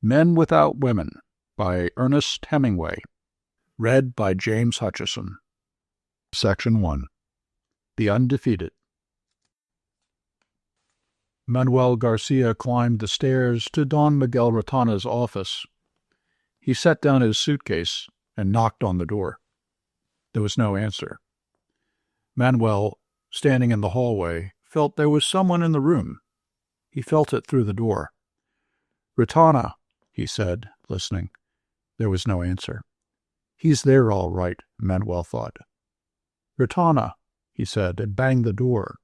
Men Without Women by Ernest Hemingway. Read by James Hutchison. Section 1. The Undefeated. Manuel Garcia climbed the stairs to Don Miguel Retana's office. He set down his suitcase and knocked on the door. There was no answer. Manuel, standing in the hallway, felt there was someone in the room. He felt it through the door. "Retana," he said, listening. There was no answer. "He's there all right," Manuel thought. "Retana," he said, and banged the door.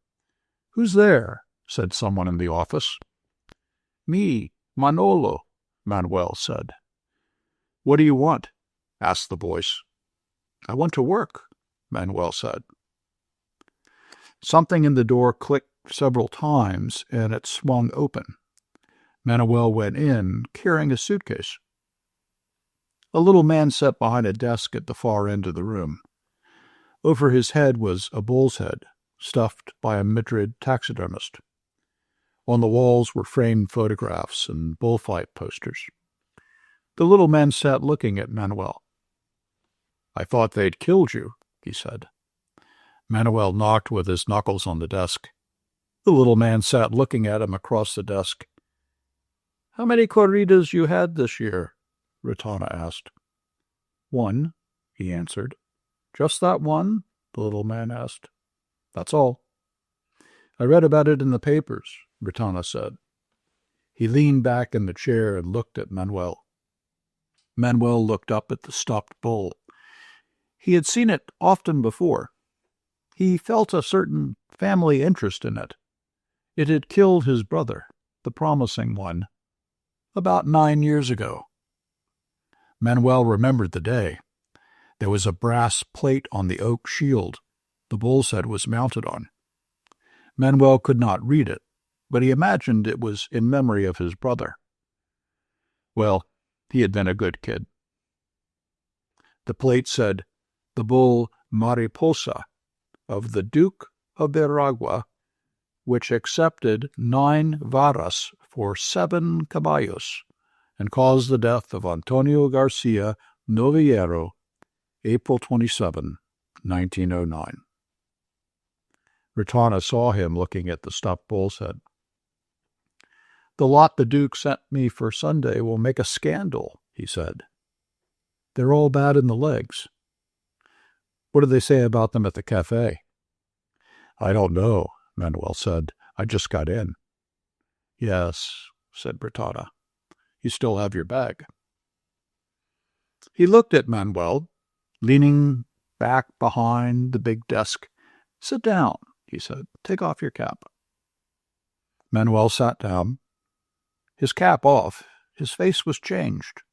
"Who's there?" said someone in the office. "Me, Manolo," Manuel said. "What do you want?" asked the voice. "I want to work," Manuel said. Something in the door clicked several times, and it swung open. Manuel went in, carrying a suitcase. A little man sat behind a desk at the far end of the room. Over his head was a bull's head, stuffed by a Madrid taxidermist. On the walls were framed photographs and bullfight posters. The little man sat looking at Manuel. "I thought they'd killed you," he said. Manuel knocked with his knuckles on the desk. The little man sat looking at him across the desk. "How many corridas you had this year?" Retana asked. "One," he answered. "Just that one?" the little man asked. "That's all." "I read about it in the papers," Retana said. He leaned back in the chair and looked at Manuel. Manuel looked up at the stuffed bull. He had seen it often before. He felt a certain family interest in it. It had killed his brother, the promising one, about 9 years ago. Manuel remembered the day. There was a brass plate on the oak shield the bull's head was mounted on. Manuel could not read it, but he imagined it was in memory of his brother. Well, he had been a good kid. The plate said, "The bull Mariposa of the Duke of Veragua, which accepted 9 varas for 7 caballos, and caused the death of Antonio Garcia Novillero, April 27, 1909. Retana saw him looking at the stuffed bull's head. "The lot the Duke sent me for Sunday will make a scandal," he said. "They're all bad in the legs." "What do they say about them at the cafe?" "I don't know," Manuel said. "I just got in." "Yes," said Retana. "You still have your bag." He looked at Manuel, leaning back behind the big desk. "Sit down," he said. "Take off your cap." Manuel sat down. His cap off, his face was changed.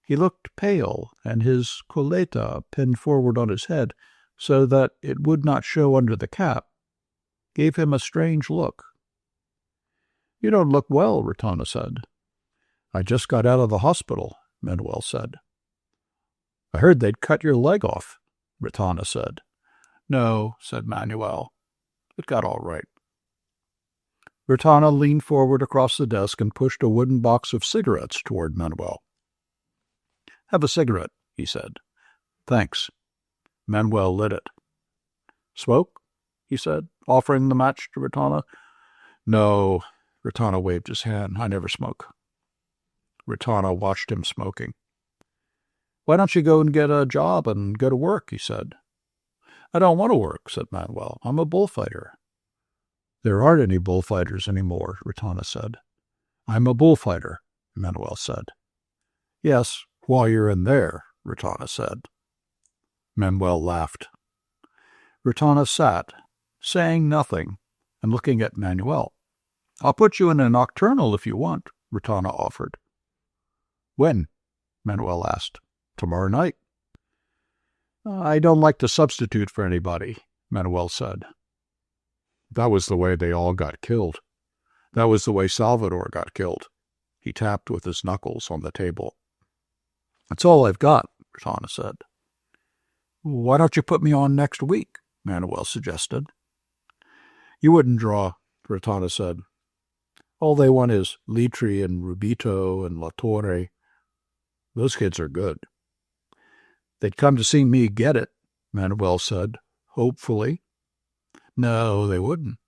He looked pale, and his coleta pinned forward on his head so that it would not show under the cap gave him a strange look. "You don't look well," Retana said. "I just got out of the hospital," Manuel said. "I heard they'd cut your leg off," Retana said. "No," said Manuel. "It got all right." Retana leaned forward across the desk and pushed a wooden box of cigarettes toward Manuel. "Have a cigarette," he said. "Thanks." Manuel lit it. "Smoke?" he said, offering the match to Retana. "No," Retana waved his hand. "I never smoke." Retana watched him smoking. "Why don't you go and get a job and go to work?" he said. "I don't want to work," said Manuel. "I'm a bullfighter." "There aren't any bullfighters anymore," Retana said. "I'm a bullfighter," Manuel said. "Yes, while you're in there," Retana said. Manuel laughed. Retana sat, saying nothing, and looking at Manuel. "I'll put you in a nocturnal if you want," Retana offered. "When?" Manuel asked. "Tomorrow night." "I don't like to substitute for anybody," Manuel said. "That was the way they all got killed. That was the way Salvador got killed." He tapped with his knuckles on the table. "That's all I've got," Retana said. "Why don't you put me on next week?" Manuel suggested. "You wouldn't draw," Retana said. All they want is Litri and Rubito and La Torre. Those kids are good. They'd come to see me get it, Manuel said, hopefully. No, they wouldn't.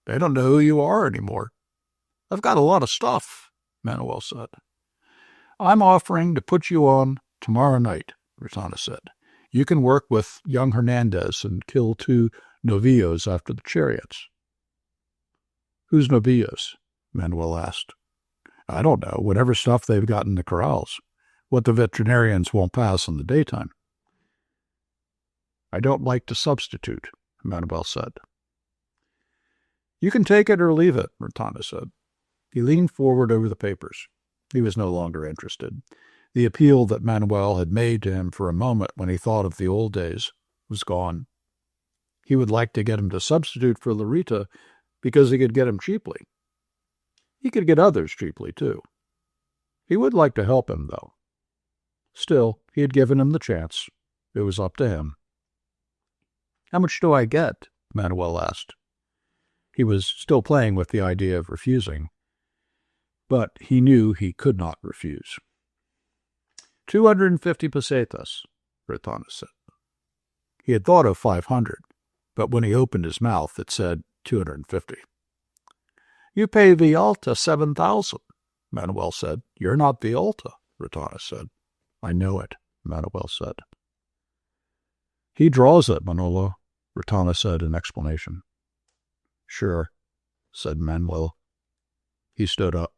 They don't know who you are anymore. I've got a lot of stuff, Manuel said. I'm offering to put you on tomorrow night, Rotana said. You can work with young Hernandez and kill 2 novillos after the chariots. Who's novillos? Manuel asked. I don't know, whatever stuff they've got in the corrals. What the veterinarians won't pass in the daytime. I don't like to substitute, Manuel said. You can take it or leave it, Rotana said. He leaned forward over the papers. He was no longer interested. The appeal that Manuel had made to him for a moment when he thought of the old days was gone. He would like to get him to substitute for Larita because he could get him cheaply. He could get others cheaply, too. He would like to help him, though. Still, he had given him the chance. It was up to him. How much do I get? Manuel asked. He was still playing with the idea of refusing, but he knew he could not refuse. 250 pesetas, Rotana said. He had thought of 500, but when he opened his mouth, it said 250. You pay Villalta 7,000, Manuel said. You're not Villalta, Rotana said. I know it, Manuel said. He draws it, Manolo, Rotana said in explanation. Sure, said Manuel. He stood up.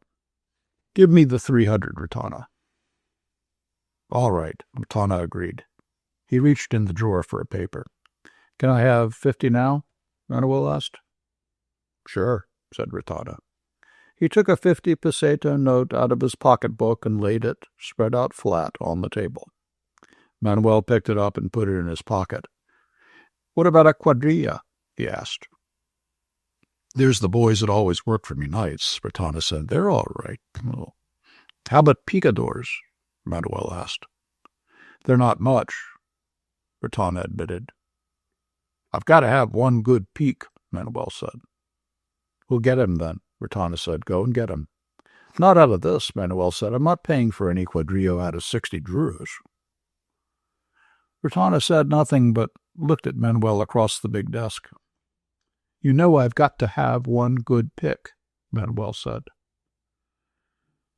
Give me the 300, Rotana. All right, Rotana agreed. He reached in the drawer for a paper. Can I have 50 now? Manuel asked. Sure, said Rotana. He took a 50 peseta note out of his pocketbook and laid it, spread out flat, on the table. Manuel picked it up and put it in his pocket. What about a cuadrilla? He asked. There's the boys that always work for me nights, Rotana said. They're all right. Oh. How about picadors? Manuel asked. They're not much, Rotana admitted. I've got to have one good peak, Manuel said. We'll get him then, Rotana said. Go and get him. Not out of this, Manuel said. I'm not paying for any cuadrillo out of 60 duros. Rotana said nothing but looked at Manuel across the big desk. You know I've got to have one good pick, Manuel said.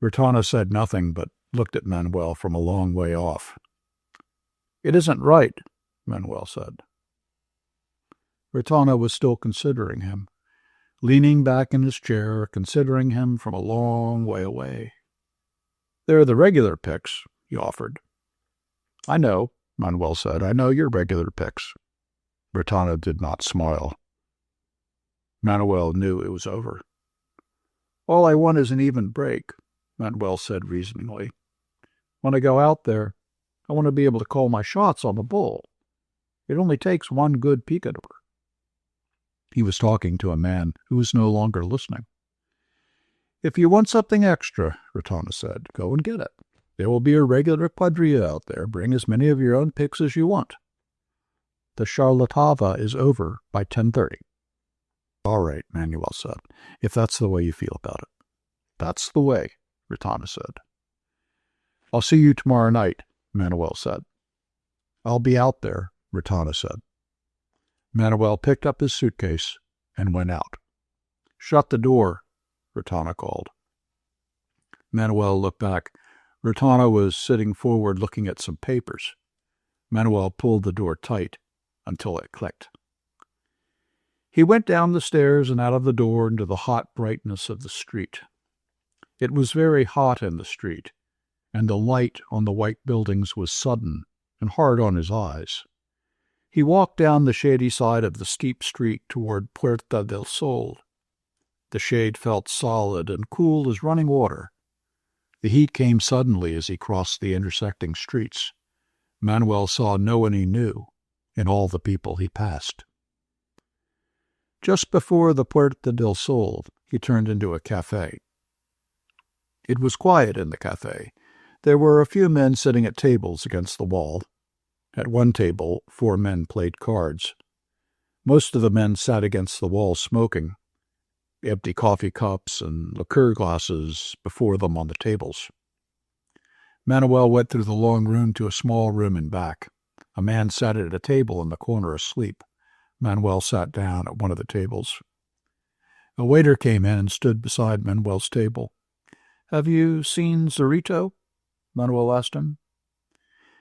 Rotana said nothing but looked at Manuel from a long way off. It isn't right, Manuel said. Rotana was still considering him, leaning back in his chair, considering him from a long way away. They're the regular picks, he offered. I know, Manuel said. I know your regular picks. Rotana did not smile. Manuel knew it was over. All I want is an even break, Manuel said reasoningly. When I go out there, I want to be able to call my shots on the bull. It only takes one good picador. He was talking to a man who was no longer listening. If you want something extra, Rotana said, go and get it. There will be a regular cuadrilla out there. Bring as many of your own picks as you want. The charlatava is over by 10:30. All right, Manuel said, if that's the way you feel about it. That's the way, Rotana said. I'll see you tomorrow night, Manuel said. I'll be out there, Rotana said. Manuel picked up his suitcase and went out. Shut the door, Rotana called. Manuel looked back. Rotana was sitting forward looking at some papers. Manuel pulled the door tight until it clicked. He went down the stairs and out of the door into the hot brightness of the street. It was very hot in the street, and the light on the white buildings was sudden and hard on his eyes. He walked down the shady side of the steep street toward Puerta del Sol. The shade felt solid and cool as running water. The heat came suddenly as he crossed the intersecting streets. Manuel saw no one he knew in all the people he passed. Just before the Puerta del Sol, he turned into a cafe. It was quiet in the cafe. There were a few men sitting at tables against the wall. At one table, 4 men played cards. Most of the men sat against the wall smoking. empty coffee cups and liqueur glasses before them on the tables. Manuel went through the long room to a small room in back. A man sat at a table in the corner asleep. Manuel sat down at one of the tables. A waiter came in and stood beside Manuel's table. "Have you seen Zorito?" Manuel asked him.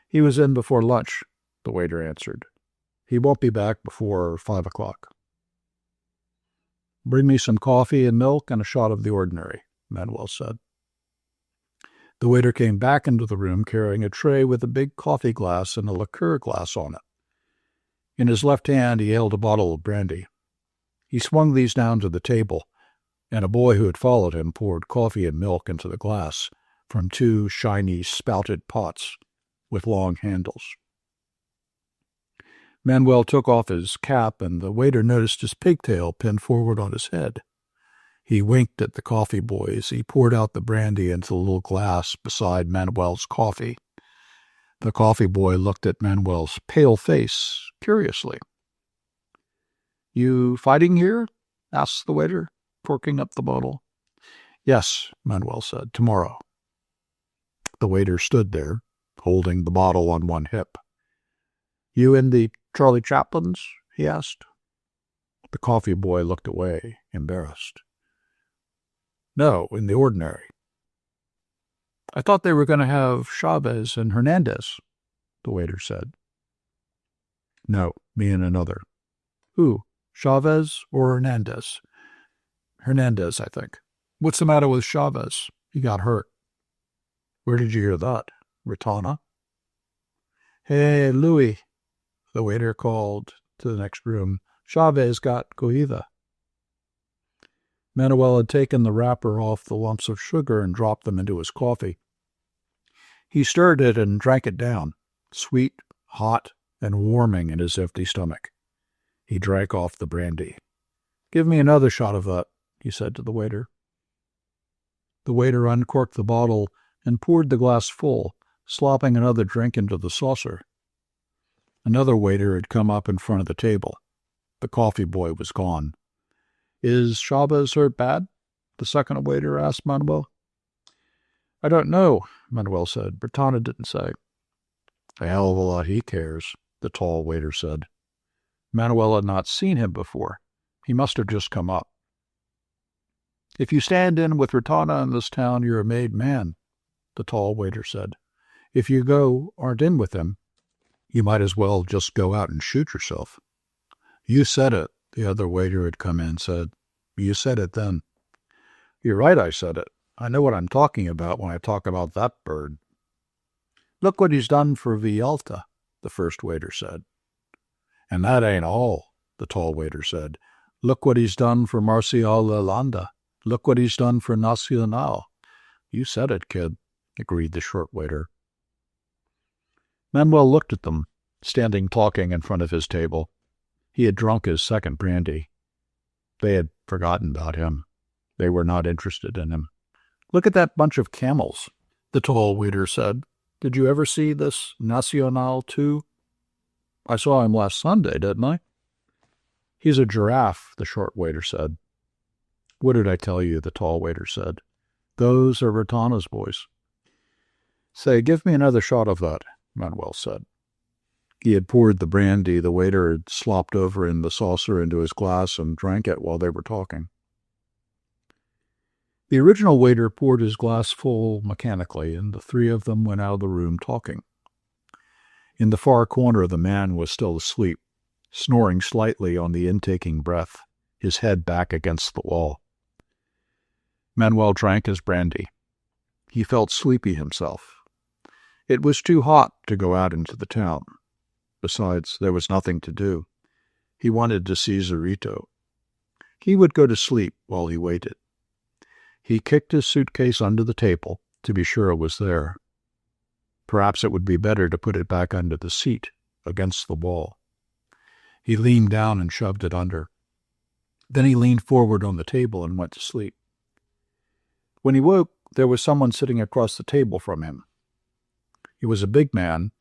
"He was in before lunch," the waiter answered. "He won't be back before 5 o'clock. "Bring me some coffee and milk and a shot of the ordinary," Manuel said. The waiter came back into the room carrying a tray with a big coffee glass and a liqueur glass on it. In his left hand he held a bottle of brandy. He swung these down to the table, and a boy who had followed him poured coffee and milk into the glass from two shiny, spouted pots with long handles. Manuel took off his cap, and the waiter noticed his pigtail pinned forward on his head. He winked at the coffee boy as he poured out the brandy into the little glass beside Manuel's coffee. The coffee boy looked at Manuel's pale face curiously. "You fighting here?" asked the waiter, corking up the bottle. "Yes," Manuel said, "tomorrow." The waiter stood there, holding the bottle on one hip. "You in the Charlie Chaplin's?" he asked. The coffee boy looked away, embarrassed. "No, in the ordinary." "I thought they were going to have Chavez and Hernandez," the waiter said. "No, me and another." "Who, Chavez or Hernandez?" "Hernandez, I think." "What's the matter with Chavez? He got hurt." "Where did you hear that? Ritana?" "Hey, Louis," the waiter called to the next room. "Chavez got cogida." Manuel had taken the wrapper off the lumps of sugar and dropped them into his coffee. He stirred it and drank it down, sweet, hot, and warming in his empty stomach. He drank off the brandy. "Give me another shot of that," he said to the waiter. The waiter uncorked the bottle and poured the glass full, slopping another drink into the saucer. Another waiter had come up in front of the table. The coffee boy was gone. "Is Chavez hurt bad?" the second waiter asked Manuel. "I don't know," Manuel said. "Bertana didn't say." "A hell of a lot he cares," the tall waiter said. Manuel had not seen him before. He must have just come up. "If you stand in with Ritana in this town, you're a made man," the tall waiter said. "If you aren't in with him, you might as well just go out and shoot yourself." "You said it," the other waiter had come in said. "You said it then." "You're right, I said it. I know what I'm talking about when I talk about that bird." "Look what he's done for Villalta," the first waiter said. "And that ain't all," the tall waiter said. "Look what he's done for Marcial Lalanda. Look what he's done for Nacional." "You said it, kid," agreed the short waiter. Manuel looked at them, standing talking in front of his table. He had drunk his second brandy. They had forgotten about him. They were not interested in him. "Look at that bunch of camels," the tall waiter said. "Did you ever see this Nacional too?" "I saw him last Sunday, didn't I?" "He's a giraffe," the short waiter said. "What did I tell you?" the tall waiter said. "Those are Ritana's boys." "Say, give me another shot of that," Manuel said. He had poured the brandy the waiter had slopped over in the saucer into his glass and drank it while they were talking. The original waiter poured his glass full mechanically, and the three of them went out of the room talking. In the far corner, the man was still asleep, snoring slightly on the intaking breath, his head back against the wall. Manuel drank his brandy. He felt sleepy himself. It was too hot to go out into the town. Besides, there was nothing to do. He wanted to see Zorito. He would go to sleep while he waited. He kicked his suitcase under the table to be sure it was there. Perhaps it would be better to put it back under the seat, against the wall. He leaned down and shoved it under. Then he leaned forward on the table and went to sleep. When he woke, there was someone sitting across the table from him. He was a big man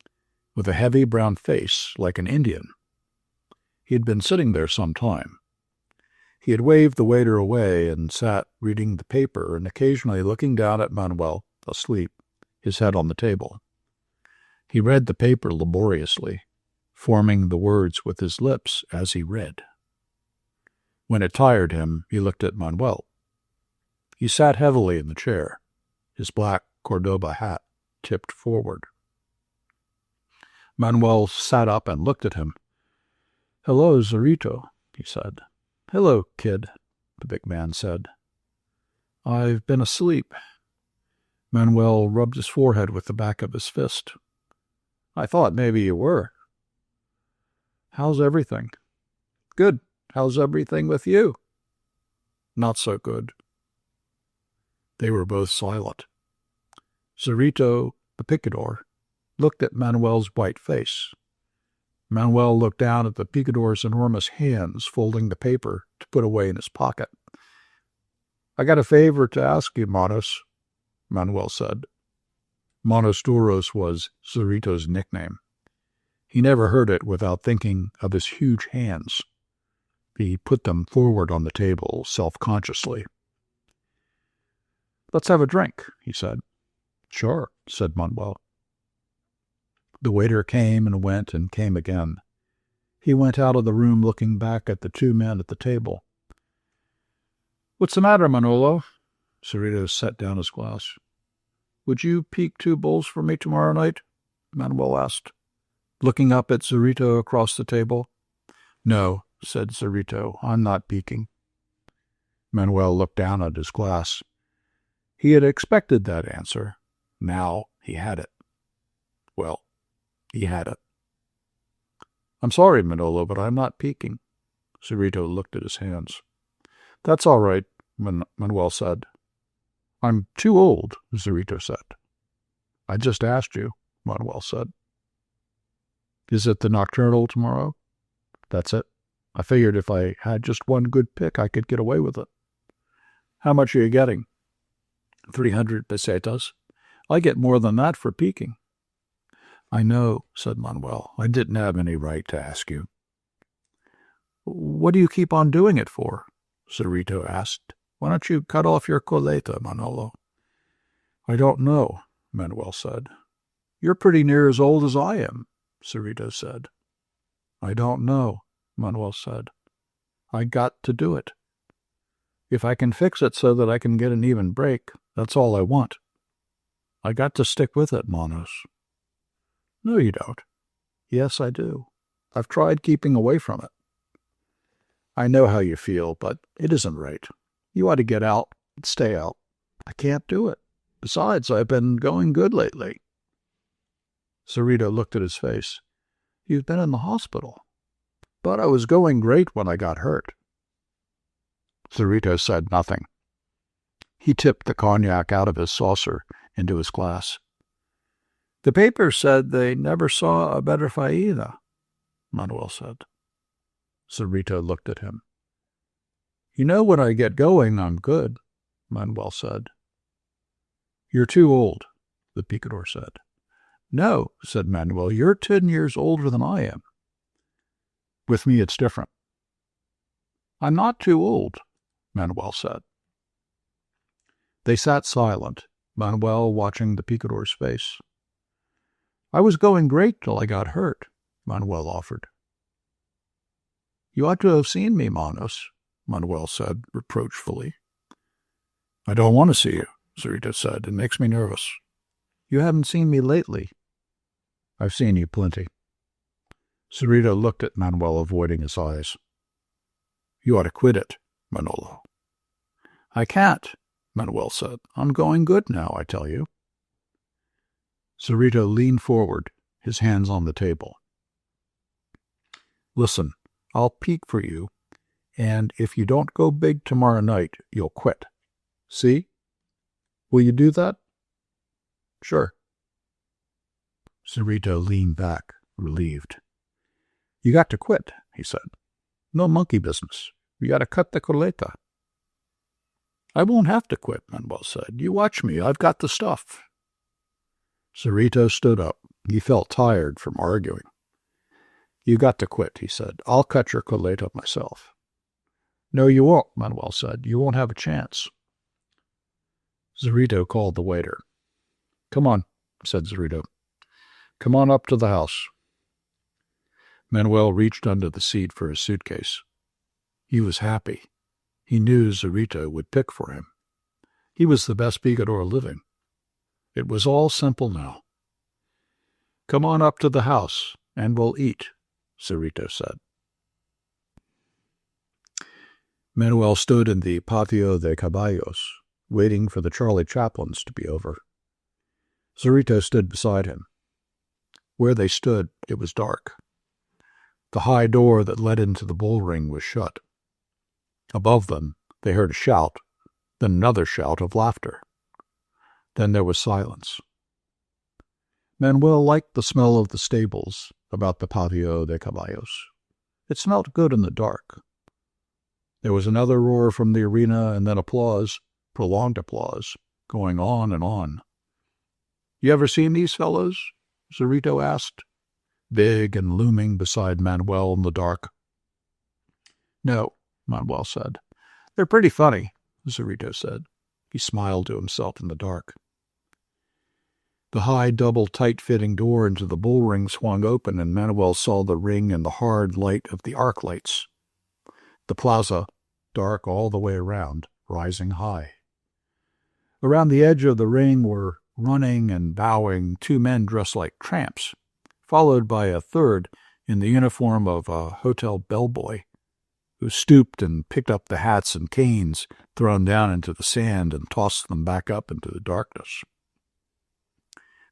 with a heavy brown face like an Indian. He had been sitting there some time. He had waved the waiter away and sat reading the paper and occasionally looking down at Manuel, asleep, his head on the table. He read the paper laboriously, forming the words with his lips as he read. When it tired him, he looked at Manuel. He sat heavily in the chair, his black Cordoba hat tipped forward. Manuel sat up and looked at him. "Hello, Zorito," he said. "Hello, kid," the big man said. "I've been asleep." Manuel rubbed his forehead with the back of his fist. "I thought maybe you were." "How's everything?" "Good. How's everything with you?" "Not so good." They were both silent. Zorito, the picador, looked at Manuel's white face. Manuel looked down at the picador's enormous hands folding the paper to put away in his pocket. "I got a favor to ask you, Manos," Manuel said. Manos Duros was Zorito's nickname. He never heard it without thinking of his huge hands. He put them forward on the table self-consciously. "Let's have a drink," he said. "Sure," said Manuel. The waiter came and went and came again. He went out of the room looking back at the two men at the table. "What's the matter, Manolo?" Zorito set down his glass. "Would you peak 2 bowls for me tomorrow night?" Manuel asked, looking up at Zorito across the table. "No," said Zorito, "I'm not peaking." Manuel looked down at his glass. He had expected that answer. Now he had it. Well, he had it. "I'm sorry, Manolo, but I'm not peaking." Zorito looked at his hands. "That's all right," Manuel said. "I'm too old," Zorito said. "I just asked you," Manuel said. "Is it the nocturnal tomorrow?" "That's it. I figured if I had just one good pick, I could get away with it." "How much are you getting?" 300 pesetas. "I get more than that for peaking." "I know," said Manuel. "I didn't have any right to ask you." "What do you keep on doing it for?" Zorito asked. "Why don't you cut off your coleta, Manolo?" "I don't know," Manuel said. "You're pretty near as old as I am," Zorito said. "I don't know," Manuel said. "I got to do it. If I can fix it so that I can get an even break, that's all I want. I got to stick with it, Manos." "No, you don't." "Yes, I do. I've tried keeping away from it." "I know how you feel, but it isn't right. You ought to get out and stay out." "I can't do it. Besides, I've been going good lately." Zorito looked at his face. "You've been in the hospital." "But I was going great when I got hurt." Zorito said nothing. He tipped the cognac out of his saucer into his glass. "The paper said they never saw a better faena," Manuel said. Zorito looked at him. "You know, when I get going, I'm good," Manuel said. "You're too old," the picador said. "No," said Manuel, "you're 10 years older than I am." "With me, it's different." "I'm not too old," Manuel said. They sat silent, Manuel watching the picador's face. "I was going great till I got hurt," Manuel offered. "You ought to have seen me, Manos," Manuel said reproachfully. "I don't want to see you," Zorito said. "It makes me nervous." "You haven't seen me lately." "I've seen you plenty." Zorito looked at Manuel, avoiding his eyes. "You ought to quit it, Manolo." "I can't," Manuel said. "I'm going good now, I tell you." Zorito leaned forward, his hands on the table. "Listen, I'll peak for you, and if you don't go big tomorrow night, you'll quit. See? Will you do that?" "Sure." Zorito leaned back, relieved. "You got to quit," he said. "No monkey business. You got to cut the coleta." "I won't have to quit," Manuel said. "You watch me. I've got the stuff." Zorito stood up. He felt tired from arguing. "You got to quit," he said. "I'll cut your coleta myself." No, you won't, Manuel said. You won't have a chance. Zorito called the waiter. Come on, said Zorito. Come on up to the house. Manuel reached under the seat for his suitcase. He was happy. He knew Zorito would pick for him. He was the best picador living. It was all simple now. Come on up to the house, and we'll eat, Zorito said. Manuel stood in the Patio de Caballos, waiting for the Charlie Chaplins to be over. Zorito stood beside him. Where they stood, it was dark. The high door that led into the bullring was shut. Above them, they heard a shout, then another shout of laughter. Then there was silence. Manuel liked the smell of the stables about the Patio de Caballos. It smelt good in the dark. There was another roar from the arena, and then applause, prolonged applause, going on and on. You ever seen these fellows? Zorito asked, big and looming beside Manuel in the dark. No, Manuel said. They're pretty funny, Zorito said. He smiled to himself in the dark. The high, double, tight-fitting door into the bullring swung open, and Manuel saw the ring and the hard light of the arc lights. The plaza, dark all the way around, rising high. Around the edge of the ring were running and bowing two men dressed like tramps, followed by a third in the uniform of a hotel bellboy, who stooped and picked up the hats and canes thrown down into the sand and tossed them back up into the darkness.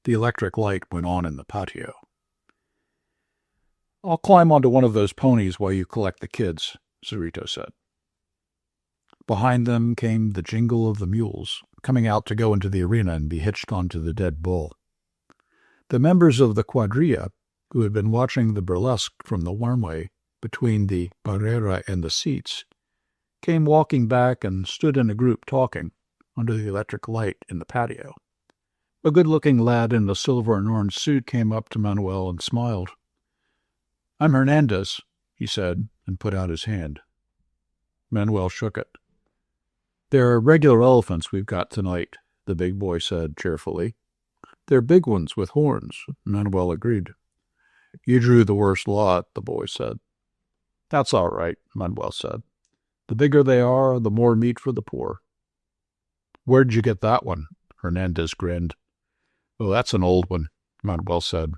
The electric light went on in the patio. I'll climb onto one of those ponies while you collect the kids, Zorito said. Behind them came the jingle of the mules, coming out to go into the arena and be hitched onto the dead bull. The members of the quadrilla, who had been watching the burlesque from the runway between the barrera and the seats, came walking back and stood in a group talking under the electric light in the patio. A good-looking lad in a silver and orange suit came up to Manuel and smiled. I'm Hernandez, he said, and put out his hand. Manuel shook it. They're regular elephants we've got tonight, the big boy said cheerfully. They're big ones with horns, Manuel agreed. You drew the worst lot, the boy said. That's all right, Manuel said. The bigger they are, the more meat for the poor. Where'd you get that one? Hernandez grinned. Oh, that's an old one, Manuel said.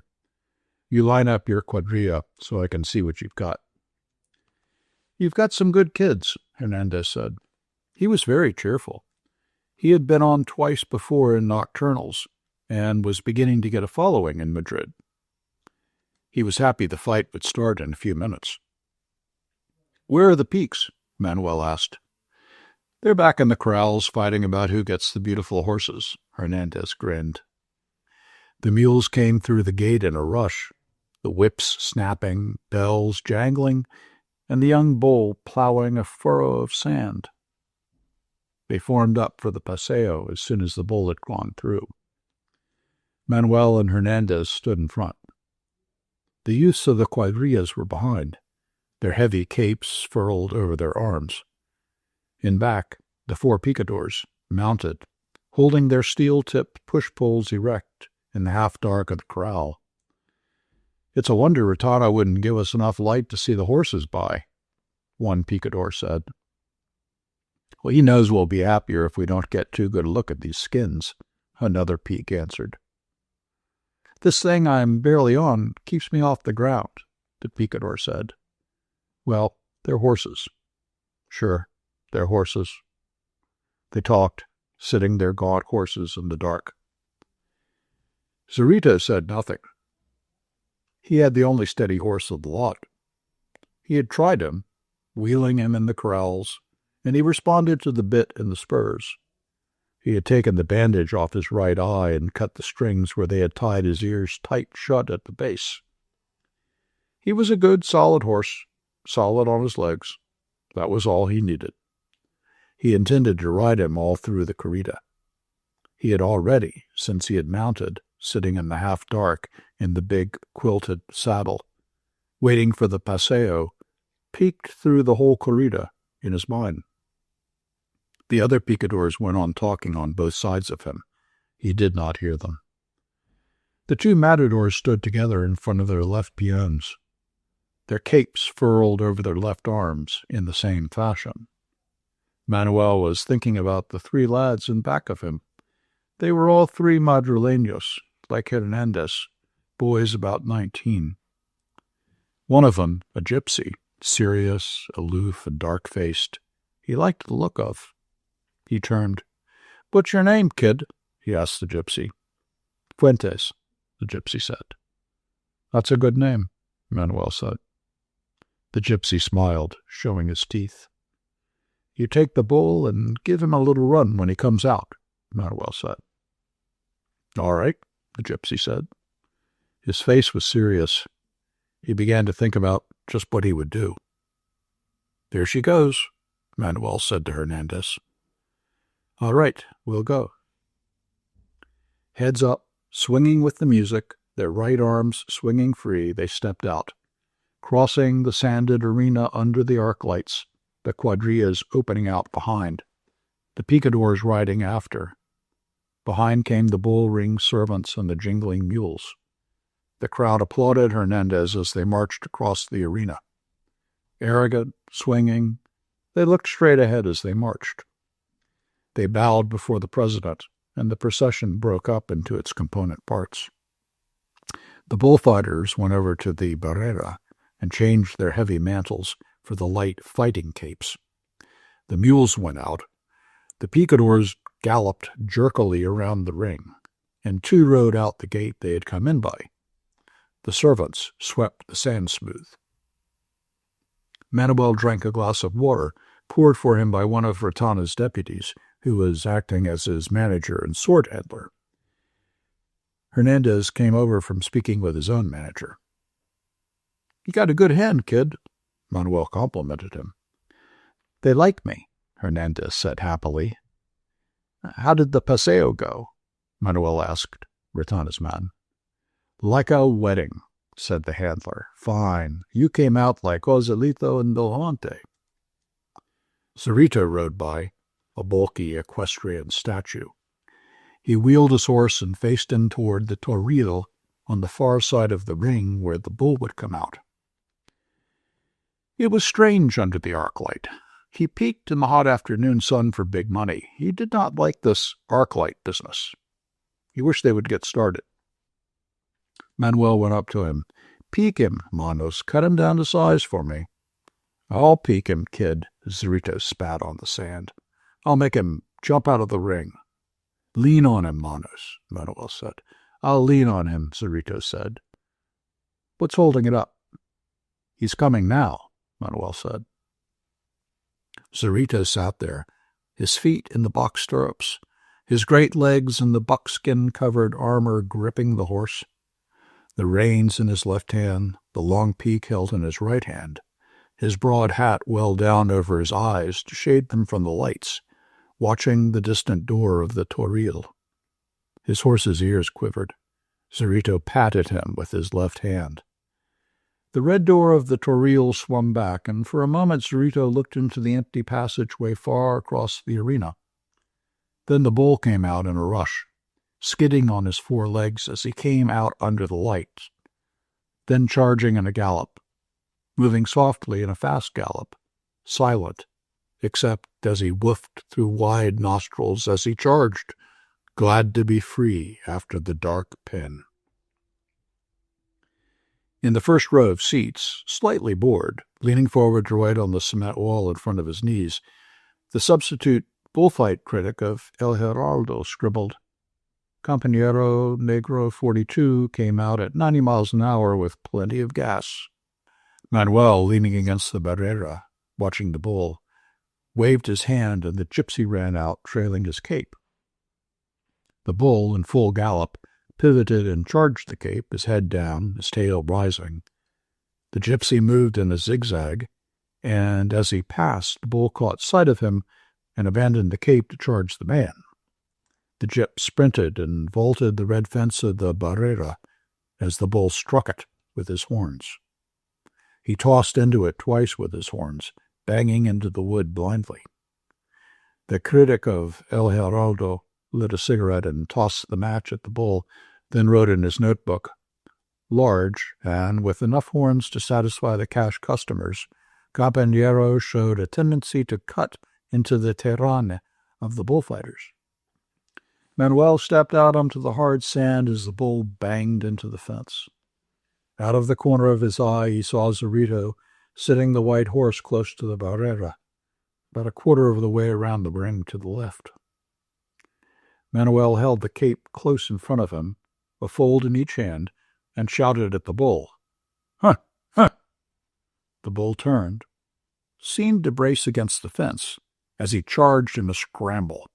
You line up your quadrilla so I can see what you've got. You've got some good kids, Hernandez said. He was very cheerful. He had been on twice before in nocturnals and was beginning to get a following in Madrid. He was happy the fight would start in a few minutes. Where are the peaks? Manuel asked. They're back in the corrals fighting about who gets the beautiful horses, Hernandez grinned. The mules came through the gate in a rush, the whips snapping, bells jangling, and the young bull plowing a furrow of sand. They formed up for the paseo as soon as the bull had gone through. Manuel and Hernandez stood in front. The youths of the quadrillas were behind, their heavy capes furled over their arms. In back, the four picadors, mounted, holding their steel-tipped push-poles erect in the half-dark of the corral. It's a wonder Rotana wouldn't give us enough light to see the horses by, one picador said. Well, he knows we'll be happier if we don't get too good a look at these skins, another peak answered. This thing I'm barely on keeps me off the ground, the picador said. Well, they're horses. Sure, they're horses. They talked, sitting their gaunt horses in the dark. Zorito said nothing. He had the only steady horse of the lot. He had tried him, wheeling him in the corrals, and he responded to the bit and the spurs. He had taken the bandage off his right eye and cut the strings where they had tied his ears tight shut at the base. He was a good, solid horse, solid on his legs. That was all he needed. He intended to ride him all through the corrida. He had already, since he had mounted, sitting in the half-dark in the big quilted saddle, waiting for the paseo, peeked through the whole corrida in his mind. The other picadors went on talking on both sides of him. He did not hear them. The two matadors stood together in front of their left peons, their capes furled over their left arms in the same fashion. Manuel was thinking about the three lads in back of him. They were all three Madrileños, like Hernandez, boys about 19. One of them, a gypsy, serious, aloof, and dark-faced, he liked the look of. He turned. "What's your name, kid?" he asked the gypsy. "Fuentes," the gypsy said. "That's a good name," Manuel said. The gypsy smiled, showing his teeth. "You take the bull and give him a little run when he comes out," Manuel said. "All right," the gypsy said. His face was serious. He began to think about just what he would do. "There she goes," Manuel said to Hernandez. "All right, we'll go." Heads up, swinging with the music, their right arms swinging free, they stepped out, crossing the sanded arena under the arc lights, the quadrillas opening out behind, the picadors riding after. Behind came the bull-ring servants and the jingling mules. The crowd applauded Hernandez as they marched across the arena. Arrogant, swinging, they looked straight ahead as they marched. They bowed before the president, and the procession broke up into its component parts. The bullfighters went over to the barrera and changed their heavy mantles for the light fighting capes. The mules went out. The picadors galloped jerkily around the ring, and two rode out the gate they had come in by. The servants swept the sand smooth. Manuel drank a glass of water, poured for him by one of Ratana's deputies, who was acting as his manager and sword handler. Hernandez came over from speaking with his own manager. "You got a good hand, kid," Manuel complimented him. "They like me," Hernandez said happily. "How did the paseo go?" Manuel asked Ratana's man. "Like a wedding," said the handler. "Fine. You came out like Joselito and Belmonte." Cerrito rode by, a bulky equestrian statue. He wheeled his horse and faced in toward the toril on the far side of the ring where the bull would come out. It was strange under the arc light. He peeked in the hot afternoon sun for big money. He did not like this arc light business. He wished they would get started. Manuel went up to him. "Peek him, Manos. Cut him down to size for me." "I'll peek him, kid," Cerrito spat on the sand. "I'll make him jump out of the ring." "Lean on him, Manos," Manuel said. "I'll lean on him," Cerrito said. "What's holding it up?" "He's coming now," Manuel said. Cerrito sat there, his feet in the box stirrups, his great legs in the buckskin-covered armor gripping the horse, the reins in his left hand, the long peak held in his right hand, his broad hat well down over his eyes to shade them from the lights, watching the distant door of the toril. His horse's ears quivered. Cerrito patted him with his left hand. The red door of the toril swung back, and for a moment Cerrito looked into the empty passageway far across the arena. Then the bull came out in a rush, skidding on his four legs as he came out under the lights, then charging in a gallop, moving softly in a fast gallop, silent, except as he woofed through wide nostrils as he charged, glad to be free after the dark pen. In the first row of seats, slightly bored, leaning forward to write on the cement wall in front of his knees, the substitute bullfight critic of El Heraldo scribbled, "Compañero Negro 42 came out at 90 miles an hour with plenty of gas." Manuel, leaning against the barrera, watching the bull, waved his hand and the gypsy ran out, trailing his cape. The bull, in full gallop, pivoted and charged the cape, his head down, his tail rising. The gypsy moved in a zigzag, and as he passed, the bull caught sight of him and abandoned the cape to charge the man. The gyp sprinted and vaulted the red fence of the barrera as the bull struck it with his horns. He tossed into it twice with his horns, banging into the wood blindly. The critic of El Heraldo lit a cigarette and tossed the match at the bull, then wrote in his notebook, "Large, and with enough horns to satisfy the cash customers, Caballero showed a tendency to cut into the terrain of the bullfighters." Manuel stepped out onto the hard sand as the bull banged into the fence. Out of the corner of his eye, he saw Zorito sitting the white horse close to the barrera, about a quarter of the way around the ring to the left. Manuel held the cape close in front of him, a fold in each hand, and shouted at the bull. "Huh! Huh!" The bull turned, seemed to brace against the fence, as he charged in a scramble,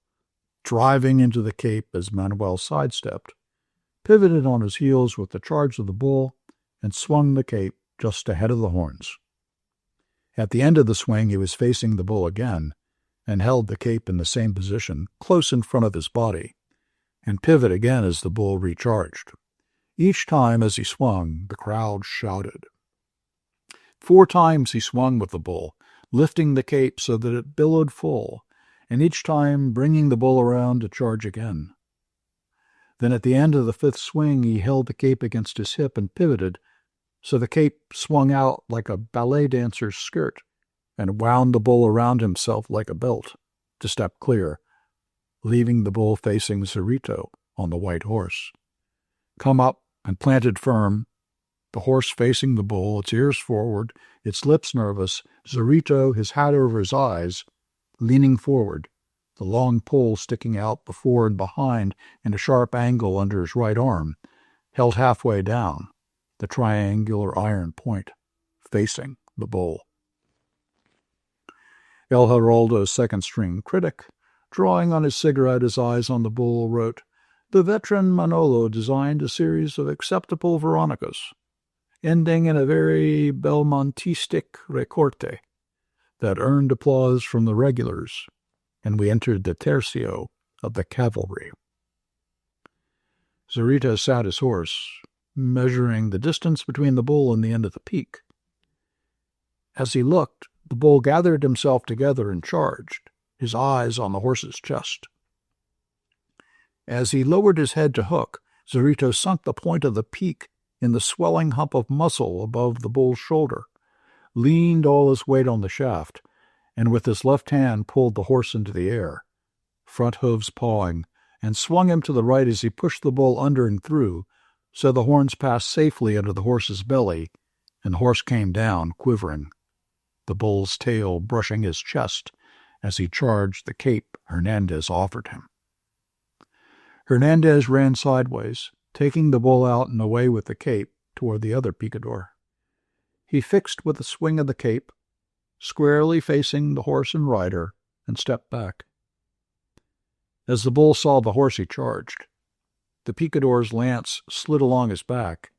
driving into the cape as Manuel sidestepped, pivoted on his heels with the charge of the bull, and swung the cape just ahead of the horns. At the end of the swing, he was facing the bull again, and held the cape in the same position, close in front of his body, and pivot again as the bull recharged. Each time as he swung, the crowd shouted. 4 times he swung with the bull, lifting the cape so that it billowed full, and each time bringing the bull around to charge again. Then at the end of the 5th swing, he held the cape against his hip and pivoted, so the cape swung out like a ballet dancer's skirt, and wound the bull around himself like a belt, to step clear, leaving the bull facing Zorito on the white horse. Come up and planted firm, the horse facing the bull, its ears forward, its lips nervous, Zorito, his hat over his eyes, leaning forward, the long pole sticking out before and behind in a sharp angle under his right arm, held halfway down, the triangular iron point, facing the bull. El Heraldo's second-string critic, drawing on his cigarette his eyes on the bull, wrote, "The veteran Manolo designed a series of acceptable Veronicas, ending in a very Belmontistic recorte that earned applause from the regulars, and we entered the tercio of the cavalry." Zorito sat his horse, measuring the distance between the bull and the end of the peak. As he looked, the bull gathered himself together and charged, his eyes on the horse's chest. As he lowered his head to hook, Zorito sunk the point of the peak in the swelling hump of muscle above the bull's shoulder, leaned all his weight on the shaft, and with his left hand pulled the horse into the air, front hooves pawing, and swung him to the right as he pushed the bull under and through, so the horns passed safely under the horse's belly, and the horse came down, quivering, the bull's tail brushing his chest as he charged the cape Hernandez offered him. Hernandez ran sideways, taking the bull out and away with the cape toward the other picador. He fixed with a swing of the cape, squarely facing the horse and rider, and stepped back. As the bull saw the horse he charged, the picador's lance slid along his back,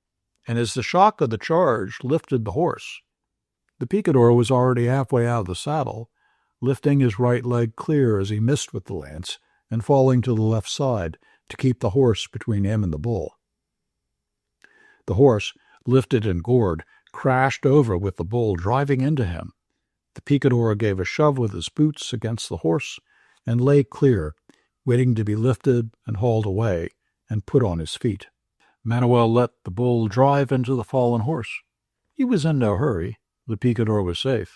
and as the shock of the charge lifted the horse, the picador was already halfway out of the saddle, lifting his right leg clear as he missed with the lance and falling to the left side to keep the horse between him and the bull. The horse, lifted and gored, crashed over with the bull driving into him. The picador gave a shove with his boots against the horse and lay clear, waiting to be lifted and hauled away and put on his feet. Manuel let the bull drive into the fallen horse. He was in no hurry. The picador was safe.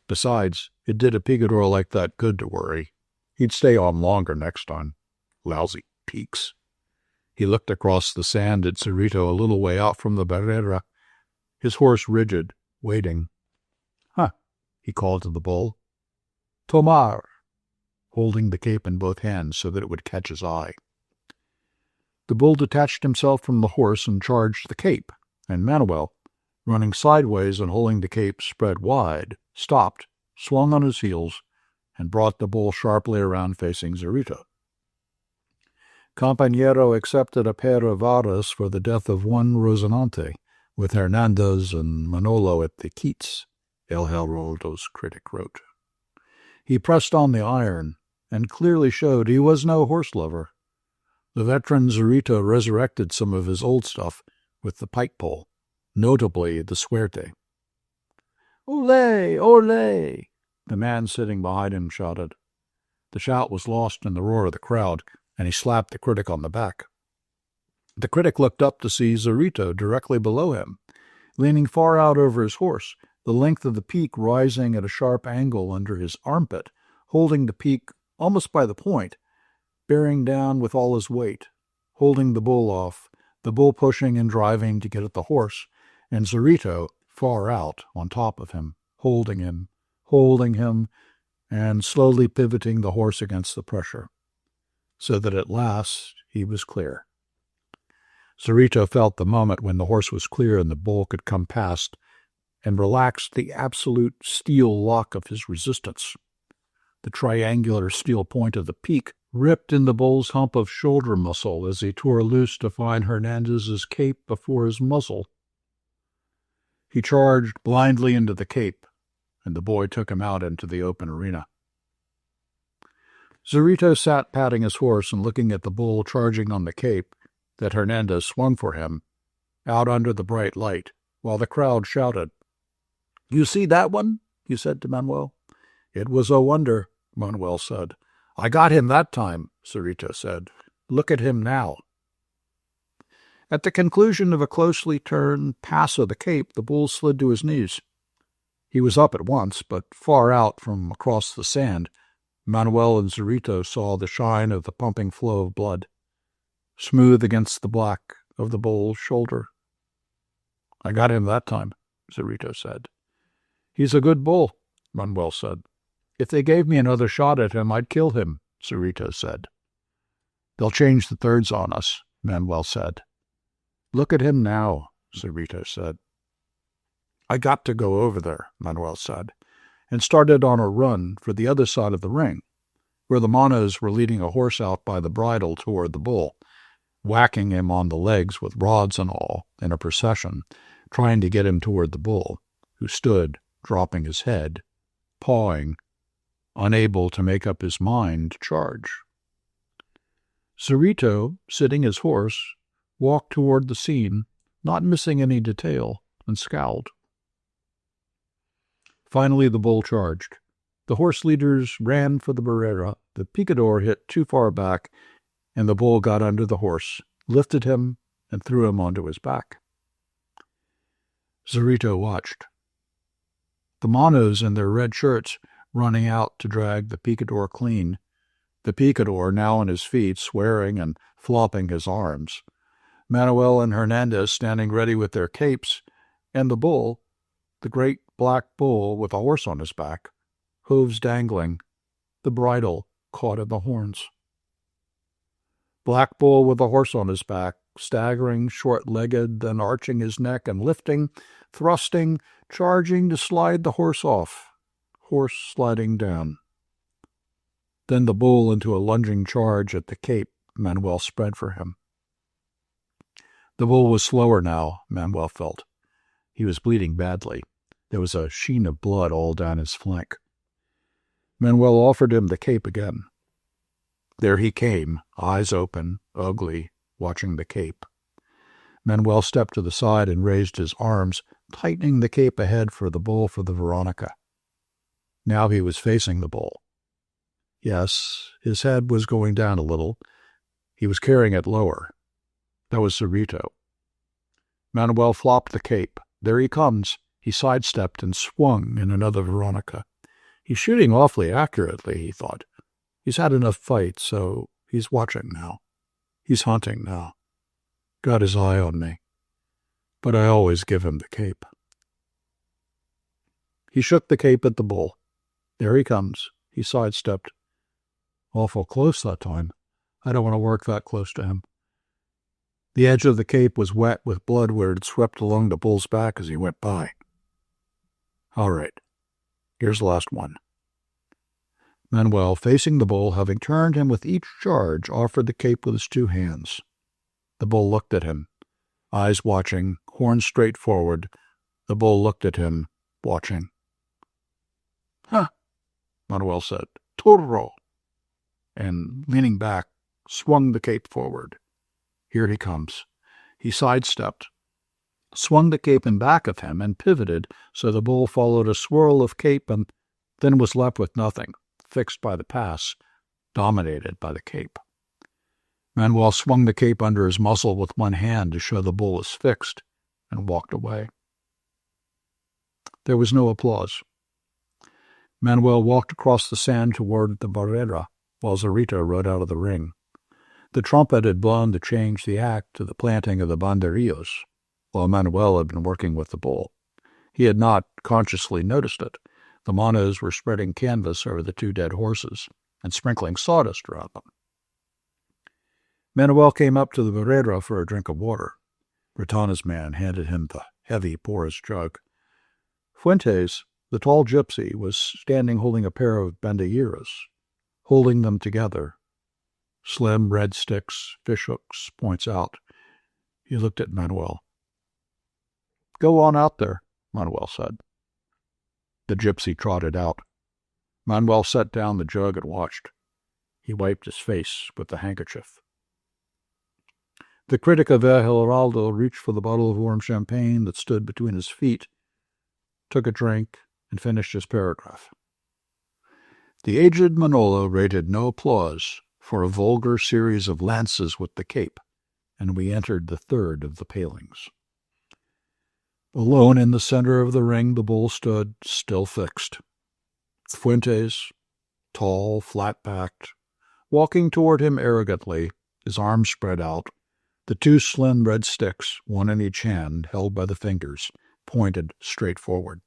Besides, it did a picador like that good to worry. He'd stay on longer next time. Lousy peaks. He looked across the sand at Zorito a little way out from the barrera, his horse rigid, waiting. "Huh," he called to the bull. "Tomar," holding the cape in both hands so that it would catch his eye. The bull detached himself from the horse and charged the cape, and Manuel, running sideways and holding the cape spread wide, stopped, swung on his heels, and brought the bull sharply around facing Zorito. Compañero accepted a pair of varas for the death of one Rosinante, with Hernandez and Manolo at the quoits, El Heraldo's critic wrote. He pressed on the iron, and clearly showed he was no horse lover. The veteran Zorito resurrected some of his old stuff with the pike pole, notably the suerte. "Ole! Ole!" the man sitting behind him shouted. The shout was lost in the roar of the crowd, and he slapped the critic on the back. The critic looked up to see Zorito directly below him, leaning far out over his horse, the length of the peak rising at a sharp angle under his armpit, holding the peak almost by the point, bearing down with all his weight, holding the bull off, the bull pushing and driving to get at the horse, and Zorito far out on top of him, holding him, and slowly pivoting the horse against the pressure, so that at last he was clear. Zorito felt the moment when the horse was clear and the bull could come past, and relaxed the absolute steel lock of his resistance. The triangular steel point of the peak ripped in the bull's hump of shoulder muscle as he tore loose to find Hernandez's cape before his muzzle. He charged blindly into the cape, and the boy took him out into the open arena. Zorito sat patting his horse and looking at the bull charging on the cape that Hernandez swung for him, out under the bright light, while the crowd shouted. "You see that one?" he said to Manuel. "It was a wonder," Manuel said. "I got him that time," Zorito said. "Look at him now." At the conclusion of a closely turned pass of the cape, the bull slid to his knees. He was up at once, but far out from across the sand, Manuel and Zorito saw the shine of the pumping flow of blood, smooth against the black of the bull's shoulder. "I got him that time," Zorito said. "He's a good bull," Manuel said. "If they gave me another shot at him, I'd kill him," Zorito said. "They'll change the thirds on us," Manuel said. "Look at him now," Zorito said. "I got to go over there," Manuel said, and started on a run for the other side of the ring, where the Monos were leading a horse out by the bridle toward the bull, whacking him on the legs with rods and all in a procession, trying to get him toward the bull, who stood, dropping his head, pawing, unable to make up his mind to charge. Zorito, sitting his horse, walked toward the scene, not missing any detail, and scowled. Finally the bull charged. The horse leaders ran for the barrera, the picador hit too far back, and the bull got under the horse, lifted him, and threw him onto his back. Zorito watched. The Monos in their red shirts running out to drag the picador clean, the picador now on his feet, swearing and flopping his arms, Manuel and Hernandez standing ready with their capes, and the bull, the great black bull with a horse on his back, hooves dangling, the bridle caught in the horns. Black bull with a horse on his back, staggering, short-legged, then arching his neck and lifting, thrusting, charging to slide the horse off, horse sliding down. Then the bull into a lunging charge at the cape Manuel spread for him. The bull was slower now, Manuel felt. He was bleeding badly. There was a sheen of blood all down his flank. Manuel offered him the cape again. There he came, eyes open, ugly, watching the cape. Manuel stepped to the side and raised his arms, tightening the cape ahead for the bull for the Veronica. Now he was facing the bull. Yes, his head was going down a little. He was carrying it lower. That was Zorito. Manuel flopped the cape. There he comes. He sidestepped and swung in another Veronica. He's shooting awfully accurately, he thought. He's had enough fights, so he's watching now. He's hunting now. Got his eye on me. But I always give him the cape. He shook the cape at the bull. There he comes. He sidestepped. Awful close that time. I don't want to work that close to him. The edge of the cape was wet with blood where it swept along the bull's back as he went by. All right. Here's the last one. Manuel, facing the bull, having turned him with each charge, offered the cape with his two hands. The bull looked at him, eyes watching, horns straight forward. The bull looked at him, watching. "Huh," Manuel said. "Toro," and, leaning back, swung the cape forward. Here he comes. He sidestepped. swung the cape in back of him, and pivoted so the bull followed a swirl of cape and then was left with nothing, fixed by the pass, dominated by the cape. Manuel swung the cape under his muzzle with one hand to show the bull was fixed and walked away. There was no applause. Manuel walked across the sand toward the barrera, while Zorito rode out of the ring. The trumpet had blown to change the act to the planting of the banderillos, while Manuel had been working with the bull. He had not consciously noticed it. The monos were spreading canvas over the two dead horses and sprinkling sawdust around them. Manuel came up to the barrera for a drink of water. Bretana's man handed him the heavy, porous jug. Fuentes, the tall gypsy, was standing holding a pair of banderillas, holding them together. Slim red sticks, fishhooks, points out. He looked at Manuel. "Go on out there," Manuel said. The gypsy trotted out. Manuel set down the jug and watched. He wiped his face with the handkerchief. The critic of El Heraldo reached for the bottle of warm champagne that stood between his feet, took a drink, and finished his paragraph. The aged Manolo rated no applause for a vulgar series of lances with the cape, and we entered the third of the palings. Alone in the center of the ring, the bull stood, still fixed. Fuentes, tall, flat-backed, walking toward him arrogantly, his arms spread out, the two slim red sticks, one in each hand, held by the fingers, pointed straight forward.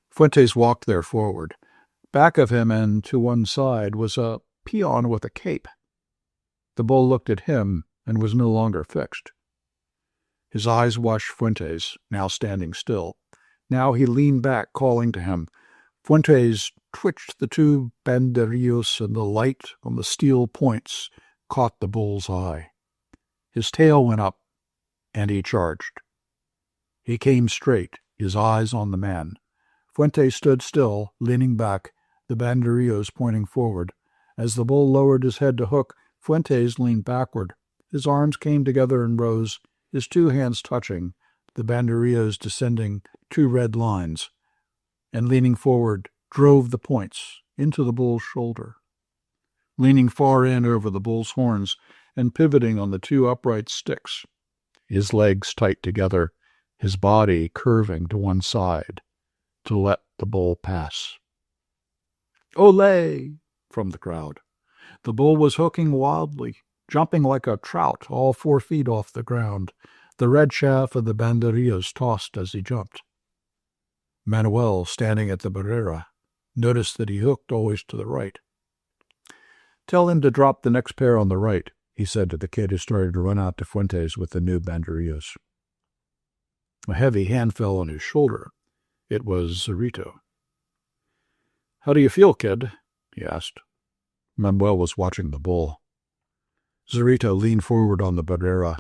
Fuentes walked there forward. Back of him and to one side was a peon with a cape. The bull looked at him and was no longer fixed. His eyes watched Fuentes, now standing still. Now he leaned back, calling to him. Fuentes twitched the two banderillos, and the light on the steel points caught the bull's eye. His tail went up, and he charged. He came straight, his eyes on the man. Fuentes stood still, leaning back, the banderillos pointing forward. As the bull lowered his head to hook, Fuentes leaned backward. His arms came together and rose, his two hands touching, the banderillos descending two red lines, and leaning forward, drove the points into the bull's shoulder. Leaning far in over the bull's horns and pivoting on the two upright sticks, his legs tight together, his body curving to one side to let the bull pass. "Olé!" from the crowd. The bull was hooking wildly, jumping like a trout, all 4 feet off the ground. The red shaft of the banderillas tossed as he jumped. Manuel, standing at the barrera, noticed that he hooked always to the right. "Tell him to drop the next pair on the right," he said to the kid who started to run out to Fuentes with the new banderillas. A heavy hand fell on his shoulder. It was Zorito. "How do you feel, kid?" he asked. Manuel was watching the bull. Zorito leaned forward on the barrera,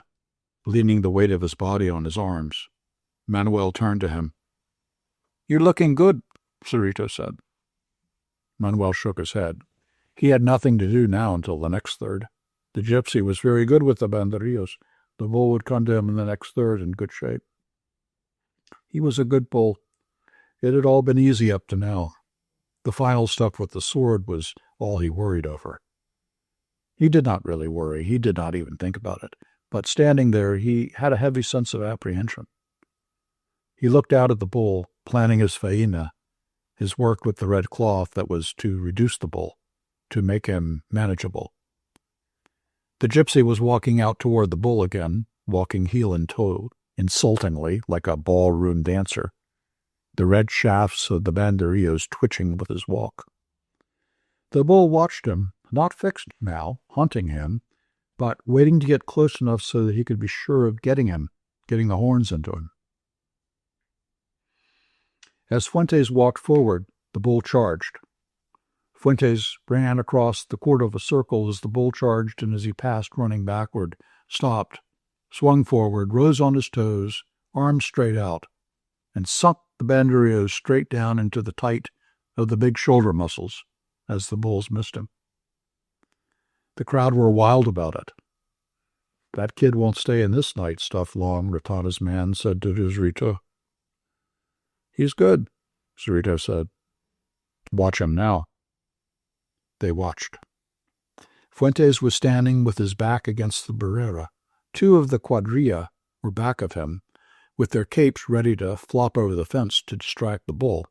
leaning the weight of his body on his arms. Manuel turned to him. "You're looking good," Zorito said. Manuel shook his head. He had nothing to do now until the next third. The gypsy was very good with the banderillos. The bull would come to him in the next third in good shape. He was a good bull. It had all been easy up to now. The final stuff with the sword was all he worried over. He did not really worry. He did not even think about it. But standing there, he had a heavy sense of apprehension. He looked out at the bull, planning his faena, his work with the red cloth that was to reduce the bull, to make him manageable. The gypsy was walking out toward the bull again, walking heel and toe, insultingly, like a ballroom dancer, the red shafts of the banderillos twitching with his walk. The bull watched him, not fixed now, hunting him, but waiting to get close enough so that he could be sure of getting the horns into him. As Fuentes walked forward, the bull charged. Fuentes ran across the quarter of a circle as the bull charged, and as he passed running backward, stopped, swung forward, rose on his toes, arms straight out, and sunk the banderillos straight down into the tight of the big shoulder muscles as the bulls missed him. The crowd were wild about it. That kid won't stay in this night stuff long, Ratana's man said to Zurito. He's good, Zurito said. Watch him now. They watched. Fuentes was standing with his back against the barrera. Two of the cuadrilla were back of him, with their capes ready to flop over the fence to distract the bull.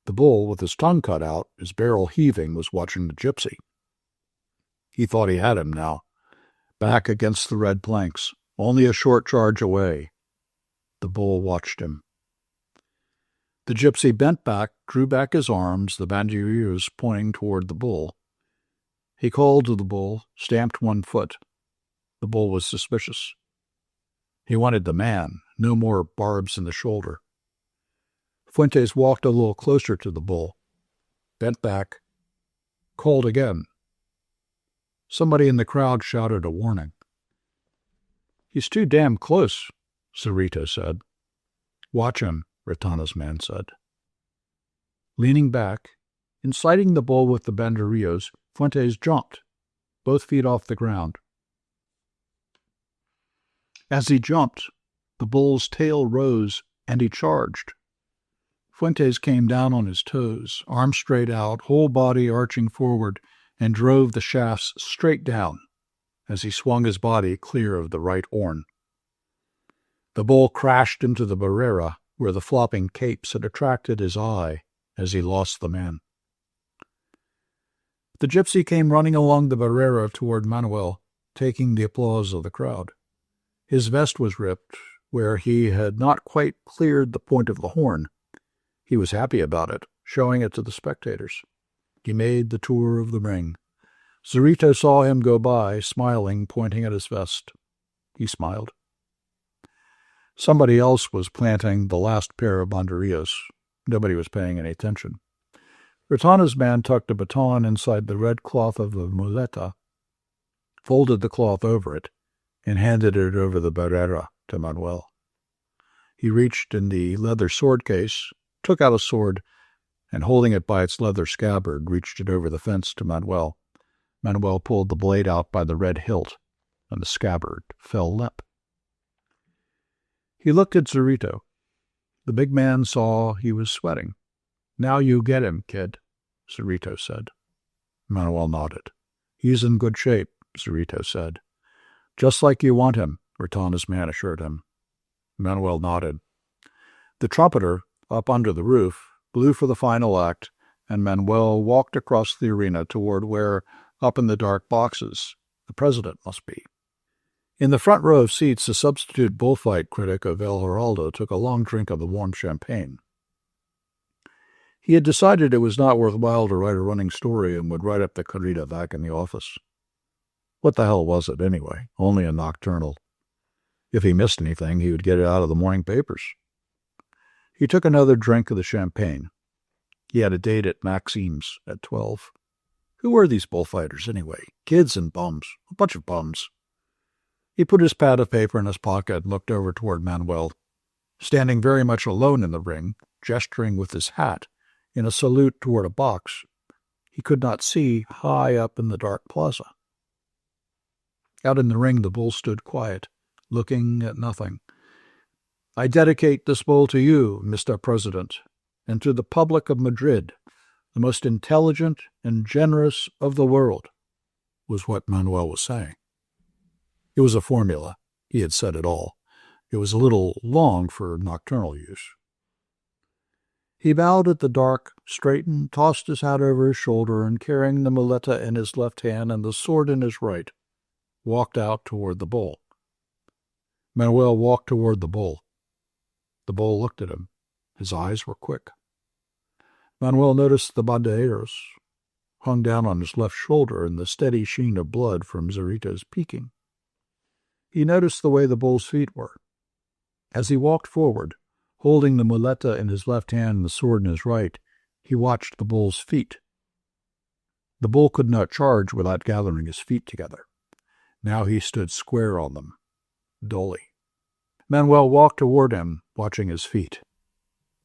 The bull, with his tongue cut out, his barrel heaving, was watching the gypsy. He thought he had him now, back against the red planks, only a short charge away. The bull watched him. The gypsy bent back, drew back his arms, the banderillas pointing toward the bull. He called to the bull, stamped one foot. The bull was suspicious. He wanted the man, no more barbs in the shoulder. Fuentes walked a little closer to the bull, bent back, called again. Somebody in the crowd shouted a warning. He's too damn close, Zurito said. Watch him, Ratana's man said. Leaning back, inciting the bull with the banderillas, Fuentes jumped, both feet off the ground. As he jumped, the bull's tail rose and he charged. Fuentes came down on his toes, arms straight out, whole body arching forward, and drove the shafts straight down as he swung his body clear of the right horn. The bull crashed into the barrera, where the flopping capes had attracted his eye as he lost the man. The gypsy came running along the barrera toward Manuel, taking the applause of the crowd. His vest was ripped, where he had not quite cleared the point of the horn. He was happy about it, showing it to the spectators. He made the tour of the ring. Zurito saw him go by, smiling, pointing at his vest. He smiled. Somebody else was planting the last pair of banderillas. Nobody was paying any attention. Ratana's man tucked a baton inside the red cloth of the muleta, folded the cloth over it, and handed it over the barrera to Manuel. He reached in the leather sword case, took out a sword, and holding it by its leather scabbard, reached it over the fence to Manuel. Manuel pulled the blade out by the red hilt, and the scabbard fell limp. He looked at Zurito. The big man saw he was sweating. Now you get him, kid, Zurito said. Manuel nodded. He's in good shape, Zurito said. Just like you want him, Ratana's man assured him. Manuel nodded. The trumpeter, up under the roof, blew for the final act, and Manuel walked across the arena toward where, up in the dark boxes, the president must be. In the front row of seats, the substitute bullfight critic of El Heraldo took a long drink of the warm champagne. He had decided it was not worthwhile to write a running story and would write up the corrida back in the office. What the hell was it, anyway? Only a nocturnal. If he missed anything, he would get it out of the morning papers. He took another drink of the champagne. He had a date at Maxime's at 12. Who were these bullfighters, anyway? Kids and bums. A bunch of bums. He put his pad of paper in his pocket and looked over toward Manuel, standing very much alone in the ring, gesturing with his hat in a salute toward a box he could not see high up in the dark plaza. Out in the ring, the bull stood quiet, looking at nothing. I dedicate this bull to you, Mr. President, and to the public of Madrid, the most intelligent and generous of the world, was what Manuel was saying. It was a formula. He had said it all. It was a little long for nocturnal use. He bowed at the dark, straightened, tossed his hat over his shoulder, and carrying the muleta in his left hand and the sword in his right, walked out toward the bull. Manuel walked toward the bull. The bull looked at him. His eyes were quick. Manuel noticed the banderillas hung down on his left shoulder and the steady sheen of blood from Zurito's peeking. He noticed the way the bull's feet were. As he walked forward, holding the muleta in his left hand and the sword in his right, he watched the bull's feet. The bull could not charge without gathering his feet together. Now he stood square on them, dully. Manuel walked toward him, watching his feet.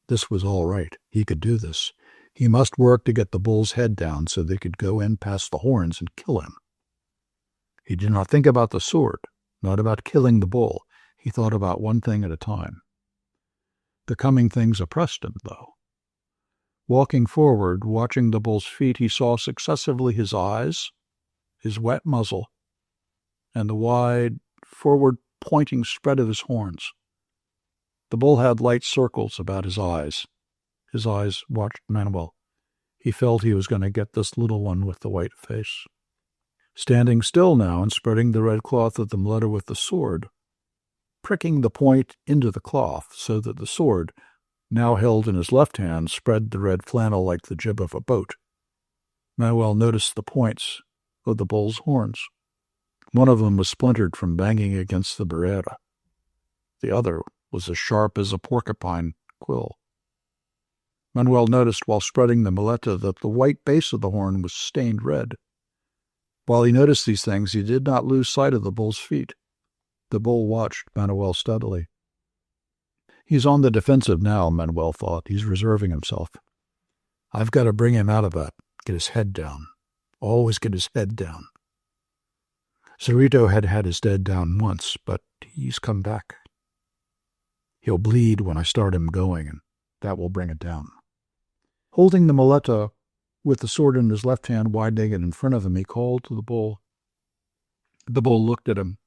This was all right. He could do this. He must work to get the bull's head down so they could go in past the horns and kill him. He did not think about the sword. not about killing the bull. He thought about one thing at a time. The coming things oppressed him, though. Walking forward, watching the bull's feet, he saw successively his eyes, his wet muzzle, and the wide, forward-pointing spread of his horns. The bull had light circles about his eyes. His eyes watched Manuel. He felt he was going to get this little one with the white face. Standing still now and spreading the red cloth of the muleta with the sword, pricking the point into the cloth so that the sword, now held in his left hand, spread the red flannel like the jib of a boat. Manuel noticed the points of the bull's horns. One of them was splintered from banging against the barrera. The other was as sharp as a porcupine quill. Manuel noticed while spreading the muleta that the white base of the horn was stained red. While he noticed these things, he did not lose sight of the bull's feet. The bull watched Manuel steadily. He's on the defensive now, Manuel thought. He's reserving himself. I've got to bring him out of that. Get his head down. Always get his head down. Cerrito had had his head down once, but he's come back. He'll bleed when I start him going, and that will bring it down. Holding the muleta with the sword in his left hand, widening it in front of him, he called to the bull. The bull looked at him.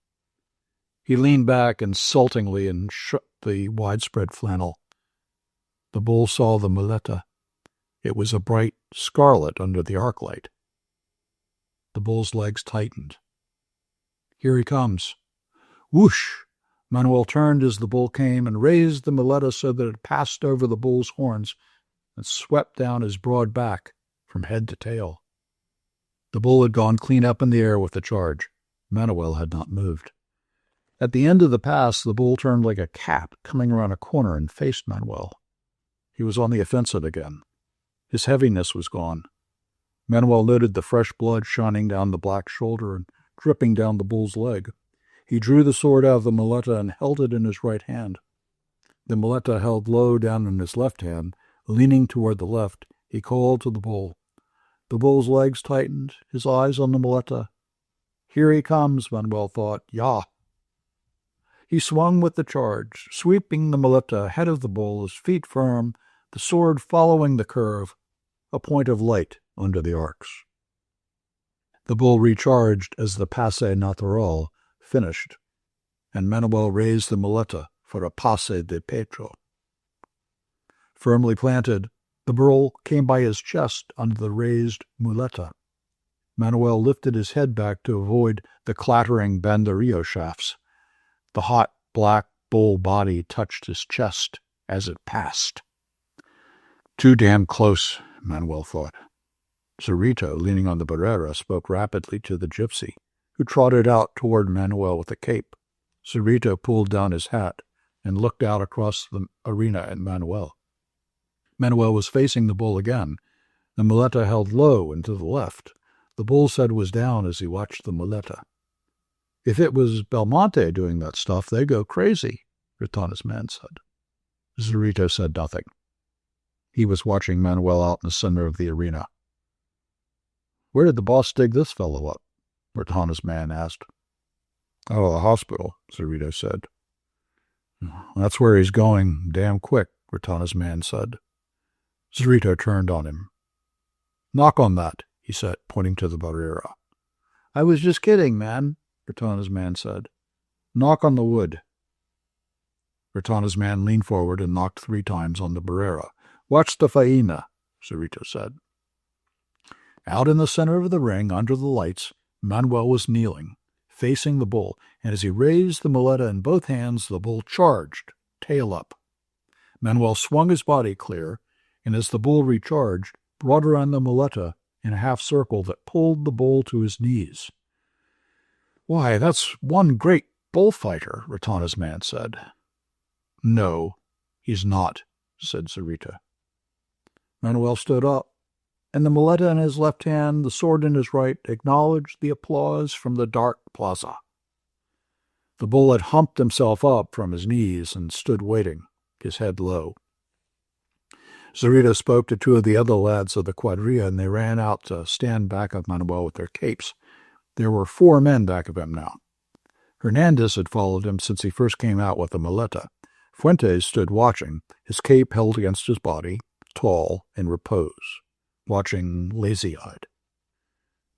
He leaned back insultingly and shook the widespread flannel. The bull saw the muleta. It was a bright scarlet under the arc light. The bull's legs tightened. Here he comes. Whoosh! Manuel turned as the bull came and raised the muleta so that it passed over the bull's horns and swept down his broad back from head to tail. The bull had gone clean up in the air with the charge. Manuel had not moved. At the end of the pass, the bull turned like a cat coming around a corner and faced Manuel. He was on the offensive again. His heaviness was gone. Manuel noted the fresh blood shining down the black shoulder and dripping down the bull's leg. He drew the sword out of the muleta and held it in his right hand. The muleta held low down in his left hand, leaning toward the left. He called to the bull. The bull's legs tightened, his eyes on the muleta. Here he comes, Manuel thought. Yah! He swung with the charge, sweeping the muleta ahead of the bull, his feet firm, the sword following the curve, a point of light under the arcs. The bull recharged as the passe natural finished, and Manuel raised the muleta for a passe de pecho. Firmly planted, the bull came by his chest under the raised muleta. Manuel lifted his head back to avoid the clattering banderillo shafts. The hot, black bull body touched his chest as it passed. Too damn close, Manuel thought. Cerrito, leaning on the barrera, spoke rapidly to the gypsy, who trotted out toward Manuel with a cape. Cerrito pulled down his hat and looked out across the arena at Manuel. Manuel was facing the bull again, the muleta held low and to the left. The bull's head was down as he watched the muleta. If it was Belmonte doing that stuff, they'd go crazy, Ritana's man said. Cerrito said nothing. He was watching Manuel out in the center of the arena. Where did the boss dig this fellow up? Ritana's man asked. Out of the hospital, Cerrito said. That's where he's going, damn quick, Ritana's man said. Cerrito turned on him. Knock on that, he said, pointing to the barrera. I was just kidding, man, Ritana's man said. Knock on the wood. Ritana's man leaned forward and knocked 3 times on the barrera. Watch the faena, Cerrito said. Out in the center of the ring, under the lights, Manuel was kneeling, facing the bull, and as he raised the muleta in both hands, the bull charged, tail up. Manuel swung his body clear, and as the bull recharged, brought around the muleta in a half circle that pulled the bull to his knees. Why, that's one great bullfighter, Ritana's man said. No, he's not, said Cerrito. Manuel stood up, and the muleta in his left hand, the sword in his right, acknowledged the applause from the dark plaza. The bull had humped himself up from his knees and stood waiting, his head low. Cerrito spoke to 2 of the other lads of the quadrilla, and they ran out to stand back of Manuel with their capes. There were 4 men back of him now. Hernandez had followed him since he first came out with the muleta. Fuentes stood watching, his cape held against his body, tall, in repose, watching lazy-eyed.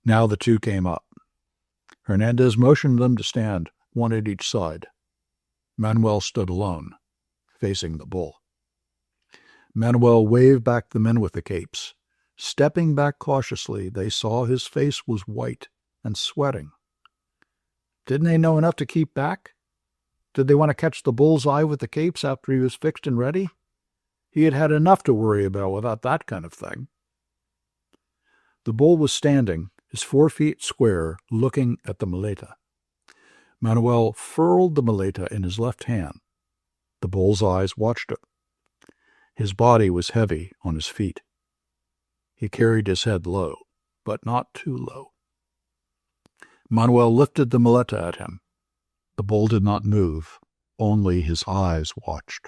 Now the two came up. Hernandez motioned them to stand, one at each side. Manuel stood alone, facing the bull. Manuel waved back the men with the capes. Stepping back cautiously, they saw his face was white and sweating. Didn't they know enough to keep back? Did they want to catch the bull's eye with the capes after he was fixed and ready? He had had enough to worry about without that kind of thing. The bull was standing, his 4 feet square, looking at the muleta. Manuel furled the muleta in his left hand. The bull's eyes watched it. His body was heavy on his feet. He carried his head low, but not too low. Manuel lifted the muleta at him. The bull did not move, only his eyes watched.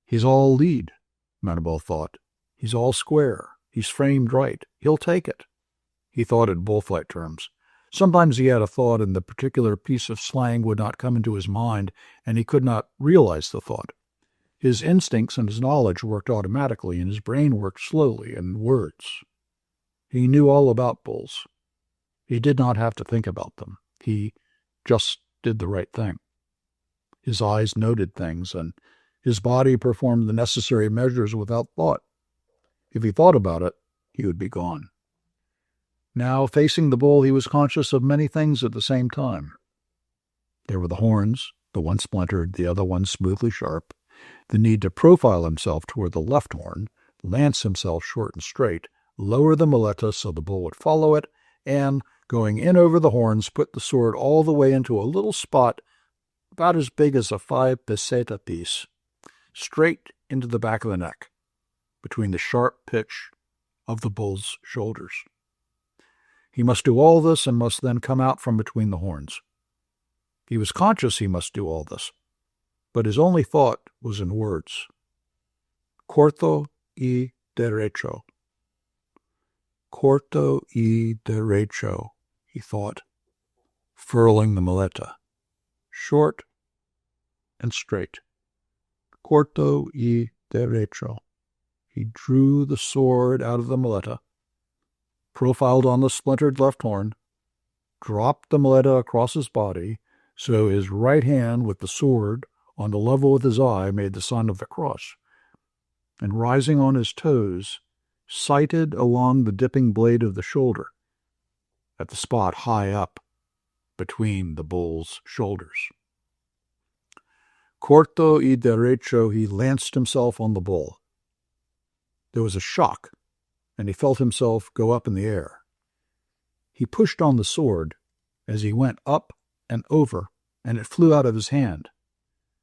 He's all lead, Manuel thought. He's all square. He's framed right. He'll take it. He thought in bullfight terms. Sometimes he had a thought and the particular piece of slang would not come into his mind, and he could not realize the thought. His instincts and his knowledge worked automatically, and his brain worked slowly in words. He knew all about bulls. He did not have to think about them. He just did the right thing. His eyes noted things, and his body performed the necessary measures without thought. If he thought about it, he would be gone. Now, facing the bull, he was conscious of many things at the same time. There were the horns, the one splintered, the other one smoothly sharp, the need to profile himself toward the left horn, lance himself short and straight, lower the muleta so the bull would follow it, and, going in over the horns, put the sword all the way into a little spot about as big as a 5 peseta piece, straight into the back of the neck, between the sharp pitch of the bull's shoulders. He must do all this and must then come out from between the horns. He was conscious he must do all this, but his only thought was in words. Corto y derecho. Corto y derecho, he thought, furling the muleta. Short and straight. Corto y derecho. He drew the sword out of the muleta, profiled on the splintered left horn, dropped the muleta across his body, so his right hand with the sword on the level with his eye made the sign of the cross, and rising on his toes, sighted along the dipping blade of the shoulder, at the spot high up between the bull's shoulders. Corto y derecho, he lanced himself on the bull. There was a shock, and he felt himself go up in the air. He pushed on the sword as he went up and over, and it flew out of his hand.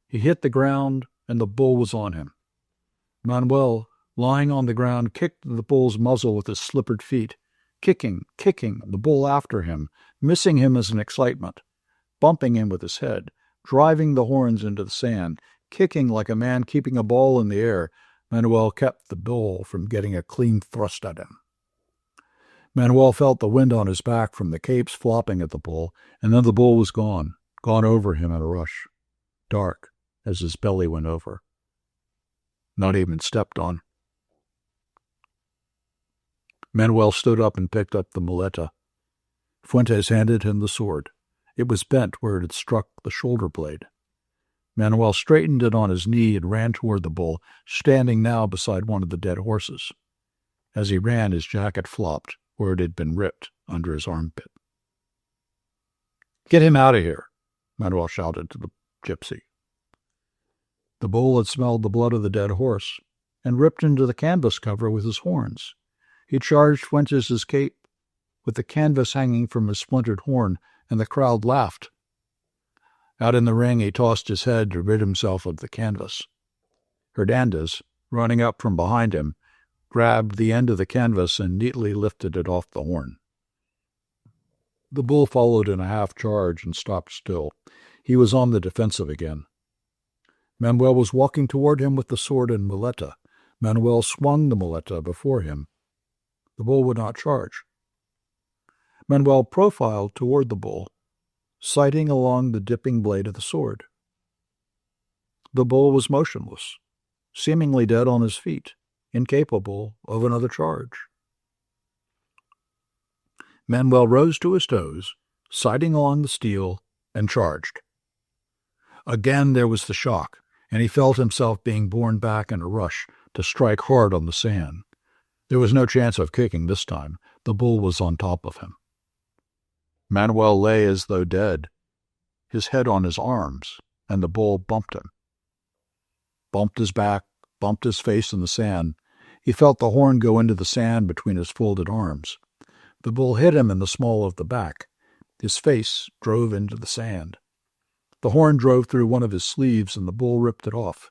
He hit the ground, and the bull was on him. Manuel, lying on the ground, kicked the bull's muzzle with his slippered feet, kicking, the bull after him, missing him as an excitement, bumping him with his head, driving the horns into the sand, kicking like a man keeping a ball in the air. Manuel kept the bull from getting a clean thrust at him. Manuel felt the wind on his back from the capes flopping at the bull, and then the bull was gone over him in a rush, dark as his belly went over. Not even stepped on. Manuel stood up and picked up the muleta. Fuentes handed him the sword. It was bent where it had struck the shoulder blade. Manuel straightened it on his knee and ran toward the bull, standing now beside one of the dead horses. As he ran, his jacket flopped where it had been ripped under his armpit. "Get him out of here," Manuel shouted to the gypsy. The bull had smelled the blood of the dead horse and ripped into the canvas cover with his horns. He charged Fuentes' cape with the canvas hanging from his splintered horn, and the crowd laughed. Out in the ring, he tossed his head to rid himself of the canvas. Hernandez, running up from behind him, grabbed the end of the canvas and neatly lifted it off the horn. The bull followed in a half charge and stopped still. He was on the defensive again. Manuel was walking toward him with the sword and muleta. Manuel swung the muleta before him. The bull would not charge. Manuel profiled toward the bull, sighting along the dipping blade of the sword. The bull was motionless, seemingly dead on his feet, incapable of another charge. Manuel rose to his toes, sighting along the steel, and charged. Again there was the shock, and he felt himself being borne back in a rush to strike hard on the sand. There was no chance of kicking this time. The bull was on top of him. Manuel lay as though dead, his head on his arms, and the bull bumped him. Bumped his back, bumped his face in the sand. He felt the horn go into the sand between his folded arms. The bull hit him in the small of the back. His face drove into the sand. The horn drove through one of his sleeves, and the bull ripped it off.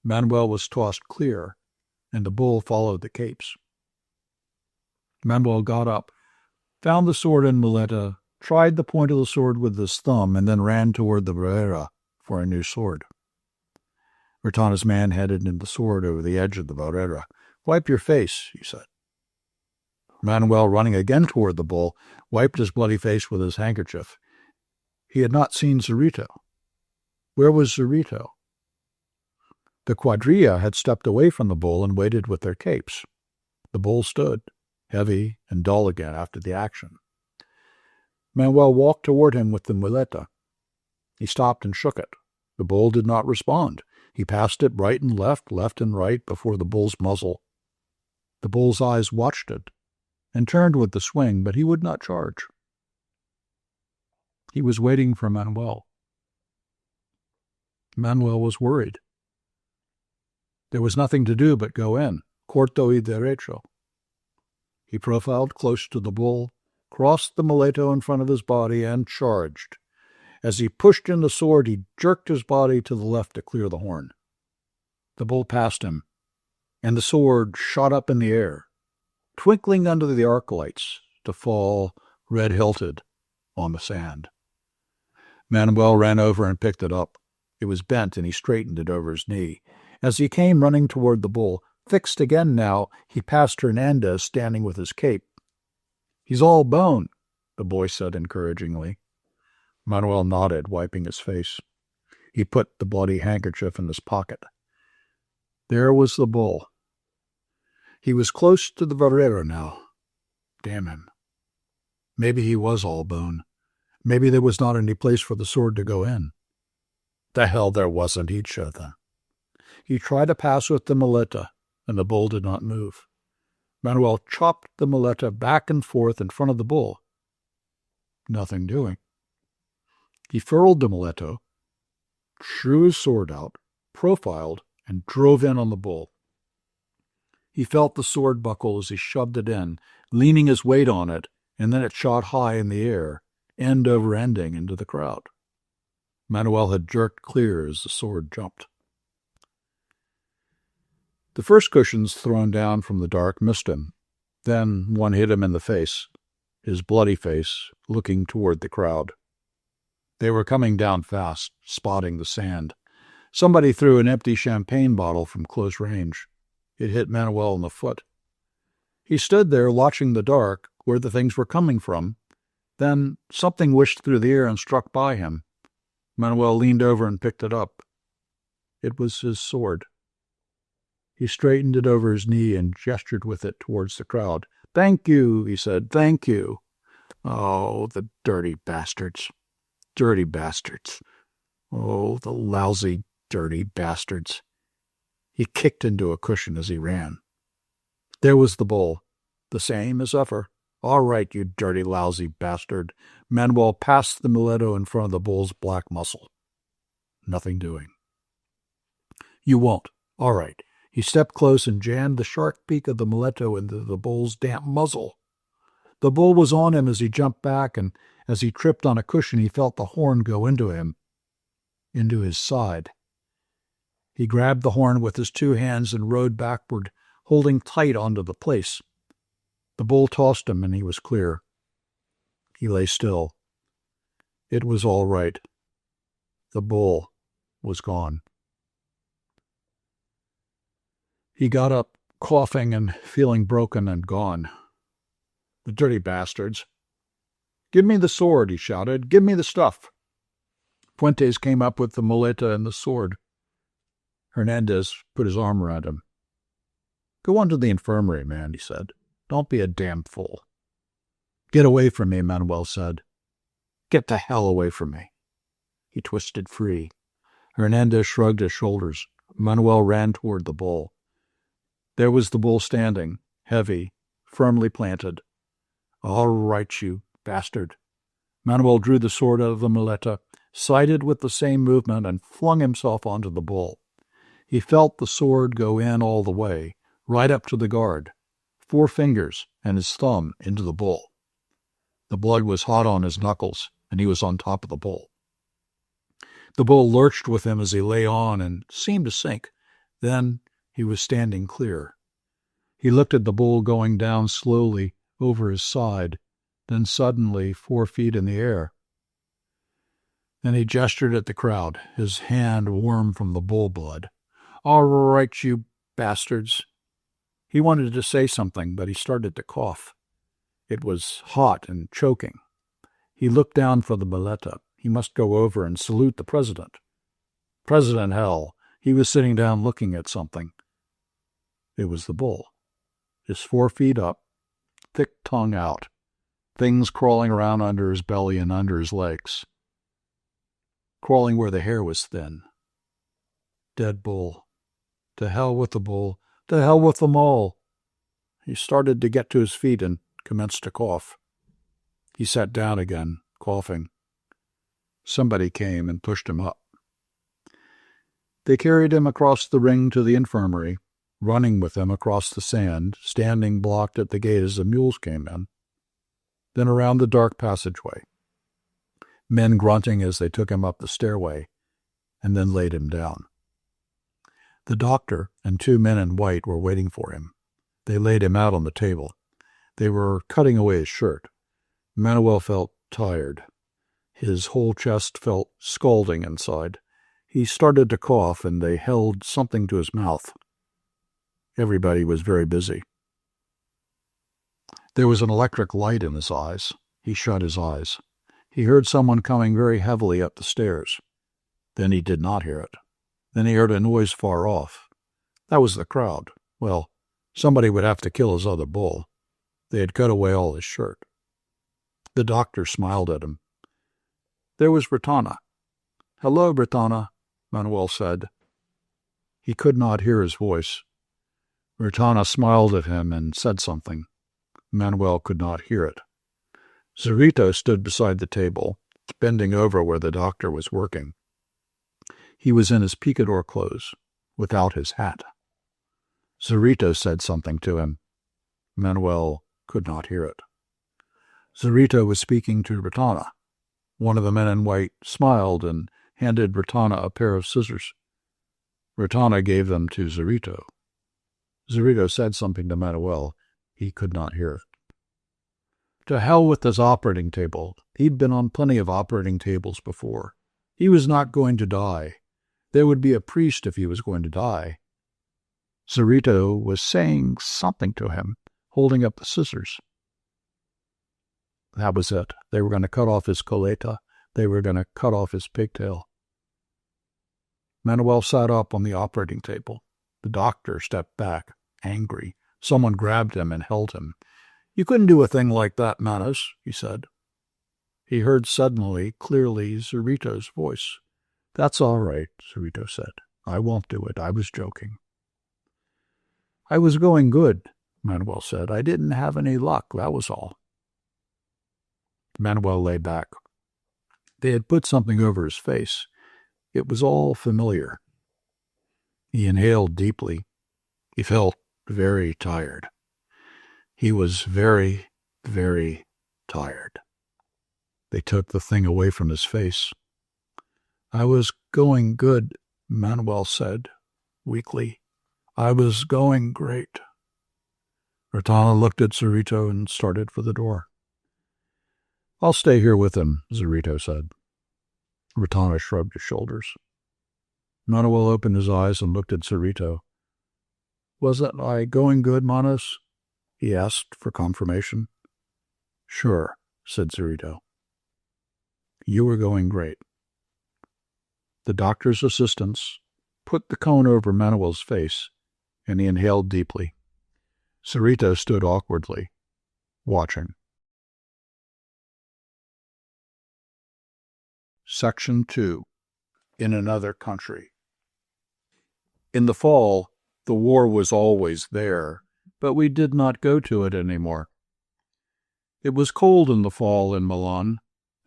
Manuel was tossed clear, and the bull followed the capes. Manuel got up, found the sword and muleta, tried the point of the sword with his thumb, and then ran toward the barrera for a new sword. Bertana's man headed in the sword over the edge of the barrera. "Wipe your face," he said. Manuel, running again toward the bull, wiped his bloody face with his handkerchief. He had not seen Zorito. Where was Zorito? The quadrilla had stepped away from the bull and waited with their capes. The bull stood, heavy and dull again after the action. Manuel walked toward him with the muleta. He stopped and shook it. The bull did not respond. He passed it right and left and right before the bull's muzzle. The bull's eyes watched it and turned with the swing, but he would not charge. He was waiting for Manuel. Manuel was worried. There was nothing to do but go in, corto y derecho. He profiled close to the bull, crossed the muleto in front of his body, and charged. As he pushed in the sword, he jerked his body to the left to clear the horn. The bull passed him, and the sword shot up in the air, twinkling under the arc lights, to fall, red-hilted, on the sand. Manuel ran over and picked it up. It was bent, and he straightened it over his knee. As he came running toward the bull, fixed again now, he passed Hernandez standing with his cape. "He's all bone," the boy said encouragingly. Manuel nodded, wiping his face. He put the bloody handkerchief in his pocket. There was the bull. He was close to the barrera now. Damn him. Maybe he was all bone. Maybe there was not any place for the sword to go in. The hell there wasn't, he'd show them. He tried to pass with the muleta, and the bull did not move. Manuel chopped the muleta back and forth in front of the bull. Nothing doing. He furled the muleto, drew his sword out, profiled, and drove in on the bull. He felt the sword buckle as he shoved it in, leaning his weight on it, and then it shot high in the air, end over ending into the crowd. Manuel had jerked clear as the sword jumped. The first cushions thrown down from the dark missed him. Then one hit him in the face, his bloody face, looking toward the crowd. They were coming down fast, spotting the sand. Somebody threw an empty champagne bottle from close range. It hit Manuel in the foot. He stood there watching the dark, where the things were coming from. Then something whished through the air and struck by him. Manuel leaned over and picked it up. It was his sword. He straightened it over his knee and gestured with it towards the crowd. "Thank you," he said. "Thank you." Oh, the dirty bastards. Dirty bastards. Oh, the lousy, dirty bastards. He kicked into a cushion as he ran. There was the bull, the same as ever. "All right, you dirty, lousy bastard." Manuel passed the muleto in front of the bull's black muscle. Nothing doing. "You won't. All right." He stepped close and jammed the sharp beak of the muleto into the bull's damp muzzle. The bull was on him as he jumped back, and as he tripped on a cushion, he felt the horn go into him, into his side. He grabbed the horn with his two hands and rode backward, holding tight onto the place. The bull tossed him, and he was clear. He lay still. It was all right. The bull was gone. He got up, coughing and feeling broken and gone. The dirty bastards. "Give me the sword," he shouted. "Give me the stuff." Fuentes came up with the muleta and the sword. Hernandez put his arm around him. "Go on to the infirmary, man," he said. "Don't be a damn fool." "Get away from me," Manuel said. "Get the hell away from me." He twisted free. Hernandez shrugged his shoulders. Manuel ran toward the bull. There was the bull standing, heavy, firmly planted. "All right, you bastard." Manuel drew the sword out of the muleta, sighted with the same movement, and flung himself onto the bull. He felt the sword go in all the way, right up to the guard, 4 fingers and his thumb into the bull. The blood was hot on his knuckles, and he was on top of the bull. The bull lurched with him as he lay on and seemed to sink. Then he was standing clear. He looked at the bull going down slowly over his side, then suddenly 4 feet in the air. Then he gestured at the crowd, his hand warm from the bull blood. "All right, you bastards." He wanted to say something, but he started to cough. It was hot and choking. He looked down for the muleta. He must go over and salute the president. President, hell. He was sitting down looking at something. It was the bull. His 4 feet up, thick tongue out, things crawling around under his belly and under his legs. Crawling where the hair was thin. Dead bull. To hell with the bull. To hell with them all. He started to get to his feet and commenced to cough. He sat down again, coughing. Somebody came and pushed him up. They carried him across the ring to the infirmary, running with him across the sand, standing blocked at the gate as the mules came in. Then around the dark passageway. Men grunting as they took him up the stairway, and then laid him down. The doctor and 2 men in white were waiting for him. They laid him out on the table. They were cutting away his shirt. Manuel felt tired. His whole chest felt scalding inside. He started to cough, and they held something to his mouth. Everybody was very busy. There was an electric light in his eyes. He shut his eyes. He heard someone coming very heavily up the stairs. Then he did not hear it. Then he heard a noise far off. That was the crowd. Well, somebody would have to kill his other bull. They had cut away all his shirt. The doctor smiled at him. There was Bertana. "Hello, Bertana," Manuel said. He could not hear his voice. Bertana smiled at him and said something. Manuel could not hear it. Zorrito stood beside the table, bending over where the doctor was working. He was in his picador clothes, without his hat. Zorrito said something to him. Manuel could not hear it. Zorrito was speaking to Bertana. One of the men in white smiled and handed Bertana a pair of scissors. Bertana gave them to Zorrito. Zorrito said something to Manuel. He could not hear it. To hell with his operating table. He'd been on plenty of operating tables before. He was not going to die. There would be a priest if he was going to die. Zorrito was saying something to him, holding up the scissors. That was it. They were going to cut off his coleta. They were going to cut off his pigtail. Manuel sat up on the operating table. The doctor stepped back, angry. Someone grabbed him and held him. "You couldn't do a thing like that, Manos," he said. He heard suddenly, clearly, Zorrito's voice. "That's all right," Zorrito said. "I won't do it. I was joking." "I was going good," Manuel said. "I didn't have any luck, that was all." Manuel lay back. They had put something over his face. It was all familiar. He inhaled deeply. He felt very tired. He was very, very tired. They took the thing away from his face. "I was going good," Manuel said, weakly. "I was going great." Bertana looked at Zorrito and started for the door. "I'll stay here with him," Zorrito said. Bertana shrugged his shoulders. Manuel opened his eyes and looked at Zorrito. "Wasn't I going good, Manos?" he asked for confirmation. "Sure," said Sarita. You are going great. The doctor's assistants put the cone over Manuel's face, and he inhaled deeply. Sarita stood awkwardly, watching. Section 2. In Another Country. In the fall, the war was always there, but we did not go to it any more. It was cold in the fall in Milan,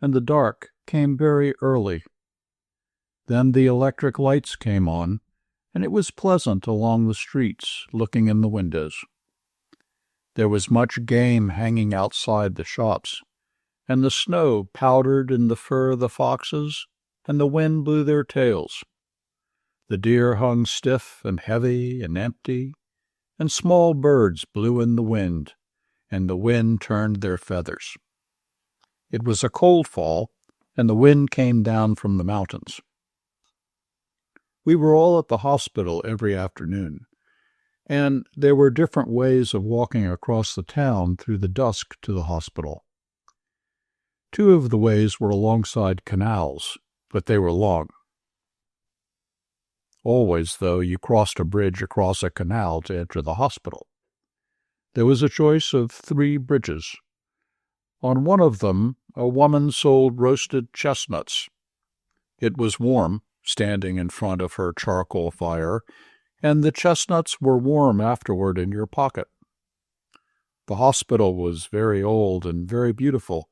and the dark came very early. Then the electric lights came on, and it was pleasant along the streets, looking in the windows. There was much game hanging outside the shops, and the snow powdered in the fur of the foxes, and the wind blew their tails. The deer hung stiff and heavy and empty, and small birds blew in the wind, and the wind turned their feathers. It was a cold fall, and the wind came down from the mountains. We were all at the hospital every afternoon, and there were different ways of walking across the town through the dusk to the hospital. 2 of the ways were alongside canals, but they were long. Always, though, you crossed a bridge across a canal to enter the hospital. There was a choice of 3 bridges. On one of them, a woman sold roasted chestnuts. It was warm, standing in front of her charcoal fire, and the chestnuts were warm afterward in your pocket. The hospital was very old and very beautiful,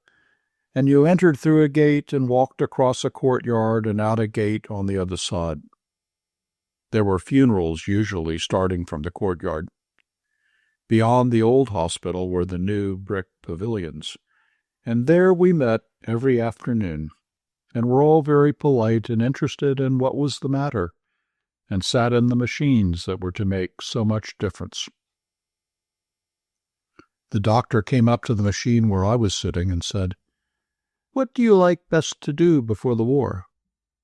and you entered through a gate and walked across a courtyard and out a gate on the other side. There were funerals usually starting from the courtyard. Beyond the old hospital were the new brick pavilions, and there we met every afternoon, and were all very polite and interested in what was the matter, and sat in the machines that were to make so much difference. The doctor came up to the machine where I was sitting and said, "What do you like best to do before the war?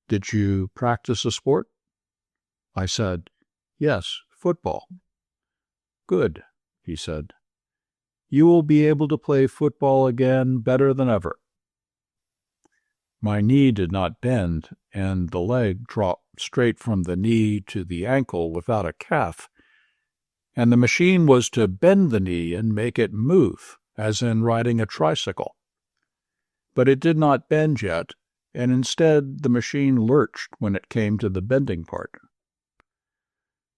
Did you practice a sport?" I said, "Yes, football." "Good," he said. "You will be able to play football again better than ever." My knee did not bend, and the leg dropped straight from the knee to the ankle without a calf, and the machine was to bend the knee and make it move, as in riding a tricycle. But it did not bend yet, and instead the machine lurched when it came to the bending part.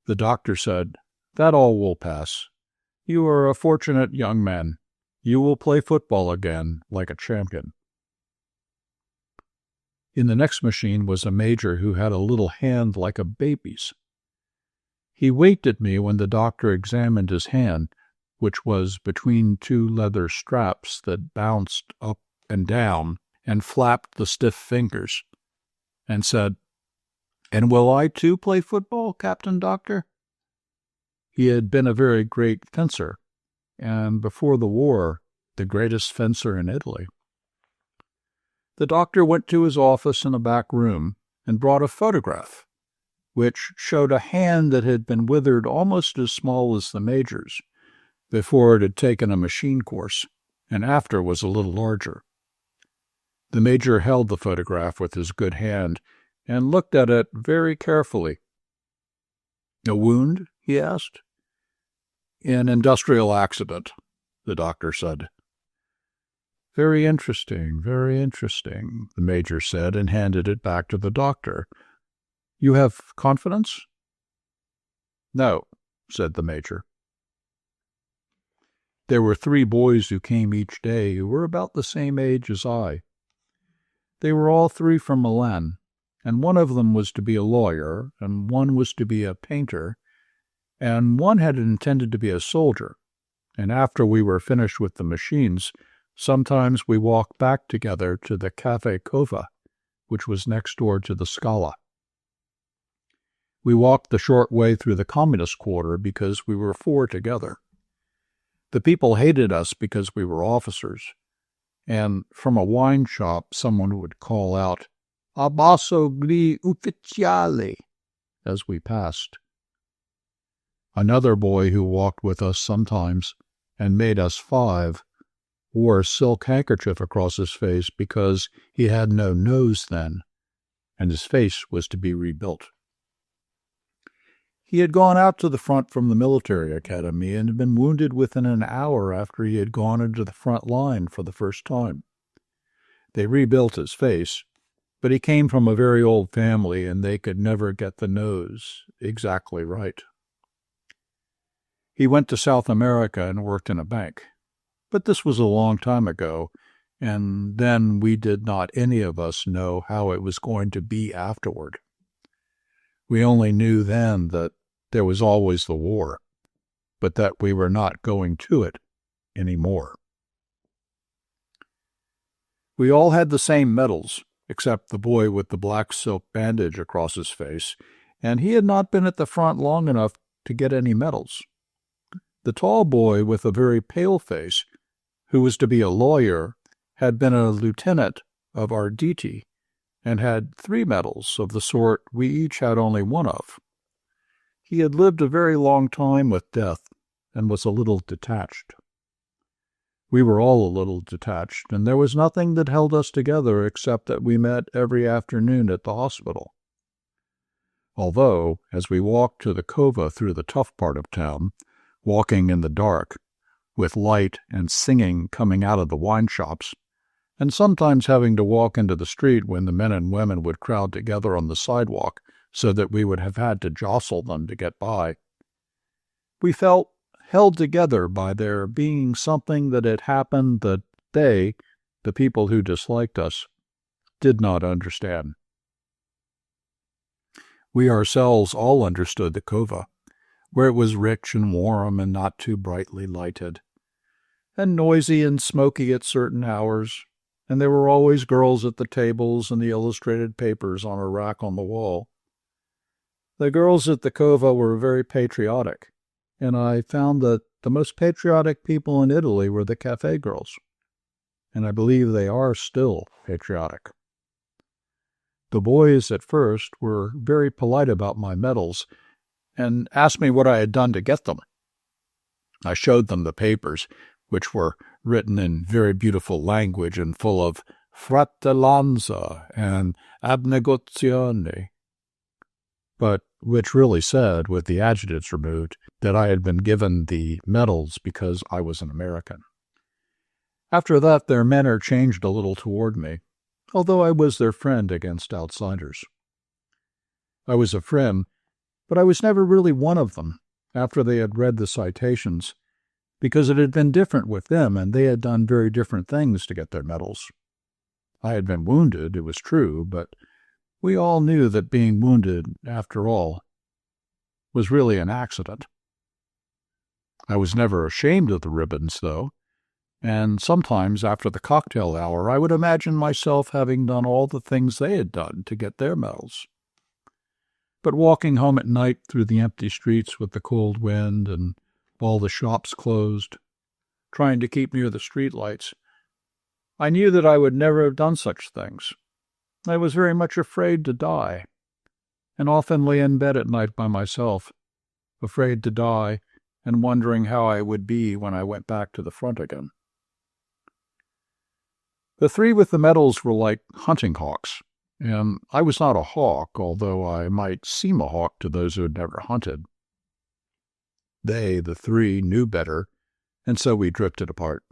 The doctor said, "That all will pass. You are a fortunate young man. You will play football again like a champion." In the next machine was a major who had a little hand like a baby's. He winked at me when the doctor examined his hand, which was between 2 leather straps that bounced up and down and flapped the stiff fingers, and said, "And will I too play football, Captain Doctor?" He had been a very great fencer, and before the war, the greatest fencer in Italy. The doctor went to his office in a back room and brought a photograph, which showed a hand that had been withered almost as small as the major's, before it had taken a machine course, and after was a little larger. The major held the photograph with his good hand and looked at it very carefully. "A wound?" he asked. "An industrial accident," the doctor said. "Very interesting, the major said, and handed it back to the doctor. "You have confidence?" "No," said the major. There were 3 boys who came each day who were about the same age as I. They were all 3 from Milan, and one of them was to be a lawyer, and one was to be a painter, and one had intended to be a soldier, and after we were finished with the machines, sometimes we walked back together to the Cafe Cova, which was next door to the Scala. We walked the short way through the communist quarter because we were 4 together. The people hated us because we were officers, and from a wine shop someone would call out, "Abbasso gli ufficiali," as we passed. Another boy who walked with us sometimes, and made us 5, wore a silk handkerchief across his face because he had no nose then, and his face was to be rebuilt. He had gone out to the front from the military academy and had been wounded within an hour after he had gone into the front line for the first time. They rebuilt his face, but he came from a very old family and they could never get the nose exactly right. He went to South America and worked in a bank. But this was a long time ago, and then we did not any of us know how it was going to be afterward. We only knew then that there was always the war, but that we were not going to it anymore. We all had the same medals, except the boy with the black silk bandage across his face, and he had not been at the front long enough to get any medals. The tall boy with a very pale face, who was to be a lawyer, had been a lieutenant of Arditi, and had 3 medals of the sort we each had only one of. He had lived a very long time with death, and was a little detached. We were all a little detached, and there was nothing that held us together except that we met every afternoon at the hospital. Although, as we walked to the cova through the tough part of town, walking in the dark, with light and singing coming out of the wine shops, and sometimes having to walk into the street when the men and women would crowd together on the sidewalk so that we would have had to jostle them to get by, we felt held together by there being something that had happened that they, the people who disliked us, did not understand. We ourselves all understood the cova, where it was rich and warm and not too brightly lighted, and noisy and smoky at certain hours, and there were always girls at the tables and the illustrated papers on a rack on the wall. The girls at the cova were very patriotic, and I found that the most patriotic people in Italy were the cafe girls, and I believe they are still patriotic. The boys at first were very polite about my medals, and asked me what I had done to get them. I showed them the papers, which were written in very beautiful language and full of fratellanza and abnegazione, but which really said, with the adjectives removed, that I had been given the medals because I was an American. After that, their manner changed a little toward me, although I was their friend against outsiders. I was a friend, but I was never really one of them after they had read the citations, because it had been different with them and they had done very different things to get their medals. I had been wounded, it was true, but we all knew that being wounded, after all, was really an accident. I was never ashamed of the ribbons, though, and sometimes after the cocktail hour I would imagine myself having done all the things they had done to get their medals. But walking home at night through the empty streets with the cold wind and all the shops closed, trying to keep near the streetlights, I knew that I would never have done such things. I was very much afraid to die, and often lay in bed at night by myself, afraid to die and wondering how I would be when I went back to the front again. The 3 with the medals were like hunting hawks, and I was not a hawk, although I might seem a hawk to those who had never hunted. They, the 3, knew better, and so we drifted apart.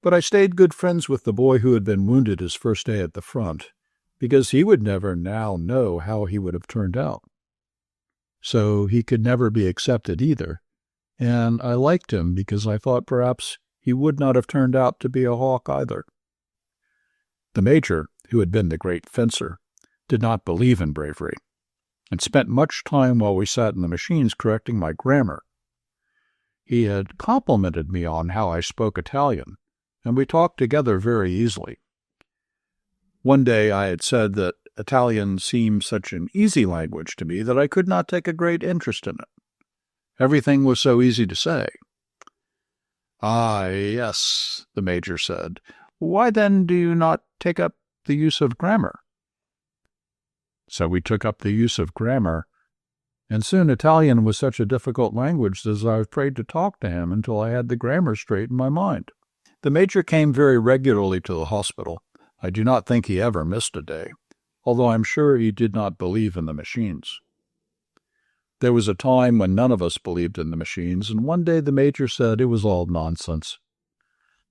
But I stayed good friends with the boy who had been wounded his first day at the front, because he would never now know how he would have turned out. So he could never be accepted either, and I liked him because I thought perhaps he would not have turned out to be a hawk either. The major, who had been the great fencer, did not believe in bravery, and spent much time while we sat in the machines correcting my grammar. He had complimented me on how I spoke Italian, and we talked together very easily. One day I had said that Italian seemed such an easy language to me that I could not take a great interest in it. Everything was so easy to say. "Ah, yes," the major said. "Why then do you not take up the use of grammar?" So we took up the use of grammar, and soon Italian was such a difficult language that I was afraid to talk to him until I had the grammar straight in my mind. The Major came very regularly to the hospital. I do not think he ever missed a day, although I'm sure he did not believe in the machines. There was a time when none of us believed in the machines, and one day the Major said it was all nonsense.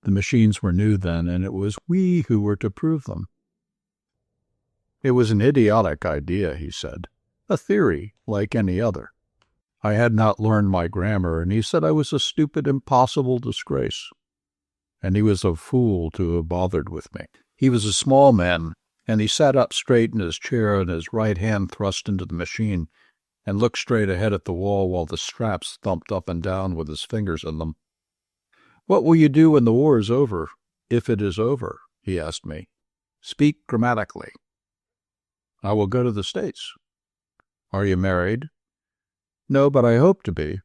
The machines were new then, and it was we who were to prove them. It was an idiotic idea, he said, a theory like any other. I had not learned my grammar, and he said I was a stupid, impossible disgrace. And he was a fool to have bothered with me. He was a small man, and he sat up straight in his chair and his right hand thrust into the machine, and looked straight ahead at the wall while the straps thumped up and down with his fingers in them. "What will you do when the war is over, if it is over?" he asked me. "Speak grammatically." "I will go to the States." "Are you married?" "No, but I hope to be."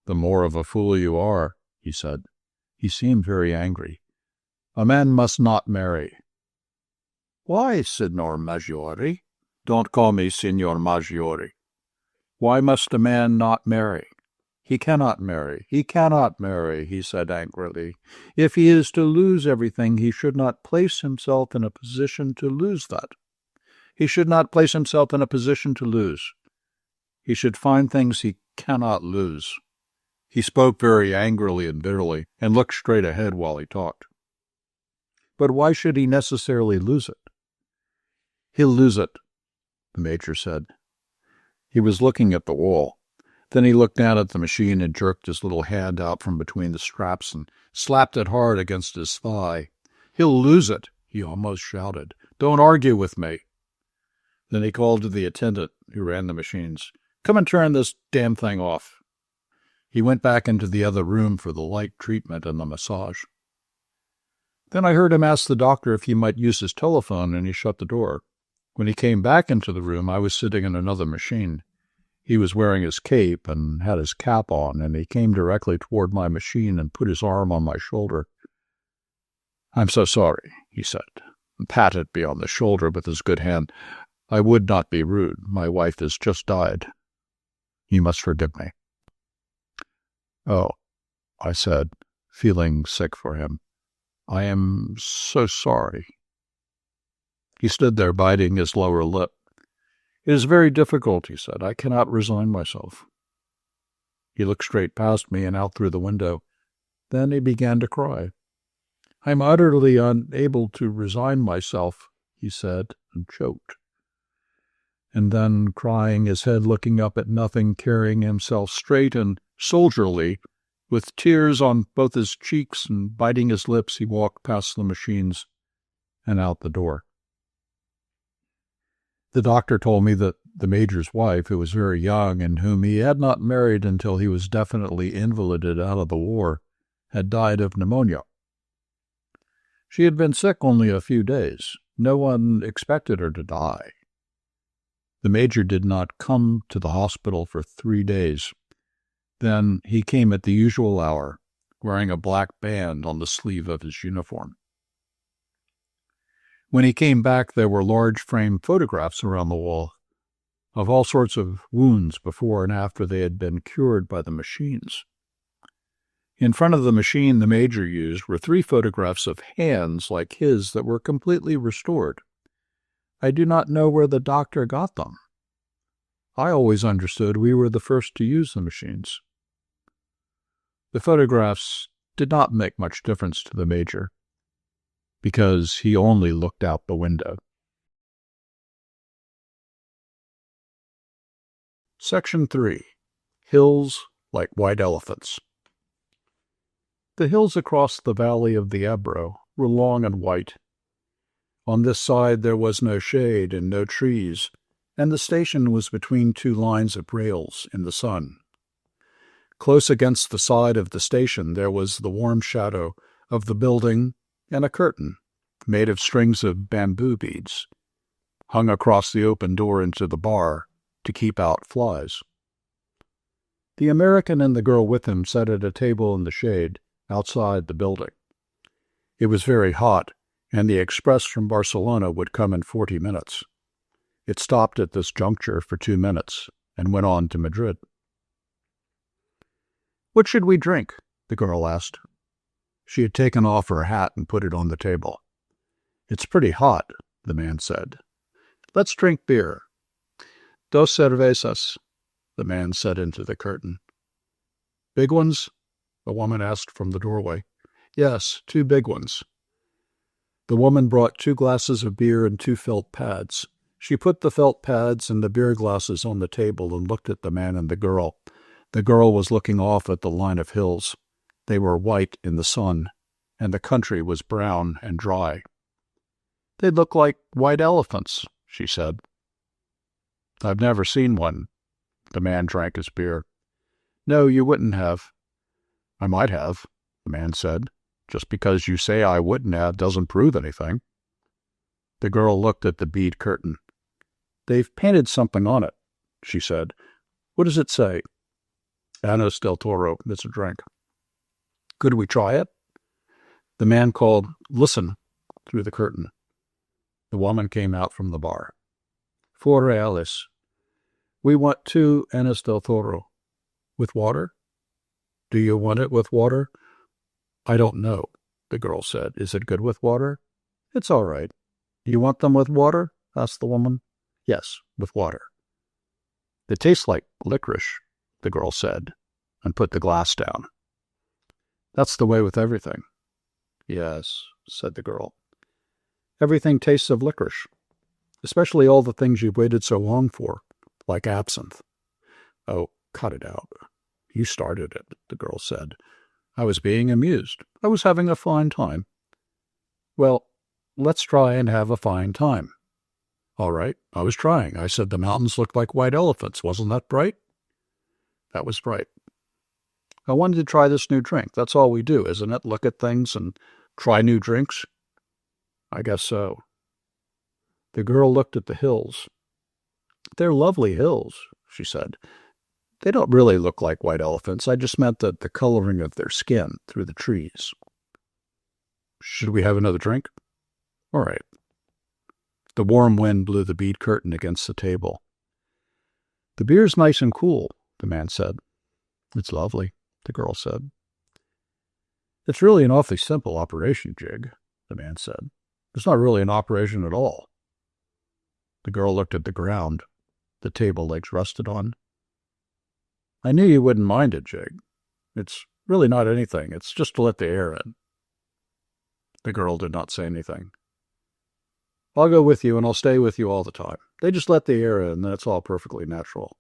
"The more of a fool you are," he said. He seemed very angry. "A man must not marry." "Why, Signor Maggiore?" "Don't call me Signor Maggiore." "Why must a man not marry?" "He cannot marry. He cannot marry," he said angrily. "If he is to lose everything, he should not place himself in a position to lose that. He should not place himself in a position to lose. He should find things he cannot lose." He spoke very angrily and bitterly, and looked straight ahead while he talked. "But why should he necessarily lose it?" "He'll lose it," the Major said. He was looking at the wall. Then he looked down at the machine and jerked his little hand out from between the straps and slapped it hard against his thigh. "He'll lose it," he almost shouted. "Don't argue with me." Then he called to the attendant who ran the machines. "Come and turn this damn thing off." He went back into the other room for the light treatment and the massage. Then I heard him ask the doctor if he might use his telephone, and he shut the door. When he came back into the room, I was sitting in another machine. He was wearing his cape and had his cap on, and he came directly toward my machine and put his arm on my shoulder. "I'm so sorry," he said, and patted me on the shoulder with his good hand. "I would not be rude. My wife has just died. You must forgive me." "Oh," I said, feeling sick for him. "I am so sorry." He stood there biting his lower lip. "It is very difficult," he said. "I cannot resign myself." He looked straight past me and out through the window. Then he began to cry. "I'm utterly unable to resign myself," he said, and choked. And then, crying, his head looking up at nothing, carrying himself straight and soldierly, with tears on both his cheeks and biting his lips, he walked past the machines and out the door. The doctor told me that the Major's wife, who was very young and whom he had not married until he was definitely invalided out of the war, had died of pneumonia. She had been sick only a few days. No one expected her to die. The Major did not come to the hospital for 3 days. Then he came at the usual hour, wearing a black band on the sleeve of his uniform. When he came back, there were large framed photographs around the wall of all sorts of wounds before and after they had been cured by the machines. In front of the machine the Major used were 3 photographs of hands like his that were completely restored. I do not know where the doctor got them. I always understood we were the first to use the machines. The photographs did not make much difference to the Major, because he only looked out the window. Section 3. Hills like white elephants. The hills across the valley of the Ebro were long and white. On this side there was no shade and no trees, and the station was between 2 lines of rails in the sun. Close against the side of the station there was the warm shadow of the building and a curtain, made of strings of bamboo beads, hung across the open door into the bar to keep out flies. The American and the girl with him sat at a table in the shade outside the building. It was very hot, and the express from Barcelona would come in 40 minutes. It stopped at this juncture for 2 minutes and went on to Madrid. "What should we drink?" the girl asked. She had taken off her hat and put it on the table. "It's pretty hot," the man said. "Let's drink beer." "Dos cervezas," the man said into the curtain. "Big ones?" the woman asked from the doorway. "Yes, 2 big ones." The woman brought 2 glasses of beer and 2 felt pads. She put the felt pads and the beer glasses on the table and looked at the man and the girl. The girl was looking off at the line of hills. They were white in the sun, and the country was brown and dry. "They look like white elephants," she said. "I've never seen one." The man drank his beer. "No, you wouldn't have." "I might have," the man said. "Just because you say I wouldn't have doesn't prove anything." The girl looked at the bead curtain. "They've painted something on it," she said. "What does it say?" "Anos del Toro. It's a drink." "Could we try it?" The man called, "Listen," through the curtain. The woman came out from the bar. "4 reales. We want 2 Anos del Toro. With water?" "Do you want it with water?" "I don't know," the girl said. "Is it good with water?" "It's all right." "You want them with water?" asked the woman. "Yes, with water." "They taste like licorice," the girl said, and put the glass down. "That's the way with everything." "Yes," said the girl. "Everything tastes of licorice, especially all the things you've waited so long for, like absinthe." "Oh, cut it out. You started it," the girl said. "I was being amused. I was having a fine time." "Well, let's try and have a fine time." "All right, I was trying. I said the mountains looked like white elephants. Wasn't that bright?" "That was bright." "I wanted to try this new drink. That's all we do, isn't it? Look at things and try new drinks?" "I guess so." The girl looked at the hills. "They're lovely hills," she said. "They don't really look like white elephants. I just meant the coloring of their skin through the trees." "Should we have another drink?" "All right." The warm wind blew the bead curtain against the table. "The beer's nice and cool," the man said. "It's lovely," the girl said. "It's really an awfully simple operation, Jig," the man said. "It's not really an operation at all." The girl looked at the ground the table legs rested on. "I knew you wouldn't mind it, Jig. It's really not anything. It's just to let the air in." The girl did not say anything. "I'll go with you, and I'll stay with you all the time. They just let the air in, and it's all perfectly natural."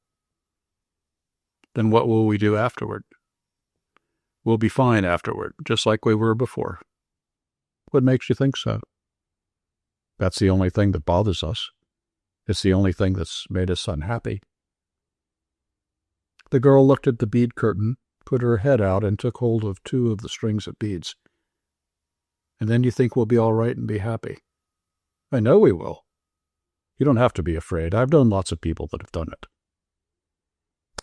"Then what will we do afterward?" "We'll be fine afterward, just like we were before." "What makes you think so?" "That's the only thing that bothers us. It's the only thing that's made us unhappy." The girl looked at the bead curtain, put her head out, and took hold of 2 of the strings of beads. "And then you think we'll be all right and be happy?" "I know we will. You don't have to be afraid. I've known lots of people that have done it."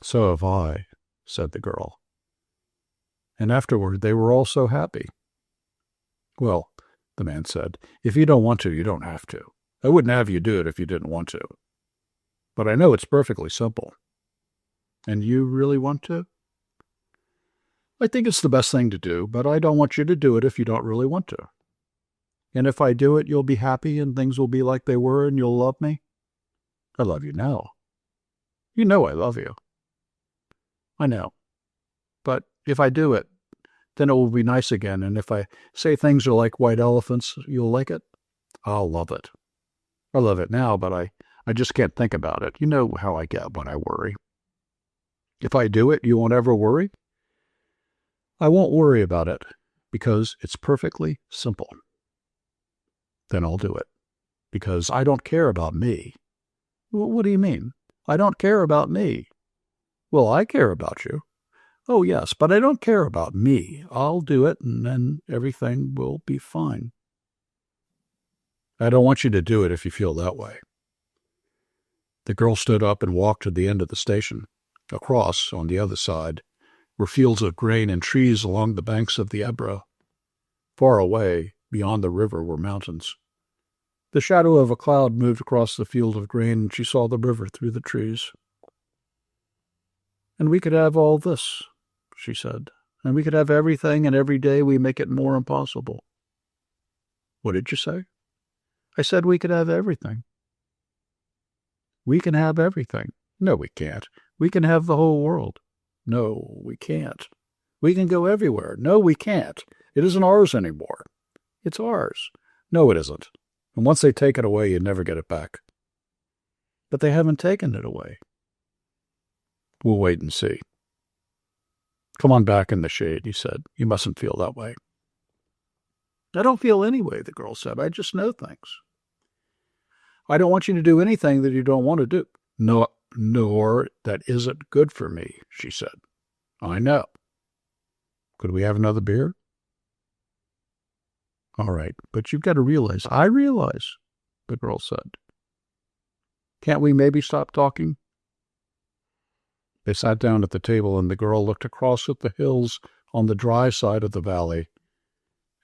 "So have I," said the girl. "And afterward they were all so happy." "Well," the man said, "if you don't want to, you don't have to. I wouldn't have you do it if you didn't want to. But I know it's perfectly simple." "And you really want to?" "I think it's the best thing to do, but I don't want you to do it if you don't really want to." "And if I do it, you'll be happy and things will be like they were and you'll love me?" "I love you now." "You know I love you." "I know. But if I do it, then it will be nice again, and if I say things are like white elephants, you'll like it?" "I'll love it. I love it now, but I just can't think about it. You know how I get when I worry." "If I do it, you won't ever worry?" "I won't worry about it, because it's perfectly simple." "Then I'll do it, because I don't care about me." "What do you mean?" "I don't care about me." "Well, I care about you." "Oh, yes, but I don't care about me. I'll do it, and then everything will be fine." "I don't want you to do it if you feel that way." The girl stood up and walked to the end of the station. Across, on the other side, were fields of grain and trees along the banks of the Ebro. Far away, beyond the river, were mountains. The shadow of a cloud moved across the field of grain, and she saw the river through the trees. "And we could have all this," she said, And we could have everything, and every day we make it more impossible. What did you say? I said we could have everything. We can have everything. No, we can't. We can have the whole world. No, we can't. We can go everywhere. No, we can't. It isn't ours anymore. It's ours. No, it isn't. And once they take it away, you never get it back. But they haven't taken it away. We'll wait and see. Come on back in the shade, he said. You mustn't feel that way. I don't feel any way, the girl said. I just know things. I don't want you to do anything that you don't want to do. No, nor that isn't good for me, she said. I know. Could we have another beer? All right, but you've got to realize. I realize, the girl said. Can't we maybe stop talking? They sat down at the table, and the girl looked across at the hills on the dry side of the valley,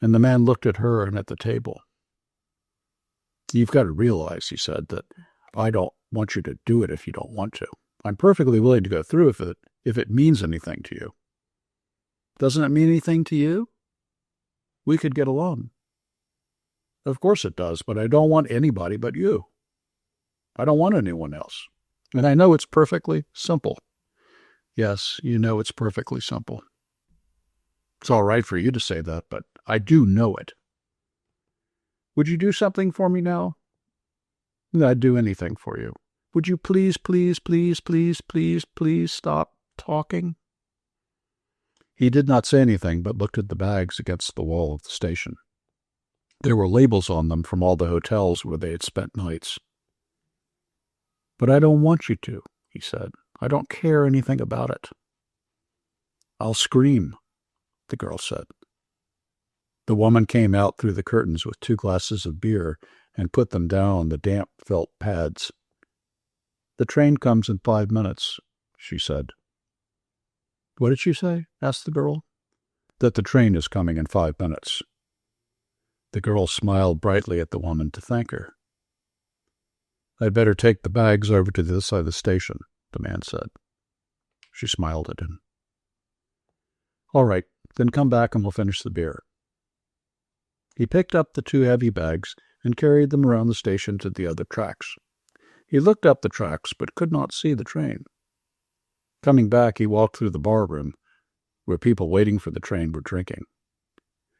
and the man looked at her and at the table. You've got to realize, he said, that I don't want you to do it if you don't want to. I'm perfectly willing to go through with it if it means anything to you. Doesn't it mean anything to you? We could get along. Of course it does, but I don't want anybody but you. I don't want anyone else. And I know it's perfectly simple. Yes, you know it's perfectly simple. It's all right for you to say that, but I do know it. Would you do something for me now? I'd do anything for you. Would you please, please, please, please, please, please stop talking? He did not say anything, but looked at the bags against the wall of the station. There were labels on them from all the hotels where they had spent nights. But I don't want you to, he said. I don't care anything about it. I'll scream, the girl said. The woman came out through the curtains with 2 glasses of beer and put them down on the damp felt pads. The train comes in 5 minutes, she said. What did she say? Asked the girl. That the train is coming in 5 minutes. The girl smiled brightly at the woman to thank her. I'd better take the bags over to the other side of the station, the man said. She smiled at him. All right, then come back and we'll finish the beer. He picked up the 2 heavy bags and carried them around the station to the other tracks. He looked up the tracks but could not see the train. Coming back, he walked through the barroom, where people waiting for the train were drinking.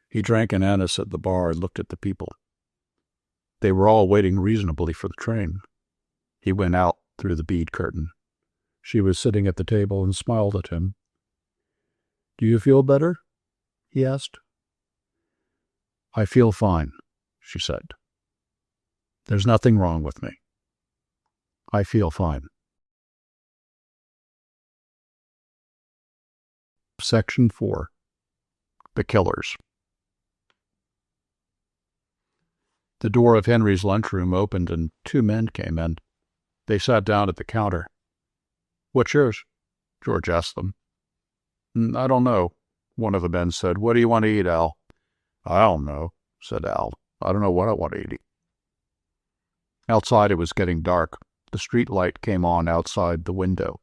He drank an anise at the bar and looked at the people. They were all waiting reasonably for the train. He went out through the bead curtain. She was sitting at the table and smiled at him. Do you feel better? He asked. I feel fine, she said. There's nothing wrong with me. I feel fine. Section 4. The Killers. The door of Henry's lunchroom opened and 2 men came in. They sat down at the counter. What's yours? George asked them. I don't know, one of the men said. What do you want to eat, Al? I don't know, said Al. I don't know what I want to eat. Outside it was getting dark. The street light came on outside the window.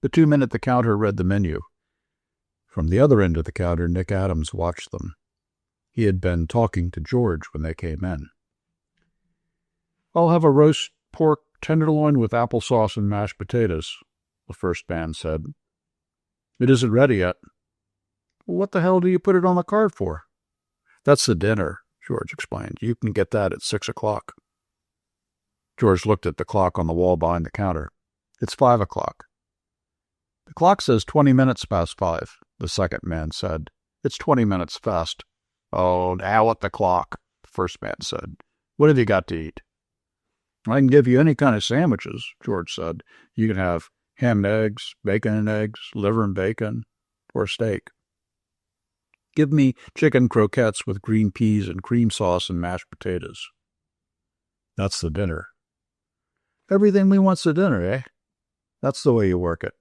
The 2 men at the counter read the menu. From the other end of the counter, Nick Adams watched them. He had been talking to George when they came in. I'll have a roast pork tenderloin with applesauce and mashed potatoes, the first man said. It isn't ready yet. What the hell do you put it on the card for? That's the dinner, George explained. You can get that at 6 o'clock. George looked at the clock on the wall behind the counter. It's 5 o'clock. The clock says 20 minutes past 5, the second man said. It's 20 minutes fast. Oh, now at the clock, the first man said. What have you got to eat? I can give you any kind of sandwiches, George said. You can have ham and eggs, bacon and eggs, liver and bacon, or steak. Give me chicken croquettes with green peas and cream sauce and mashed potatoes. That's the dinner. Everything we want's the dinner, eh? That's the way you work it.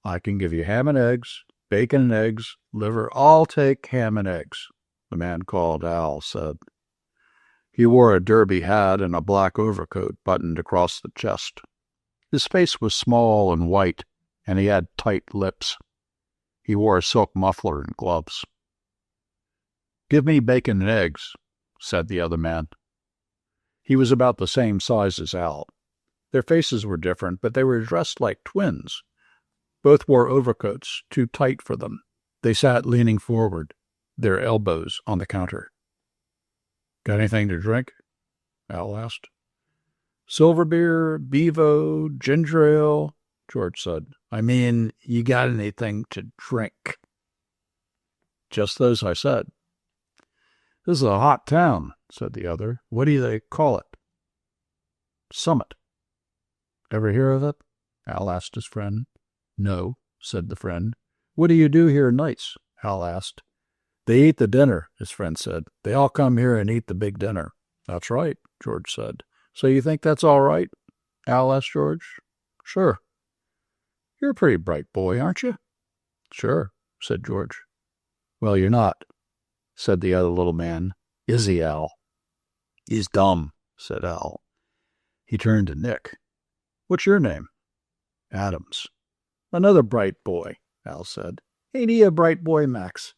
I can give you ham and eggs, bacon and eggs, liver. I'll take ham and eggs, the man called Al said. He wore a derby hat and a black overcoat buttoned across the chest. His face was small and white, and he had tight lips. He wore a silk muffler and gloves. "Give me bacon and eggs," said the other man. He was about the same size as Al. Their faces were different, but they were dressed like twins. Both wore overcoats, too tight for them. They sat leaning forward, their elbows on the counter. "Got anything to drink?" Al asked. "Silver beer, bevo, ginger ale," George said. "I mean, you got anything to drink?" "Just those I said." "This is a hot town," said the other. "What do they call it?" "Summit." "Ever hear of it?" Al asked his friend. "No," said the friend. "What do you do here nights?" Al asked. "They eat the dinner," his friend said. "They all come here and eat the big dinner." "That's right," George said. "So you think that's all right?" Al asked George. "Sure." "You're a pretty bright boy, aren't you?" "Sure," said George. "Well, you're not," said the other little man. "Is he, Al?" "He's dumb," said Al. He turned to Nick. "What's your name?" "Adams." "Another bright boy," Al said. "Ain't he a bright boy, Max?"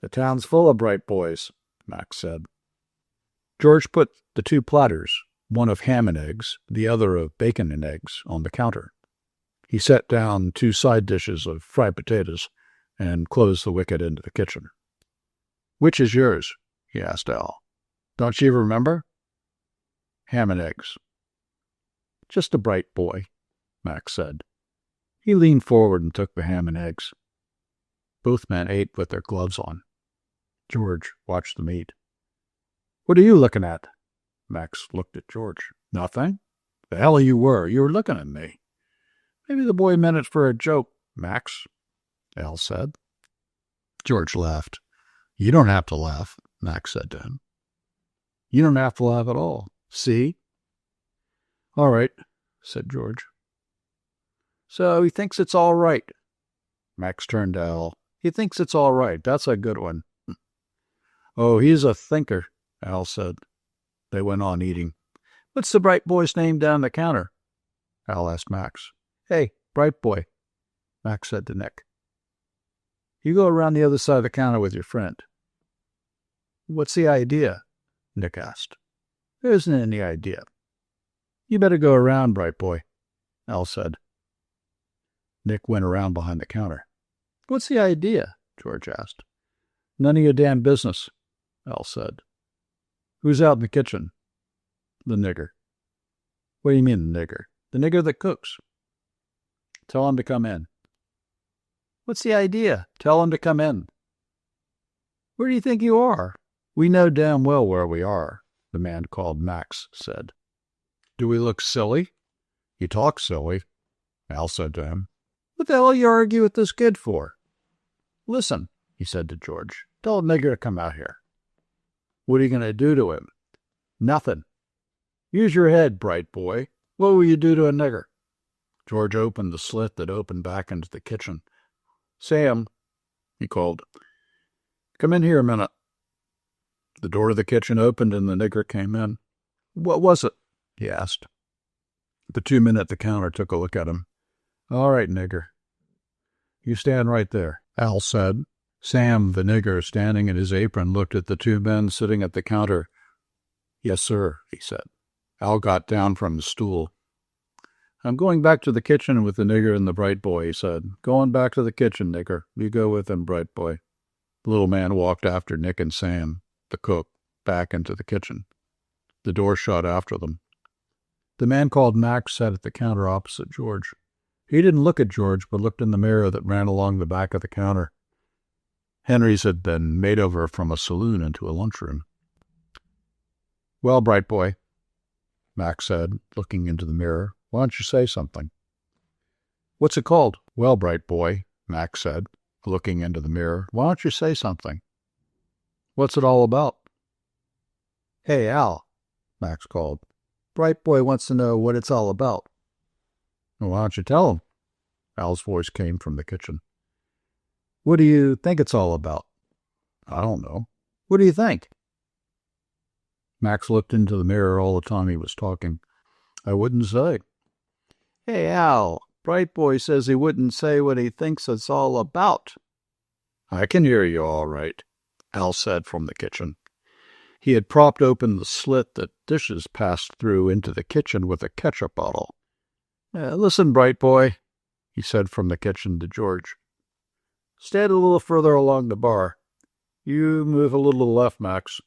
"The town's full of bright boys," Max said. George put the two platters, one of ham and eggs, the other of bacon and eggs, on the counter. He set down two side dishes of fried potatoes and closed the wicket into the kitchen. "Which is yours?" he asked Al. "Don't you remember?" "Ham and eggs." "Just a bright boy," Max said. He leaned forward and took the ham and eggs. Both men ate with their gloves on. George watched them eat. "What are you looking at?" Max looked at George. "Nothing." "The hell you were. You were looking at me." "Maybe the boy meant it for a joke, Max," Al said. George laughed. "You don't have to laugh," Max said to him. "You don't have to laugh at all. See?" "All right," said George. "So he thinks it's all right." Max turned to Al. "He thinks it's all right. That's a good one." "Oh, he's a thinker," Al said. They went on eating. "What's the bright boy's name down the counter?" Al asked Max. "Hey, bright boy," Max said to Nick. "You go around the other side of the counter with your friend." "What's the idea?" Nick asked. "There isn't any idea." "You better go around, bright boy," Al said. Nick went around behind the counter. "What's the idea?" George asked. "None of your damn business," Al said. "Who's out in the kitchen?" "The nigger." "What do you mean, the nigger?" "The nigger that cooks." "Tell him to come in." "What's the idea?" "Tell him to come in." "Where do you think you are?" "We know damn well where we are," the man called Max said. "Do we look silly?" "You talk silly," Al said to him. "What the hell you argue with this kid for?" "Listen," he said to George. "Tell the nigger to come out here." "What are you going to do to him?" "Nothing." "Use your head, bright boy. What will you do to a nigger?" George opened the slit that opened back into the kitchen. "Sam," he called. "Come in here a minute." The door of the kitchen opened and the nigger came in. "What was it?" he asked. The two men at the counter took a look at him. "All right, nigger. You stand right there," Al said. Sam, the nigger, standing in his apron, looked at the two men sitting at the counter. "Yes, sir," he said. Al got down from his stool. "I'm going back to the kitchen with the nigger and the bright boy," he said. "Going back to the kitchen, nigger. You go with him, bright boy." The little man walked after Nick and Sam, the cook, back into the kitchen. The door shut after them. The man called Max sat at the counter opposite George. He didn't look at George, but looked in the mirror that ran along the back of the counter. Henry's had been made over from a saloon into a lunchroom. "Well, bright boy," Max said, looking into the mirror, "why don't you say something?" "What's it called?" "Well, bright boy," Max said, looking into the mirror, "why don't you say something?" "What's it all about?" "Hey, Al," Max called. "Bright boy wants to know what it's all about." "Well, why don't you tell him?" Al's voice came from the kitchen. "What do you think it's all about?" "I don't know." "What do you think?" Max looked into the mirror all the time he was talking. "I wouldn't say." "Hey, Al, bright boy says he wouldn't say what he thinks it's all about." I can hear you all right, Al said from the kitchen. He had propped open the slit that dishes passed through into the kitchen with a ketchup bottle. Listen, bright boy, he said from the kitchen to George. Stand a little further along the bar. You move a little to the left, Max.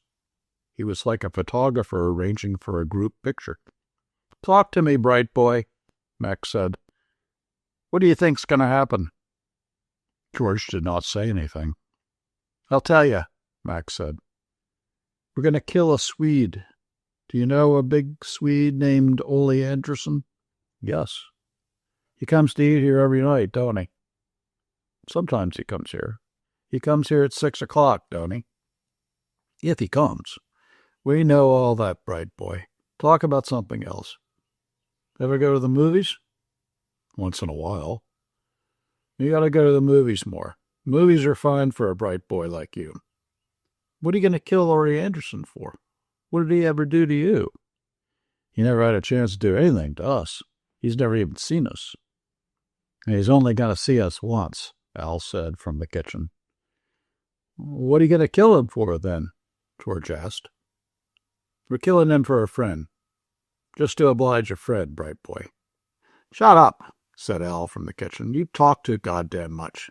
He was like a photographer arranging for a group picture. Talk to me, bright boy, Max said. What do you think's going to happen? George did not say anything. I'll tell you, Max said. We're going to kill a Swede. Do you know a big Swede named Ole Anderson? Yes. He comes to eat here every night, don't he? Sometimes he comes here. He comes here at 6 o'clock, don't he? If he comes. We know all that, bright boy. Talk about something else. Ever go to the movies? Once in a while. You gotta go to the movies more. Movies are fine for a bright boy like you. What are you gonna kill Ole Anderson for? What did he ever do to you? He never had a chance to do anything to us. He's never even seen us. And he's only gonna see us once, Al said from the kitchen. What are you gonna kill him for, then? George asked. We're killing him for a friend. Just to oblige a friend, bright boy. Shut up, said Al from the kitchen. You talk too goddamn much.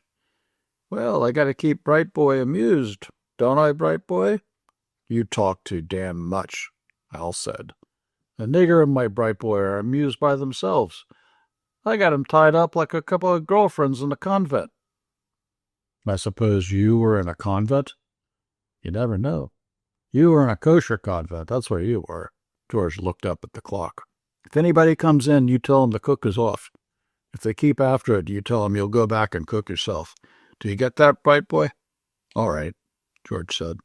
Well, I gotta keep bright boy amused, don't I, bright boy? You talk too damn much, Al said. The nigger and my bright boy are amused by themselves. I got 'em tied up like a couple of girlfriends in a convent. I suppose you were in a convent? You never know. You were in a kosher convent, that's where you were. George looked up at the clock. If anybody comes in, you tell them the cook is off. If they keep after it, you tell them you'll go back and cook yourself. Do you get that, bright boy? All right, George said.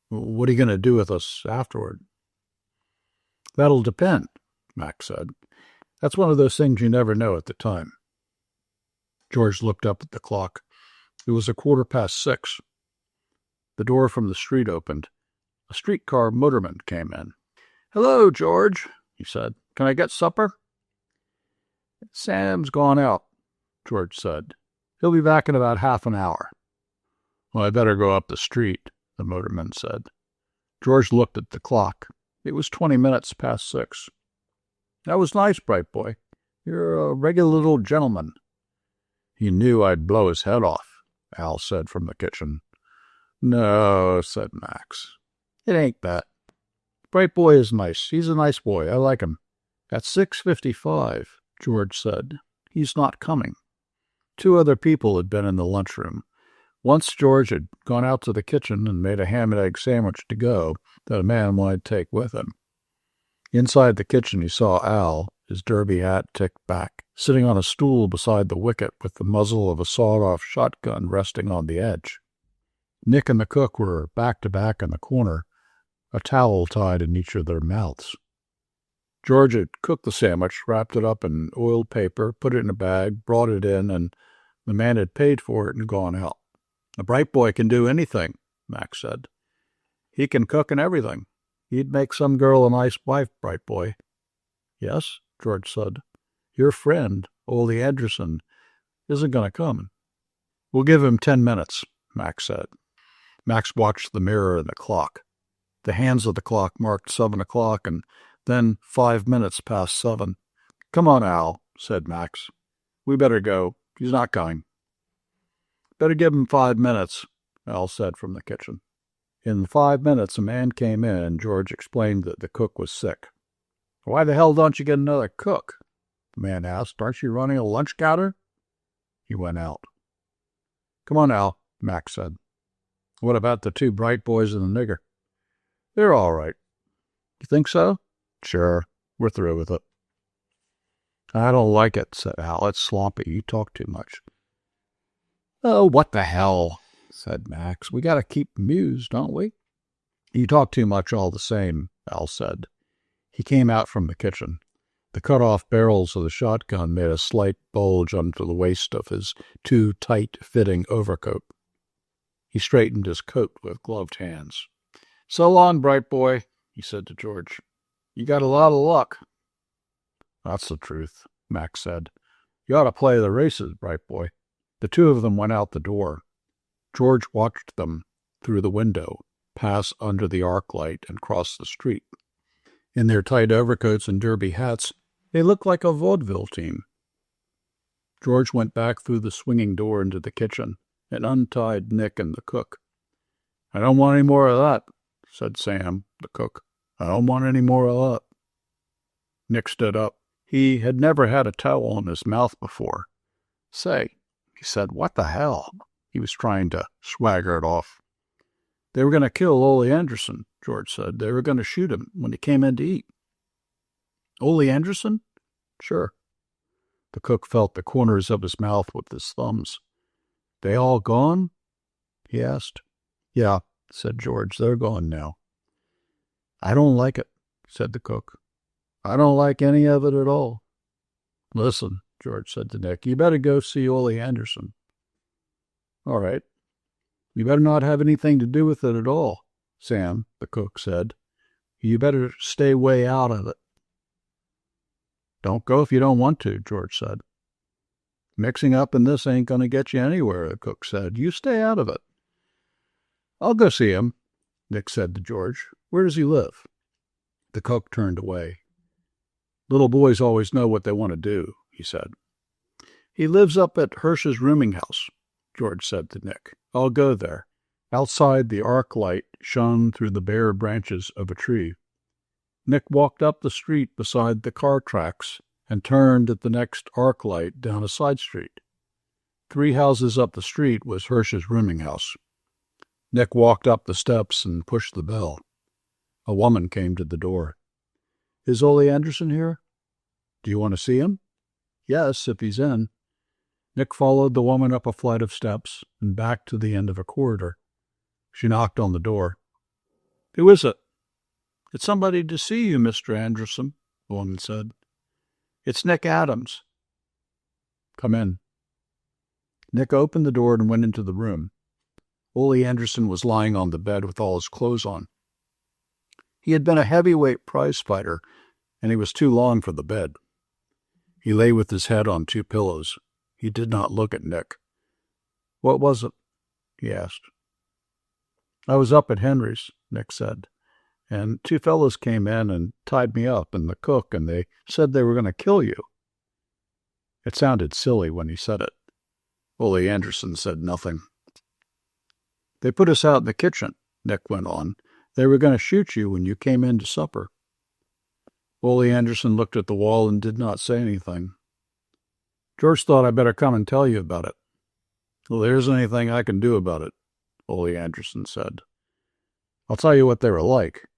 What are you going to do with us afterward? That'll depend, Max said. That's one of those things you never know at the time. George looked up at the clock. It was 6:15. The door from the street opened. A streetcar motorman came in. Hello, George, he said. Can I get supper? Sam's gone out, George said. He'll be back in about half an hour. Well, I better go up the street, the motorman said. George looked at the clock. It was 20 minutes past 6. That was nice, bright boy. You're a regular little gentleman. He knew I'd blow his head off, Al said from the kitchen. No, said Max. It ain't that. Bright boy is nice. He's a nice boy. I like him. At 6:55, George said. He's not coming. 2 other people had been in the lunchroom. Once George had gone out to the kitchen and made a ham and egg sandwich to go that a man might take with him. Inside the kitchen he saw Al, his derby hat ticked back, sitting on a stool beside the wicket with the muzzle of a sawed-off shotgun resting on the edge. Nick and the cook were back to back in the corner, a towel tied in each of their mouths. George had cooked the sandwich, wrapped it up in oiled paper, put it in a bag, brought it in, and the man had paid for it and gone out. A bright boy can do anything, Max said. He can cook and everything. He'd make some girl a nice wife, bright boy. Yes, George said. Your friend, Ole Anderson, isn't going to come. We'll give him 10 minutes, Max said. Max watched the mirror and the clock. The hands of the clock marked 7 o'clock and then 5 minutes past 7. Come on, Al, said Max. We better go. He's not coming. Better give him 5 minutes, Al said from the kitchen. In 5 minutes, a man came in, and George explained that the cook was sick. Why the hell don't you get another cook? The man asked. Aren't you running a lunch counter? He went out. Come on, Al, Max said. What about the 2 bright boys and the nigger? They're all right. You think so? Sure. We're through with it. I don't like it, said Al. It's sloppy. You talk too much. Oh, what the hell, said Max. We got to keep amused, don't we? You talk too much all the same, Al said. He came out from the kitchen. The cut-off barrels of the shotgun made a slight bulge under the waist of his too tight-fitting overcoat. He straightened his coat with gloved hands. So long, bright boy, he said to George. You got a lot of luck. That's the truth, Max said. You ought to play the races, bright boy. The 2 of them went out the door. George watched them through the window, pass under the arc light and cross the street. In their tight overcoats and derby hats, they looked like a vaudeville team. George went back through the swinging door into the kitchen and untied Nick and the cook. "I don't want any more of that," said Sam, the cook. "I don't want any more of that." Nick stood up. He had never had a towel in his mouth before. "Say," he said, "what the hell?" He was trying to swagger it off. "They were going to kill Ole Anderson," George said. "They were going to shoot him when he came in to eat." "Ole Anderson?" "Sure." The cook felt the corners of his mouth with his thumbs. "They all gone?" he asked. "Yeah," said George. "They're gone now." "I don't like it," said the cook. "I don't like any of it at all." "Listen," George said to Nick, "you better go see Ole Anderson." "All right." "You better not have anything to do with it at all," Sam, the cook, said. "You better stay way out of it." "Don't go if you don't want to," George said. "Mixing up in this ain't going to get you anywhere," the cook said. "You stay out of it." "I'll go see him," Nick said to George. "Where does he live?" The cook turned away. "Little boys always know what they want to do," he said. "He lives up at Hirsch's rooming house," George said to Nick. "I'll go there." Outside, the arc light shone through the bare branches of a tree. Nick walked up the street beside the car tracks and turned at the next arc light down a side street. 3 houses up the street was Hirsch's rooming house. Nick walked up the steps and pushed the bell. A woman came to the door. "Is Ole Anderson here?" "Do you want to see him?" "Yes, if he's in." Nick followed the woman up a flight of steps and back to the end of a corridor. She knocked on the door. "Who is it?" "It's somebody to see you, Mr. Anderson," the woman said. "It's Nick Adams." "Come in." Nick opened the door and went into the room. Ole Anderson was lying on the bed with all his clothes on. He had been a heavyweight prize fighter, and he was too long for the bed. He lay with his head on 2 pillows. He did not look at Nick. "What was it?" he asked. "I was up at Henry's," Nick said, "and 2 fellows came in and tied me up, and the cook, and they said they were going to kill you." It sounded silly when he said it. Ole Anderson said nothing. "They put us out in the kitchen," Nick went on. "They were going to shoot you when you came in to supper." Ole Anderson looked at the wall and did not say anything. "George thought I'd better come and tell you about it." "Well, there isn't anything I can do about it," Ole Anderson said. "I'll tell you what they were like."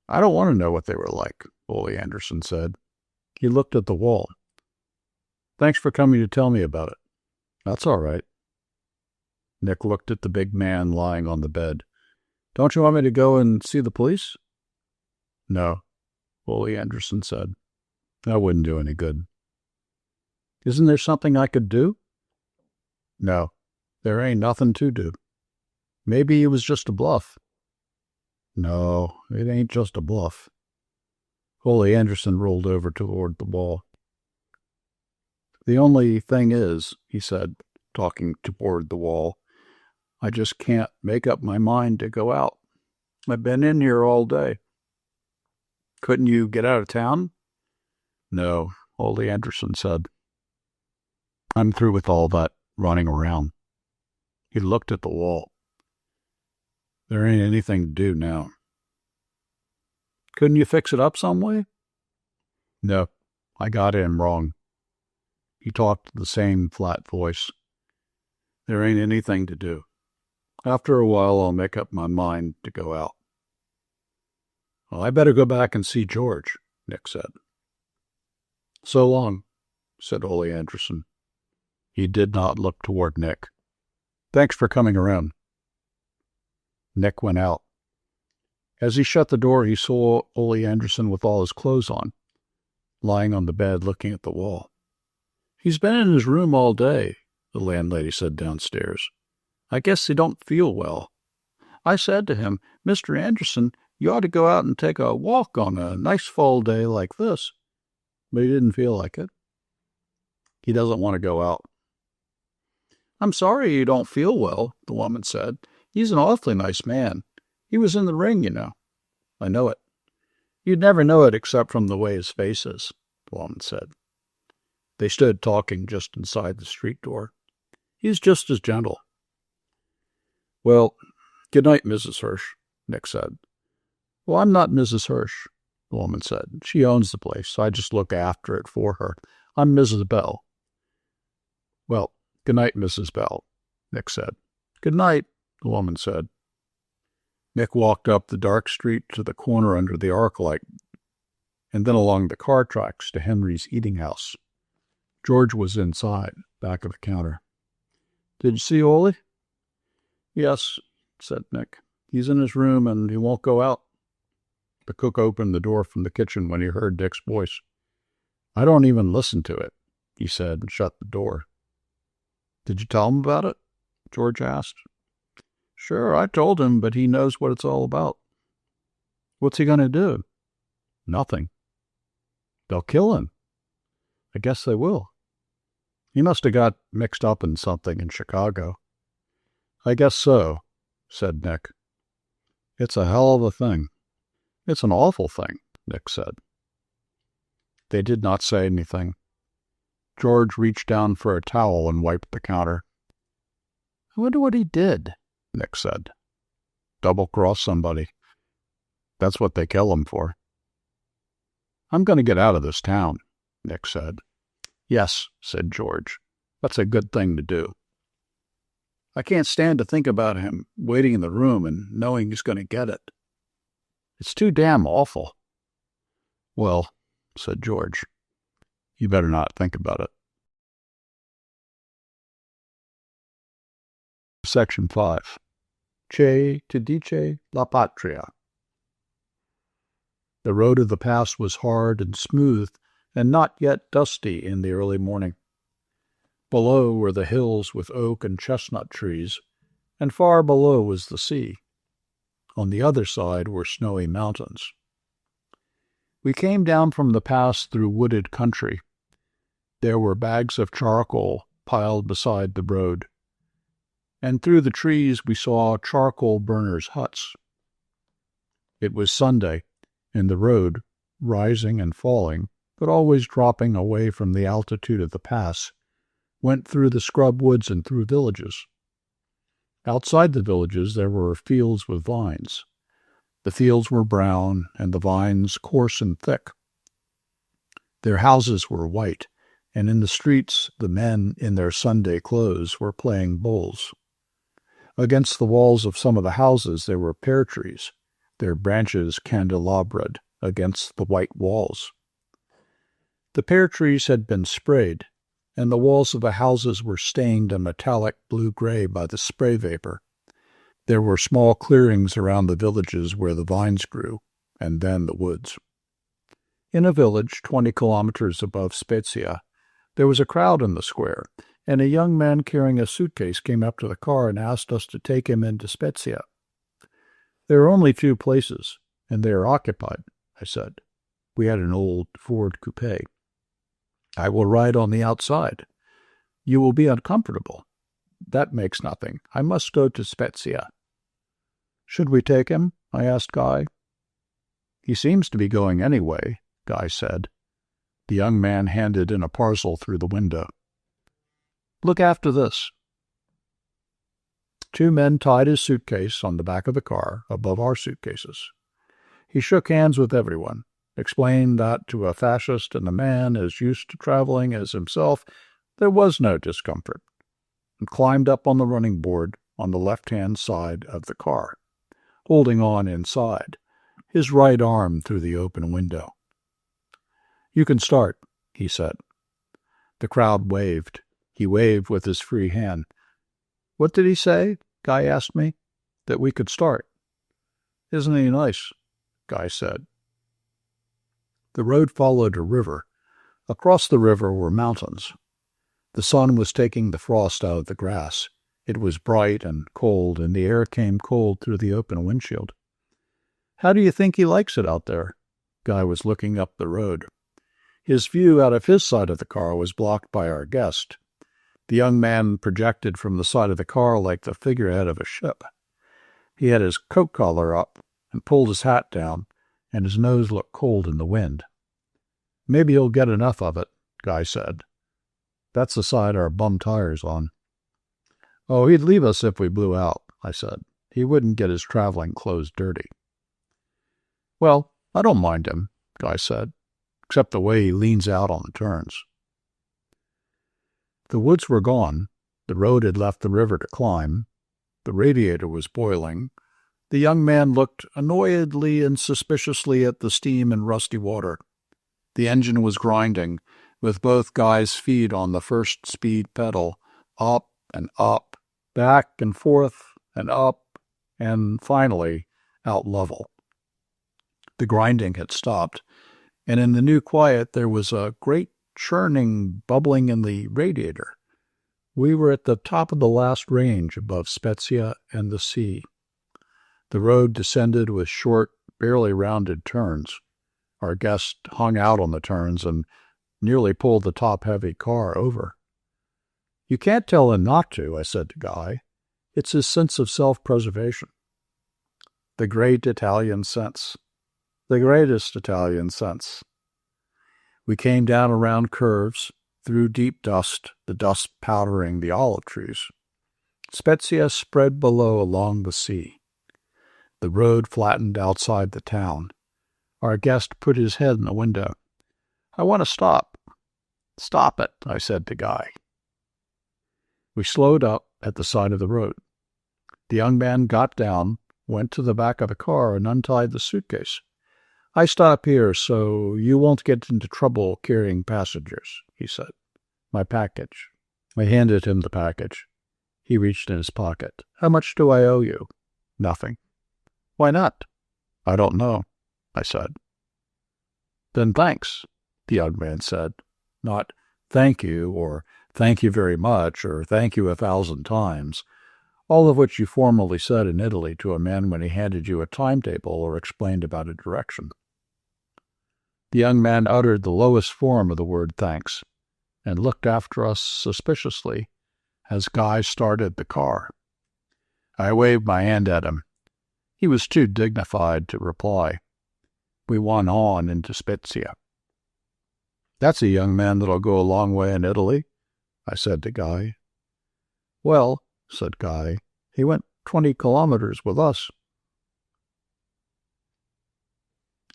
"I don't want to know what they were like," Ole Anderson said. He looked at the wall. "Thanks for coming to tell me about it." "That's all right." Nick looked at the big man lying on the bed. "Don't you want me to go and see the police?" "No," Ole Anderson said. "That wouldn't do any good." "Isn't there something I could do?" "No, there ain't nothing to do." "Maybe it was just a bluff." "No, it ain't just a bluff." Ole Anderson rolled over toward the wall. "The only thing is," he said, talking toward the wall, "I just can't make up my mind to go out. I've been in here all day." "Couldn't you get out of town?" "No," Ole Anderson said. "I'm through with all that running around." He looked at the wall. "There ain't anything to do now." "Couldn't you fix it up some way?" "No, I got in wrong." He talked the same flat voice. "There ain't anything to do. After a while, I'll make up my mind to go out." "Well, I better go back and see George," Nick said. "So long," said Ole Anderson. He did not look toward Nick. "Thanks for coming around." Nick went out. As he shut the door, he saw Ole Anderson with all his clothes on, lying on the bed looking at the wall. "He's been in his room all day," the landlady said downstairs. "I guess he don't feel well. I said to him, 'Mr. Anderson, you ought to go out and take a walk on a nice fall day like this.' But he didn't feel like it. He doesn't want to go out." I'm sorry you don't feel well, the woman said. He's an awfully nice man. He was in the ring, you know. I know it. You'd never know it except from the way his face is, the woman said. They stood talking just inside the street door. He's just as gentle. Well, good night, Mrs. Hirsch, Nick said. Well, I'm not Mrs. Hirsch, the woman said. She owns the place, so I just look after it for her. I'm Mrs. Bell. Well, good night, Mrs. Bell, Nick said. Good night, the woman said. Nick walked up the dark street to the corner under the arc light, and then along the car tracks to Henry's eating house. George was inside, back of the counter. Did you see Ole? Yes, said Nick. He's in his room and he won't go out. The cook opened the door from the kitchen when he heard Dick's voice. I don't even listen to it, he said, and shut the door. Did you tell him about it? George asked. Sure, I told him, but he knows what it's all about. What's he going to do? Nothing. They'll kill him. I guess they will. He must have got mixed up in something in Chicago. I guess so, said Nick. It's a hell of a thing. It's an awful thing, Nick said. They did not say anything. George reached down for a towel and wiped the counter. I wonder what he did, Nick said. Double-cross somebody. That's what they kill him for. I'm going to get out of this town, Nick said. Yes, said George. That's a good thing to do. I can't stand to think about him waiting in the room and knowing he's going to get it. It's too damn awful. Well, said George, you better not think about it. Section 5. Che ti dice la Patria. The road of the pass was hard and smooth, and not yet dusty in the early morning. Below were the hills with oak and chestnut trees, and far below was the sea. On the other side were snowy mountains. We came down from the pass through wooded country. There were bags of charcoal piled beside the road, and through the trees we saw charcoal burners' huts. It was Sunday, and the road, rising and falling, but always dropping away from the altitude of the pass, went through the scrub woods and through villages. Outside the villages there were fields with vines. The fields were brown, and the vines coarse and thick. Their houses were white, and in the streets the men in their Sunday clothes were playing bowls. Against the walls of some of the houses there were pear trees, their branches candelabraed against the white walls. The pear trees had been sprayed, and the walls of the houses were stained a metallic blue-gray by the spray vapor. There were small clearings around the villages where the vines grew, and then the woods. In a village 20 kilometers above Spezia, there was a crowd in the square, and a young man carrying a suitcase came up to the car and asked us to take him into Spezia. There are only 2 places, and they are occupied, I said. We had an old Ford coupe. I will ride on the outside. You will be uncomfortable. That makes nothing. I must go to Spezia. Should we take him? I asked Guy. He seems to be going anyway, Guy said. The young man handed in a parcel through the window. Look after this. 2 men tied his suitcase on the back of the car above our suitcases. He shook hands with everyone, explained that to a fascist and a man as used to traveling as himself, there was no discomfort, and climbed up on the running board on the left-hand side of the car, holding on inside, his right arm through the open window. You can start, he said. The crowd waved. He waved with his free hand. What did he say? Guy asked me. That we could start. Isn't he nice? Guy said. The road followed a river. Across the river were mountains. The sun was taking the frost out of the grass. It was bright and cold, and the air came cold through the open windshield. How do you think he likes it out there? Guy was looking up the road. His view out of his side of the car was blocked by our guest. The young man projected from the side of the car like the figurehead of a ship. He had his coat collar up and pulled his hat down, and his nose looked cold in the wind. "Maybe you'll get enough of it," Guy said. "That's the side our bum tire's on." "Oh, he'd leave us if we blew out," I said. "He wouldn't get his traveling clothes dirty." "Well, I don't mind him," Guy said, "except the way he leans out on the turns." The woods were gone. The road had left the river to climb. The radiator was boiling. The young man looked annoyedly and suspiciously at the steam and rusty water. The engine was grinding, with both Guy's feet on the first speed pedal, up and up, back and forth and up, and finally out level. The grinding had stopped, and in the new quiet there was a great churning, bubbling in the radiator. We were at the top of the last range above Spezia and the sea. The road descended with short, barely rounded turns. Our guest hung out on the turns and nearly pulled the top-heavy car over. "You can't tell him not to," I said to Guy. "It's his sense of self-preservation." The great Italian sense. The greatest Italian sense. We came down around curves, through deep dust, the dust powdering the olive trees. Spezia spread below along the sea. The road flattened outside the town. Our guest put his head in the window. "I want to stop." "Stop it," I said to Guy. We slowed up at the side of the road. The young man got down, went to the back of the car, and untied the suitcase. "I stop here so you won't get into trouble carrying passengers," he said. "My package." I handed him the package. He reached in his pocket. "How much do I owe you?" "Nothing." "Why not?" "I don't know," I said. "Then thanks," the young man said. Not "thank you," or "thank you very much," or "thank you 1,000 times," all of which you formally said in Italy to a man when he handed you a timetable or explained about a direction. The young man uttered the lowest form of the word thanks, and looked after us suspiciously as Guy started the car. I waved my hand at him. He was too dignified to reply. We went on into Spezia. "That's a young man that'll go a long way in Italy," I said to Guy. "Well," said Guy, "he went 20 kilometers with us."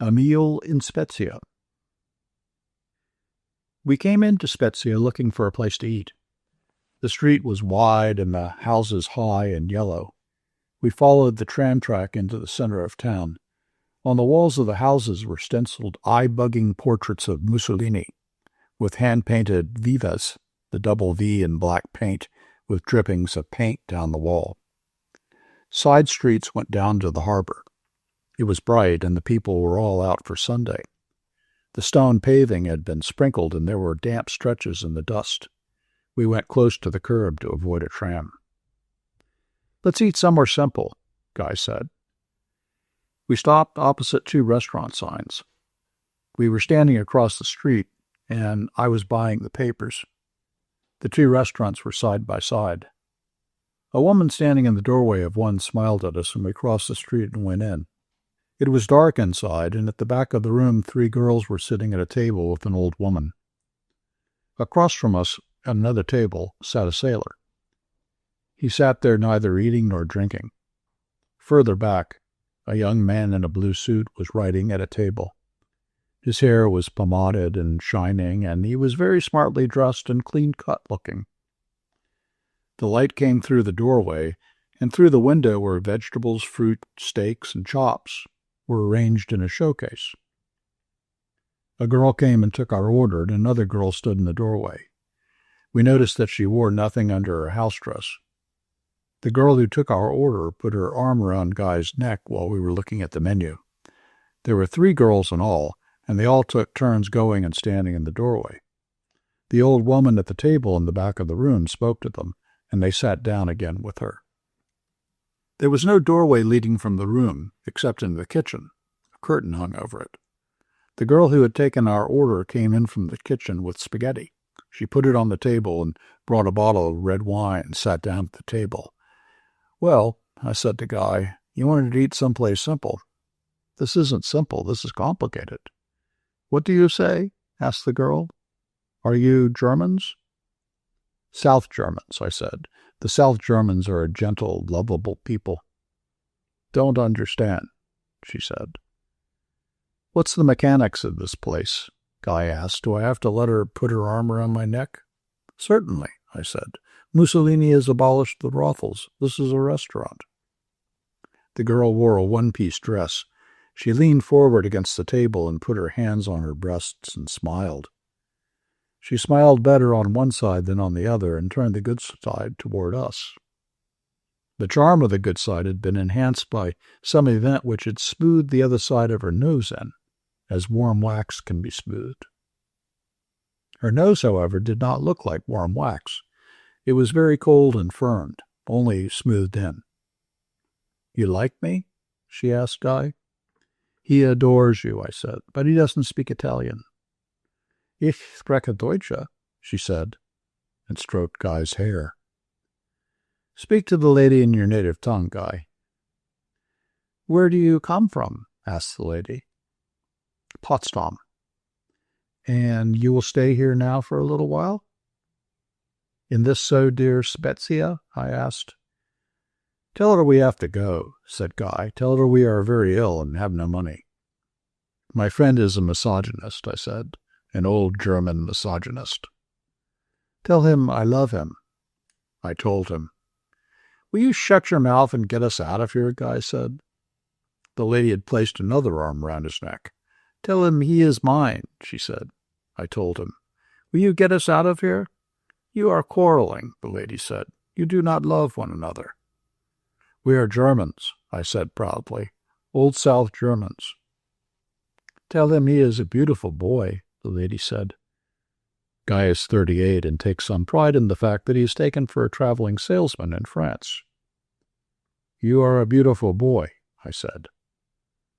A meal in Spezia. We came into Spezia looking for a place to eat. The street was wide and the houses high and yellow. We followed the tram track into the center of town. On the walls of the houses were stenciled eye-bugging portraits of Mussolini, with hand-painted vivas, the double V in black paint, with drippings of paint down the wall. Side streets went down to the harbor. It was bright, and the people were all out for Sunday. The stone paving had been sprinkled, and there were damp stretches in the dust. We went close to the curb to avoid a tram. "Let's eat somewhere simple," Guy said. We stopped opposite 2 restaurant signs. We were standing across the street, and I was buying the papers. The 2 restaurants were side by side. A woman standing in the doorway of one smiled at us, and we crossed the street and went in. It was dark inside, and at the back of the room 3 girls were sitting at a table with an old woman. Across from us, at another table, sat a sailor. He sat there neither eating nor drinking. Further back, a young man in a blue suit was writing at a table. His hair was pomaded and shining, and he was very smartly dressed and clean-cut looking. The light came through the doorway, and through the window where vegetables, fruit, steaks, and chops were arranged in a showcase. A girl came and took our order, and another girl stood in the doorway. We noticed that she wore nothing under her house dress. The girl who took our order put her arm around Guy's neck while we were looking at the menu. There were 3 girls in all, and they all took turns going and standing in the doorway. The old woman at the table in the back of the room spoke to them, and they sat down again with her. There was no doorway leading from the room, except into the kitchen. A curtain hung over it. The girl who had taken our order came in from the kitchen with spaghetti. She put it on the table and brought a bottle of red wine and sat down at the table. "Well," I said to Guy, "you wanted to eat someplace simple. This isn't simple. This is complicated." "What do you say?" asked the girl. "Are you Germans?" "South Germans," I said. "The South Germans are a gentle, lovable people." "Don't understand," she said. "What's the mechanics of this place?" Guy asked. "Do I have to let her put her arm around my neck?" "Certainly," I said. "Mussolini has abolished the brothels. This is a restaurant." The girl wore a one-piece dress. She leaned forward against the table and put her hands on her breasts and smiled. She smiled better on one side than on the other and turned the good side toward us. The charm of the good side had been enhanced by some event which had smoothed the other side of her nose in, as warm wax can be smoothed. Her nose, however, did not look like warm wax. It was very cold and firmed, only smoothed in. "You like me?" she asked Guy. "He adores you," I said, "but he doesn't speak Italian." "Ich spreche Deutsche," she said, and stroked Guy's hair. "Speak to the lady in your native tongue, Guy." "Where do you come from?" asked the lady. "Potsdam." "And you will stay here now for a little while?" "In this so dear Spezia?" I asked. "Tell her we have to go," said Guy. "Tell her we are very ill and have no money." "My friend is a misogynist," I said, "an old German misogynist." "Tell him I love him." I told him. "Will you shut your mouth and get us out of here?" Guy said. The lady had placed another arm round his neck. "Tell him he is mine," she said. I told him. "Will you get us out of here?" "You are quarreling," the lady said. "You do not love one another." "We are Germans," I said proudly. "Old South Germans." "Tell him he is a beautiful boy," the lady said. Guy is 38 and takes some pride in the fact that he is taken for a traveling salesman in France. "You are a beautiful boy," I said.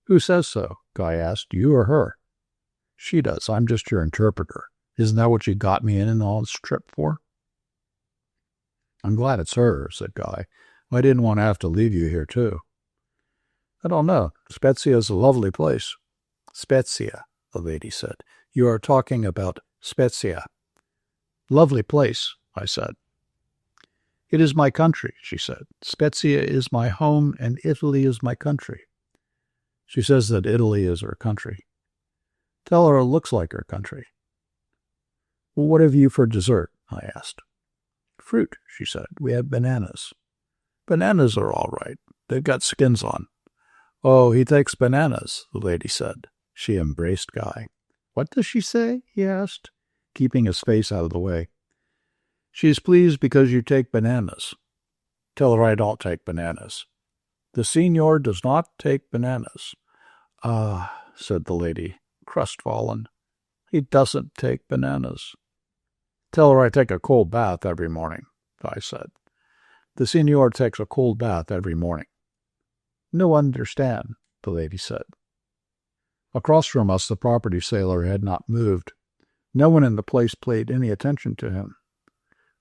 "Who says so?" Guy asked. "You or her?" "She does. I'm just your interpreter. Isn't that what you got me in all this trip for?" "I'm glad it's her," said Guy. "I didn't want to have to leave you here, too." "I don't know. Spezia is a lovely place." "Spezia," the lady said. "You are talking about Spezia." "Lovely place," I said. "It is my country," she said. "Spezia is my home, and Italy is my country." She says that Italy is her country. Tell her it looks like her country. "Well, what have you for dessert?" I asked. "Fruit," she said. "We have bananas." "Bananas are all right. They've got skins on." "Oh, he takes bananas," the lady said. She embraced Guy. "What does she say?" he asked, keeping his face out of the way. "She is pleased because you take bananas." "Tell her I don't take bananas." "The signor does not take bananas." "Ah," said the lady, crestfallen. "He doesn't take bananas." "Tell her I take a cold bath every morning," I said. "The signor takes a cold bath every morning." "No understand," the lady said. Across from us, the property sailor had not moved. No one in the place paid any attention to him.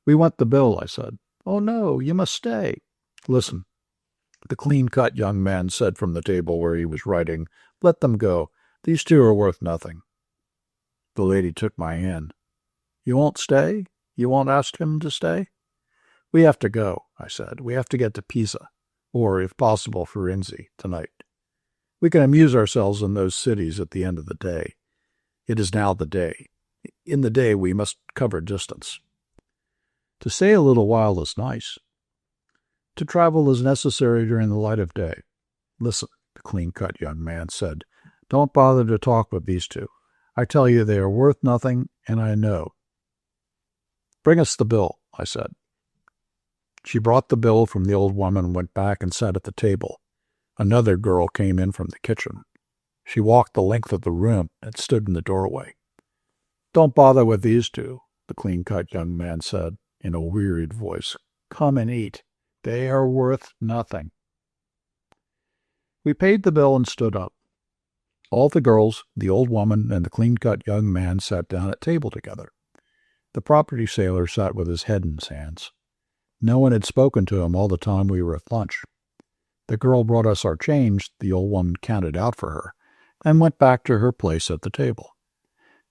"We want the bill," I said. "Oh, no, you must stay." "Listen," the clean-cut young man said from the table where he was writing. "Let them go. These two are worth nothing." The lady took my hand. "You won't stay? You won't ask him to stay?" "We have to go," I said. "We have to get to Pisa, or, if possible, Firenze, tonight. We can amuse ourselves in those cities at the end of the day. It is now the day. In the day we must cover distance. To stay a little while is nice. To travel is necessary during the light of day. Listen," the clean-cut young man said. "Don't bother to talk with these two. I tell you they are worth nothing, and I know." "Bring us the bill," I said. She brought the bill from the old woman and went back and sat at the table. Another girl came in from the kitchen. She walked the length of the room and stood in the doorway. "Don't bother with these two," the clean-cut young man said in a wearied voice. "Come and eat. They are worth nothing." We paid the bill and stood up. All the girls, the old woman, and the clean-cut young man sat down at table together. The property sailor sat with his head in his hands. No one had spoken to him all the time we were at lunch. The girl brought us our change, the old woman counted out for her, and went back to her place at the table.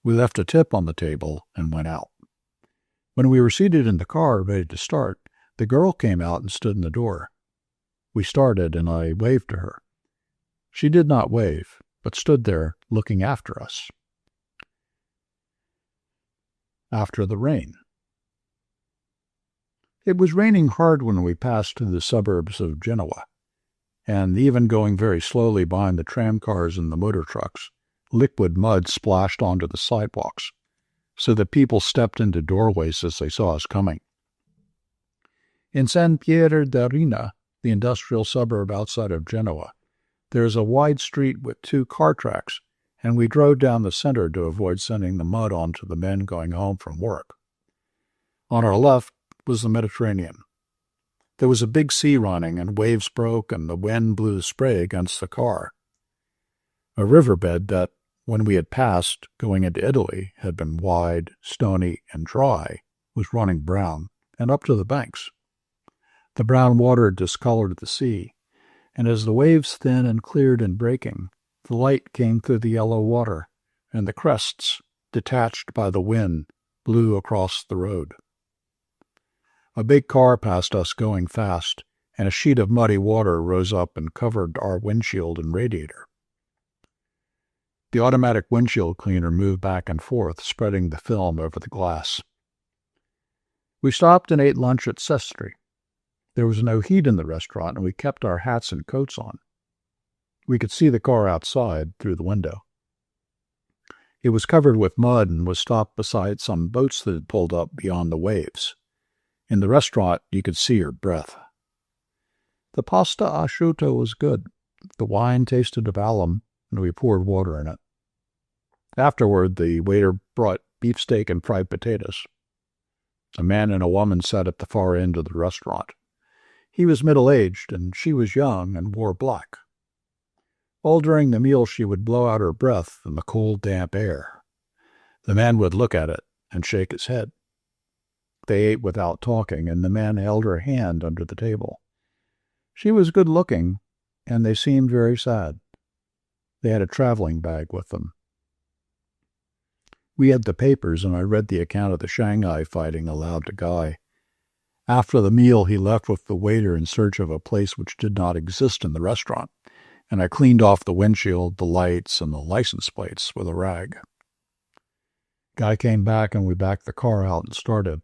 We left a tip on the table and went out. When we were seated in the car, ready to start, the girl came out and stood in the door. We started, and I waved to her. She did not wave, but stood there looking after us. After the rain. It was raining hard when we passed through the suburbs of Genoa, and even going very slowly behind the tramcars and the motor trucks, liquid mud splashed onto the sidewalks, so that people stepped into doorways as they saw us coming. In San Pier d'Arena, the industrial suburb outside of Genoa, there is a wide street with 2 car tracks, and we drove down the center to avoid sending the mud onto the men going home from work. On our left was the Mediterranean. There was a big sea running, and waves broke, and the wind blew the spray against the car. A riverbed that, when we had passed, going into Italy, had been wide, stony, and dry, was running brown, and up to the banks. The brown water discolored the sea, and as the waves thinned and cleared in breaking, the light came through the yellow water, and the crests, detached by the wind, blew across the road. A big car passed us going fast, and a sheet of muddy water rose up and covered our windshield and radiator. The automatic windshield cleaner moved back and forth, spreading the film over the glass. We stopped and ate lunch at Sestri. There was no heat in the restaurant, and we kept our hats and coats on. We could see the car outside through the window. It was covered with mud and was stopped beside some boats that had pulled up beyond the waves. In the restaurant, you could see her breath. The pasta asciutto was good. The wine tasted of alum, and we poured water in it. Afterward, the waiter brought beefsteak and fried potatoes. A man and a woman sat at the far end of the restaurant. He was middle-aged, and she was young and wore black. All during the meal she would blow out her breath in the cold, damp air. The man would look at it and shake his head. They ate without talking, and the man held her hand under the table. She was good-looking, and they seemed very sad. They had a traveling bag with them. We had the papers, and I read the account of the Shanghai fighting aloud to Guy. After the meal, he left with the waiter in search of a place which did not exist in the restaurant, and I cleaned off the windshield, the lights, and the license plates with a rag. Guy came back, and we backed the car out and started.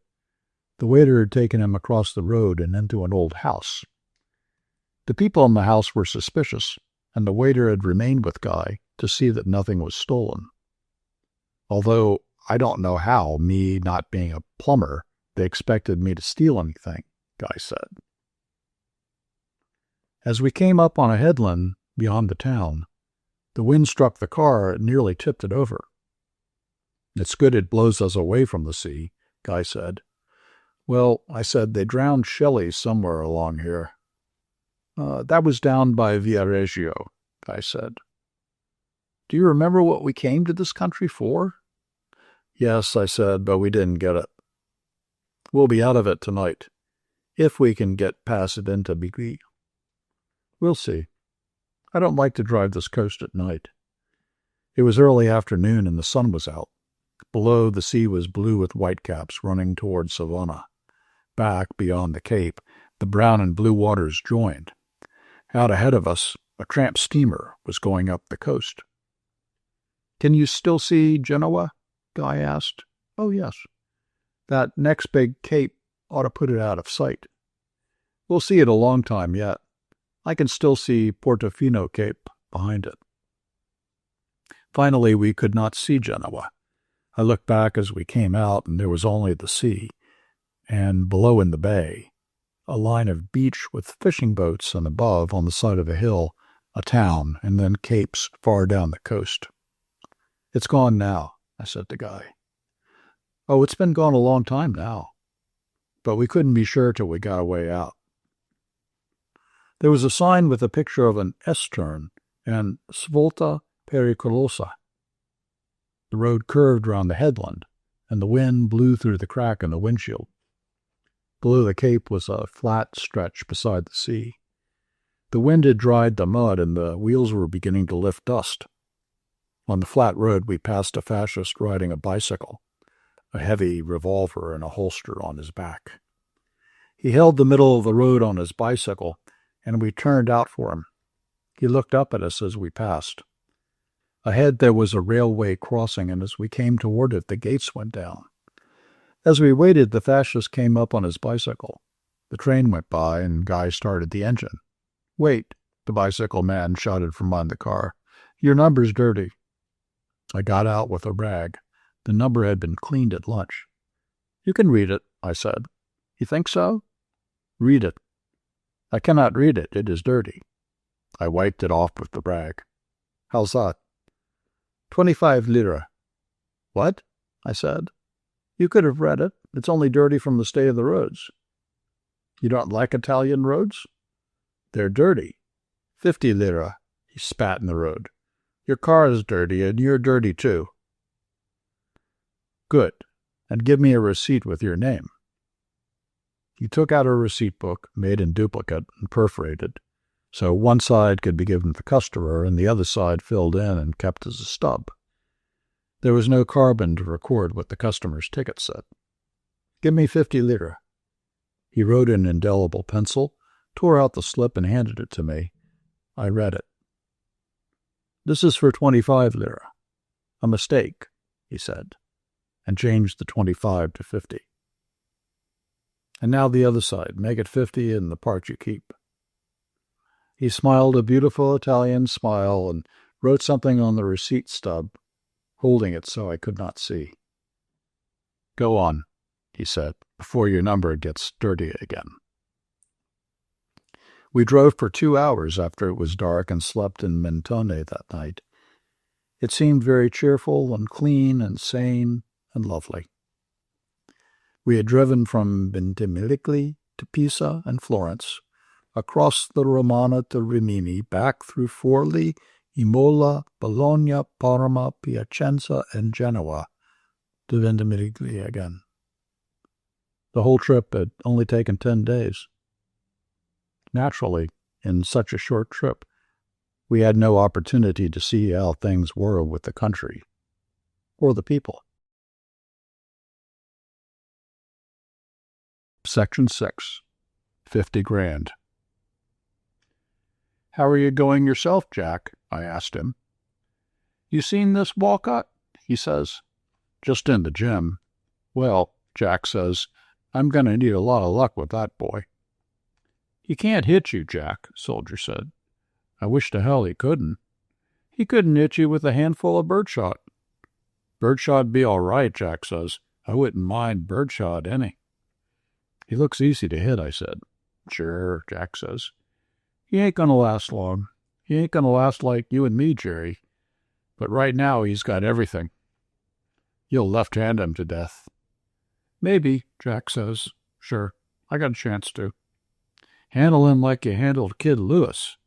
The waiter had taken him across the road and into an old house. The people in the house were suspicious, and the waiter had remained with Guy to see that nothing was stolen. Although I don't know how, me not being a plumber, they expected me to steal anything, Guy said. As we came up on a headland beyond the town, the wind struck the car and nearly tipped it over. It's good it blows us away from the sea, Guy said. Well, I said, they drowned Shelley somewhere along here. That was down by Viareggio, Guy said. Do you remember what we came to this country for? Yes, I said, but we didn't get it. We'll be out of it tonight, if we can get past it into Bigli. We'll see. I don't like to drive this coast at night. It was early afternoon and the sun was out. Below, the sea was blue with whitecaps running toward Savona. Back, beyond the cape, the brown and blue waters joined. Out ahead of us, a tramp steamer was going up the coast. Can you still see Genoa? Guy asked. Oh, yes. That next big cape ought to put it out of sight. We'll see it a long time yet. I can still see Portofino Cape behind it. Finally, we could not see Genoa. I looked back as we came out, and there was only the sea, and below in the bay, a line of beach with fishing boats, and above, on the side of a hill, a town, and then capes far down the coast. It's gone now, I said to Guy. Oh, it's been gone a long time now. But we couldn't be sure till we got a way out. There was a sign with a picture of an S-turn and Svolta Pericolosa. The road curved round the headland, and the wind blew through the crack in the windshield. Below the cape was a flat stretch beside the sea. The wind had dried the mud, and the wheels were beginning to lift dust. On the flat road we passed a fascist riding a bicycle, a heavy revolver in a holster on his back. He held the middle of the road on his bicycle, and we turned out for him. He looked up at us as we passed. Ahead there was a railway crossing, and as we came toward it, the gates went down. As we waited, the fascist came up on his bicycle. The train went by, and Guy started the engine. "Wait," the bicycle man shouted from behind the car. "Your number's dirty." I got out with a rag. The number had been cleaned at lunch. "You can read it," I said. "You think so?" "Read it." "I cannot read it. It is dirty." I wiped it off with the rag. "How's that?" 25 lira. "What?" I said. "You could have read it. It's only dirty from the state of the roads." "You don't like Italian roads?" "They're dirty." 50 lira. He spat in the road. "Your car is dirty, and you're dirty too." "Good. And give me a receipt with your name." He took out a receipt book, made in duplicate and perforated, so one side could be given to the customer and the other side filled in and kept as a stub. There was no carbon to record what the customer's ticket said. "Give me 50 lira." He wrote in indelible pencil, tore out the slip and handed it to me. I read it. "This is for 25 lira. A mistake," he said, and changed the 25 to 50. "And now the other side. Make it 50 and the part you keep." He smiled a beautiful Italian smile and wrote something on the receipt stub, holding it so I could not see. "Go on," he said, "before your number gets dirty again." We drove for 2 hours after it was dark and slept in Mentone that night. It seemed very cheerful and clean and sane and lovely. We had driven from Ventimiglia to Pisa and Florence, across the Romana to Rimini, back through Forli, Imola, Bologna, Parma, Piacenza, and Genoa, to Ventimiglia again. The whole trip had only taken 10 days. Naturally, in such a short trip, we had no opportunity to see how things were with the country or the people. Section 6. 50 grand. "How are you going yourself, Jack?" I asked him. "You seen this Walcott?" he says. "Just in the gym." "Well," Jack says, "I'm going to need a lot of luck with that boy." "He can't hit you, Jack," Soldier said. "I wish to hell he couldn't." "He couldn't hit you with a handful of birdshot." "Birdshot'd be all right," Jack says. "I wouldn't mind birdshot any." "He looks easy to hit," I said. "Sure," Jack says. "He ain't going to last long. He ain't going to last like you and me, Jerry. But right now he's got everything." "You'll left-hand him to death." "Maybe," Jack says. "Sure, I got a chance to." "Handle him like you handled Kid Lewis."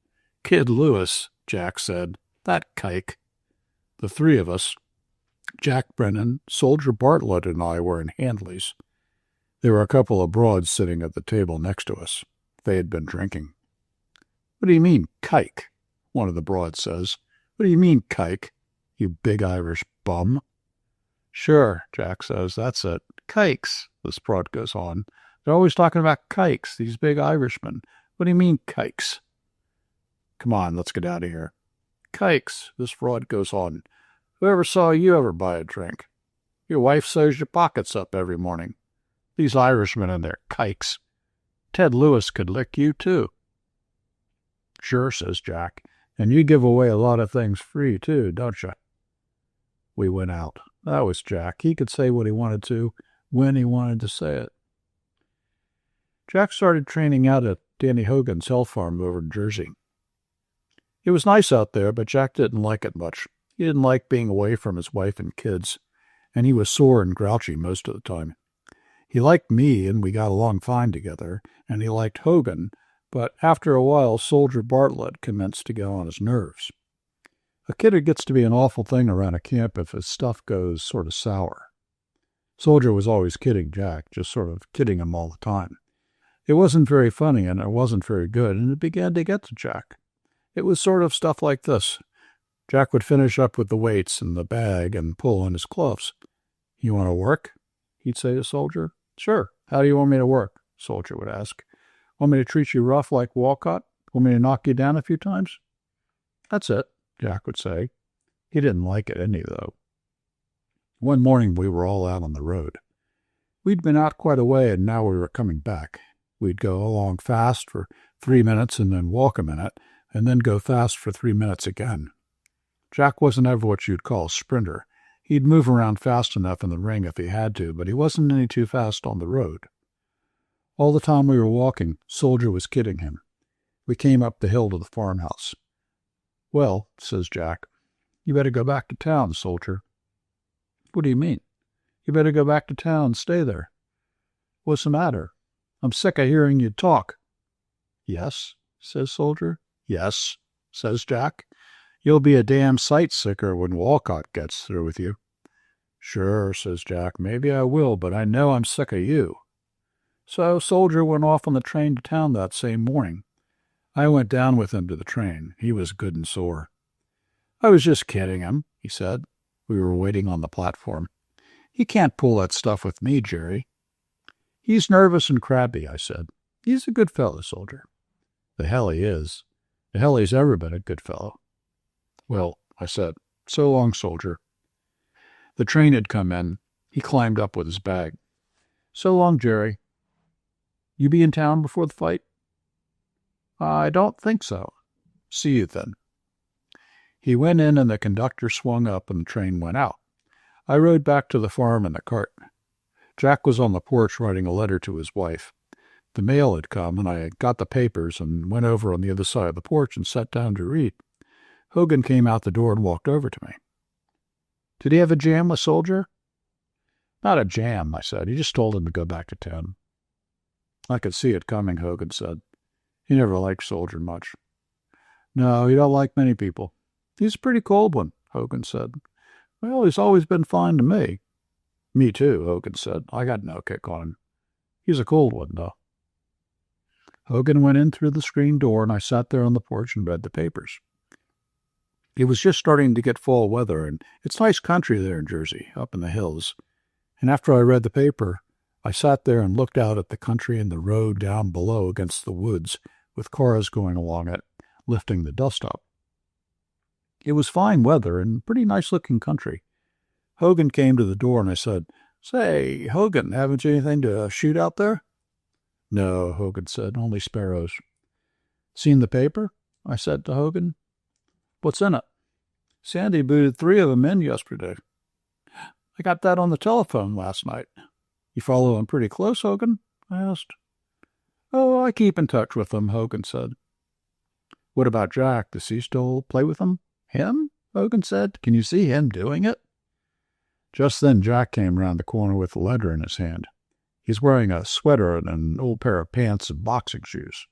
"Kid Lewis," Jack said. "That kike." The three of us, Jack Brennan, Soldier Bartlett, and I, were in Handley's. There were a couple of broads sitting at the table next to us. They had been drinking. "What do you mean, kike?" one of the broads says. "What do you mean, kike? You big Irish bum." "Sure," Jack says, "that's it. Kikes," this broad goes on. "They're always talking about kikes, these big Irishmen. What do you mean, kikes?" "Come on, let's get out of here." "Kikes," this broad goes on. "Whoever saw you ever buy a drink? Your wife sews your pockets up every morning. These Irishmen and their kikes. Ted Lewis could lick you, too." "Sure," says Jack. "And you give away a lot of things free, too, don't you?" We went out. That was Jack. He could say what he wanted to, when he wanted to say it. Jack started training out at Danny Hogan's hill farm over in Jersey. It was nice out there, but Jack didn't like it much. He didn't like being away from his wife and kids, and he was sore and grouchy most of the time. He liked me, and we got along fine together, and he liked Hogan, but after a while Soldier Bartlett commenced to get on his nerves. A kidder gets to be an awful thing around a camp if his stuff goes sort of sour. Soldier was always kidding Jack, just sort of kidding him all the time. It wasn't very funny and it wasn't very good, and it began to get to Jack. It was sort of stuff like this. Jack would finish up with the weights and the bag and pull on his gloves. "You want to work?" he'd say to Soldier. "Sure. How do you want me to work?" Soldier would ask. "Want me to treat you rough like Walcott? Want me to knock you down a few times?" "That's it," Jack would say. He didn't like it any, though. One morning we were all out on the road. We'd been out quite a way, and now we were coming back. We'd go along fast for 3 minutes and then walk a minute, and then go fast for 3 minutes again. Jack wasn't ever what you'd call a sprinter. He'd move around fast enough in the ring if he had to, but he wasn't any too fast on the road. All the time we were walking, Soldier was kidding him. We came up the hill to the farmhouse. "Well," says Jack, "you better go back to town, Soldier." "What do you mean?" "You better go back to town and stay there." "What's the matter?" "I'm sick of hearing you talk." "Yes," says Soldier. "Yes," says Jack. "You'll be a damn sight sicker when Walcott gets through with you." "Sure," says Jack. "Maybe I will, but I know I'm sick of you." So Soldier went off on the train to town that same morning. I went down with him to the train. He was good and sore. "I was just kidding him," he said. We were waiting on the platform. "He can't pull that stuff with me, Jerry." "He's nervous and crabby," I said. "He's a good fellow, Soldier." "The hell he is. The hell he's ever been a good fellow." "Well," I said, "so long, Soldier." The train had come in. He climbed up with his bag. "So long, Jerry." "You be in town before the fight?" "I don't think so." "See you then." He went in and the conductor swung up and the train went out. I rode back to the farm in the cart. Jack was on the porch writing a letter to his wife. The mail had come, and I got the papers and went over on the other side of the porch and sat down to read. Hogan came out the door and walked over to me. "Did he have a jam with Soldier?" "Not a jam," I said. "He just told him to go back to town." "I could see it coming," Hogan said. "He never liked Soldier much." "No, he don't like many people." "He's a pretty cold one," Hogan said. "Well, he's always been fine to me." "Me too," Hogan said. "I got no kick on him. He's a cold one, though." Hogan went in through the screen door, and I sat there on the porch and read the papers. It was just starting to get fall weather, and it's nice country there in Jersey, up in the hills. And after I read the paper, I sat there and looked out at the country and the road down below against the woods, with cars going along it, lifting the dust up. It was fine weather and pretty nice-looking country. Hogan came to the door, and I said, "Say, Hogan, haven't you anything to shoot out there?" "No," Hogan said, "only sparrows." "Seen the paper?" I said to Hogan. "What's in it?" "Sandy booted 3 of them in yesterday." "I got that on the telephone last night." "You follow him pretty close, Hogan?" I asked. "Oh, I keep in touch with him," Hogan said. "What about Jack? Does he still play with him?" "Him?" Hogan said. "Can you see him doing it?" Just then Jack came round the corner with a letter in his hand. He's wearing a sweater and an old pair of pants and boxing shoes.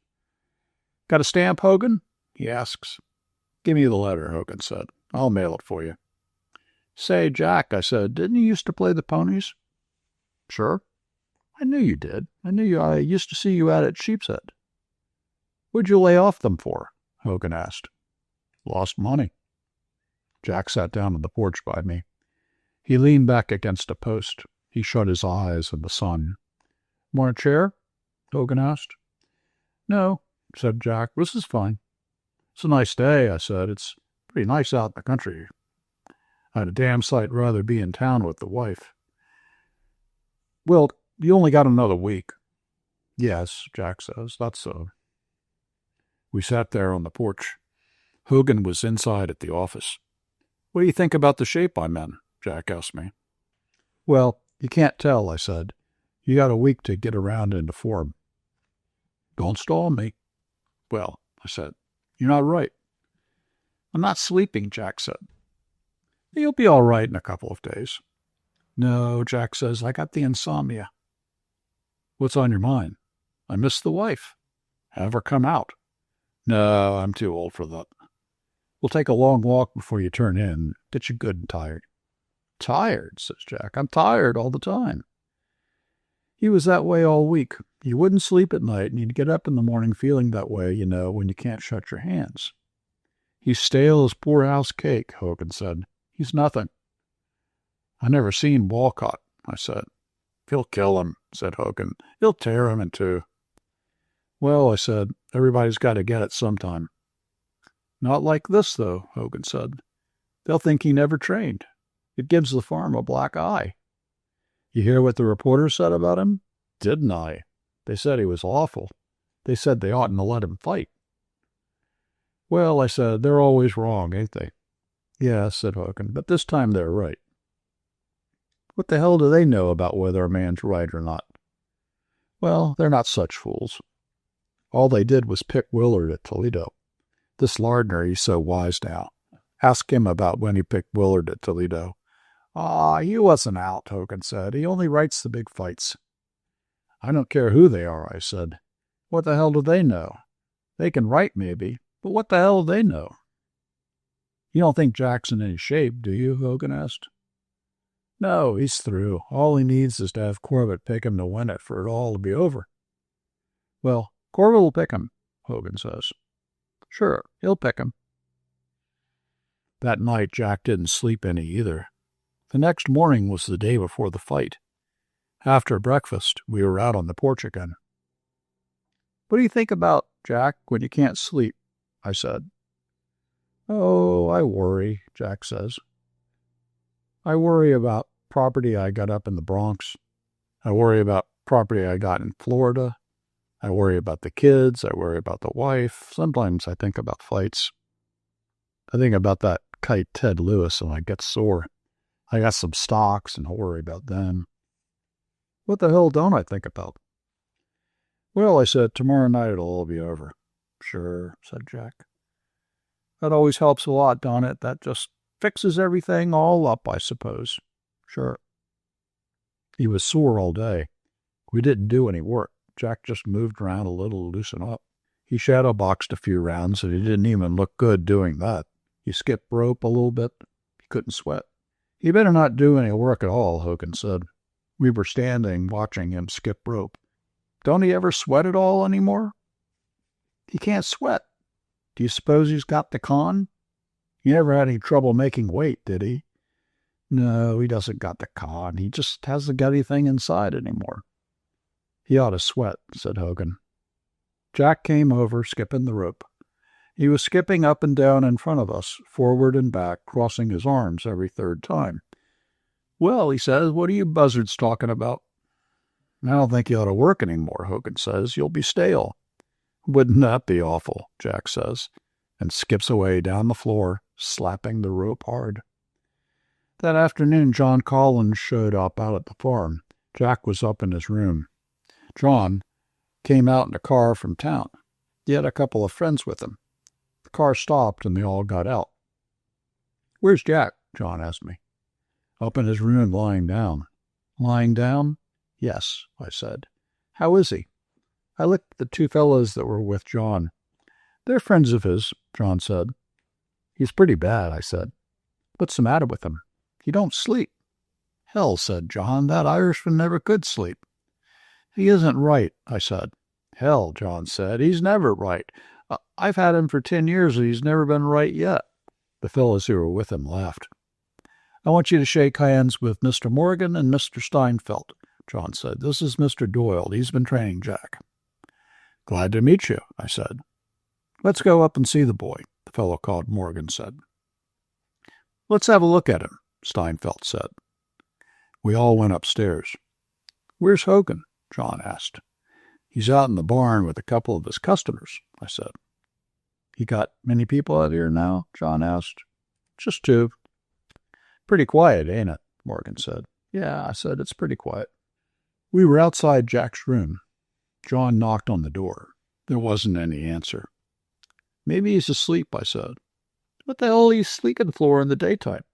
"Got a stamp, Hogan?" he asks. "Give me the letter," Hogan said. "I'll mail it for you." "Say, Jack," I said, "didn't you used to play the ponies?" "Sure." "I knew you did. I used to see you out at Sheepshead." "What'd you lay off them for?" Hogan asked. "Lost money." Jack sat down on the porch by me. He leaned back against a post. He shut his eyes in the sun. "Want a chair?" Hogan asked. "No," said Jack. "This is fine." "It's a nice day," I said. "It's pretty nice out in the country. I'd a damn sight rather be in town with the wife." "Well, you only got another week." "Yes," Jack says. "That's so." We sat there on the porch. Hogan was inside at the office. "What do you think about the shape I'm in?" Jack asked me. "Well, you can't tell," I said. "You got a week to get around into form." "Don't stall me." "Well," I said, "you're not right." "I'm not sleeping," Jack said. "You'll be all right in a couple of days." "No," Jack says, "I got the insomnia." "What's on your mind?" "I miss the wife." "Have her come out." "No, I'm too old for that." "We'll take a long walk before you turn in. Get you good and tired." Tired, says Jack. I'm tired all the time. He was that way all week. He wouldn't sleep at night, and he'd get up in the morning feeling that way, when you can't shut your hands. He's stale as poorhouse cake, Hogan said. He's nothing. I never seen Walcott, I said. He'll kill him, said Hogan. He'll tear him in two. Well, I said, everybody's got to get it sometime. Not like this, though, Hogan said. They'll think he never trained. It gives the farm a black eye. You hear what the reporters said about him? Didn't I? They said he was awful. They said they oughtn't to let him fight. Well, I said, they're always wrong, ain't they? Yeah, said Hogan, but this time they're right. What the hell do they know about whether a man's right or not? Well, they're not such fools. All they did was pick Willard at Toledo. This Lardner, he's so wise now. Ask him about when he picked Willard at Toledo. He wasn't out, Hogan said. He only writes the big fights. I don't care who they are, I said. What the hell do they know? They can write, maybe, but what the hell do they know? You don't think Jack's in any shape, do you? Hogan asked. No, he's through. All he needs is to have Corbett pick him to win it for it all to be over. Well, Corbett will pick him, Hogan says. Sure, he'll pick him. That night, Jack didn't sleep any either. The next morning was the day before the fight. After breakfast, we were out on the porch again. What do you think about, Jack, when you can't sleep? I said. Oh, I worry, Jack says. I worry about property I got up in the Bronx. I worry about property I got in Florida. I worry about the kids. I worry about the wife. Sometimes I think about fights. I think about that kite Ted Lewis and I get sore. I got some stocks and I worry about them. What the hell don't I think about? Well, I said, tomorrow night it'll all be over. Sure, said Jack. That always helps a lot, don't it? That just fixes everything all up, I suppose. Sure. He was sore all day. We didn't do any work. Jack just moved around a little to loosen up. He shadow boxed a few rounds, and he didn't even look good doing that. He skipped rope a little bit. He couldn't sweat. He better not do any work at all, Hogan said. We were standing watching him skip rope. Don't he ever sweat at all anymore? He can't sweat. Do you suppose he's got the con? He never had any trouble making weight, did he? No, he doesn't got the con. He just hasn't got anything inside anymore. He ought to sweat, said Hogan. Jack came over, skipping the rope. He was skipping up and down in front of us, forward and back, crossing his arms every third time. Well, he says, what are you buzzards talking about? I don't think you ought to work any more, Hogan says. You'll be stale. Wouldn't that be awful, Jack says, and skips away down the floor, slapping the rope hard. That afternoon, John Collins showed up out at the farm. Jack was up in his room. John came out in a car from town. He had a couple of friends with him. The car stopped and they all got out. Where's Jack? John asked me. Up in his room, lying down. Lying down? Yes, I said. How is he? I looked at the two fellows that were with John. They're friends of his, John said. He's pretty bad, I said. What's the matter with him? He don't sleep. Hell, said John, that Irishman never could sleep. He isn't right, I said. Hell, John said, he's never right. I've had him for 10 years and he's never been right yet. The fellows who were with him laughed. I want you to shake hands with Mr. Morgan and Mr. Steinfeld, John said. This is Mr. Doyle. He's been training Jack. Glad to meet you, I said. Let's go up and see the boy, the fellow called Morgan said. Let's have a look at him, Steinfeld said. We all went upstairs. Where's Hogan? John asked. He's out in the barn with a couple of his customers, I said. He got many people out here now? John asked. Just two. Pretty quiet, ain't it? Morgan said. Yeah, I said, it's pretty quiet. We were outside Jack's room. John knocked on the door. There wasn't any answer. Maybe he's asleep, I said. What the hell are you sleeping for in the daytime?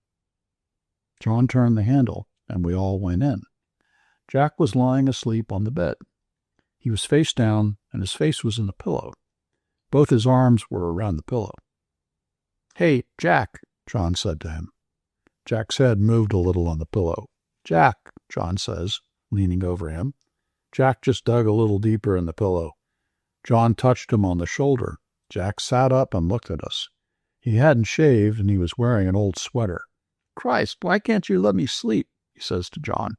John turned the handle, and we all went in. Jack was lying asleep on the bed. He was face down, and his face was in the pillow. Both his arms were around the pillow. Hey, Jack, John said to him. Jack's head moved a little on the pillow. Jack, John says, leaning over him. Jack just dug a little deeper in the pillow. John touched him on the shoulder. Jack sat up and looked at us. He hadn't shaved, and he was wearing an old sweater. Christ, why can't you let me sleep? He says to John.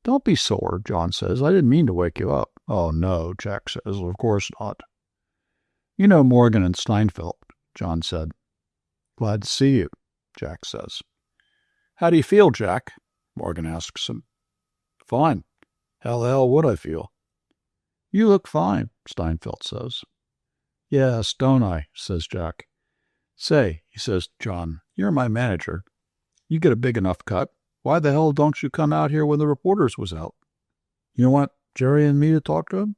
Don't be sore, John says. I didn't mean to wake you up. Oh, no, Jack says. Of course not. You know Morgan and Steinfeld, John said. Glad to see you, Jack says. How do you feel, Jack? Morgan asks him. Fine. How the hell would I feel? You look fine, Steinfeld says. Yes, don't I, says Jack. Say, he says to John, you're my manager. You get a big enough cut. Why the hell don't you come out here when the reporters was out? You want Jerry and me to talk to him?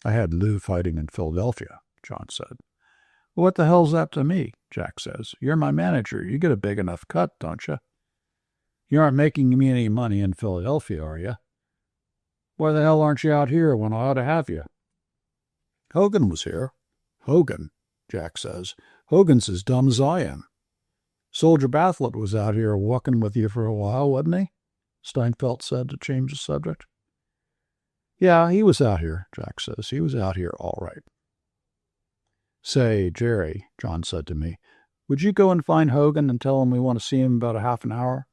I had Lou fighting in Philadelphia, John said. Well, what the hell's that to me? Jack says. You're my manager. You get a big enough cut, don't you? You aren't making me any money in Philadelphia, are you? Why the hell aren't you out here when I ought to have you? Hogan was here. Hogan, Jack says. Hogan's as dumb as I am. Soldier Bathlet was out here walking with you for a while, wasn't he? Steinfeld said to change the subject. Yeah, he was out here, Jack says. He was out here all right. Say, Jerry, John said to me, would you go and find Hogan and tell him we want to see him about a half an hour?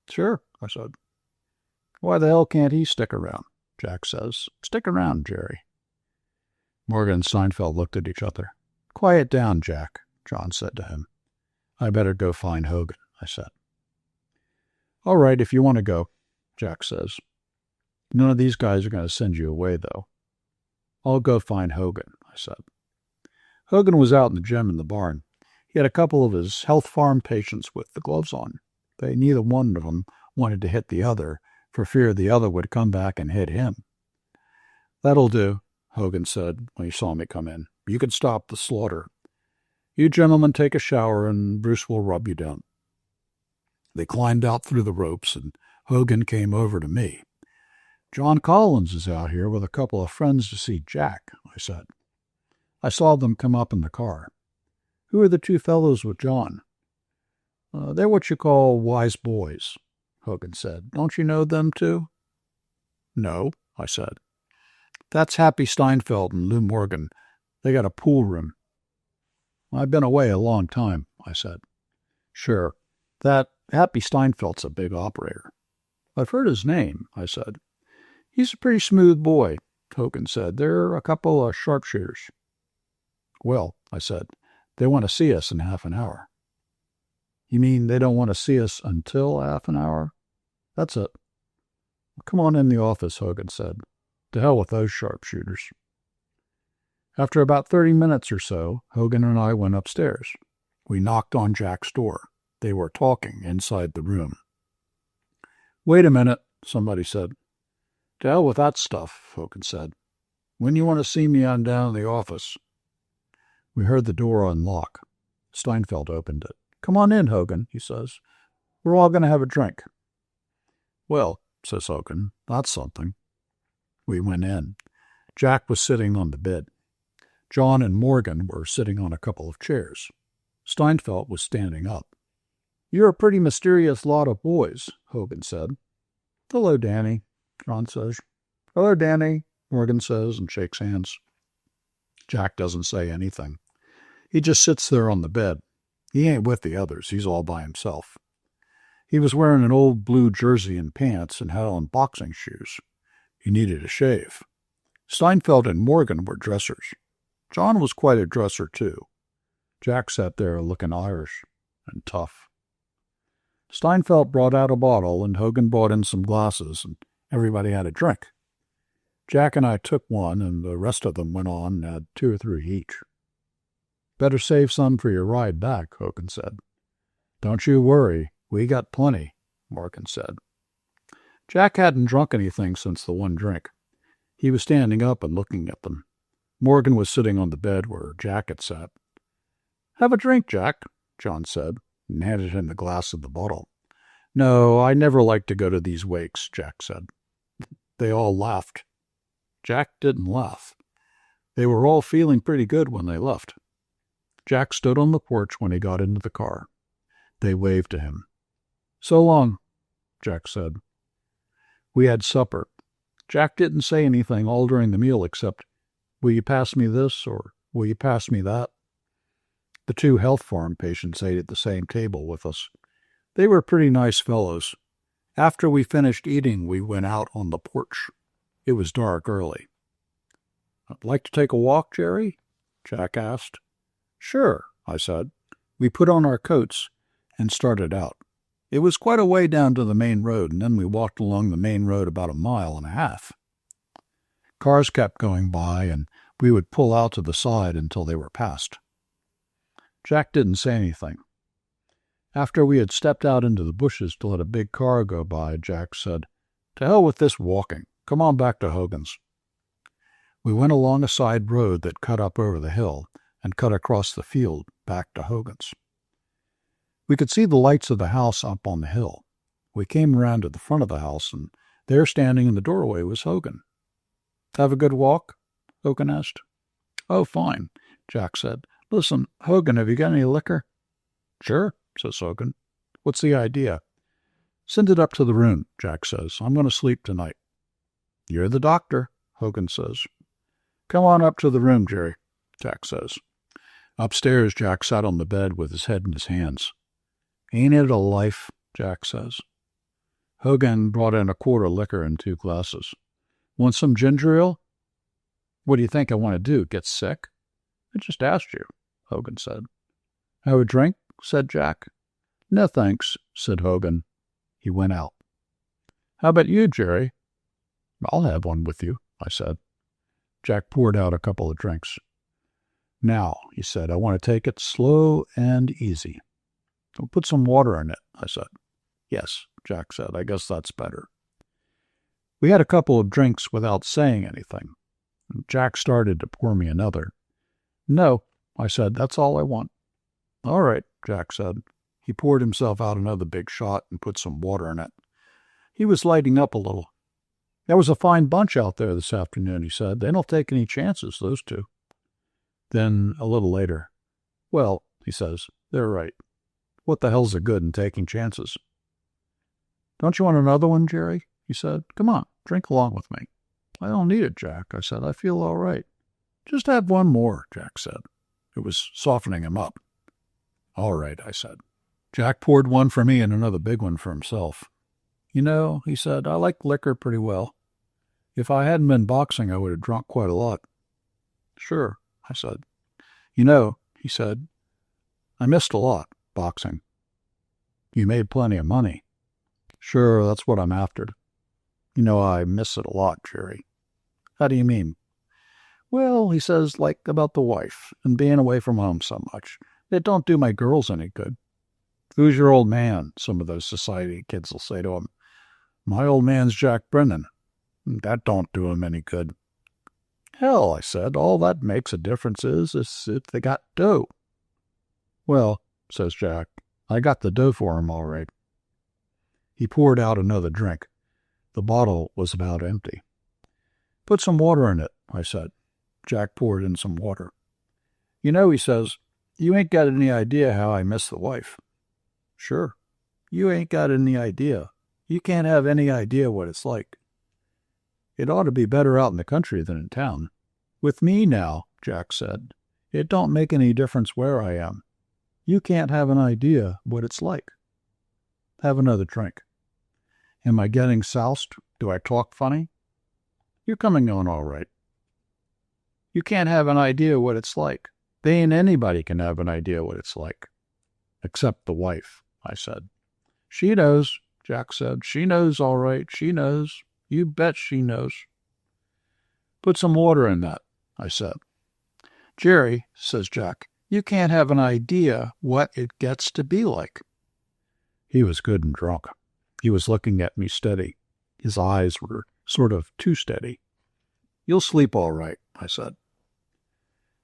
Sure, I said. Why the hell can't he stick around? Jack says. Stick around, Jerry. Morgan and Steinfeld looked at each other. Quiet down, Jack, John said to him. I better go find Hogan, I said. All right, if you want to go, Jack says. None of these guys are going to send you away, though. I'll go find Hogan, I said. Hogan was out in the gym in the barn. He had a couple of his health farm patients with the gloves on. Neither one of them wanted to hit the other, for fear the other would come back and hit him. That'll do, Hogan said when he saw me come in. You can stop the slaughter. You gentlemen take a shower, and Bruce will rub you down. They climbed out through the ropes, and Hogan came over to me. John Collins is out here with a couple of friends to see Jack, I said. I saw them come up in the car. Who are the two fellows with John? They're what you call wise boys, Hogan said. Don't you know them too? No, I said. That's Happy Steinfeld and Lou Morgan. They got a pool room. I've been away a long time, I said. Sure. That Happy Steinfeld's a big operator. I've heard his name, I said. He's a pretty smooth boy, Hogan said. They're a couple of sharpshooters. Well, I said, they want to see us in half an hour. You mean they don't want to see us until half an hour? That's it. Come on in the office, Hogan said. To hell with those sharpshooters. After about 30 minutes or so, Hogan and I went upstairs. We knocked on Jack's door. They were talking inside the room. Wait a minute, somebody said. To hell with that stuff, Hogan said. When you want to see me on down to the office? We heard the door unlock. Steinfeld opened it. Come on in, Hogan, he says. We're all going to have a drink. Well, says Hogan, that's something. We went in. Jack was sitting on the bed. John and Morgan were sitting on a couple of chairs. Steinfeld was standing up. You're a pretty mysterious lot of boys, Hogan said. Hello, Danny, John says. Hello, Danny, Morgan says and shakes hands. Jack doesn't say anything. He just sits there on the bed. He ain't with the others. He's all by himself. He was wearing an old blue jersey and pants and had on boxing shoes. He needed a shave. Steinfeld and Morgan were dressers. John was quite a dresser, too. Jack sat there looking Irish and tough. Steinfeld brought out a bottle, and Hogan brought in some glasses, and everybody had a drink. Jack and I took one, and the rest of them went on and had 2 or 3 each. Better save some for your ride back, Hogan said. Don't you worry, we got plenty, Morgan said. Jack hadn't drunk anything since the one drink. He was standing up and looking at them. Morgan was sitting on the bed where Jack had sat. Have a drink, Jack, John said, and handed him the glass of the bottle. No, I never like to go to these wakes, Jack said. They all laughed. Jack didn't laugh. They were all feeling pretty good when they left. Jack stood on the porch when he got into the car. They waved to him. "So long," Jack said. We had supper. Jack didn't say anything all during the meal except, "Will you pass me this?" or "Will you pass me that?" The 2 health farm patients ate at the same table with us. They were pretty nice fellows. After we finished eating, we went out on the porch. It was dark early. "I'd like to take a walk, Jerry?" Jack asked. "Sure," I said. We put on our coats and started out. It was quite a way down to the main road, and then we walked along the main road about 1.5 miles. Cars kept going by, and we would pull out to the side until they were passed. Jack didn't say anything. After we had stepped out into the bushes to let a big car go by, Jack said, "To hell with this walking. Come on back to Hogan's." We went along a side road that cut up over the hill and cut across the field back to Hogan's. We could see the lights of the house up on the hill. We came around to the front of the house, and there standing in the doorway was Hogan. "Have a good walk?" Hogan asked. "Oh, fine," Jack said. "Listen, Hogan, have you got any liquor?" "Sure," says Hogan. "What's the idea?" "Send it up to the room," Jack says. "I'm going to sleep tonight." "You're the doctor," Hogan says. "Come on up to the room, Jerry," Jack says. Upstairs, Jack sat on the bed with his head in his hands. "Ain't it a life?" Jack says. Hogan brought in a quart of liquor and 2 glasses. "Want some ginger ale?" "What do you think I want to do, get sick?" "I just asked you," Hogan said. "Have a drink?" said Jack. "No, thanks," said Hogan. He went out. "How about you, Jerry?" "I'll have one with you," I said. Jack poured out a couple of drinks. "Now," he said, "I want to take it slow and easy." "We'll put some water in it," I said. "Yes," Jack said, "I guess that's better." We had a couple of drinks without saying anything. Jack started to pour me another. "No," I said, "that's all I want." "All right," Jack said. He poured himself out another big shot and put some water in it. He was lighting up a little. "There was a fine bunch out there this afternoon," he said. "They don't take any chances, those 2. Then, a little later, "Well," he says, "they're right. What the hell's the good in taking chances?" "Don't you want another one, Jerry?" he said. "Come on, drink along with me." "I don't need it, Jack," I said. "I feel all right." "Just have one more," Jack said. It was softening him up. "All right," I said. Jack poured one for me and another big one for himself. "You know," he said, "I like liquor pretty well. If I hadn't been boxing, I would have drunk quite a lot." "Sure," I said. "You know," he said, "I missed a lot, boxing." "You made plenty of money." "Sure, that's what I'm after." "You know, I miss it a lot, Jerry." "How do you mean?" "Well," he says, "like about the wife and being away from home so much. It don't do my girls any good." "Who's your old man?" some of those society kids will say to him. "My old man's Jack Brennan." "That don't do him any good." "Hell," I said, "all that makes a difference is if they got dough." "Well," says Jack, "I got the dough for him all right." He poured out another drink. The bottle was about empty. "Put some water in it," I said. Jack poured in some water. "You know," he says, "you ain't got any idea how I miss the wife." "Sure." "You ain't got any idea. You can't have any idea what it's like." "It ought to be better out in the country than in town." "With me now," Jack said, "it don't make any difference where I am. You can't have an idea what it's like." "Have another drink." "Am I getting soused? Do I talk funny?" "You're coming on all right." "You can't have an idea what it's like. They ain't anybody can have an idea what it's like." "Except the wife," I said. "She knows," Jack said. "She knows all right. She knows. You bet she knows." "Put some water in that," I said. "Jerry," says Jack, "you can't have an idea what it gets to be like." He was good and drunk. He was looking at me steady. His eyes were sort of too steady. "You'll sleep all right," I said.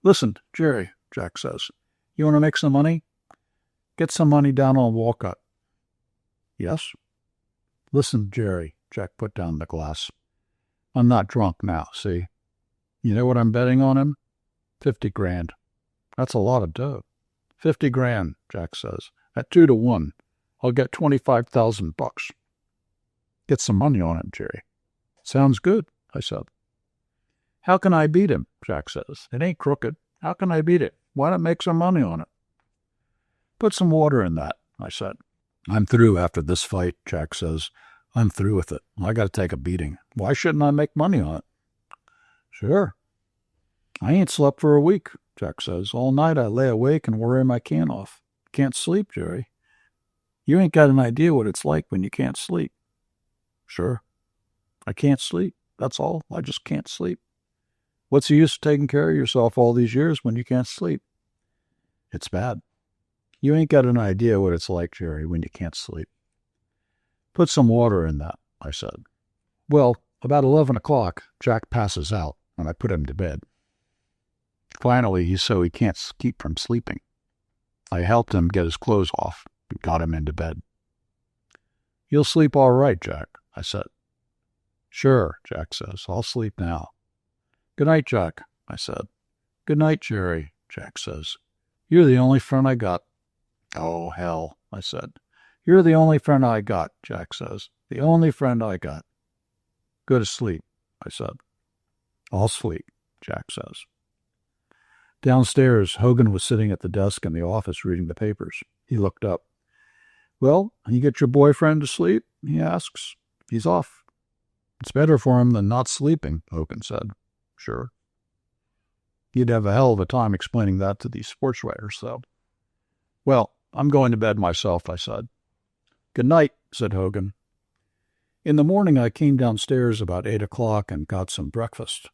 "Listen, Jerry," Jack says, "you want to make some money? Get some money down on Walcott." "Yes?" "Listen, Jerry," Jack put down the glass. "I'm not drunk now, see? You know what I'm betting on him? 50 grand. That's a lot of dough." 50 grand, Jack says, At 2-1, I'll get $25,000. Get some money on him, Jerry. Sounds good, I said. How can I beat him? Jack says. It ain't crooked. How can I beat it? Why not make some money on it? Put some water in that, I said. I'm through after this fight, Jack says. I'm through with it. I got to take a beating. Why shouldn't I make money on it? Sure. I ain't slept for a week, Jack says. All night I lay awake and worry my can off. Can't sleep, Jerry. You ain't got an idea what it's like when you can't sleep. Sure. I can't sleep. That's all. I just can't sleep. What's the use of taking care of yourself all these years when you can't sleep? It's bad. You ain't got an idea what it's like, Jerry, when you can't sleep. Put some water in that, I said. Well, about 11 o'clock, Jack passes out, and I put him to bed. Finally, he can't keep from sleeping. I helped him get his clothes off and got him into bed. You'll sleep all right, Jack, I said. Sure, Jack says. I'll sleep now. Good night, Jack, I said. Good night, Jerry, Jack says. You're the only friend I got. Oh, hell, I said. You're the only friend I got, Jack says. The only friend I got. Go to sleep, I said. I'll sleep, Jack says. Downstairs, Hogan was sitting at the desk in the office reading the papers. He looked up. Well, you get your boyfriend to sleep? He asks. He's off. It's better for him than not sleeping, Hogan said. Sure. You'd have a hell of a time explaining that to these sports writers, though. Well, I'm going to bed myself, I said. Good night, said Hogan. In the morning, I came downstairs about 8 o'clock and got some breakfast.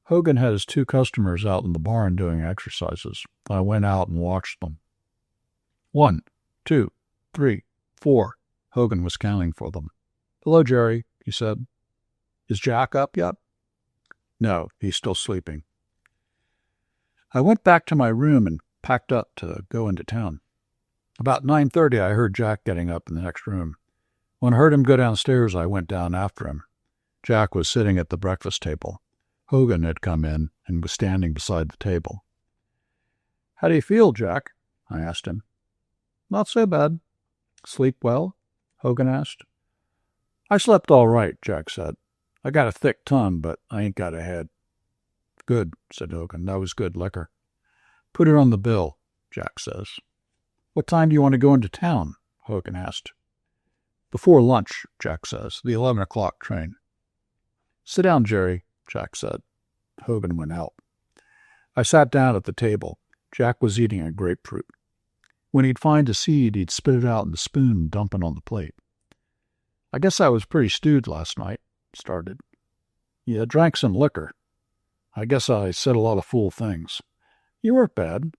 Hogan had his 2 customers out in the barn doing exercises. I went out and watched them. 1, 2, 3, 4. Hogan was counting for them. Hello, Jerry, he said. Is Jack up yet? No, he's still sleeping. I went back to my room and packed up to go into town. About 9:30, I heard Jack getting up in the next room. When I heard him go downstairs, I went down after him. Jack was sitting at the breakfast table. Hogan had come in and was standing beside the table. How do you feel, Jack? I asked him. Not so bad. Sleep well? Hogan asked. I slept all right, Jack said. I got a thick tongue, but I ain't got a head. Good, said Hogan. That was good liquor. Put it on the bill, Jack says. What time do you want to go into town? Hogan asked. Before lunch, Jack says. The 11 o'clock train. Sit down, Jerry, Jack said. Hogan went out. I sat down at the table. Jack was eating a grapefruit. When he'd find a seed, he'd spit it out in the spoon and dump it on the plate. I guess I was pretty stewed last night, started. You drank some liquor. I guess I said a lot of fool things. You weren't bad.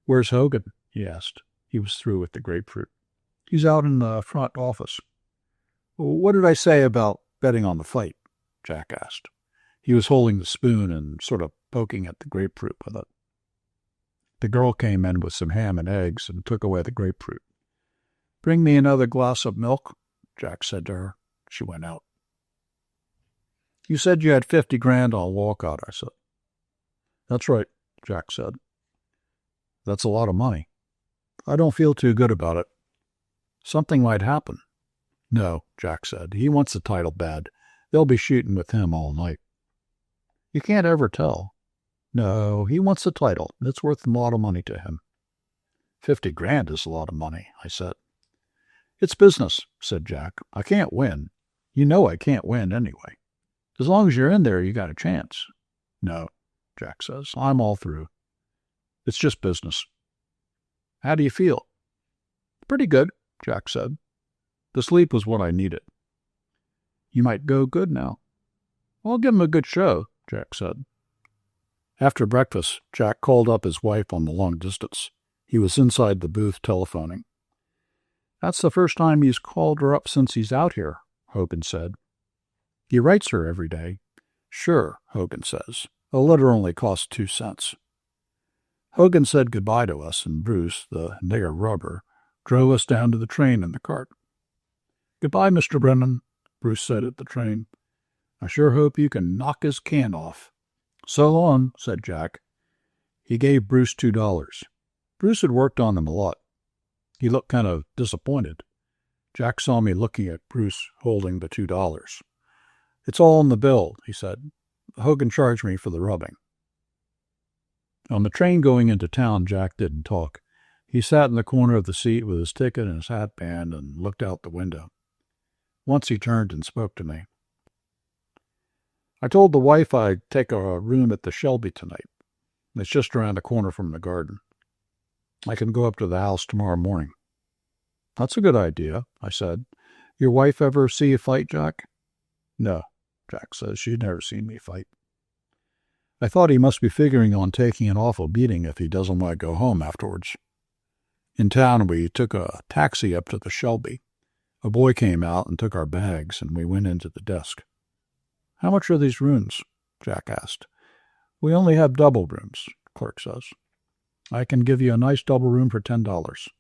Where's Hogan? He asked. He was through with the grapefruit. He's out in the front office. What did I say about betting on the fight? Jack asked. He was holding the spoon and sort of poking at the grapefruit with it. The girl came in with some ham and eggs and took away the grapefruit. Bring me another glass of milk, Jack said to her. She went out. You said you had 50 grand on walkout, I said. That's right, Jack said. That's a lot of money. I don't feel too good about it. Something might happen. No, Jack said. He wants the title bad. They'll be shooting with him all night. You can't ever tell. No, he wants the title. It's worth a lot of money to him. 50 grand is a lot of money, I said. It's business, said Jack. I can't win. You know I can't win anyway. As long as you're in there, you got a chance. No, Jack says. I'm all through. It's just business. How do you feel? Pretty good, Jack said. The sleep was what I needed. You might go good now. I'll give him a good show, Jack said. After breakfast, Jack called up his wife on the long distance. He was inside the booth telephoning. That's the first time he's called her up since he's out here, Hogan said. He writes her every day. Sure, Hogan says. A letter only costs 2 cents. Hogan said goodbye to us, and Bruce, the nigger rubber, drove us down to the train in the cart. Goodbye, Mr. Brennan, Bruce said at the train. I sure hope you can knock his can off. So long, said Jack. He gave Bruce $2. Bruce had worked on him a lot. He looked kind of disappointed. Jack saw me looking at Bruce holding the $2. "It's all in the bill," he said. "Hogan charged me for the rubbing." On the train going into town, Jack didn't talk. He sat in the corner of the seat with his ticket and his hatband and looked out the window. Once he turned and spoke to me. "I told the wife I'd take a room at the Shelby tonight. It's just around the corner from the garden. I can go up to the house tomorrow morning." "That's a good idea," I said. "Your wife ever see you fight, Jack?" "No," Jack says. "She's never seen me fight." I thought he must be figuring on taking an awful beating if he doesn't want to go home afterwards. In town, we took a taxi up to the Shelby. A boy came out and took our bags, and we went into the desk. "How much are these rooms?" Jack asked. "We only have double rooms," the clerk says. "I can give you a nice double room for $10.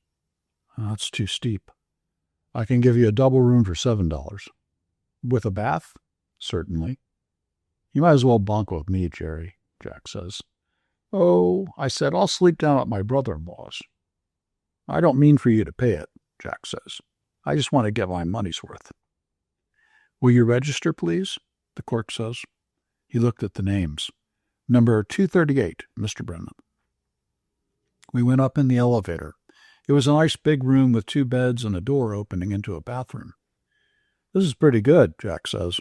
"That's too steep." "I can give you a double room for $7. "With a bath?" "Certainly." "You might as well bunk with me, Jerry," Jack says. "Oh," I said, "I'll sleep down at my brother-in-law's." "I don't mean for you to pay it," Jack says. "I just want to get my money's worth." "Will you register, please?" the clerk says. He looked at the names. "Number 238, Mr. Brennan." We went up in the elevator. It was a nice big room with 2 beds and a door opening into a bathroom. "This is pretty good," Jack says.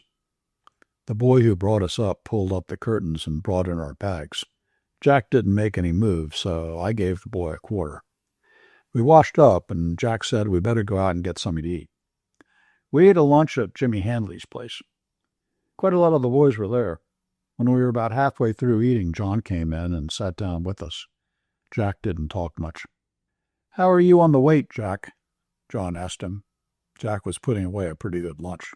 The boy who brought us up pulled up the curtains and brought in our bags. Jack didn't make any move, so I gave the boy a quarter. We washed up, and Jack said we better go out and get something to eat. We ate a lunch at Jimmy Handley's place. Quite a lot of the boys were there. When we were about halfway through eating, John came in and sat down with us. Jack didn't talk much. "How are you on the weight, Jack?" John asked him. Jack was putting away a pretty good lunch.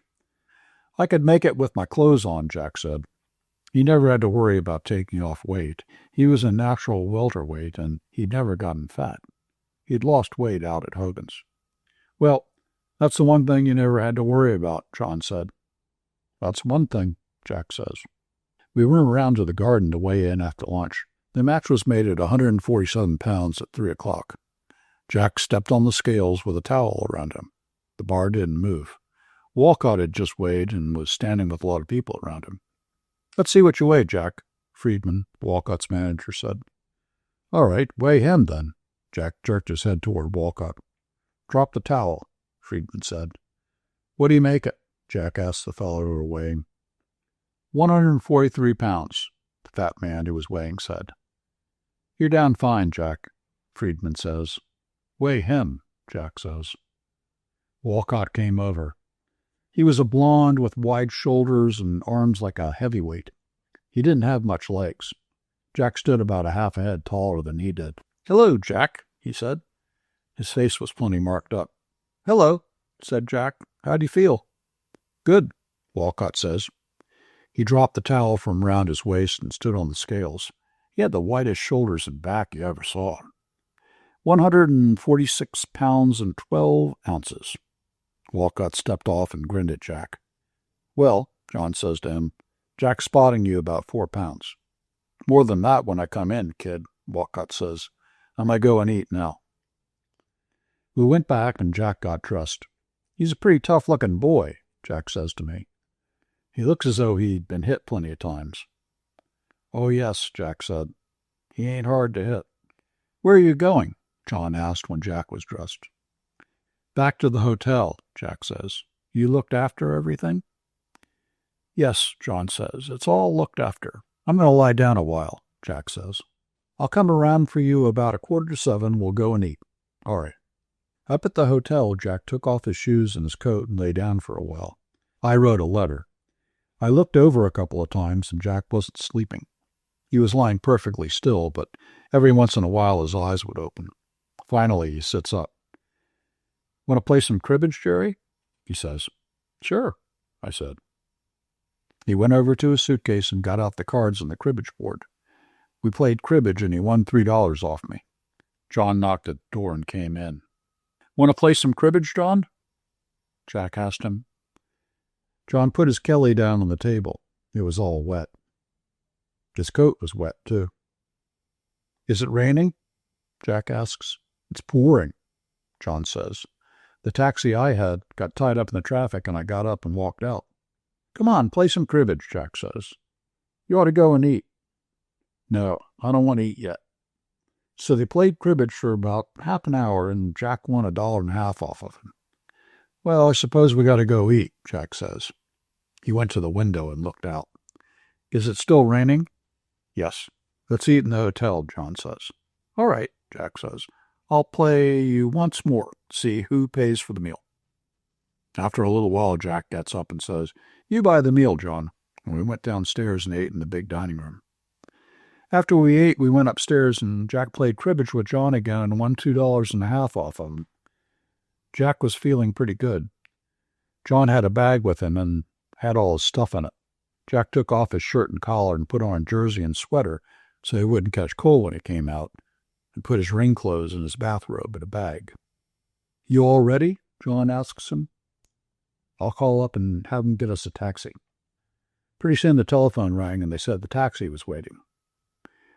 "I could make it with my clothes on," Jack said. He never had to worry about taking off weight. He was a natural welterweight, and he'd never gotten fat. He'd lost weight out at Hogan's. "Well, that's the one thing you never had to worry about," John said. "That's one thing," Jack says. We went around to the garden to weigh in after lunch. The match was made at 147 pounds at 3 o'clock. Jack stepped on the scales with a towel around him. The bar didn't move. Walcott had just weighed and was standing with a lot of people around him. "Let's see what you weigh, Jack," Friedman, Walcott's manager, said. "All right, weigh him then." Jack jerked his head toward Walcott. "Drop the towel," Friedman said. "What do you make it?" Jack asked the fellow who was weighing. 143 pounds, the fat man who was weighing said. "You're down fine, Jack," Friedman says. "Weigh him," Jack says. Walcott came over. He was a blonde with wide shoulders and arms like a heavyweight. He didn't have much legs. Jack stood about a half a head taller than he did. "Hello, Jack," he said. His face was plenty marked up. "Hello," said Jack. "How do you feel?" "Good," Walcott says. He dropped the towel from round his waist and stood on the scales. He had the whitest shoulders and back you ever saw. 146 pounds and 12 ounces. Walcott stepped off and grinned at Jack. "Well," John says to him, "Jack's spotting you about 4 pounds. "More than that when I come in, kid," Walcott says. "I might go and eat now." We went back and Jack got dressed. "He's a pretty tough-looking boy," Jack says to me. "He looks as though he'd been hit plenty of times." "Oh, yes," Jack said. "He ain't hard to hit." "Where are you going?" John asked when Jack was dressed. "Back to the hotel," Jack says. "You looked after everything?" "Yes," John says. "It's all looked after. I'm going to lie down a while," Jack says. "I'll come around for you about 6:45. We'll go and eat." "All right." Up at the hotel, Jack took off his shoes and his coat and lay down for a while. I wrote a letter. I looked over a couple of times, and Jack wasn't sleeping. He was lying perfectly still, but every once in a while his eyes would open. Finally, he sits up. "Want to play some cribbage, Jerry?" he says. "Sure," I said. He went over to his suitcase and got out the cards on the cribbage board. We played cribbage, and he won $3 off me. John knocked at the door and came in. "Want to play some cribbage, John?" Jack asked him. John put his Kelly down on the table. It was all wet. His coat was wet, too. "Is it raining?" Jack asks. "It's pouring." John says. The taxi I had got tied up in the traffic, and I got up and walked out. Come on, play some cribbage, Jack says. You ought to go and eat. No, I don't want to eat yet. So they played cribbage for about half an hour, and Jack won $1.50 off of him. Well, I suppose we got to go eat, Jack says. He went to the window and looked out. Is it still raining? Yes. Let's eat in the hotel, John says. All right, Jack says. I'll play you once more, see who pays for the meal. After a little while, Jack gets up and says, You buy the meal, John. And we went downstairs and ate in the big dining room. After we ate, we went upstairs, and Jack played cribbage with John again and won $2.50 off of him. Jack was feeling pretty good. John had a bag with him and had all his stuff in it. Jack took off his shirt and collar and put on a jersey and sweater so he wouldn't catch cold when he came out, and put his rain clothes and his bathrobe in a bag. You all ready? John asks him. I'll call up and have him get us a taxi. Pretty soon the telephone rang and they said the taxi was waiting.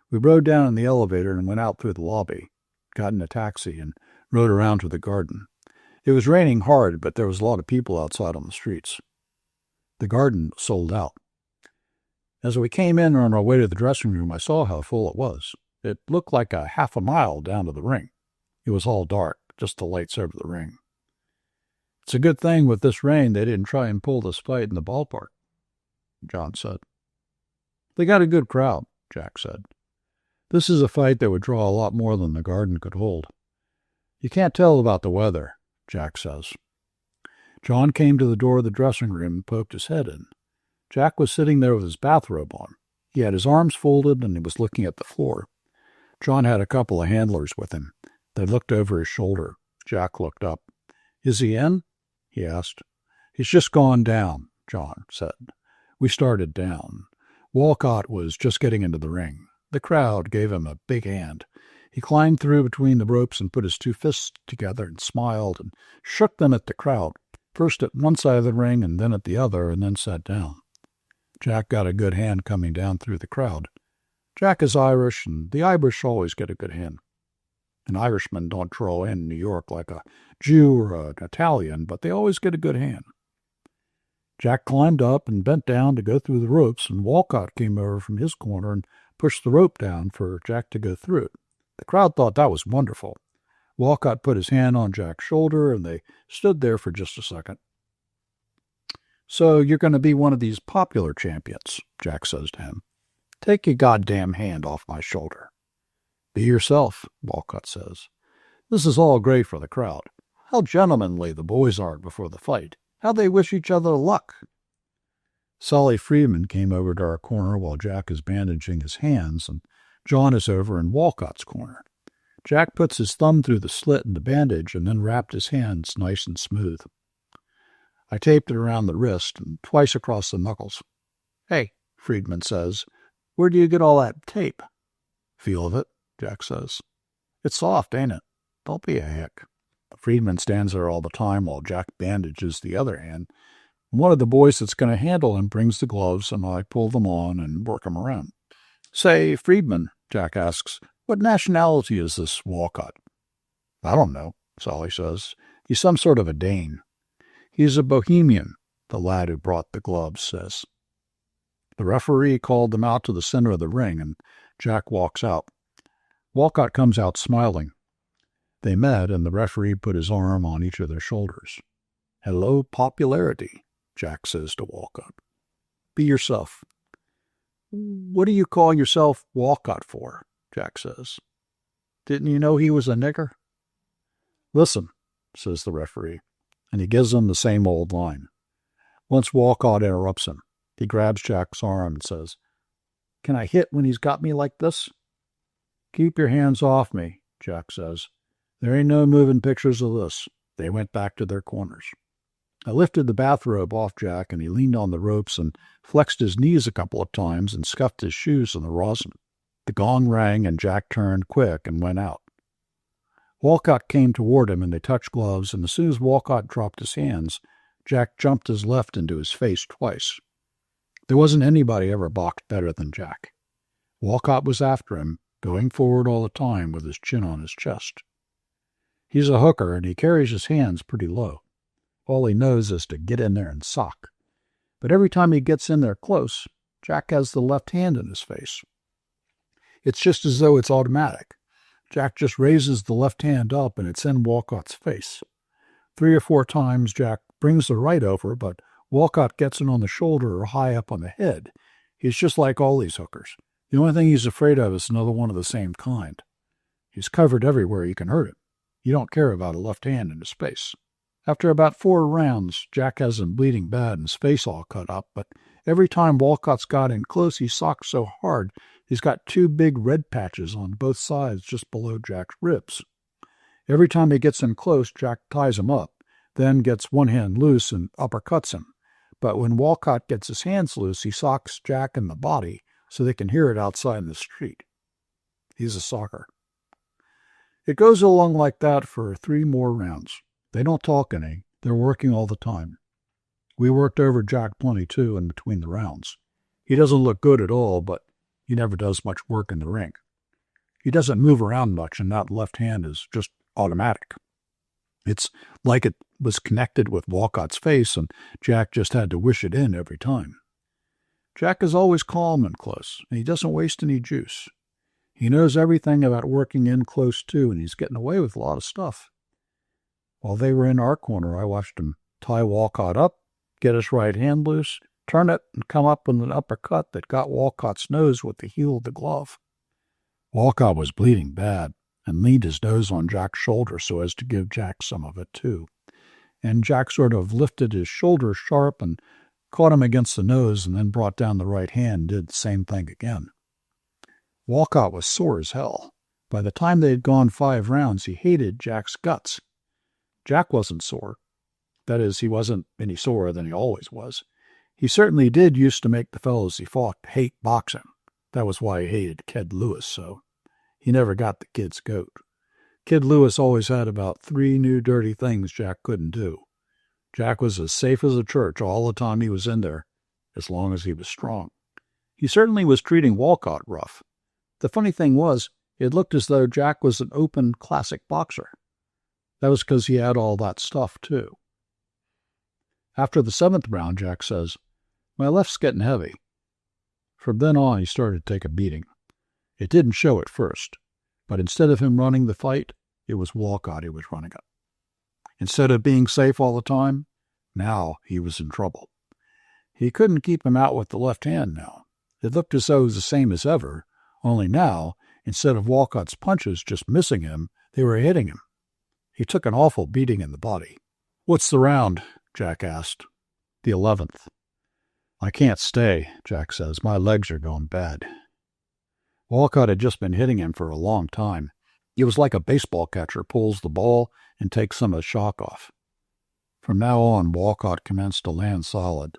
We rode down in the elevator and went out through the lobby, got in a taxi, and rode around to the garden. It was raining hard, but there was a lot of people outside on the streets. The garden sold out. As we came in on our way to the dressing room, I saw how full it was. It looked like a half a mile down to the ring. It was all dark, just the lights over the ring. It's a good thing with this rain they didn't try and pull this fight in the ballpark, John said. They got a good crowd, Jack said. This is a fight that would draw a lot more than the garden could hold. You can't tell about the weather, Jack says. John came to the door of the dressing room and poked his head in. Jack was sitting there with his bathrobe on. He had his arms folded and he was looking at the floor. John had a couple of handlers with him. They looked over his shoulder. Jack looked up. Is he in? He asked. He's just gone down, John said. We started down. Walcott was just getting into the ring. The crowd gave him a big hand. He climbed through between the ropes and put his two fists together and smiled and shook them at the crowd, first at one side of the ring and then at the other, and then sat down. Jack got a good hand coming down through the crowd. Jack is Irish, and the Irish always get a good hand. An Irishman don't draw in New York like a Jew or an Italian, but they always get a good hand. Jack climbed up and bent down to go through the ropes, and Walcott came over from his corner and pushed the rope down for Jack to go through it. The crowd thought that was wonderful. Walcott put his hand on Jack's shoulder, and they stood there for just a second. So you're going to be one of these popular champions, Jack says to him. Take your goddamn hand off my shoulder. Be yourself, Walcott says. This is all great for the crowd. How gentlemanly the boys are before the fight. How they wish each other luck. Solly Friedman came over to our corner while Jack is bandaging his hands, and John is over in Walcott's corner. Jack puts his thumb through the slit in the bandage and then wrapped his hands nice and smooth. I taped it around the wrist and twice across the knuckles. Hey, Friedman says, where do you get all that tape? Feel of it, Jack says. It's soft, ain't it? Don't be a hick. Friedman stands there all the time while Jack bandages the other hand. One of the boys that's going to handle him brings the gloves, and I pull them on and work him around. Say, Friedman, Jack asks, what nationality is this Walcott? I don't know, Solly says. He's some sort of a Dane. He's a Bohemian, the lad who brought the gloves says. The referee called them out to the center of the ring, and Jack walks out. Walcott comes out smiling. They met, and the referee put his arm on each of their shoulders. Hello, popularity, Jack says to Walcott. Be yourself. What do you call yourself Walcott for? Jack says. Didn't you know he was a nigger? Listen, says the referee, and he gives him the same old line. Once Walcott interrupts him, he grabs Jack's arm and says, Can I hit when he's got me like this? Keep your hands off me, Jack says. There ain't no moving pictures of this. They went back to their corners. I lifted the bathrobe off Jack, and he leaned on the ropes and flexed his knees a couple of times and scuffed his shoes in the rosin. The gong rang, and Jack turned quick and went out. Walcott came toward him, and they touched gloves, and as soon as Walcott dropped his hands, Jack jumped his left into his face twice. There wasn't anybody ever boxed better than Jack. Walcott was after him, going forward all the time with his chin on his chest. He's a hooker, and he carries his hands pretty low. All he knows is to get in there and sock. But every time he gets in there close, Jack has the left hand in his face. It's just as though it's automatic. Jack just raises the left hand up, and it's in Walcott's face. 3 or 4 times Jack brings the right over, but Walcott gets it on the shoulder or high up on the head. He's just like all these hookers. The only thing he's afraid of is another one of the same kind. He's covered everywhere you can hurt him. You don't care about a left hand in his face. After about 4 rounds, Jack has him bleeding bad and his face all cut up, but every time Walcott's got in close, he socks so hard he's got 2 big red patches on both sides just below Jack's ribs. Every time he gets in close, Jack ties him up, then gets one hand loose and uppercuts him. But when Walcott gets his hands loose, he socks Jack in the body so they can hear it outside in the street. He's a socker. It goes along like that for 3 more rounds. They don't talk any. They're working all the time. We worked over Jack plenty, too, in between the rounds. He doesn't look good at all, but he never does much work in the ring. He doesn't move around much, and that left hand is just automatic. It's like it was connected with Walcott's face, and Jack just had to wish it in every time. Jack is always calm and close, and he doesn't waste any juice. He knows everything about working in close, too, and he's getting away with a lot of stuff. While they were in our corner, I watched him tie Walcott up, get his right hand loose, turn it, and come up with an uppercut that got Walcott's nose with the heel of the glove. Walcott was bleeding bad and leaned his nose on Jack's shoulder so as to give Jack some of it, too. And Jack sort of lifted his shoulder sharp and caught him against the nose and then brought down the right hand and did the same thing again. Walcott was sore as hell. By the time they had gone 5 rounds, he hated Jack's guts. Jack wasn't sore. That is, he wasn't any sorer than he always was. He certainly did used to make the fellows he fought hate boxing. That was why he hated Kid Lewis so. He never got the kid's goat. Kid Lewis always had about 3 new dirty things Jack couldn't do. Jack was as safe as a church all the time he was in there, as long as he was strong. He certainly was treating Walcott rough. The funny thing was, it looked as though Jack was an open, classic boxer. That was because he had all that stuff, too. After the 7th round, Jack says, "My left's getting heavy." From then on, he started to take a beating. It didn't show at first, but instead of him running the fight, it was Walcott who was running it. Instead of being safe all the time, now he was in trouble. He couldn't keep him out with the left hand now. It looked as though it was the same as ever, only now, instead of Walcott's punches just missing him, they were hitting him. He took an awful beating in the body. "What's the round?" Jack asked. "The 11th. "I can't stay," Jack says. "My legs are going bad." Walcott had just been hitting him for a long time. It was like a baseball catcher pulls the ball and takes some of the shock off. From now on, Walcott commenced to land solid.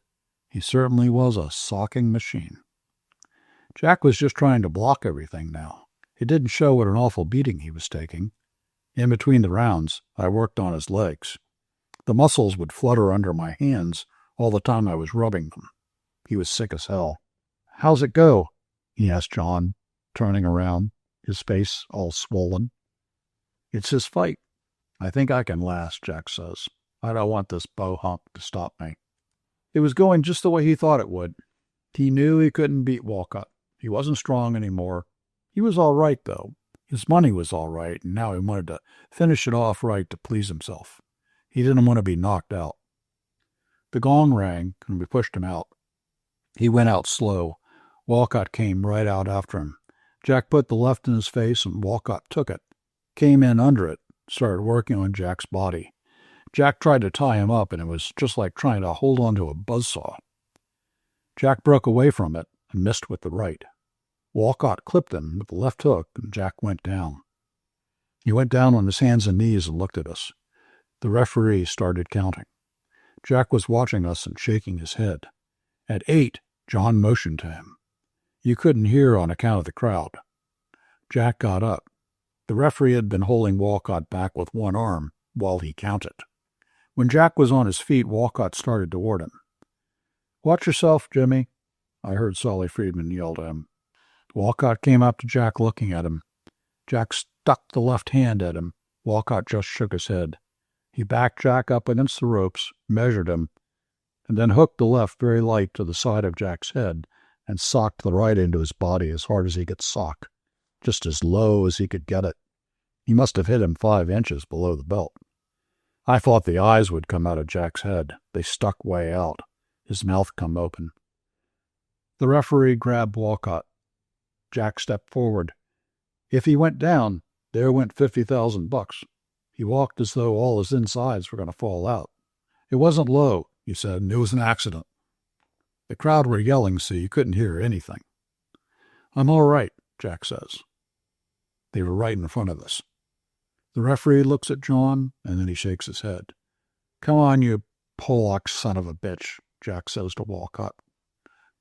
He certainly was a socking machine. Jack was just trying to block everything now. It didn't show what an awful beating he was taking. In between the rounds, I worked on his legs. The muscles would flutter under my hands all the time I was rubbing them. He was sick as hell. "How's it go?" he asked John, turning around, his face all swollen. "It's his fight. I think I can last," Jack says. "I don't want this bohunk to stop me." It was going just the way he thought it would. He knew he couldn't beat Walcott. He wasn't strong anymore. He was all right, though. His money was all right, and now he wanted to finish it off right to please himself. He didn't want to be knocked out. The gong rang, and we pushed him out. He went out slow. Walcott came right out after him. Jack put the left in his face, and Walcott took it, came in under it, started working on Jack's body. Jack tried to tie him up, and it was just like trying to hold on to a buzzsaw. Jack broke away from it and missed with the right. Walcott clipped him with the left hook, and Jack went down. He went down on his hands and knees and looked at us. The referee started counting. Jack was watching us and shaking his head. At 8, John motioned to him. You couldn't hear on account of the crowd. Jack got up. The referee had been holding Walcott back with one arm while he counted. When Jack was on his feet, Walcott started toward him. "Watch yourself, Jimmy," I heard Solly Friedman yell to him. Walcott came up to Jack looking at him. Jack stuck the left hand at him. Walcott just shook his head. He backed Jack up against the ropes, measured him, and then hooked the left very light to the side of Jack's head and socked the right into his body as hard as he could sock, just as low as he could get it. He must have hit him 5 inches below the belt. I thought the eyes would come out of Jack's head. They stuck way out. His mouth come open. The referee grabbed Walcott. Jack stepped forward. If he went down, there went $50,000. He walked as though all his insides were going to fall out. It wasn't low, he said. It was an accident. The crowd were yelling so you couldn't hear anything. I'm all right, Jack says. They were right in front of us. The referee looks at John, and then he shakes his head. Come on, you Pollock son of a bitch, Jack says to Walcott.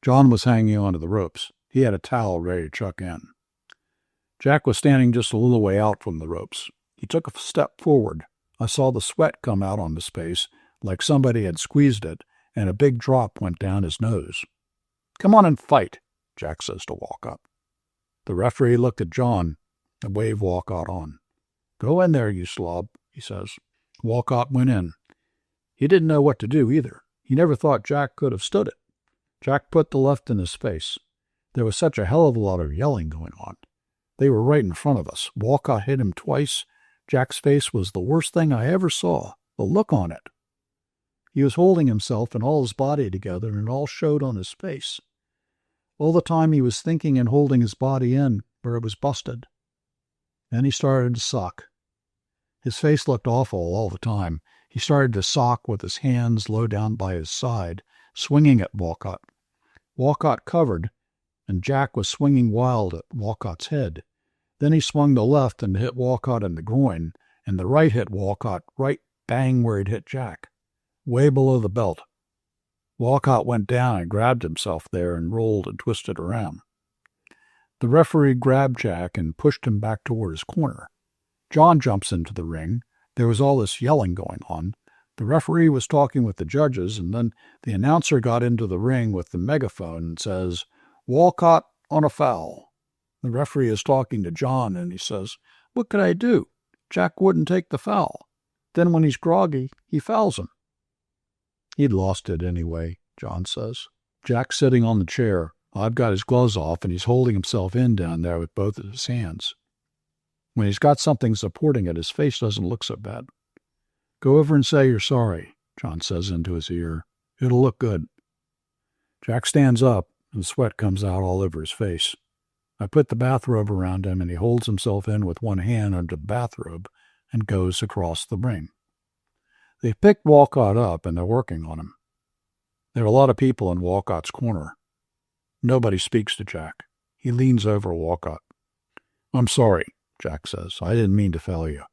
John was hanging onto the ropes. He had a towel ready to chuck in. Jack was standing just a little way out from the ropes. He took a step forward. I saw the sweat come out on his face, like somebody had squeezed it, and a big drop went down his nose. Come on and fight, Jack says to Walcott. The referee looked at John and waved Walcott on. Go in there, you slob, he says. Walcott went in. He didn't know what to do either. He never thought Jack could have stood it. Jack put the left in his face. There was such a hell of a lot of yelling going on. They were right in front of us. Walcott hit him twice. Jack's face was the worst thing I ever saw. The look on it. He was holding himself and all his body together, and it all showed on his face. All the time he was thinking and holding his body in where it was busted. Then he started to sock. His face looked awful all the time. He started to sock with his hands low down by his side, swinging at Walcott. Walcott covered, and Jack was swinging wild at Walcott's head. Then he swung the left and hit Walcott in the groin, and the right hit Walcott right bang where he'd hit Jack, way below the belt. Walcott went down and grabbed himself there and rolled and twisted around. The referee grabbed Jack and pushed him back toward his corner. John jumps into the ring. There was all this yelling going on. The referee was talking with the judges, and then the announcer got into the ring with the megaphone and says, Walcott on a foul. The referee is talking to John, and he says, What could I do? Jack wouldn't take the foul. Then when he's groggy, he fouls him. He'd lost it anyway, John says. Jack's sitting on the chair. I've got his gloves off, and he's holding himself in down there with both of his hands. When he's got something supporting it, his face doesn't look so bad. Go over and say you're sorry, John says into his ear. It'll look good. Jack stands up, and sweat comes out all over his face. I put the bathrobe around him, and he holds himself in with one hand under the bathrobe and goes across the ring. They've picked Walcott up, and they're working on him. There are a lot of people in Walcott's corner. Nobody speaks to Jack. He leans over Walcott. I'm sorry, Jack says. I didn't mean to foul you.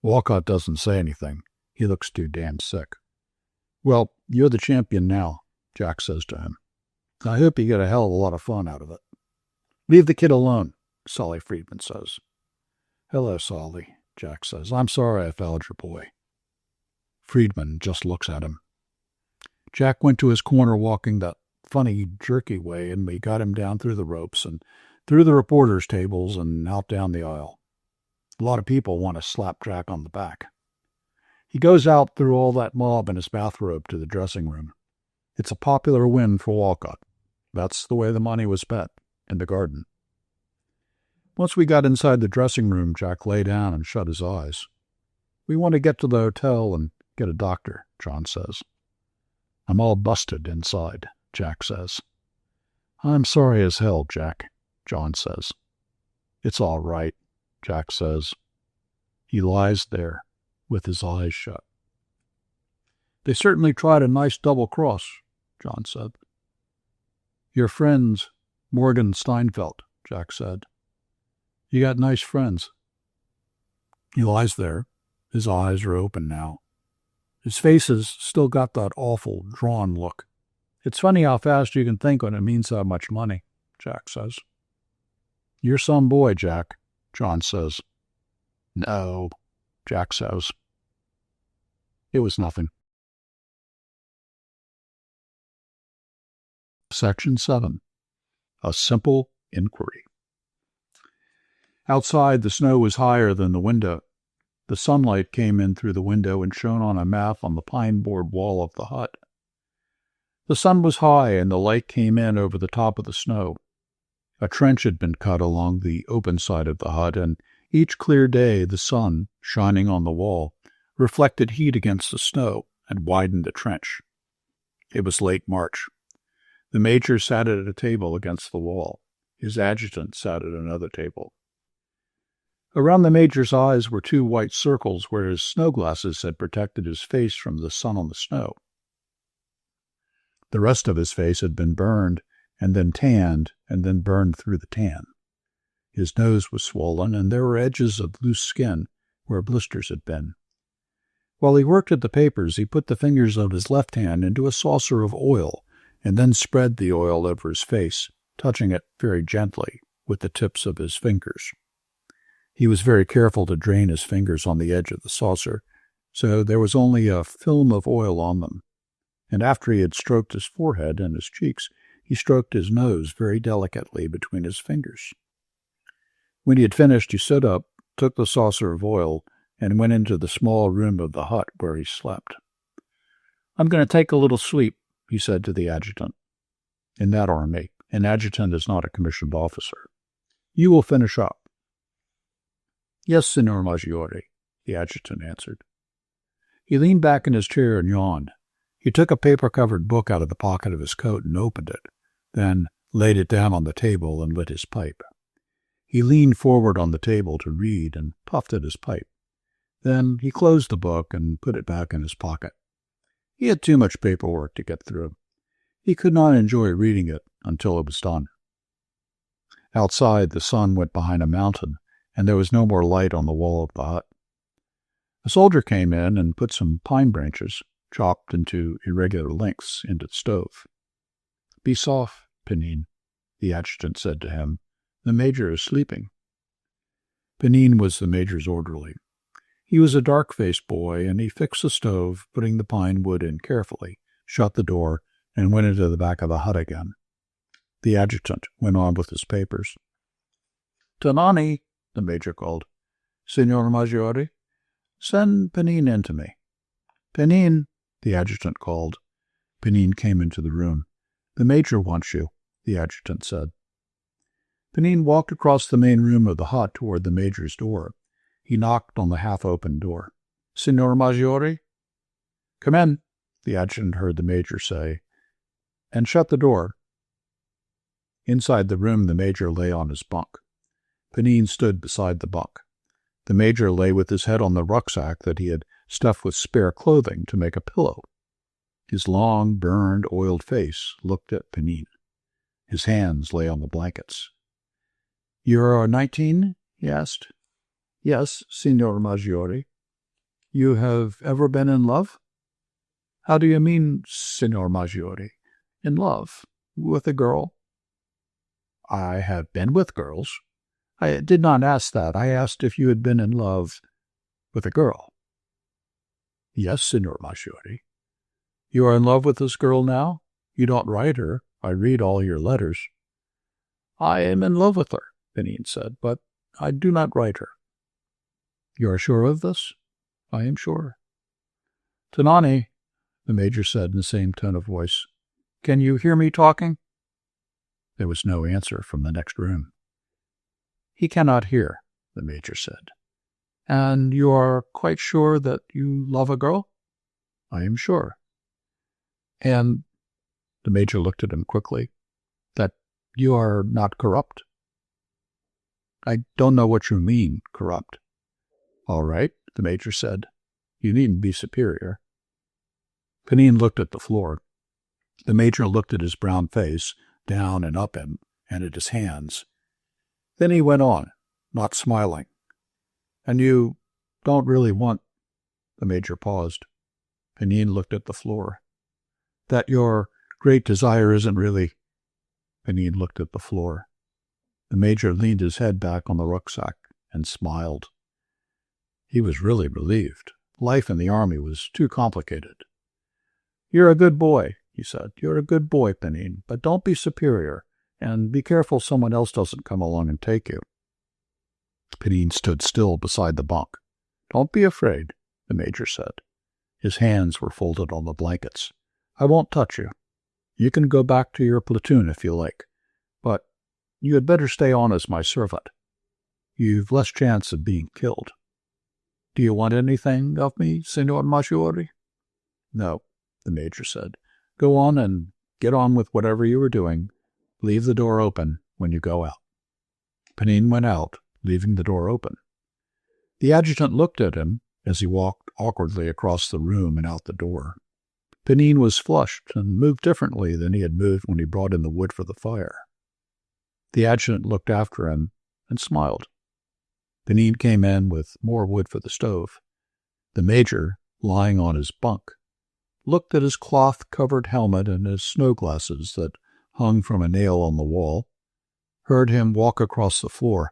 Walcott doesn't say anything. He looks too damn sick. Well, you're the champion now, Jack says to him. I hope you get a hell of a lot of fun out of it. Leave the kid alone, Solly Friedman says. Hello, Solly, Jack says. I'm sorry I fouled your boy. Friedman just looks at him. Jack went to his corner walking that funny, jerky way, and we got him down through the ropes and through the reporters' tables and out down the aisle. A lot of people want to slap Jack on the back. He goes out through all that mob in his bathrobe to the dressing room. It's a popular win for Walcott. That's the way the money was bet, in the garden. Once we got inside the dressing room, Jack lay down and shut his eyes. We want to get to the hotel and get a doctor, John says. I'm all busted inside, Jack says. I'm sorry as hell, Jack, John says. It's all right, Jack says. He lies there with his eyes shut. They certainly tried a nice double cross, John said. Your friends, Morgan Steinfeld, Jack said. You got nice friends. He lies there. His eyes are open now. His face has still got that awful, drawn look. It's funny how fast you can think when it means so much money, Jack says. You're some boy, Jack, John says. No, Jack says. It was nothing. Section 7. A Simple Inquiry. Outside, the snow was higher than the window. The sunlight came in through the window and shone on a map on the pine-board wall of the hut. The sun was high, and the light came in over the top of the snow. A trench had been cut along the open side of the hut, and each clear day the sun, shining on the wall, reflected heat against the snow and widened the trench. It was late March. The major sat at a table against the wall. His adjutant sat at another table. Around the major's eyes were two white circles where his snow glasses had protected his face from the sun on the snow. The rest of his face had been burned, and then tanned, and then burned through the tan. His nose was swollen, and there were edges of loose skin where blisters had been. While he worked at the papers, he put the fingers of his left hand into a saucer of oil, and then spread the oil over his face, touching it very gently with the tips of his fingers. He was very careful to drain his fingers on the edge of the saucer, so there was only a film of oil on them. And after he had stroked his forehead and his cheeks, he stroked his nose very delicately between his fingers. When he had finished, he stood up, took the saucer of oil, and went into the small room of the hut where he slept. "I'm going to take a little sleep," he said to the adjutant. In that army, an adjutant is not a commissioned officer. "You will finish up." "Yes, Signor Maggiore," the adjutant answered. He leaned back in his chair and yawned. He took a paper-covered book out of the pocket of his coat and opened it, then laid it down on the table and lit his pipe. He leaned forward on the table to read and puffed at his pipe. Then he closed the book and put it back in his pocket. He had too much paperwork to get through. He could not enjoy reading it until it was done. Outside, the sun went behind a mountain, and there was no more light on the wall of the hut. A soldier came in and put some pine branches, chopped into irregular lengths, into the stove. "Be soft, Panin," the adjutant said to him. "The major is sleeping." Panin was the major's orderly. He was a dark-faced boy, and he fixed the stove, putting the pine wood in carefully, shut the door, and went into the back of the hut again. The adjutant went on with his papers. "Tonani," the major called. "Signor Maggiore, send Panin in to me." "Panin," the adjutant called. Panin came into the room. "The major wants you," the adjutant said. Panin walked across the main room of the hut toward the major's door. He knocked on the half-open door. "Signor Maggiore?" "Come in," the adjutant heard the major say, "and shut the door." Inside the room, the major lay on his bunk. Panin stood beside the bunk. The major lay with his head on the rucksack that he had stuffed with spare clothing to make a pillow. His long, burned, oiled face looked at Panin. His hands lay on the blankets. "You are 19?" he asked. "Yes, Signor Maggiore." "You have ever been in love?" "How do you mean, Signor Maggiore? In love? With a girl?" "I have been with girls." "I did not ask that. I asked if you had been in love with a girl." "Yes, Signor Maggiore." "You are in love with this girl now? You don't write her. I read all your letters." "I am in love with her," Panin said, "but I do not write her." "You are sure of this?" "I am sure." "Tonani," the major said in the same tone of voice, "can you hear me talking?" There was no answer from the next room. "He cannot hear," the major said. "And you are quite sure that you love a girl?" "I am sure." "And," the major looked at him quickly, "that you are not corrupt?" "I don't know what you mean, corrupt." "All right," the major said. "You needn't be superior." Panin looked at the floor. The major looked at his brown face, down and up him, and at his hands. Then he went on, not smiling. "And you don't really want—" The major paused. Panin looked at the floor. "That your great desire isn't really—" Panin looked at the floor. The major leaned his head back on the rucksack and smiled. He was really relieved. Life in the army was too complicated. "You're a good boy," he said. "You're a good boy, Panin, but don't be superior, and be careful someone else doesn't come along and take you." Panin stood still beside the bunk. Don't be afraid, the major said. His hands were folded on the blankets. I won't touch you. You can go back to your platoon if you like, but you had better stay on as my servant. You've less chance of being killed. Do you want anything of me, Signor Maggiore? No, the major said. Go on and get on with whatever you are doing. Leave the door open when you go out. Panine went out, leaving the door open. The adjutant looked at him as he walked awkwardly across the room and out the door. Panine was flushed and moved differently than he had moved when he brought in the wood for the fire. The adjutant looked after him and smiled. Panine came in with more wood for the stove. The major, lying on his bunk, looked at his cloth-covered helmet and his snow glasses that hung from a nail on the wall, heard him walk across the floor.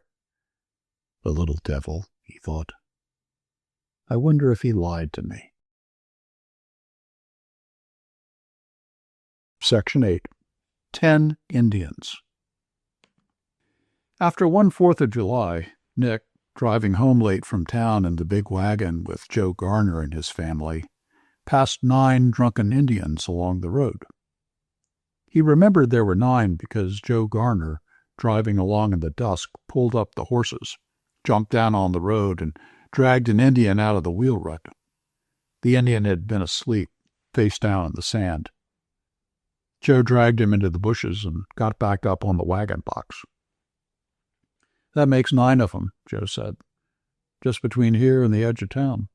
The little devil, he thought. I wonder if he lied to me. Section 8. 10 Indians. After one 4th of July, Nick, driving home late from town in the big wagon with Joe Garner and his family, passed 9 drunken Indians along the road. He remembered there were 9 because Joe Garner, driving along in the dusk, pulled up the horses, jumped down on the road, and dragged an Indian out of the wheel rut. The Indian had been asleep, face down in the sand. Joe dragged him into the bushes and got back up on the wagon box. That makes 9 of them, Joe said, just between here and the edge of town.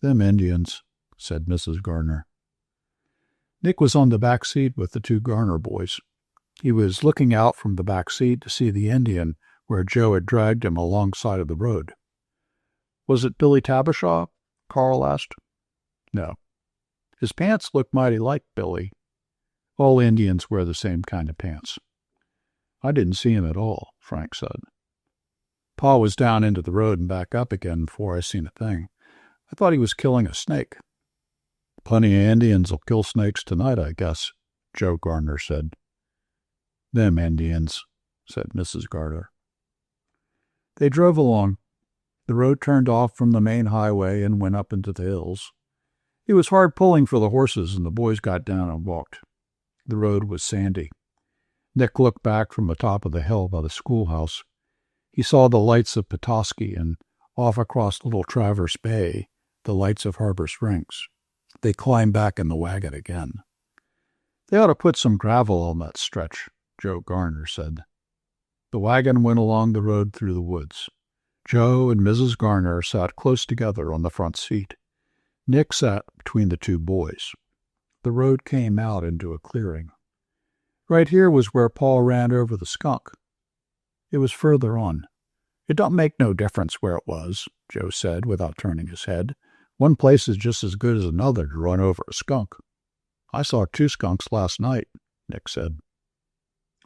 Them Indians, said Mrs. Garner. Nick was on the back seat with the 2 Garner boys. He was looking out from the back seat to see the Indian where Joe had dragged him alongside of the road. Was it Billy Tabashaw? Carl asked. No. His pants looked mighty like Billy. All Indians wear the same kind of pants. I didn't see him at all, Frank said. Pa was down into the road and back up again before I seen a thing. I thought he was killing a snake. Plenty of Indians will kill snakes tonight, I guess, Joe Garner said. Them Indians, said Mrs. Garner. They drove along. The road turned off from the main highway and went up into the hills. It was hard pulling for the horses, and the boys got down and walked. The road was sandy. Nick looked back from the top of the hill by the schoolhouse. He saw the lights of Petoskey and off across Little Traverse Bay, the lights of Harbor Springs. They climbed back in the wagon again. They ought to put some gravel on that stretch, Joe Garner said. The wagon went along the road through the woods. Joe and Mrs. Garner sat close together on the front seat. Nick sat between the 2 boys. The road came out into a clearing. Right here was where Paul ran over the skunk. It was further on. It don't make no difference where it was, Joe said without turning his head. One place is just as good as another to run over a skunk. I saw 2 skunks last night, Nick said.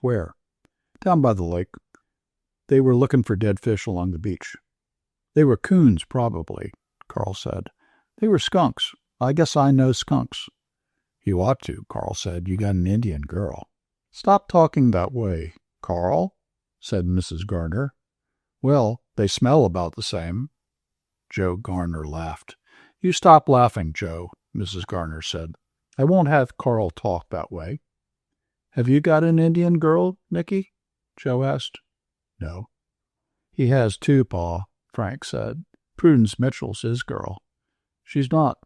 Where? Down by the lake. They were looking for dead fish along the beach. They were coons, probably, Carl said. They were skunks. I guess I know skunks. You ought to, Carl said. You got an Indian girl. Stop talking that way, Carl, said Mrs. Garner. Well, they smell about the same. Joe Garner laughed. You stop laughing, Joe, Mrs. Garner said. I won't have Carl talk that way. Have you got an Indian girl, Nicky? Joe asked. No. He has 2, Pa, Frank said. Prudence Mitchell's his girl. She's not.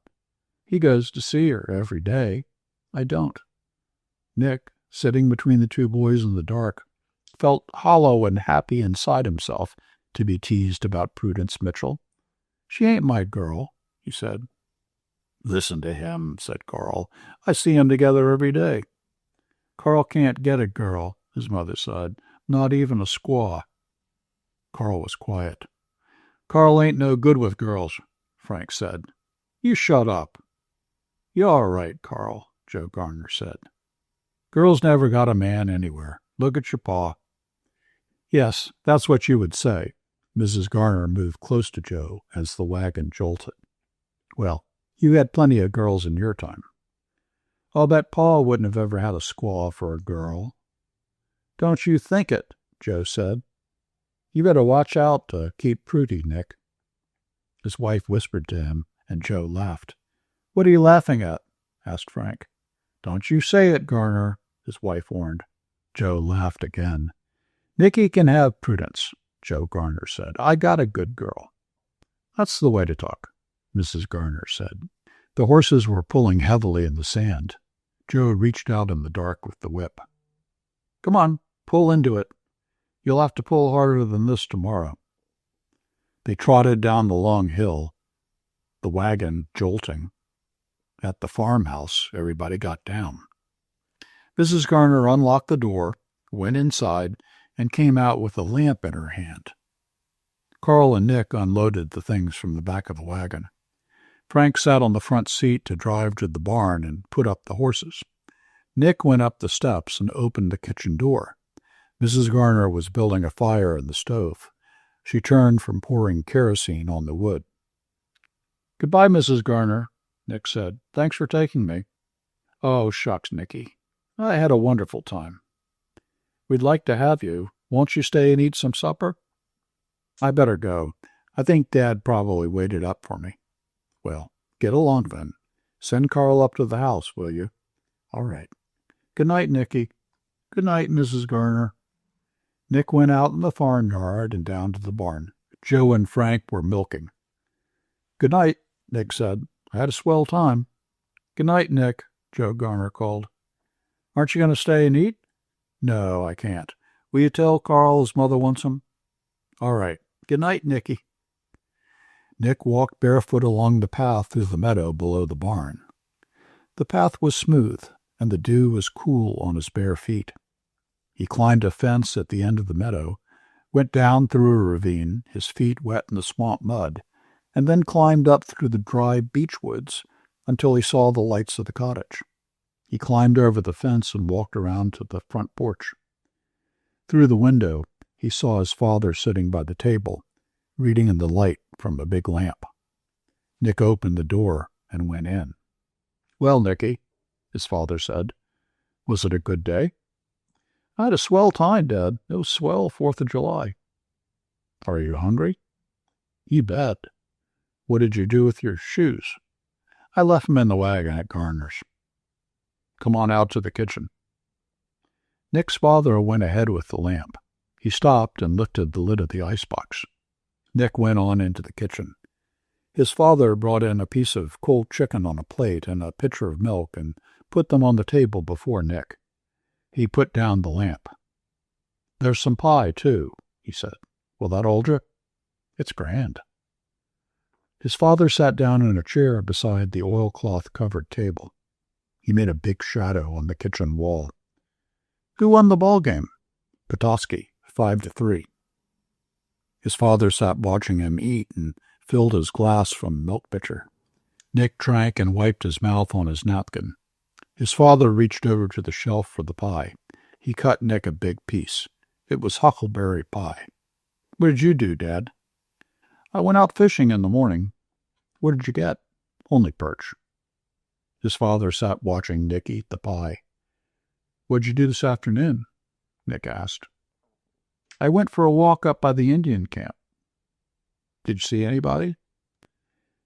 He goes to see her every day. I don't. Nick, sitting between the 2 boys in the dark, felt hollow and happy inside himself to be teased about Prudence Mitchell. She ain't my girl, he said. Listen to him, said Carl. I see 'em together every day. Carl can't get a girl, his mother said. Not even a squaw. Carl was quiet. Carl ain't no good with girls, Frank said. You shut up. You're all right, Carl, Joe Garner said. Girls never got a man anywhere. Look at your pa. Yes, that's what you would say. Mrs. Garner moved close to Joe as the wagon jolted. Well, you had plenty of girls in your time. I'll bet Pa wouldn't have ever had a squaw for a girl. Don't you think it, Joe said. You better watch out to keep Prudy, Nick. his wife whispered to him, and Joe laughed. "What are you laughing at?" asked Frank. "Don't you say it, Garner," his wife warned. Joe laughed again. "Nicky can have Prudence," Joe Garner said. "I got a good girl." "That's the way to talk," Mrs. Garner said. The horses were pulling heavily in the sand. Joe reached out in the dark with the whip. "Come on, pull into it. You'll have to pull harder than this tomorrow." They trotted down the long hill, the wagon jolting. At the farmhouse, everybody got down. Mrs. Garner unlocked the door, went inside, and came out with a lamp in her hand. Carl and Nick unloaded the things from the back of the wagon. Frank sat on the front seat to drive to the barn and put up the horses. Nick went up the steps and opened the kitchen door. Mrs. Garner was building a fire in the stove. She turned from pouring kerosene on the wood. "Goodbye, Mrs. Garner," Nick said. "Thanks for taking me." "Oh, shucks, Nicky. I had a wonderful time." "We'd like to have you. Won't you stay and eat some supper?" "I better go. I think Dad probably waited up for me." "Well, get along then. Send Carl up to the house, will you?" "All right. Good night, Nicky." "Good night, Mrs. Garner." Nick went out in the farmyard and down to the barn. Joe and Frank were milking. "Good night," Nick said. "I had a swell time." "Good night, Nick," Joe Garner called. "Aren't you going to stay and eat?" "No, I can't. Will you tell Carl his mother wants him?" "All right. Good night, Nicky." Nick walked barefoot along the path through the meadow below the barn. The path was smooth, and the dew was cool on his bare feet. He climbed a fence at the end of the meadow, went down through a ravine, his feet wet in the swamp mud, and then climbed up through the dry beech woods until he saw the lights of the cottage. He climbed over the fence and walked around to the front porch. Through the window, he saw his father sitting by the table, reading in the light from a big lamp. Nick opened the door and went in. "Well, Nicky," his father said, "was it a good day?" "I had a swell time, Dad. It was swell 4th of July. "Are you hungry?" "You bet." "What did you do with your shoes?" "I left them in the wagon at Garner's." "Come on out to the kitchen." Nick's father went ahead with the lamp. He stopped and lifted the lid of the icebox. Nick went on into the kitchen. His father brought in a piece of cold chicken on a plate and a pitcher of milk and put them on the table before Nick. He put down the lamp. "There's some pie, too," he said. "Will that hold you?" "It's grand." His father sat down in a chair beside the oilcloth-covered table. He made a big shadow on the kitchen wall. "Who won the ball game?" "Petoskey, 5-3. His father sat watching him eat and filled his glass from a milk pitcher. Nick drank and wiped his mouth on his napkin. His father reached over to the shelf for the pie. He cut Nick a big piece. It was huckleberry pie. "What did you do, Dad?" "I went out fishing in the morning." "What did you get?" "Only perch." His father sat watching Nick eat the pie. "What'd you do this afternoon?" Nick asked. "I went for a walk up by the Indian camp." "Did you see anybody?"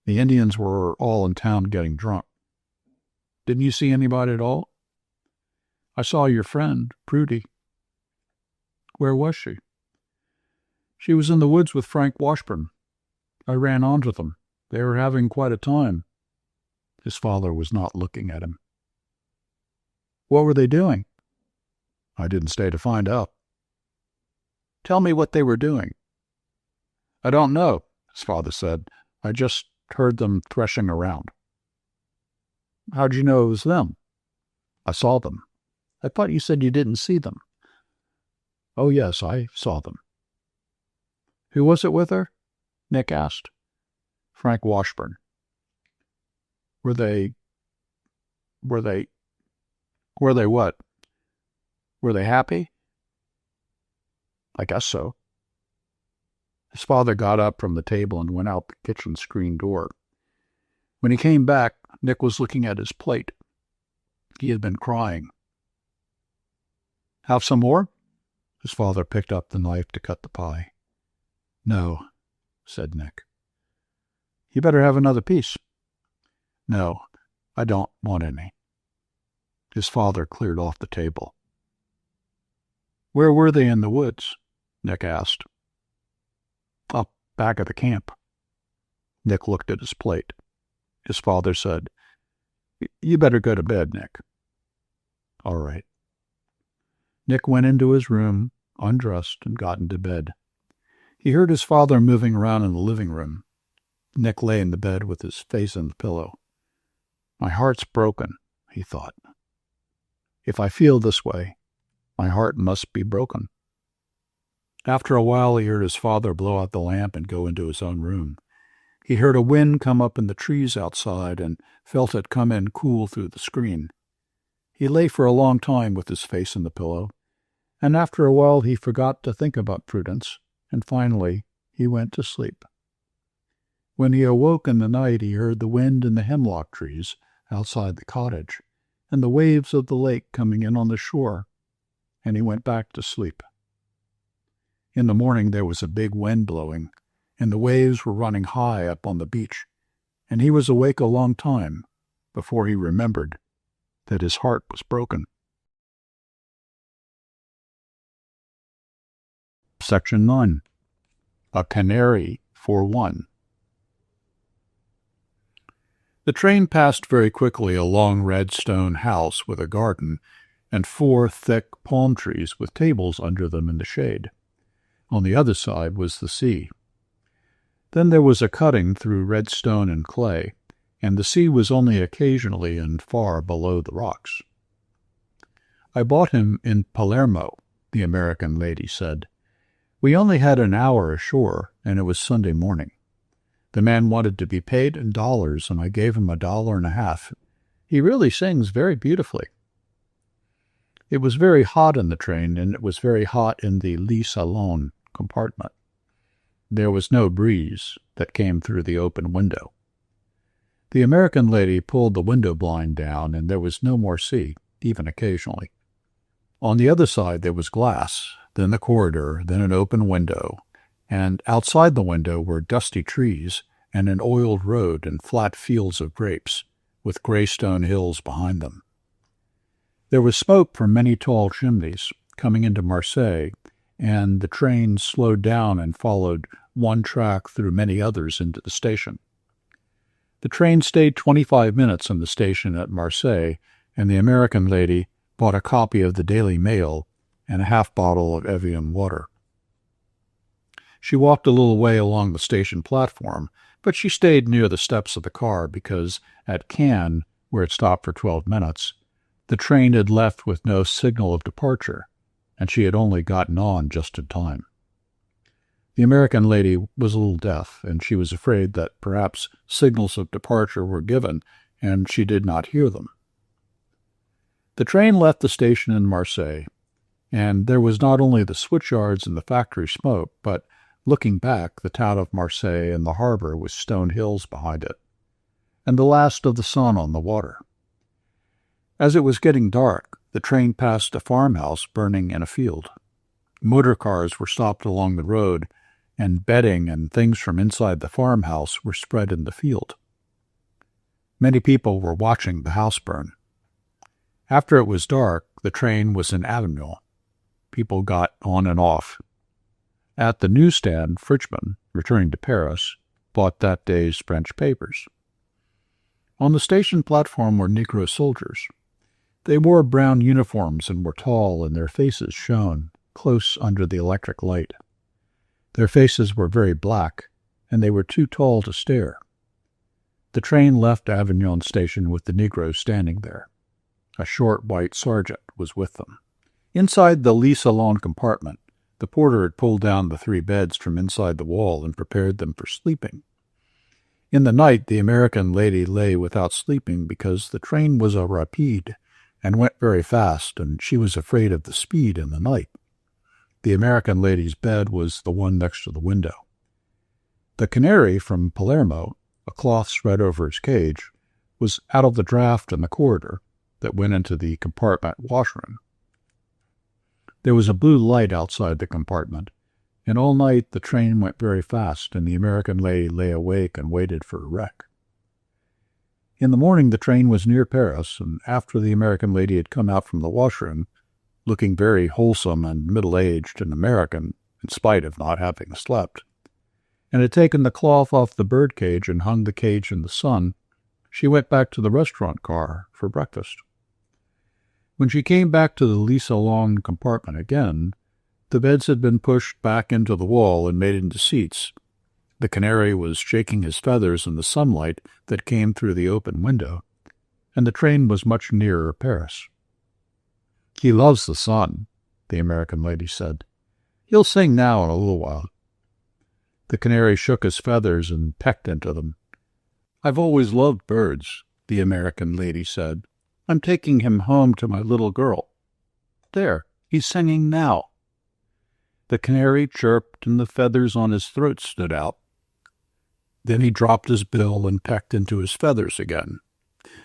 "The Indians were all in town getting drunk." "Didn't you see anybody at all?" "I saw your friend, Prudy." "Where was she?" "She was in the woods with Frank Washburn. I ran onto them. They were having quite a time." His father was not looking at him. "What were they doing?" "I didn't stay to find out." "Tell me what they were doing." "I don't know," his father said. "I just heard them threshing around." "How'd you know it was them?" "I saw them." "I thought you said you didn't see them." "Oh, yes, I saw them." "Who was it with her?" Nick asked. "Frank Washburn." Were they what? Were they happy?" "I guess so." His father got up from the table and went out the kitchen screen door. When he came back, Nick was looking at his plate. He had been crying. "Have some more?" His father picked up the knife to cut the pie. "No," said Nick. You better have another piece." "No, I don't want any." His father cleared off the table. "Where were they in the woods?" Nick asked. "Up back of the camp." Nick looked at his plate. His father said, "You better go to bed, Nick." "All right." Nick went into his room, undressed, and got into bed. He heard his father moving around in the living room. Nick lay in the bed with his face in the pillow. "My heart's broken," he thought. "If I feel this way, my heart must be broken." After a while, he heard his father blow out the lamp and go into his own room. He heard a wind come up in the trees outside and felt it come in cool through the screen. He lay for a long time with his face in the pillow, and after a while he forgot to think about Prudence, and finally he went to sleep. When he awoke in the night, he heard the wind in the hemlock trees outside the cottage, and the waves of the lake coming in on the shore, and he went back to sleep. In the morning there was a big wind blowing, and the waves were running high up on the beach, and he was awake a long time before he remembered that his heart was broken. Section 9. A Canary for One. The train passed very quickly a long red stone house with a garden and 4 thick palm trees with tables under them in the shade. On the other side was the sea. Then there was a cutting through red stone and clay, and the sea was only occasionally and far below the rocks. "I bought him in Palermo," the American lady said. "We only had an hour ashore, and it was Sunday morning. The man wanted to be paid in dollars, and I gave him $1.50. He really sings very beautifully." It was very hot in the train, and it was very hot in the lit salon compartment. There was no breeze that came through the open window. The American lady pulled the window blind down, and there was no more sea, even occasionally. On the other side there was glass, then the corridor, then an open window, and outside the window were dusty trees and an oiled road and flat fields of grapes, with gray stone hills behind them. There was smoke from many tall chimneys coming into Marseille, and the train slowed down and followed one track through many others into the station. The train stayed 25 minutes in the station at Marseille, and the American lady bought a copy of the Daily Mail and a half bottle of Evian water. She walked a little way along the station platform, but she stayed near the steps of the car because at Cannes, where it stopped for 12 minutes, the train had left with no signal of departure, and she had only gotten on just in time. The American lady was a little deaf, and she was afraid that perhaps signals of departure were given, and she did not hear them. The train left the station in Marseille, and there was not only the switchyards and the factory smoke, but, looking back, the town of Marseille and the harbor with stone hills behind it, and the last of the sun on the water. As it was getting dark, the train passed a farmhouse burning in a field. Motor cars were stopped along the road, and bedding and things from inside the farmhouse were spread in the field. Many people were watching the house burn. After it was dark, the train was in Avignon. People got on and off. At the newsstand, Fridgman, returning to Paris, bought that day's French papers. On the station platform were Negro soldiers. They wore brown uniforms and were tall, and their faces shone close under the electric light. Their faces were very black, and they were too tall to stare. The train left Avignon station with the Negroes standing there. A short white sergeant was with them. Inside the lit salon compartment, the porter had pulled down the 3 beds from inside the wall and prepared them for sleeping. In the night, the American lady lay without sleeping because the train was a rapide and went very fast, and she was afraid of the speed in the night. The American lady's bed was the one next to the window. The Canary from Palermo, a cloth spread over his cage, was out of the draft in the corridor that went into the compartment washroom. There was a blue light outside the compartment, and all night the train went very fast, and the American lady lay awake and waited for a wreck. In the morning the train was near Paris, and after the American lady had come out from the washroom, looking very wholesome and middle-aged and American, in spite of not having slept, and had taken the cloth off the bird cage and hung the cage in the sun, she went back to the restaurant car for breakfast. When she came back to the lit salon compartment again, the beds had been pushed back into the wall and made into seats. The canary was shaking his feathers in the sunlight that came through the open window, and the train was much nearer Paris. "He loves the sun," the American lady said. "He'll sing now in a little while." The canary shook his feathers and pecked into them. "I've always loved birds," the American lady said. "I'm taking him home to my little girl. There, he's singing now." The canary chirped, and the feathers on his throat stood out. Then he dropped his bill and pecked into his feathers again.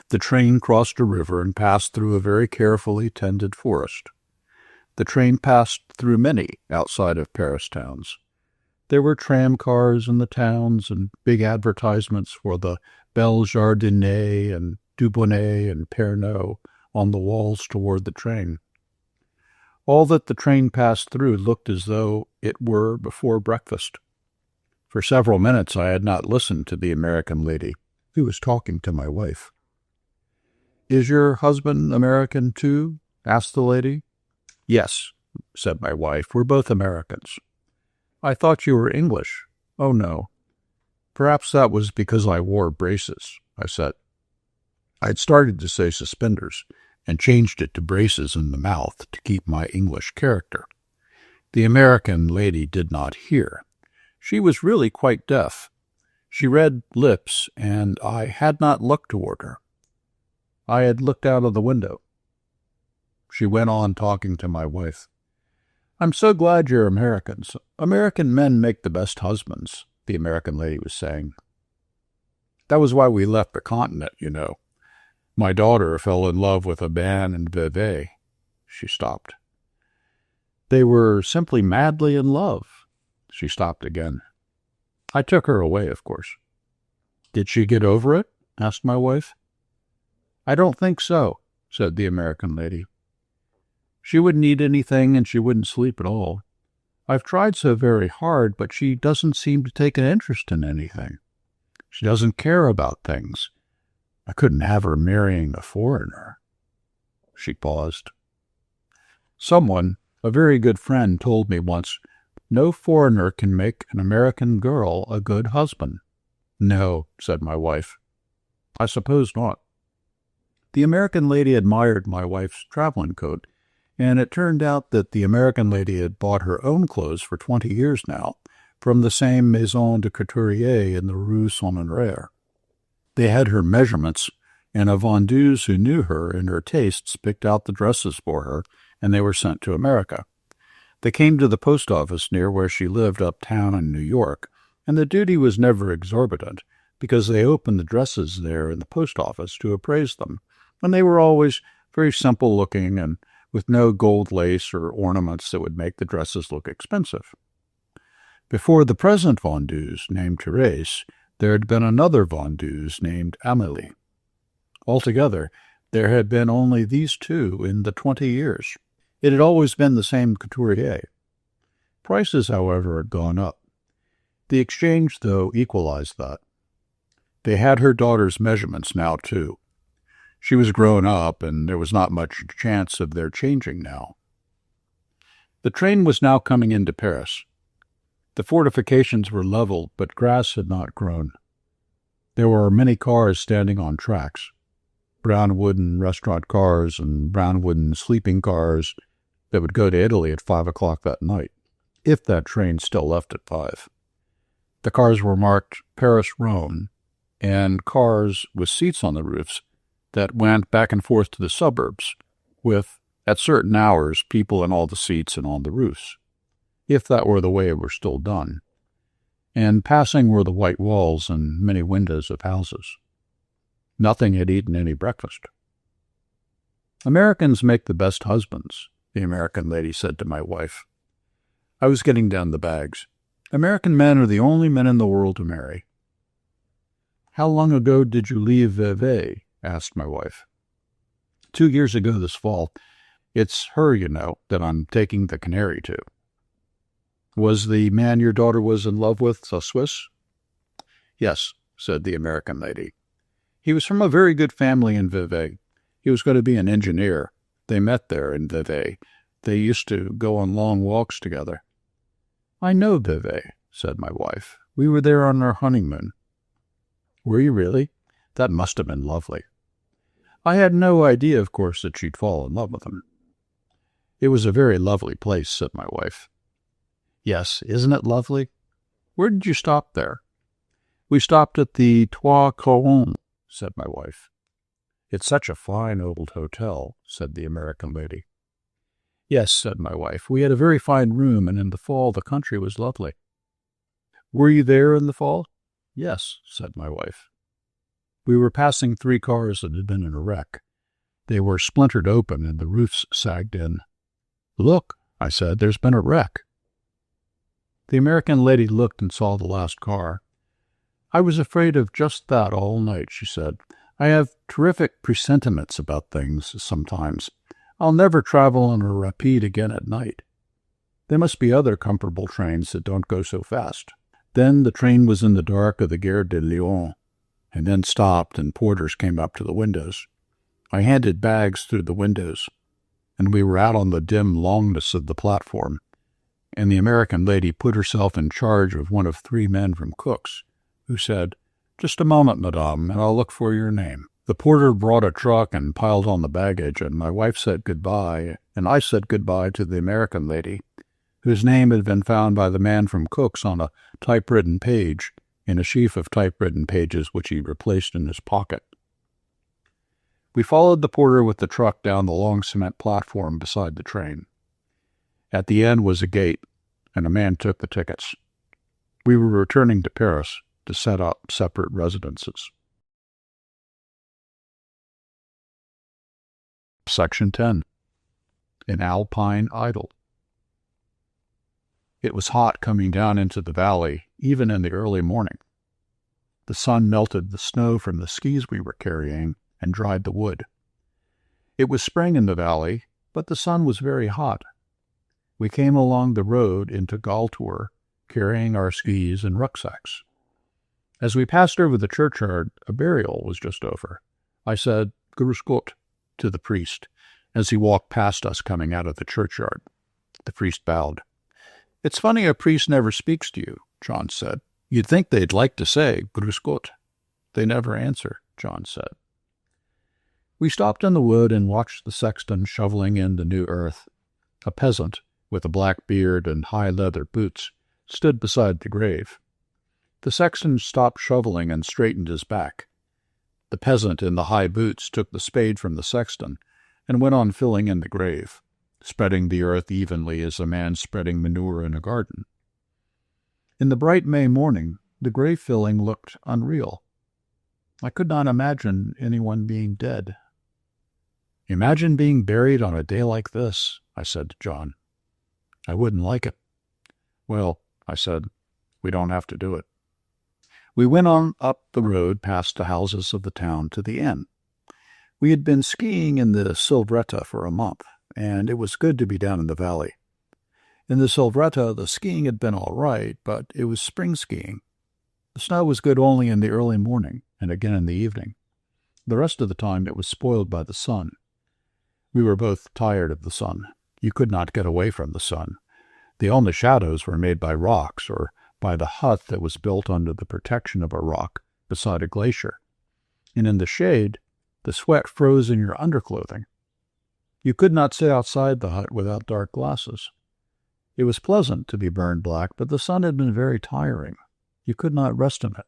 The train crossed a river and passed through a very carefully tended forest. The train passed through many outside of Paris towns. There were tram cars in the towns and big advertisements for the Belle Jardinier and Dubonnet and Pernod on the walls toward the train. All that the train passed through looked as though it were before breakfast. For several minutes I had not listened to the American lady, who was talking to my wife. "Is your husband American, too?" asked the lady. "Yes," said my wife. "We're both Americans." "I thought you were English." "Oh, no." "Perhaps that was because I wore braces," I said. I'd started to say suspenders, and changed it to braces in the mouth to keep my English character. The American lady did not hear. She was really quite deaf. She read lips, and I had not looked toward her. I had looked out of the window. She went on talking to my wife. "I'm so glad you're Americans. American men make the best husbands," the American lady was saying. "That was why we left the continent, you know. My daughter fell in love with a man in Vevey." She stopped. "They were simply madly in love." She stopped again. "I took her away, of course." "Did she get over it?" asked my wife. "I don't think so," said the American lady. "She wouldn't eat anything, and she wouldn't sleep at all. I've tried so very hard, but she doesn't seem to take an interest in anything. She doesn't care about things. I couldn't have her marrying a foreigner." She paused. "Someone, a very good friend, told me once, 'No foreigner can make an American girl a good husband.'" "No," said my wife. "I suppose not." The American lady admired my wife's traveling coat, and it turned out that the American lady had bought her own clothes for 20 years now from the same maison de couturier in the Rue Saint-Honoré. They had her measurements, and a vendeuse who knew her and her tastes picked out the dresses for her, and they were sent to America. They came to the post office near where she lived uptown in New York, and the duty was never exorbitant, because they opened the dresses there in the post office to appraise them, and they were always very simple-looking and with no gold lace or ornaments that would make the dresses look expensive. Before the present vendeuse, named Thérèse, there had been another vendeuse named Amélie. Altogether, there had been only these two in the 20 years. It had always been the same couturier. Prices, however, had gone up. The exchange, though, equalized that. They had her daughter's measurements now, too. She was grown up, and there was not much chance of their changing now. The train was now coming into Paris. The fortifications were leveled, but grass had not grown. There were many cars standing on tracks, brown wooden restaurant cars and brown wooden sleeping cars that would go to Italy at 5 o'clock that night, if that train still left at 5. The cars were marked Paris-Rome, and cars with seats on the roofs that went back and forth to the suburbs, with, at certain hours, people in all the seats and on the roofs, if that were the way it were still done. And passing were the white walls and many windows of houses. Nothing had eaten any breakfast. "Americans make the best husbands," the American lady said to my wife. I was getting down the bags. American men are the only men in the world to marry. How long ago did you leave Vevey? Asked my wife. 2 years ago this fall. It's her, you know, that I'm taking the Canary to. Was the man your daughter was in love with a Swiss? Yes, said the American lady. He was from a very good family in Vevey. He was going to be an engineer. They met there in Vevey. They used to go on long walks together. I know Vevey, said my wife. We were there on our honeymoon. Were you really? That must have been lovely. I had no idea, of course, that she'd fall in love with him. It was a very lovely place, said my wife. Yes, isn't it lovely? Where did you stop there? We stopped at the Trois Couronnes, said my wife. It's such a fine old hotel, said the American lady. Yes, said my wife. We had a very fine room, and in the fall the country was lovely. Were you there in the fall? Yes, said my wife. We were passing 3 cars that had been in a wreck. They were splintered open, and the roofs sagged in. Look, I said, there's been a wreck. The American lady looked and saw the last car. I was afraid of just that all night, she said. I have terrific presentiments about things sometimes. I'll never travel on a rapide again at night. There must be other comfortable trains that don't go so fast. Then the train was in the dark of the Gare de Lyon, and then stopped, and porters came up to the windows. I handed bags through the windows, and we were out on the dim longness of the platform, and the American lady put herself in charge of one of 3 men from Cook's, who said, Just a moment, madame, and I'll look for your name. The porter brought a truck and piled on the baggage, and my wife said goodbye, and I said goodbye to the American lady, whose name had been found by the man from Cook's on a typewritten page in a sheaf of typewritten pages which he replaced in his pocket. We followed the porter with the truck down the long cement platform beside the train. At the end was a gate, and a man took the tickets. We were returning to Paris to set up separate residences. Section 10. An Alpine Idyll. It was hot coming down into the valley, even in the early morning. The sun melted the snow from the skis we were carrying and dried the wood. It was spring in the valley, but the sun was very hot. We came along the road into Galtour, carrying our skis and rucksacks. As we passed over the churchyard, a burial was just over. I said, Grüß Gott, to the priest, as he walked past us coming out of the churchyard. The priest bowed. It's funny a priest never speaks to you, John said. You'd think they'd like to say, Grüß Gott. They never answer, John said. We stopped in the wood and watched the sexton shoveling in the new earth. A peasant, with a black beard and high leather boots, stood beside the grave. The sexton stopped shoveling and straightened his back. The peasant in the high boots took the spade from the sexton and went on filling in the grave, spreading the earth evenly as a man spreading manure in a garden. In the bright May morning, the grave filling looked unreal. I could not imagine anyone being dead. Imagine being buried on a day like this, I said to John. I wouldn't like it. Well, I said, we don't have to do it. We went on up the road past the houses of the town to the inn. We had been skiing in the Silvretta for a month, and it was good to be down in the valley. In the Silvretta, the skiing had been all right, but it was spring skiing. The snow was good only in the early morning and again in the evening. The rest of the time it was spoiled by the sun. We were both tired of the sun. You could not get away from the sun. The only shadows were made by rocks or by the hut that was built under the protection of a rock beside a glacier. And in the shade, the sweat froze in your underclothing. You could not sit outside the hut without dark glasses. It was pleasant to be burned black, but the sun had been very tiring. You could not rest in it.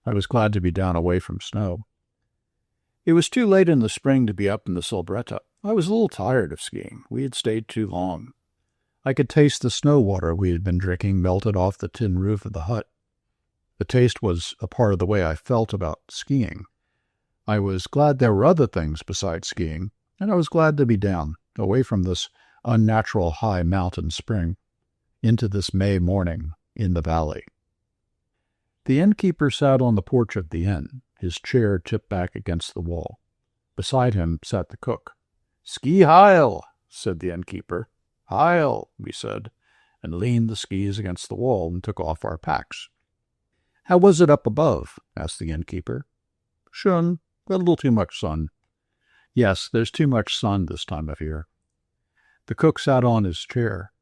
I was glad to be down away from snow. It was too late in the spring to be up in the Silvretta. I was a little tired of skiing. We had stayed too long. I could taste the snow water we had been drinking melted off the tin roof of the hut. The taste was a part of the way I felt about skiing. I was glad there were other things besides skiing, and I was glad to be down, away from this unnatural high mountain spring. into this May morning in the valley. The innkeeper sat on the porch of the inn, his chair tipped back against the wall. Beside him sat the cook. "Ski heil," said the innkeeper. "Heil," we said, and leaned the skis against the wall and took off our packs. "How was it up above?" asked the innkeeper. "Schön. A little too much sun." "Yes, there's too much sun this time of year." The cook sat on his chair.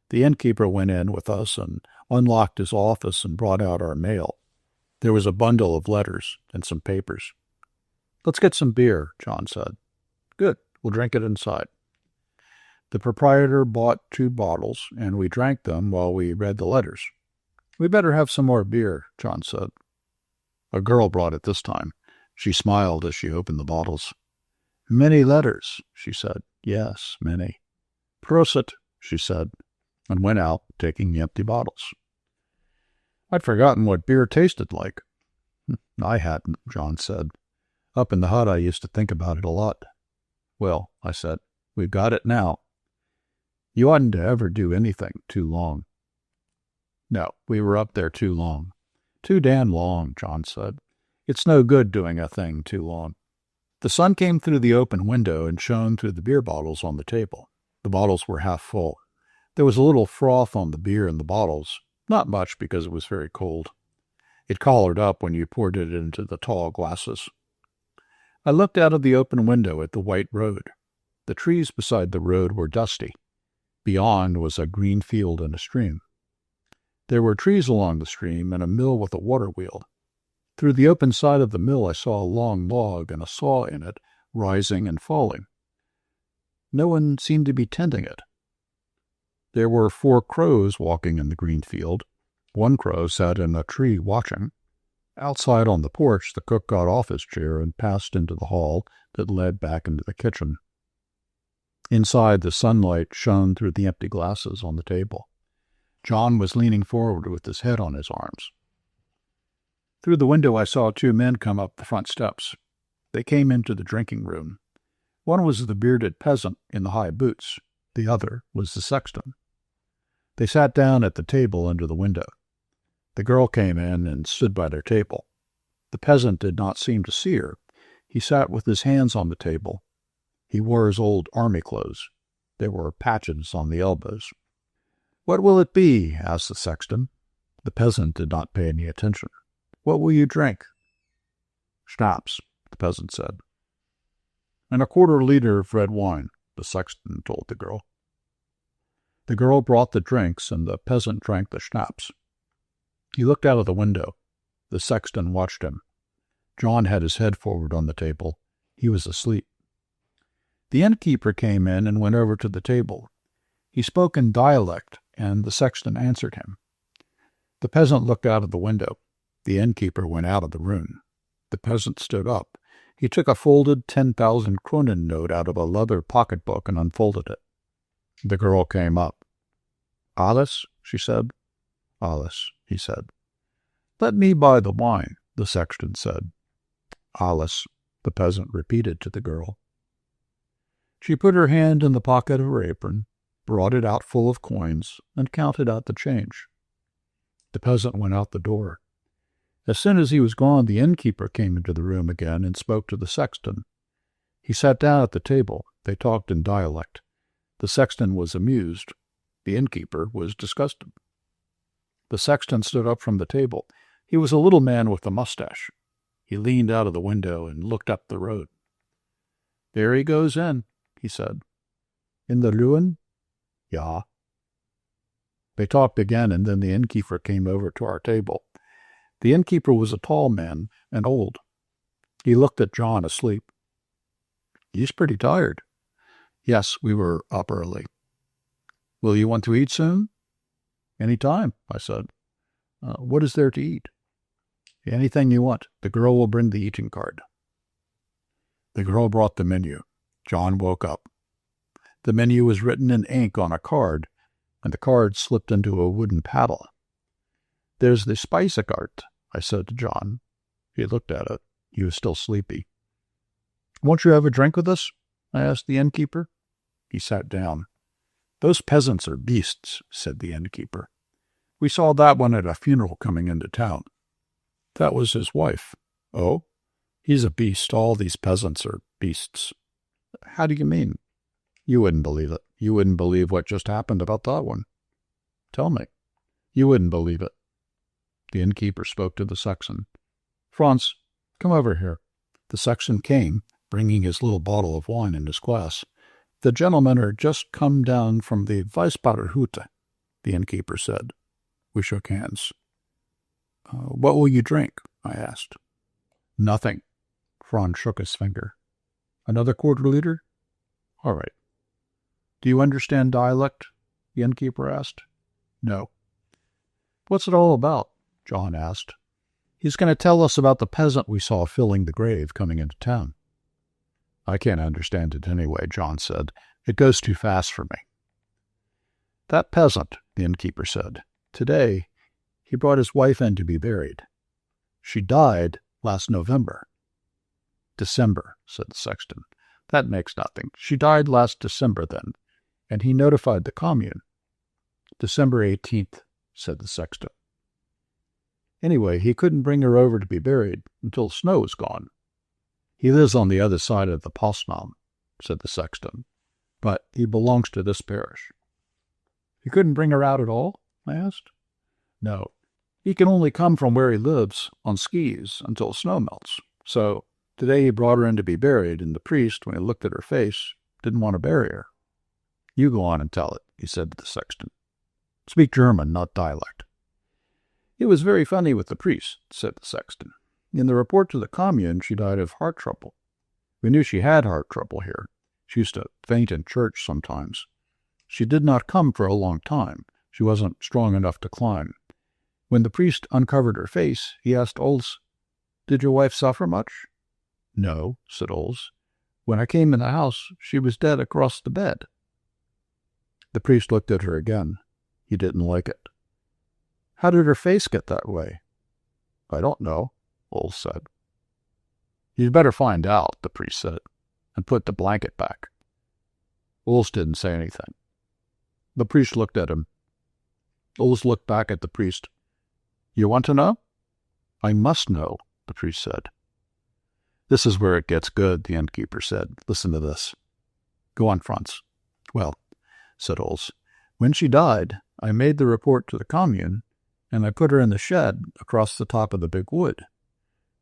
The innkeeper went in with us and unlocked his office and brought out our mail. There was a bundle of letters and some papers. "Let's get some beer," John said. "Good. We'll drink it inside." The proprietor bought 2 bottles, and we drank them while we read the letters. "We better have some more beer," John said. A girl brought it this time. She smiled as she opened the bottles. "Many letters," she said. "Yes, many." "Prosit," she said, and went out, taking the empty bottles. I'd forgotten what beer tasted like. "I hadn't," John said. "Up in the hut I used to think about it a lot." "Well," I said, "we've got it now." You oughtn't to ever do anything too long. No, we were up there too long. "Too damn long," John said. "It's no good doing a thing too long." The sun came through the open window and shone through the beer bottles on the table. The bottles were half full. There was a little froth on the beer in the bottles, not much because it was very cold. It collared up when you poured it into the tall glasses. I looked out of the open window at the white road. The trees beside the road were dusty. Beyond was a green field and a stream. There were trees along the stream and a mill with a water wheel. Through the open side of the mill I saw a long log and a saw in it, rising and falling. No one seemed to be tending it. There were 4 crows walking in the green field. 1 crow sat in a tree watching. Outside on the porch, the cook got off his chair and passed into the hall that led back into the kitchen. Inside, the sunlight shone through the empty glasses on the table. John was leaning forward with his head on his arms. Through the window I saw 2 men come up the front steps. They came into the drinking room. One was the bearded peasant in the high boots. The other was the sexton. They sat down at the table under the window. The girl came in and stood by their table. The peasant did not seem to see her. He sat with his hands on the table. He wore his old army clothes. There were patches on the elbows. "What will it be?" asked the sexton. The peasant did not pay any attention. "What will you drink?" "Schnapps," the peasant said. "And a 1/4 liter of red wine," the sexton told the girl. The girl brought the drinks, and the peasant drank the schnapps. He looked out of the window. The sexton watched him. John had his head forward on the table. He was asleep. The innkeeper came in and went over to the table. He spoke in dialect, and the sexton answered him. The peasant looked out of the window. The innkeeper went out of the room. The peasant stood up. He took a folded 10,000 kronen note out of a leather pocketbook and unfolded it. The girl came up. "Alice," she said. "Alice," he said. "Let me buy the wine," the sexton said. "Alice," the peasant repeated to the girl. She put her hand in the pocket of her apron, brought it out full of coins, and counted out the change. The peasant went out the door. As soon as he was gone, the innkeeper came into the room again and spoke to the sexton. He sat down at the table. They talked in dialect. The sexton was amused. The innkeeper was disgusted. The sexton stood up from the table. He was a little man with a mustache. He leaned out of the window and looked up the road. "There he goes in," he said. "In the ruin?" "Ja." They talked again, and then the innkeeper came over to our table. The innkeeper was a tall man and old. He looked at John asleep. "He's pretty tired." "Yes, we were up early." "Will you want to eat soon?" "Any time," I said. What is there to eat?" "Anything you want. The girl will bring the eating card." The girl brought the menu. John woke up. The menu was written in ink on a card, and the card slipped into a wooden paddle. "There's the speisekart," I said to John. He looked at it. He was still sleepy. "Won't you have a drink with us?" I asked the innkeeper. He sat down. "Those peasants are beasts," said the innkeeper. "We saw that one at a funeral coming into town." "That was his wife." "Oh? He's a beast. All these peasants are beasts." "How do you mean?" "You wouldn't believe it. You wouldn't believe what just happened about that one." "Tell me." "You wouldn't believe it." The innkeeper spoke to the sexton. "Franz, come over here." The sexton came, bringing his little bottle of wine in his glass. "The gentlemen are just come down from the Weissbaderhütte," the innkeeper said. We shook hands. "What will you drink?" I asked. "Nothing." Franz shook his finger. "Another quarter-liter?" "All right." "Do you understand dialect?" the innkeeper asked. "No." "What's it all about?" John asked. "He's going to tell us about the peasant we saw filling the grave coming into town." "I can't understand it anyway," John said. "It goes too fast for me." "That peasant," the innkeeper said, "today he brought his wife in to be buried. She died last November." "December," said the sexton. "That makes nothing. She died last December, then, and he notified the commune." "December 18th, said the sexton. "Anyway, he couldn't bring her over to be buried until the snow was gone." "He lives on the other side of the Postnahm," said the sexton, "but he belongs to this parish." "He couldn't bring her out at all?" I asked. "No. He can only come from where he lives on skis until snow melts. So today he brought her in to be buried, and the priest, when he looked at her face, didn't want to bury her." "You go on and tell it," he said to the sexton. "Speak German, not dialect." "It was very funny with the priest," said the sexton. "In the report to the commune, she died of heart trouble. We knew she had heart trouble here. She used to faint in church sometimes. She did not come for a long time. She wasn't strong enough to climb. When the priest uncovered her face, he asked Ols, 'Did your wife suffer much?' 'No,' said Ols. 'When I came in the house, she was dead across the bed.'" The priest looked at her again. He didn't like it. "How did her face get that way?" "I don't know," Ols said. "You'd better find out," the priest said, "and put the blanket back." Ols didn't say anything. The priest looked at him. Ols looked back at the priest. "You want to know?" "I must know," the priest said. "This is where it gets good," the innkeeper said. "Listen to this." "Go on, Franz." "Well," said Ols, "when she died, I made the report to the commune, and I put her in the shed across the top of the big wood.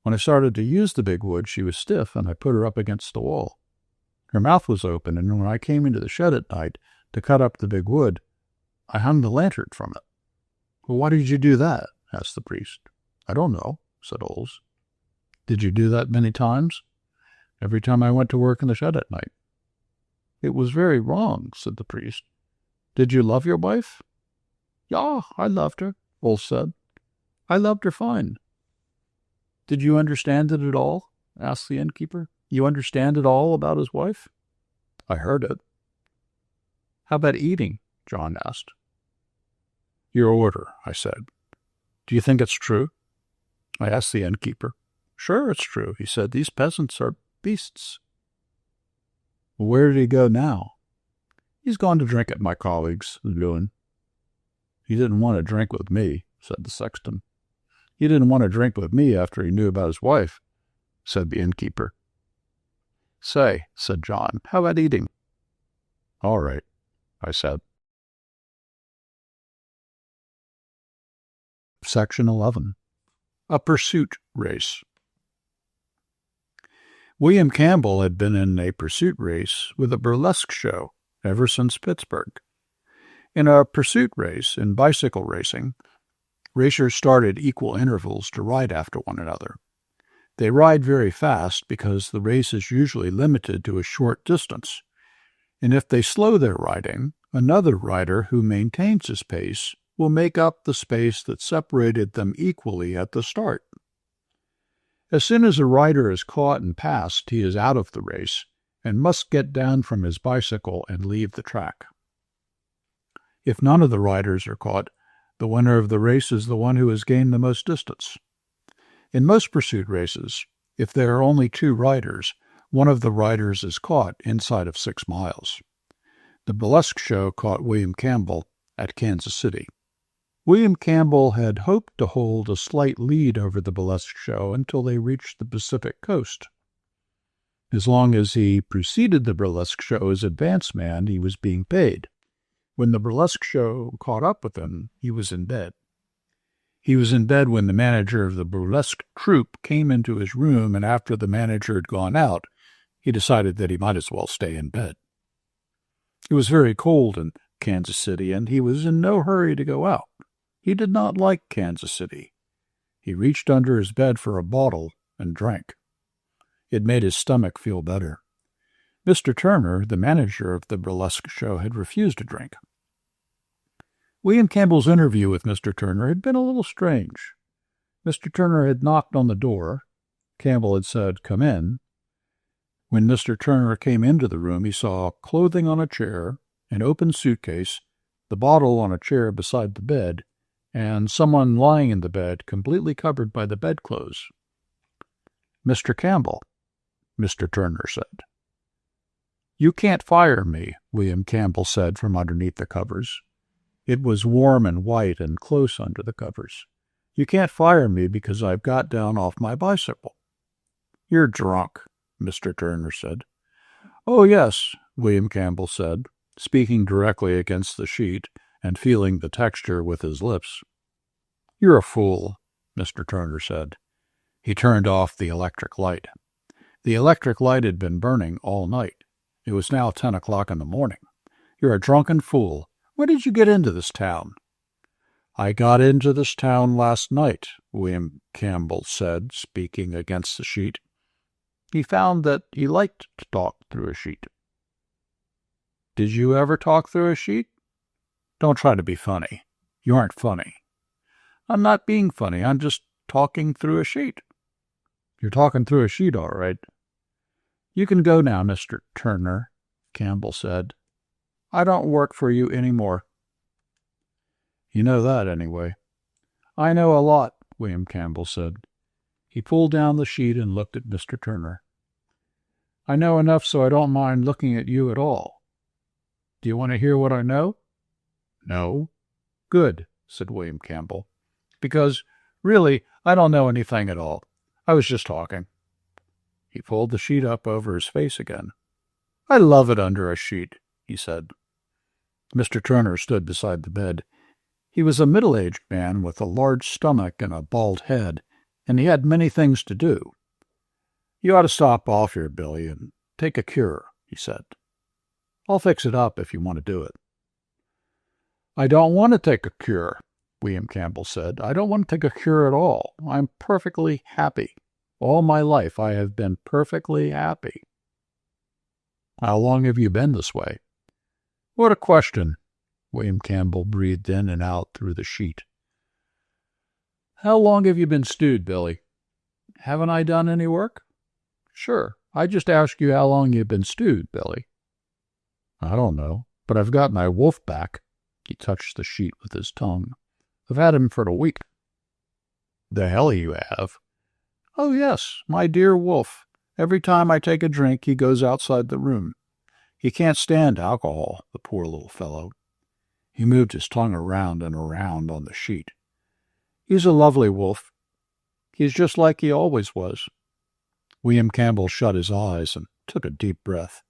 When I started to use the big wood, she was stiff, and I put her up against the wall. Her mouth was open, and when I came into the shed at night to cut up the big wood, I hung the lantern from it." "Well, why did you do that?" asked the priest. "I don't know," said Ols. "Did you do that many times?" "Every time I went to work in the shed at night." "It was very wrong," said the priest. "Did you love your wife?" "Ja, I loved her," Ols said. "I loved her fine." "Did you understand it at all?" asked the innkeeper. "You understand it all about his wife?" "I heard it." "How about eating?" John asked. "Your order," I said. "Do you think it's true?" I asked the innkeeper. "Sure, it's true," he said. "These peasants are beasts." "Where did he go now?" "He's gone to drink at my colleague's, Lune." "He didn't want to drink with me," said the sexton. "He didn't want to drink with me after he knew about his wife," said the innkeeper. "Say," said John, "how about eating?" "All right," I said. Section 11. A Pursuit Race. William Campbell had been in a pursuit race with a burlesque show ever since Pittsburgh. In a pursuit race, in bicycle racing, racers start at equal intervals to ride after one another. They ride very fast because the race is usually limited to a short distance, and if they slow their riding, another rider who maintains his pace will make up the space that separated them equally at the start. As soon as a rider is caught and passed, he is out of the race and must get down from his bicycle and leave the track. If none of the riders are caught, the winner of the race is the one who has gained the most distance. In most pursuit races, if there are only two riders, one of the riders is caught inside of 6 miles. The burlesque show caught William Campbell at Kansas City. William Campbell had hoped to hold a slight lead over the burlesque show until they reached the Pacific coast. As long as he preceded the burlesque show as advance man, he was being paid. When the burlesque show caught up with him, he was in bed. He was in bed when the manager of the burlesque troupe came into his room, and after the manager had gone out, he decided that he might as well stay in bed. It was very cold in Kansas City, and he was in no hurry to go out. He did not like Kansas City. He reached under his bed for a bottle and drank. It made his stomach feel better. Mr. Turner, the manager of the burlesque show, had refused to drink. William Campbell's interview with Mr. Turner had been a little strange. Mr. Turner had knocked on the door. Campbell had said, "Come in." When Mr. Turner came into the room, he saw clothing on a chair, an open suitcase, the bottle on a chair beside the bed, and someone lying in the bed, completely covered by the bedclothes. "Mr. Campbell," Mr. Turner said. "You can't fire me," William Campbell said from underneath the covers. It was warm and white and close under the covers. "You can't fire me because I've got down off my bicycle." "You're drunk," Mr. Turner said. "Oh, yes," William Campbell said, speaking directly against the sheet and feeling the texture with his lips. "You're a fool," Mr. Turner said. He turned off the electric light. The electric light had been burning all night. It was now 10 o'clock in the morning. "You're a drunken fool. When did you get into this town?" "I got into this town last night," William Campbell said, speaking against the sheet. He found that he liked to talk through a sheet. "Did you ever talk through a sheet?" "Don't try to be funny. You aren't funny." "I'm not being funny. I'm just talking through a sheet." "You're talking through a sheet, all right." "You can go now, Mr. Turner," Campbell said. "I don't work for you any more." "You know that, anyway." "I know a lot," William Campbell said. He pulled down the sheet and looked at Mr. Turner. "I know enough so I don't mind looking at you at all. Do you want to hear what I know?" "No." "Good," said William Campbell. "Because, really, I don't know anything at all. I was just talking." He pulled the sheet up over his face again. "I love it under a sheet," he said. Mr. Turner stood beside the bed. He was a middle-aged man with a large stomach and a bald head, and he had many things to do. "You ought to stop off here, Billy, and take a cure," he said. "I'll fix it up if you want to do it." "I don't want to take a cure," William Campbell said. "I don't want to take a cure at all. I'm perfectly happy. All my life I have been perfectly happy." "How long have you been this way?" "What a question!" William Campbell breathed in and out through the sheet. "How long have you been stewed, Billy?" "Haven't I done any work?" "Sure. I just asked you how long you've been stewed, Billy." "I don't know, but I've got my wolf back." He touched the sheet with his tongue. "I've had him for a week." "The hell you have." "Oh, yes, my dear wolf. Every time I take a drink, he goes outside the room. He can't stand alcohol, the poor little fellow." He moved his tongue around and around on the sheet. "He's a lovely wolf. He's just like he always was." William Campbell shut his eyes and took a deep breath.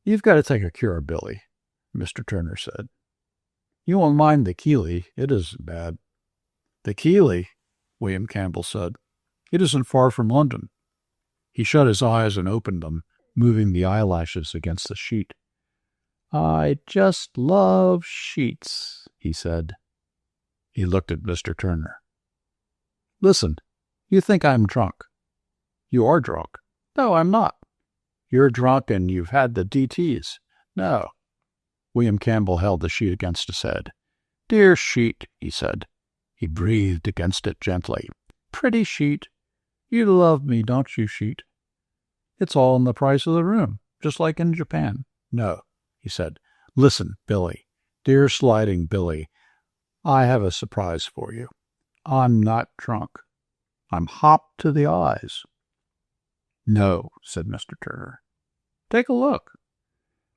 "You've got to take a cure, Billy," Mr. Turner said. "You won't mind the Keeley. It isn't bad." "The Keeley," William Campbell said. "It isn't far from London." He shut his eyes and opened them, moving the eyelashes against the sheet. "I just love sheets," he said. He looked at Mr. Turner. "Listen, you think I'm drunk." "You are drunk." "No, I'm not." "You're drunk and you've had the DTs." "No." William Campbell held the sheet against his head. "Dear sheet," he said. He breathed against it gently. "Pretty sheet. You love me, don't you, sheet?" "It's all in the price of the room, just like in Japan." "No," he said. "Listen, Billy, dear sliding Billy, I have a surprise for you. I'm not drunk. I'm hopped to the eyes." "No," said Mr. Turner. "Take a look."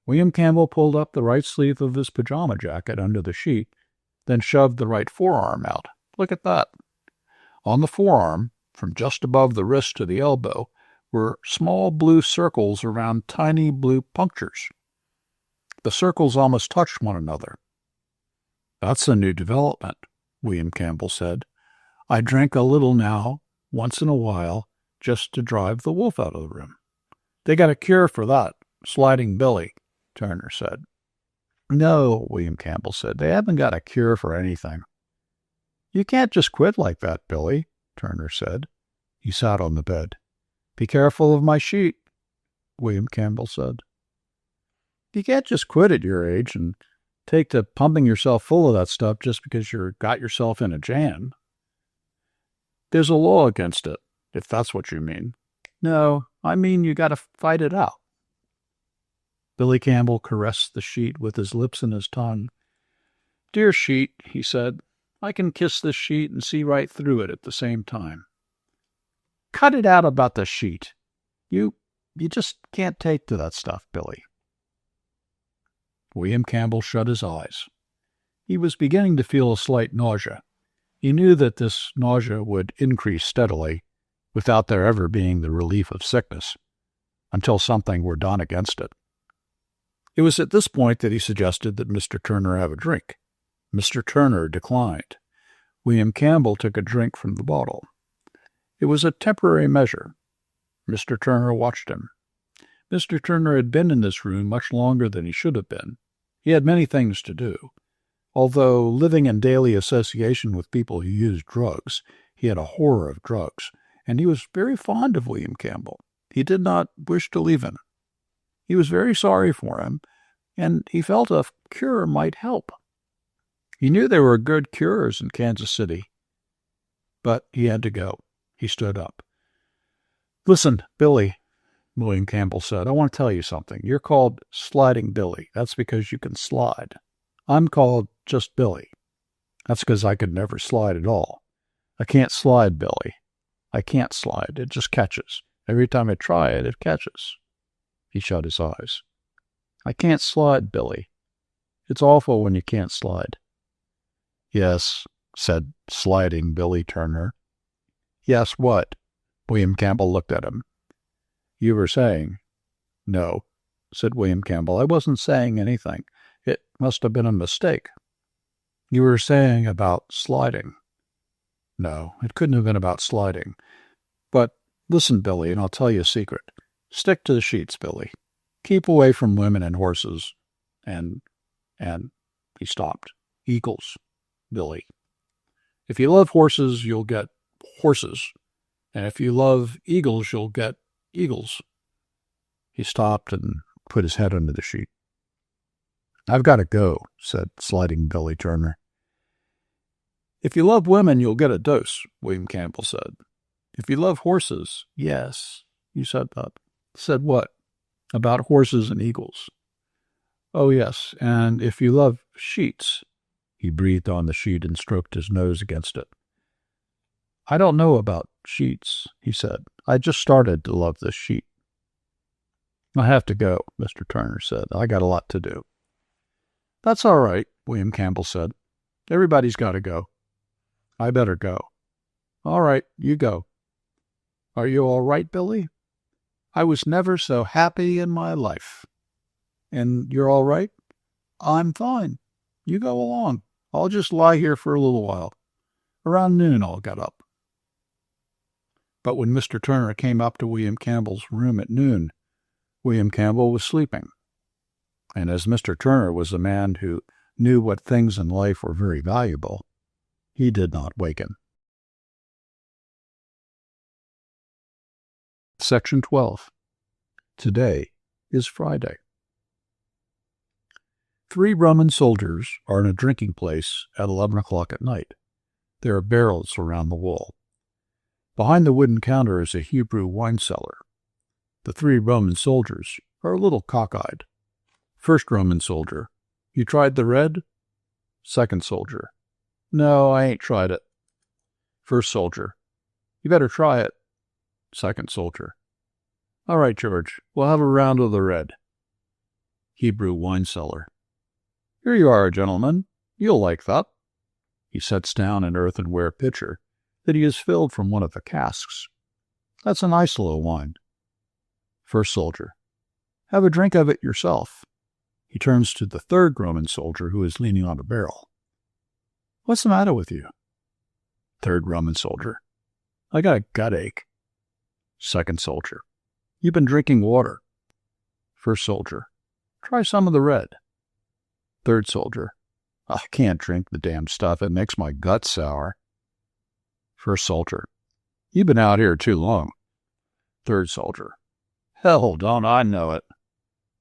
William Campbell pulled up the right sleeve of his pajama jacket under the sheet, then shoved the right forearm out. Look at that. On the forearm, from just above the wrist to the elbow, were small blue circles around tiny blue punctures. The circles almost touched one another. "That's a new development," William Campbell said. "I drink a little now, once in a while, just to drive the wolf out of the room." "They got a cure for that, sliding Billy," Turner said. "No," William Campbell said. "They haven't got a cure for anything." "You can't just quit like that, Billy," Turner said. He sat on the bed. "Be careful of my sheet," William Campbell said. "You can't just quit at your age and take to pumping yourself full of that stuff just because you got yourself in a jam." "There's a law against it, if that's what you mean." "No, I mean you got to fight it out." Billy Campbell caressed the sheet with his lips and his tongue. "Dear sheet," he said, "I can kiss this sheet and see right through it at the same time." "Cut it out about the sheet. You just can't take to that stuff, Billy." William Campbell shut his eyes. He was beginning to feel a slight nausea. He knew that this nausea would increase steadily, without there ever being the relief of sickness, until something were done against it. It was at this point that he suggested that Mr. Turner have a drink. Mr. Turner declined. William Campbell took a drink from the bottle. It was a temporary measure. Mr. Turner watched him. Mr. Turner had been in this room much longer than he should have been. He had many things to do. Although living in daily association with people who used drugs, he had a horror of drugs, and he was very fond of William Campbell. He did not wish to leave him. He was very sorry for him, and he felt a cure might help. He knew there were good cures in Kansas City, but he had to go. He stood up. "Listen, Billy," William Campbell said, "I want to tell you something. You're called Sliding Billy. That's because you can slide. I'm called just Billy. That's because I could never slide at all. I can't slide, Billy. I can't slide. It just catches. Every time I try it, it catches." He shut his eyes. "I can't slide, Billy. It's awful when you can't slide." "Yes," said Sliding Billy Turner. "Yes, what?" William Campbell looked at him. "You were saying—" "No," said William Campbell. "I wasn't saying anything. It must have been a mistake." "You were saying about sliding." "No, it couldn't have been about sliding. But listen, Billy, and I'll tell you a secret. Stick to the sheets, Billy. Keep away from women and horses. And he stopped. "Eagles, Billy. If you love horses, you'll get horses. And if you love eagles, you'll get eagles." He stopped and put his head under the sheet. "I've got to go," said Sliding Billy Turner. "If you love women, you'll get a dose," William Campbell said. "If you love horses—" "Yes, you said that." "Said what?" "About horses and eagles." "Oh, yes, and if you love sheets—" He breathed on the sheet and stroked his nose against it. "I don't know about sheets," he said. "I just started to love this sheet." "I have to go," Mr. Turner said. "I got a lot to do." "That's all right," William Campbell said. "Everybody's got to go." "I better go." "All right, you go." "Are you all right, Billy?" "I was never so happy in my life." "And you're all right?" "I'm fine. You go along. I'll just lie here for a little while. Around noon I'll get up." But when Mr. Turner came up to William Campbell's room at noon, William Campbell was sleeping. And as Mr. Turner was a man who knew what things in life were very valuable, he did not waken. Section 12. Today is Friday. 3 Roman soldiers are in a drinking place at 11 o'clock at night. There are barrels around the wall. Behind the wooden counter is a Hebrew wine cellar. The 3 Roman soldiers are a little cockeyed. First Roman soldier: "You tried the red?" Second soldier: "No, I ain't tried it." First soldier: "You better try it." Second soldier: "All right, George, we'll have a round of the red." Hebrew wine cellar. Here you are, gentlemen. You'll like that. He sets down an earthenware pitcher that he has filled from one of the casks. That's a nice little wine. First soldier. Have a drink of it yourself. He turns to the third Roman soldier who is leaning on a barrel. What's the matter with you? Third Roman soldier. I got a gut ache. Second soldier. You've been drinking water. First soldier. Try some of the red. Third soldier. I can't drink the damn stuff. It makes my gut sour. First soldier. You've been out here too long. Third soldier. Hell, don't I know it.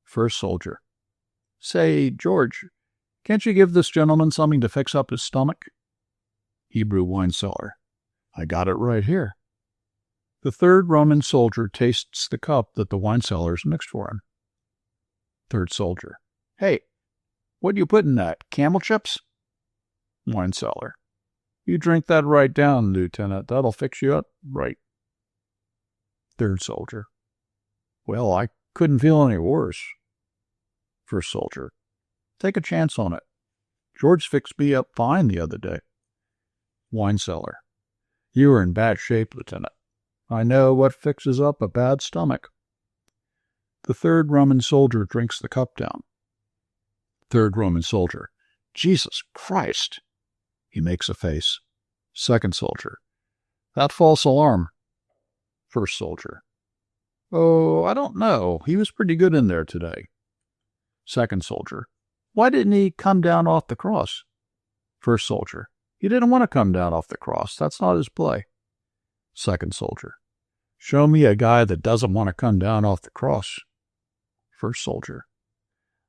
First soldier. Say, George, can't you give this gentleman something to fix up his stomach? Hebrew wine cellar. I got it right here. The third Roman soldier tastes the cup that the wine cellar's mixed for him. Third soldier. Hey, what do you put in that? Camel chips? Wine cellar. You drink that right down, Lieutenant. That'll fix you up right. Third soldier. Well, I couldn't feel any worse. First soldier. Take a chance on it. George fixed me up fine the other day. Wine cellar. You were in bad shape, Lieutenant. I know what fixes up a bad stomach. The third Roman soldier drinks the cup down. Third Roman soldier. Jesus Christ! He makes a face. Second soldier. That false alarm. First soldier. Oh, I don't know. He was pretty good in there today. Second soldier. Why didn't he come down off the cross? First soldier. He didn't want to come down off the cross. That's not his play. Second soldier. Show me a guy that doesn't want to come down off the cross. First soldier.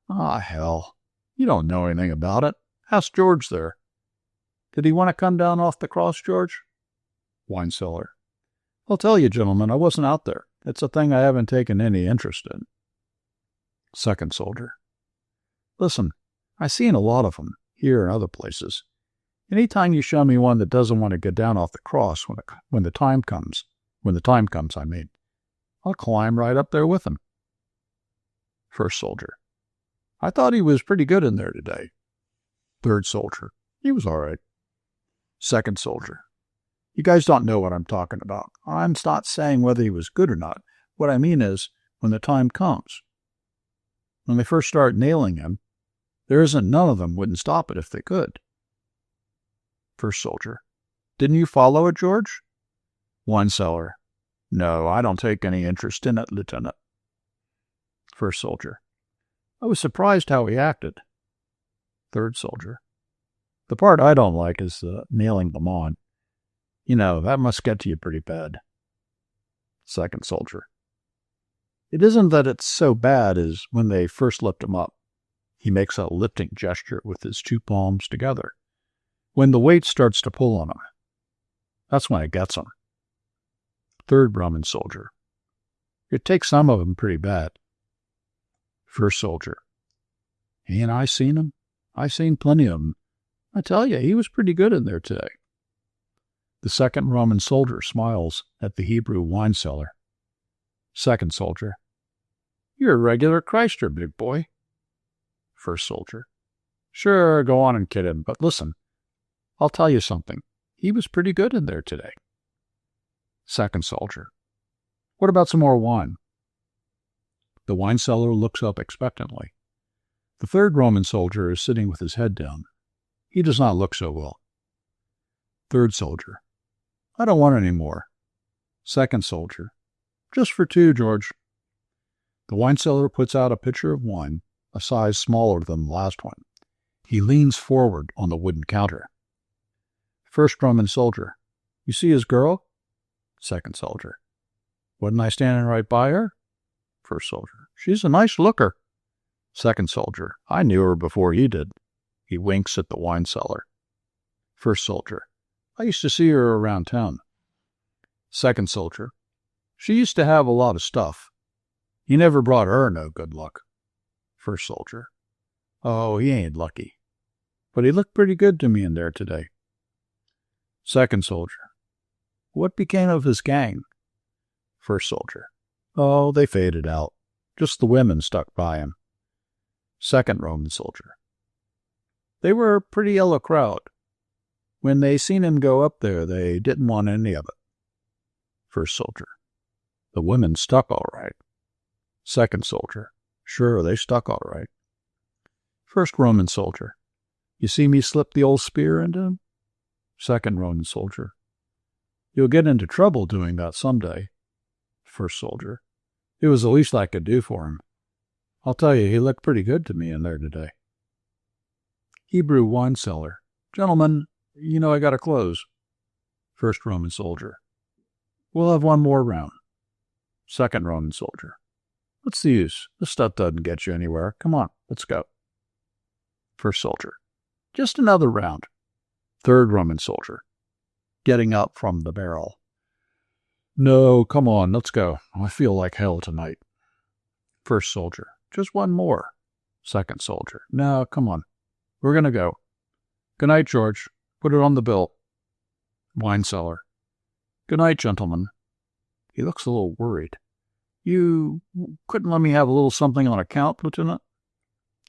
Ah, hell. You don't know anything about it. Ask George there. Did he want to come down off the cross, George? Wine cellar. I'll tell you, gentlemen, I wasn't out there. It's a thing I haven't taken any interest in. Second soldier. Listen, I've seen a lot of them, here and other places. Any time you show me one that doesn't want to get down off the cross when the time comes, I'll climb right up there with him. First soldier. I thought he was pretty good in there today. Third soldier. He was all right. Second soldier. You guys don't know what I'm talking about. I'm not saying whether he was good or not. What I mean is, when the time comes. When they first start nailing him, there isn't none of them wouldn't stop it if they could. First soldier. Didn't you follow it, George? Wine cellar. No, I don't take any interest in it, Lieutenant. First soldier. I was surprised how he acted. Third soldier. The part I don't like is nailing them on. You know, that must get to you pretty bad. Second soldier. It isn't that it's so bad as when they first lift him up. He makes a lifting gesture with his two palms together. When the weight starts to pull on him. That's when it gets him. Third Roman soldier. It takes some of them pretty bad. First soldier. Ain't I seen him? I seen plenty of them. I tell you, he was pretty good in there today. The second Roman soldier smiles at the Hebrew wine cellar. Second soldier. You're a regular Christer, big boy. First soldier. Sure, go on and kid him, but listen. I'll tell you something. He was pretty good in there today. Second soldier. What about some more wine? The wine cellar looks up expectantly. The third Roman soldier is sitting with his head down. He does not look so well. Third soldier. I don't want any more. Second soldier. Just for two, George. The wine cellar puts out a pitcher of wine, a size smaller than the last one. He leans forward on the wooden counter. First Roman soldier. You see his girl? Second soldier. Wasn't I standing right by her? First soldier. She's a nice looker. Second soldier. I knew her before he did. He winks at the wine cellar. First soldier. I used to see her around town. Second soldier. She used to have a lot of stuff. He never brought her no good luck. First soldier. Oh, he ain't lucky. But he looked pretty good to me in there today. Second soldier. What became of his gang? First soldier. Oh, they faded out. Just the women stuck by him. Second Roman soldier. They were a pretty yellow crowd. When they seen him go up there, they didn't want any of it. First soldier. The women stuck all right. Second soldier. Sure, they stuck all right. First Roman soldier. You see me slip the old spear into him? Second Roman soldier. You'll get into trouble doing that someday. First soldier. It was the least I could do for him. I'll tell you, he looked pretty good to me in there today. Hebrew wine cellar. Gentlemen, I gotta close. First Roman soldier. We'll have one more round. Second Roman soldier. What's the use? This stuff doesn't get you anywhere. Come on, let's go. First soldier. Just another round. Third Roman soldier. Getting up from the barrel. No, come on, let's go. I feel like hell tonight. First soldier. Just one more. Second soldier. No, come on. We're going to go. Good night, George. Put it on the bill. Wine cellar. Good night, gentlemen. He looks a little worried. You couldn't let me have a little something on account, Lieutenant?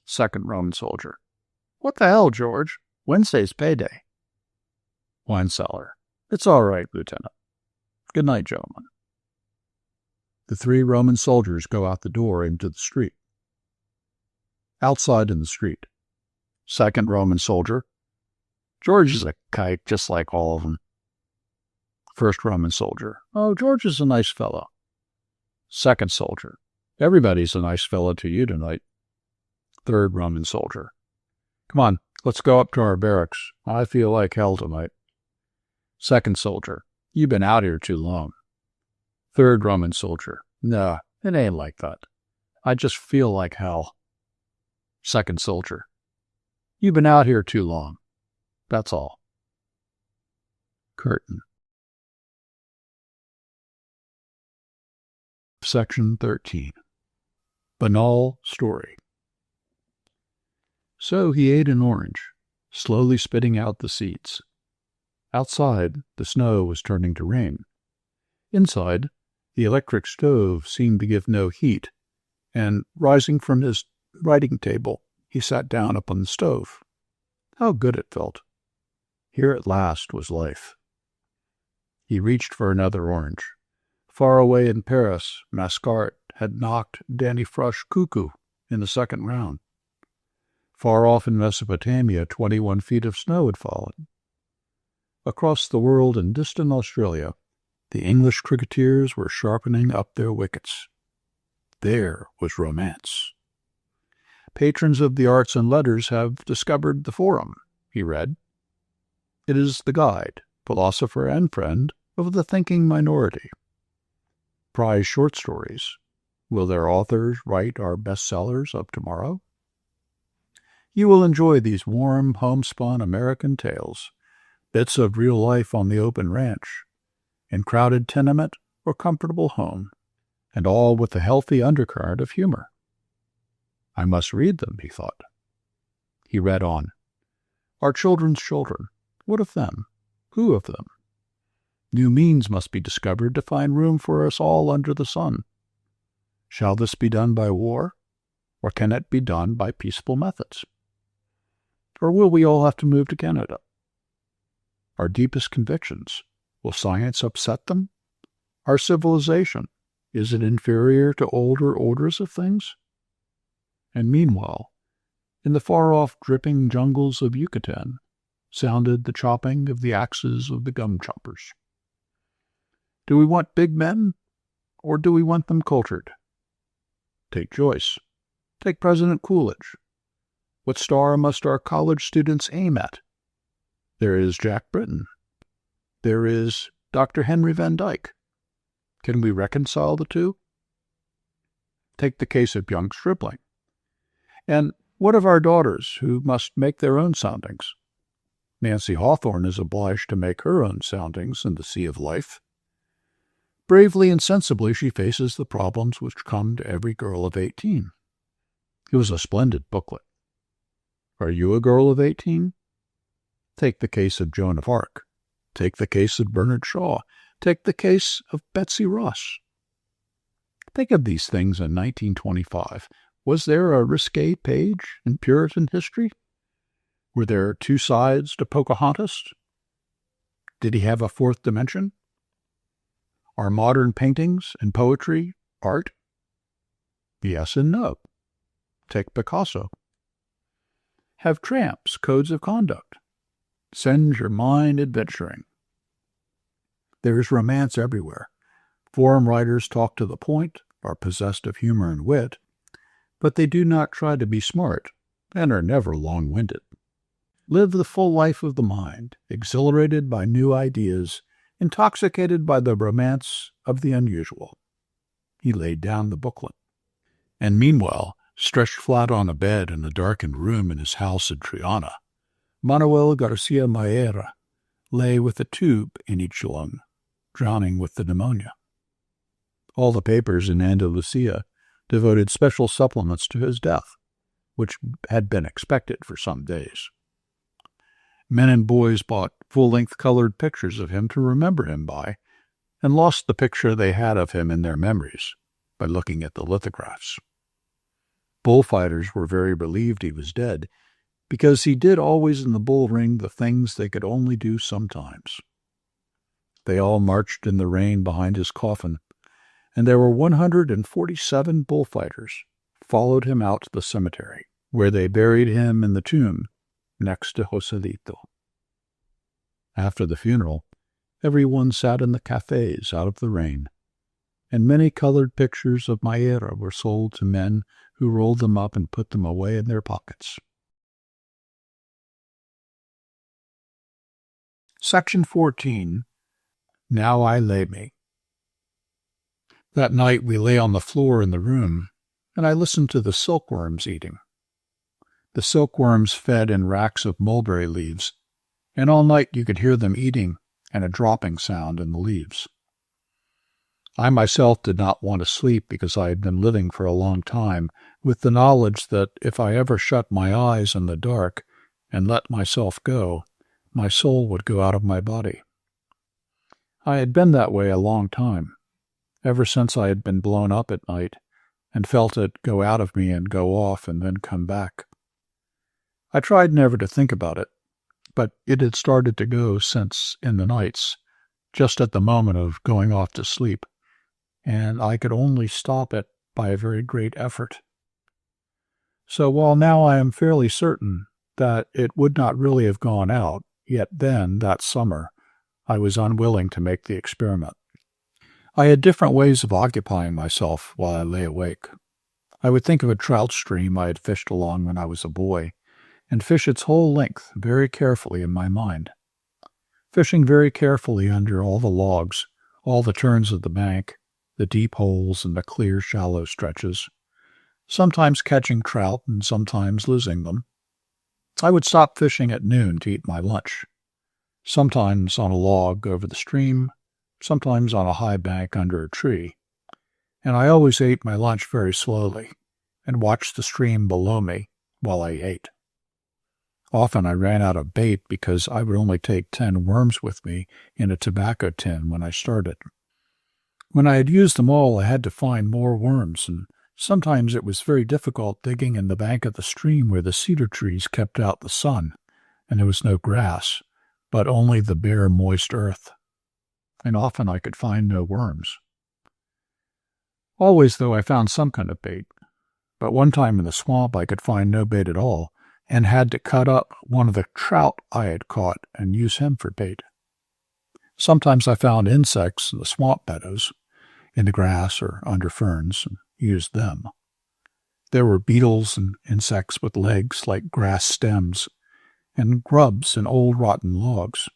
Second Roman soldier. What the hell, George? Wednesday's payday. Wine cellar. It's all right, Lieutenant. Good night, gentlemen. The three Roman soldiers go out the door into the street. Outside in the street. Second Roman soldier. George is a kike, just like all of them. First Roman soldier. Oh, George is a nice fellow. Second soldier. Everybody's a nice fellow to you tonight. Third Roman soldier. Come on, let's go up to our barracks. I feel like hell tonight. Second soldier. You've been out here too long. Third Roman soldier. No, it ain't like that. I just feel like hell. Second soldier. You've been out here too long. That's all. Curtain. Section 13. Banal story. So he ate an orange, slowly spitting out the seeds. Outside, the snow was turning to rain. Inside, the electric stove seemed to give no heat, and rising from his writing table, he sat down upon the stove. How good it felt. Here at last was life. He reached for another orange. Far away in Paris, Mascart had knocked Danny Frush cuckoo in the second round. Far off in Mesopotamia, 21 feet of snow had fallen. Across the world in distant Australia, the English cricketers were sharpening up their wickets. There was romance. Patrons of the arts and letters have discovered the Forum, he read. It is the guide, philosopher and friend of the thinking minority. Prize short stories. Will their authors write our bestsellers of tomorrow? You will enjoy these warm, homespun American tales, bits of real life on the open ranch, in crowded tenement or comfortable home, and all with a healthy undercurrent of humor. I must read them, he thought. He read on. Our children's children. What of them? Who of them? New means must be discovered to find room for us all under the sun. Shall this be done by war, or can it be done by peaceful methods? Or will we all have to move to Canada? Our deepest convictions, will science upset them? Our civilization, is it inferior to older orders of things? And meanwhile, in the far-off dripping jungles of Yucatan, sounded the chopping of the axes of the gum choppers. Do we want big men, or do we want them cultured? Take Joyce. Take President Coolidge. What star must our college students aim at? There is Jack Britton. There is Dr. Henry Van Dyke. Can we reconcile the two? Take the case of young Stripling. And what of our daughters, who must make their own soundings? Nancy Hawthorne is obliged to make her own soundings in the sea of life. Bravely and sensibly she faces the problems which come to every girl of 18. It was a splendid booklet. Are you a girl of 18? Take the case of Joan of Arc. Take the case of Bernard Shaw. Take the case of Betsy Ross. Think of these things in 1925, Was there a risque page in Puritan history? Were there two sides to Pocahontas? Did he have a fourth dimension? Are modern paintings and poetry art? Yes and no. Take Picasso. Have tramps codes of conduct? Send your mind adventuring. There is romance everywhere. Forum writers talk to the point, are possessed of humor and wit, but they do not try to be smart and are never long-winded. Live the full life of the mind, exhilarated by new ideas, intoxicated by the romance of the unusual. He laid down the booklet. And meanwhile, stretched flat on a bed in a darkened room in his house in Triana, Manuel Garcia Maera lay with a tube in each lung, drowning with the pneumonia. All the papers in Andalusia devoted special supplements to his death, which had been expected for some days. Men and boys bought full-length colored pictures of him to remember him by, and lost the picture they had of him in their memories by looking at the lithographs. Bullfighters were very relieved he was dead, because he did always in the bull ring the things they could only do sometimes. They all marched in the rain behind his coffin, and there were 147 bullfighters followed him out to the cemetery, where they buried him in the tomb next to Joselito. After the funeral, everyone sat in the cafes out of the rain, and many colored pictures of Maera were sold to men who rolled them up and put them away in their pockets. Section 14. Now I Lay Me. That night we lay on the floor in the room, and I listened to the silkworms eating. The silkworms fed in racks of mulberry leaves, and all night you could hear them eating and a dropping sound in the leaves. I myself did not want to sleep because I had been living for a long time with the knowledge that if I ever shut my eyes in the dark and let myself go, my soul would go out of my body. I had been that way a long time, ever since I had been blown up at night and felt it go out of me and go off and then come back. I tried never to think about it, but it had started to go since in the nights, just at the moment of going off to sleep, and I could only stop it by a very great effort. So while now I am fairly certain that it would not really have gone out, yet then, that summer, I was unwilling to make the experiment. I had different ways of occupying myself while I lay awake. I would think of a trout stream I had fished along when I was a boy, and fish its whole length very carefully in my mind. Fishing very carefully under all the logs, all the turns of the bank, the deep holes and the clear, shallow stretches, sometimes catching trout and sometimes losing them. I would stop fishing at noon to eat my lunch, sometimes on a log over the stream, sometimes on a high bank under a tree, and I always ate my lunch very slowly and watched the stream below me while I ate. Often I ran out of bait because I would only take 10 worms with me in a tobacco tin when I started. When I had used them all, I had to find more worms, and sometimes it was very difficult digging in the bank of the stream where the cedar trees kept out the sun, and there was no grass, but only the bare, moist earth. And often I could find no worms. Always, though, I found some kind of bait, but one time in the swamp I could find no bait at all, and had to cut up one of the trout I had caught and use him for bait. Sometimes I found insects in the swamp meadows, in the grass or under ferns, and used them. There were beetles and insects with legs like grass stems, and grubs in old rotten logs,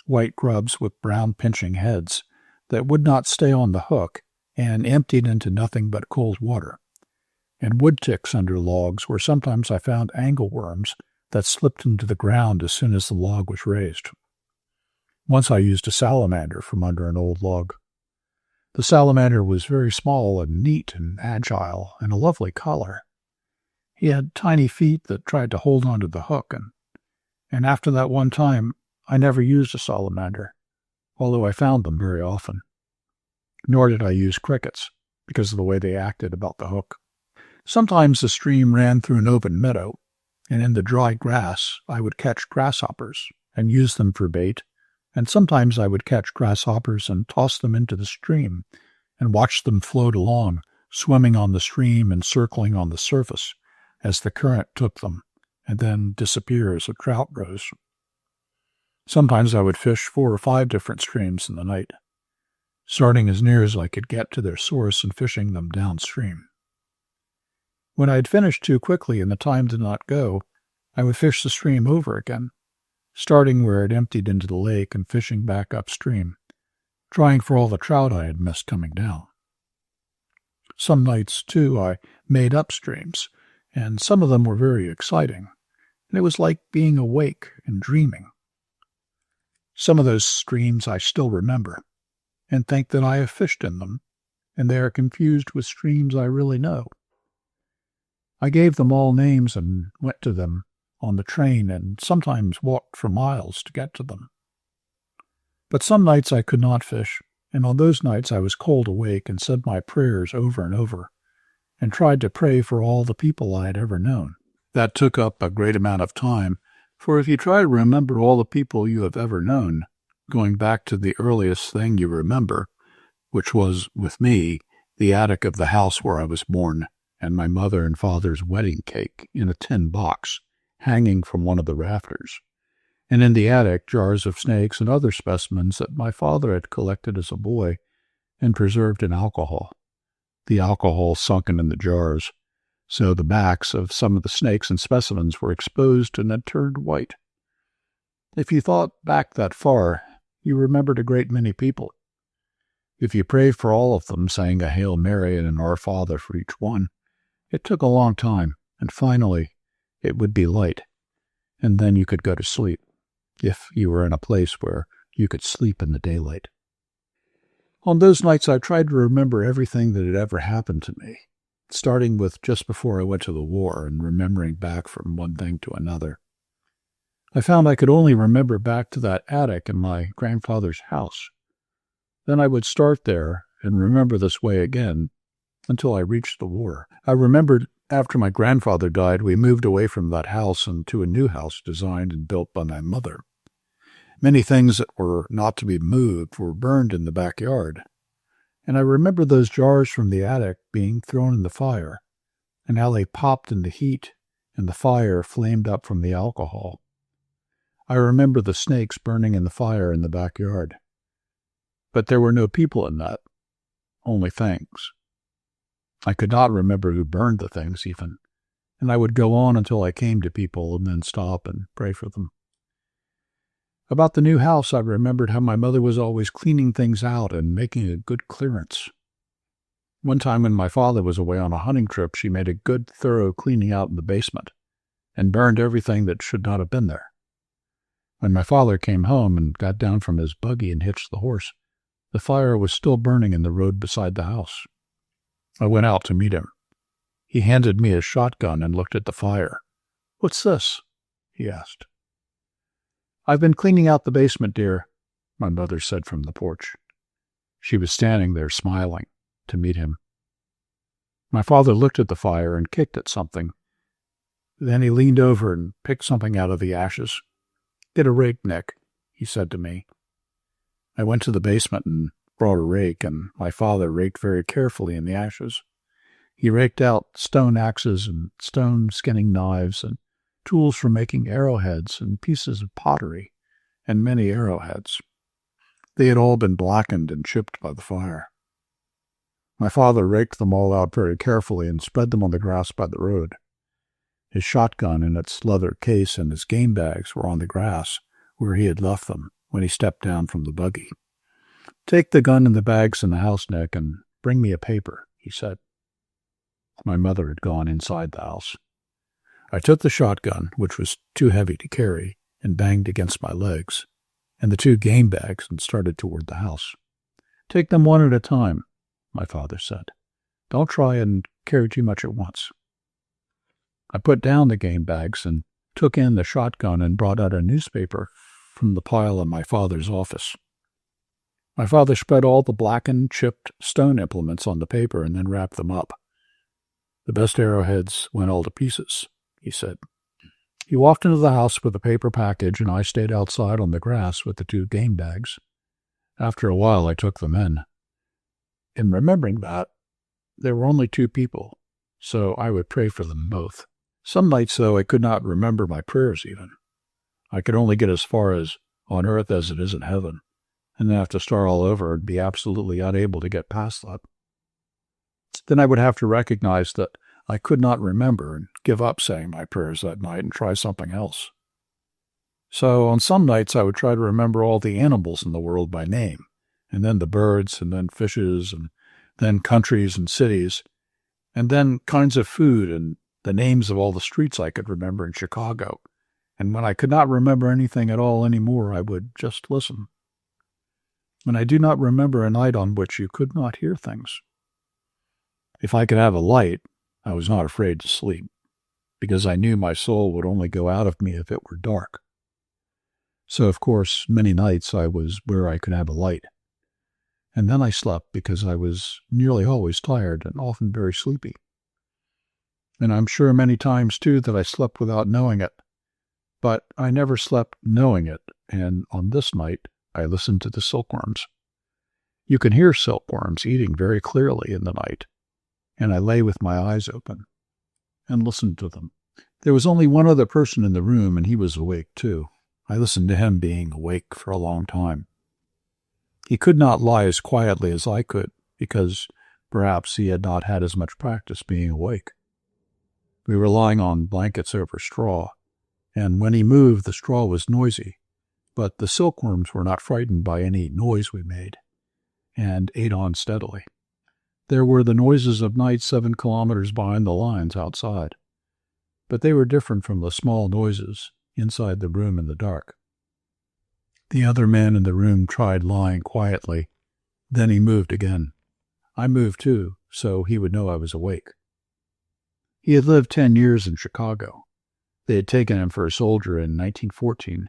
white grubs with brown pinching heads that would not stay on the hook and emptied into nothing but cold water, and wood ticks under logs where sometimes I found angleworms that slipped into the ground as soon as the log was raised. Once I used a salamander from under an old log. The salamander was very small and neat and agile and a lovely color. He had tiny feet that tried to hold onto the hook, and after that one time, I never used a salamander, although I found them very often. Nor did I use crickets, because of the way they acted about the hook. Sometimes the stream ran through an open meadow, and in the dry grass I would catch grasshoppers and use them for bait, and sometimes I would catch grasshoppers and toss them into the stream and watch them float along, swimming on the stream and circling on the surface as the current took them, and then disappear as a trout rose. Sometimes I would fish 4 or 5 different streams in the night, starting as near as I could get to their source and fishing them downstream. When I had finished too quickly and the time did not go, I would fish the stream over again, starting where it emptied into the lake and fishing back upstream, trying for all the trout I had missed coming down. Some nights, too, I made up streams, and some of them were very exciting, and it was like being awake and dreaming. Some of those streams I still remember, and think that I have fished in them, and they are confused with streams I really know. I gave them all names and went to them on the train and sometimes walked for miles to get to them. But some nights I could not fish, and on those nights I was cold awake and said my prayers over and over, and tried to pray for all the people I had ever known. That took up a great amount of time, for if you try to remember all the people you have ever known, going back to the earliest thing you remember, which was, with me, the attic of the house where I was born, and my mother and father's wedding cake in a tin box hanging from one of the rafters, and in the attic jars of snakes and other specimens that my father had collected as a boy and preserved in alcohol, the alcohol sunken in the jars, so the backs of some of the snakes and specimens were exposed and had turned white. If you thought back that far, you remembered a great many people. If you prayed for all of them, saying a Hail Mary and an Our Father for each one, it took a long time, and finally it would be light, and then you could go to sleep, if you were in a place where you could sleep in the daylight. On those nights I tried to remember everything that had ever happened to me, starting with just before I went to the war and remembering back from one thing to another. I found I could only remember back to that attic in my grandfather's house. Then I would start there and remember this way again until I reached the war. I remembered after my grandfather died, we moved away from that house and to a new house designed and built by my mother. Many things that were not to be moved were burned in the backyard, and I remember those jars from the attic being thrown in the fire, and how they popped in the heat and the fire flamed up from the alcohol. I remember the snakes burning in the fire in the backyard. But there were no people in that, only things. I could not remember who burned the things even, and I would go on until I came to people and then stop and pray for them. About the new house, I remembered how my mother was always cleaning things out and making a good clearance. One time when my father was away on a hunting trip, she made a good, thorough cleaning out in the basement and burned everything that should not have been there. When my father came home and got down from his buggy and hitched the horse, the fire was still burning in the road beside the house. I went out to meet him. He handed me his shotgun and looked at the fire. "What's this?" he asked. "I've been cleaning out the basement, dear," my mother said from the porch. She was standing there smiling to meet him. My father looked at the fire and kicked at something. Then he leaned over and picked something out of the ashes. "Get a rake, Nick," he said to me. I went to the basement and brought a rake, and my father raked very carefully in the ashes. He raked out stone axes and stone skinning knives and tools for making arrowheads and pieces of pottery and many arrowheads. They had all been blackened and chipped by the fire. My father raked them all out very carefully and spread them on the grass by the road. His shotgun in its leather case and his game bags were on the grass where he had left them when he stepped down from the buggy. "Take the gun and the bags in the house, Nick, and bring me a paper," he said. My mother had gone inside the house. I took the shotgun, which was too heavy to carry, and banged against my legs, and the 2 game bags and started toward the house. "Take them one at a time," my father said. "Don't try and carry too much at once." I put down the game bags and took in the shotgun and brought out a newspaper from the pile in my father's office. My father spread all the blackened, chipped stone implements on the paper and then wrapped them up. The best arrowheads went all to pieces, he said. He walked into the house with a paper package, and I stayed outside on the grass with the 2 game bags. After a while, I took them in. In remembering that, there were only 2 people, so I would pray for them both. Some nights, though, I could not remember my prayers even. I could only get as far as on earth as it is in heaven, and then have to start all over and be absolutely unable to get past that. Then I would have to recognize that I could not remember and give up saying my prayers that night and try something else. So on some nights I would try to remember all the animals in the world by name, and then the birds, and then fishes, and then countries and cities, and then kinds of food and the names of all the streets I could remember in Chicago. And when I could not remember anything at all anymore, I would just listen. And I do not remember a night on which you could not hear things. If I could have a light, I was not afraid to sleep, because I knew my soul would only go out of me if it were dark. So, of course, many nights I was where I could have a light. And then I slept because I was nearly always tired and often very sleepy. And I'm sure many times, too, that I slept without knowing it. But I never slept knowing it, and on this night I listened to the silkworms. You can hear silkworms eating very clearly in the night, and I lay with my eyes open and listened to them. There was only one other person in the room, and he was awake, too. I listened to him being awake for a long time. He could not lie as quietly as I could, because perhaps he had not had as much practice being awake. We were lying on blankets over straw, and when he moved, the straw was noisy, but the silkworms were not frightened by any noise we made, and ate on steadily. There were the noises of night 7 kilometers behind the lines outside, but they were different from the small noises inside the room in the dark. The other man in the room tried lying quietly. Then he moved again. I moved too, so he would know I was awake. He had lived 10 years in Chicago. They had taken him for a soldier in 1914,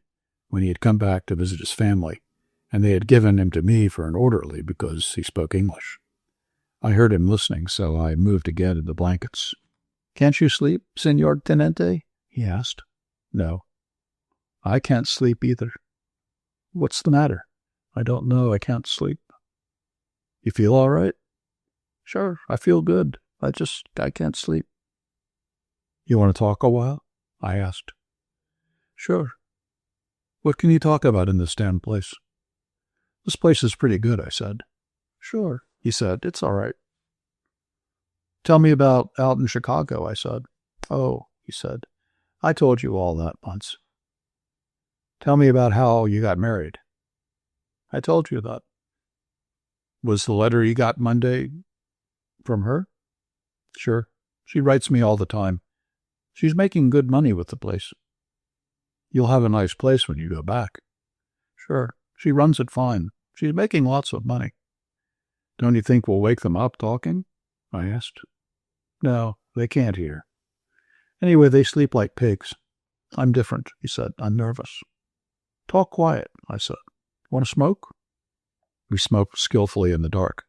when he had come back to visit his family, and they had given him to me for an orderly because he spoke English. I heard him listening, so I moved again in the blankets. "Can't you sleep, Senor Tenente?" he asked. "No." "I can't sleep either." "What's the matter?" "I don't know. I can't sleep." "You feel all right?" "Sure, I feel good. I can't sleep." "You want to talk a while?" I asked. "Sure." "What can you talk about in this damn place?" "This place is pretty good," I said. "Sure," he said. "It's all right." "Tell me about out in Chicago," I said. "Oh," he said. "I told you all that once." "Tell me about how you got married." "I told you that." "Was the letter you got Monday from her?" "Sure. She writes me all the time. She's making good money with the place." "You'll have a nice place when you go back." "Sure. She runs it fine. She's making lots of money." "Don't you think we'll wake them up talking?" I asked. "No, they can't hear. Anyway, they sleep like pigs." "I'm different," he said. "I'm nervous." "Talk quiet," I said. "Want to smoke?" We smoked skillfully in the dark.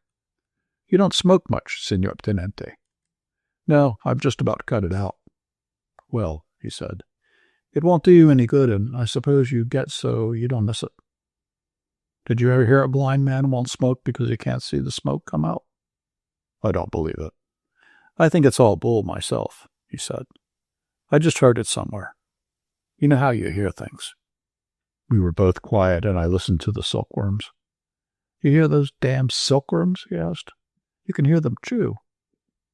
"You don't smoke much, Senor Tenente." "No, I've just about cut it out." "Well," he said, "it won't do you any good, and I suppose you get so you don't miss it." "Did you ever hear a blind man won't smoke because he can't see the smoke come out?" "I don't believe it." "I think it's all bull myself," he said. "I just heard it somewhere. You know how you hear things." We were both quiet, and I listened to the silkworms. "You hear those damn silkworms?" he asked. "You can hear them chew."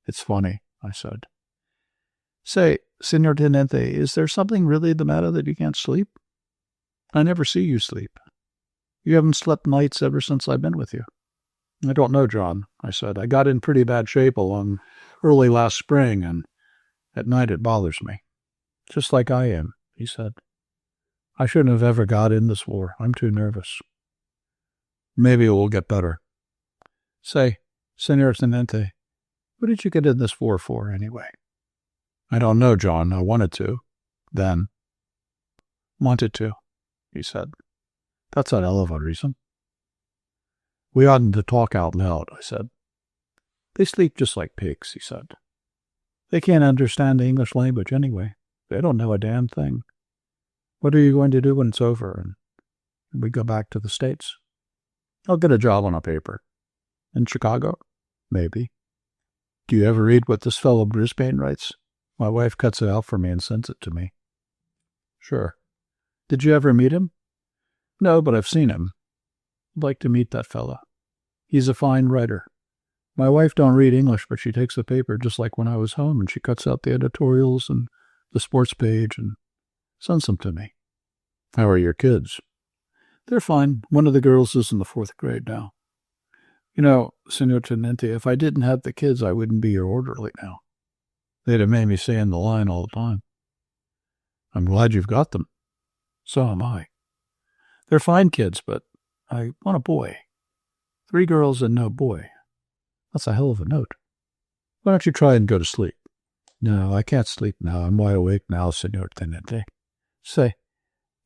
"It's funny," I said. "Say, Senor Tenente, is there something really the matter that you can't sleep? I never see you sleep. You haven't slept nights ever since I've been with you." "I don't know, John," I said. "I got in pretty bad shape along early last spring, and at night it bothers me." "Just like I am," he said. "I shouldn't have ever got in this war. I'm too nervous." "Maybe it will get better." "Say, Senor Tenente, what did you get in this war for, anyway?" "I don't know, John. I wanted to. Then." "Wanted to," he said. "That's a hell of a reason." "We oughtn't to talk out loud," I said. "They sleep just like pigs," he said. They can't understand the English language anyway. They don't know a damn thing. What are you going to do when it's over and we go back to the States? I'll get a job on a paper. In Chicago? Maybe. Do you ever read what this fellow Brisbane writes? My wife cuts it out for me and sends it to me. Sure. Did you ever meet him? No, but I've seen him. I'd like to meet that fellow. He's a fine writer. My wife don't read English, but she takes the paper just like when I was home, and she cuts out the editorials and the sports page and sends them to me. How are your kids? They're fine. One of the girls is in the 4th grade now. You know, Senor Tenente, if I didn't have the kids, I wouldn't be your orderly now. They'd have made me stay in the line all the time. I'm glad you've got them. So am I. They're fine kids, but I want a boy. 3 girls and no boy. That's a hell of a note. Why don't you try and go to sleep? No, I can't sleep now. I'm wide awake now, Senor Tenente. Say,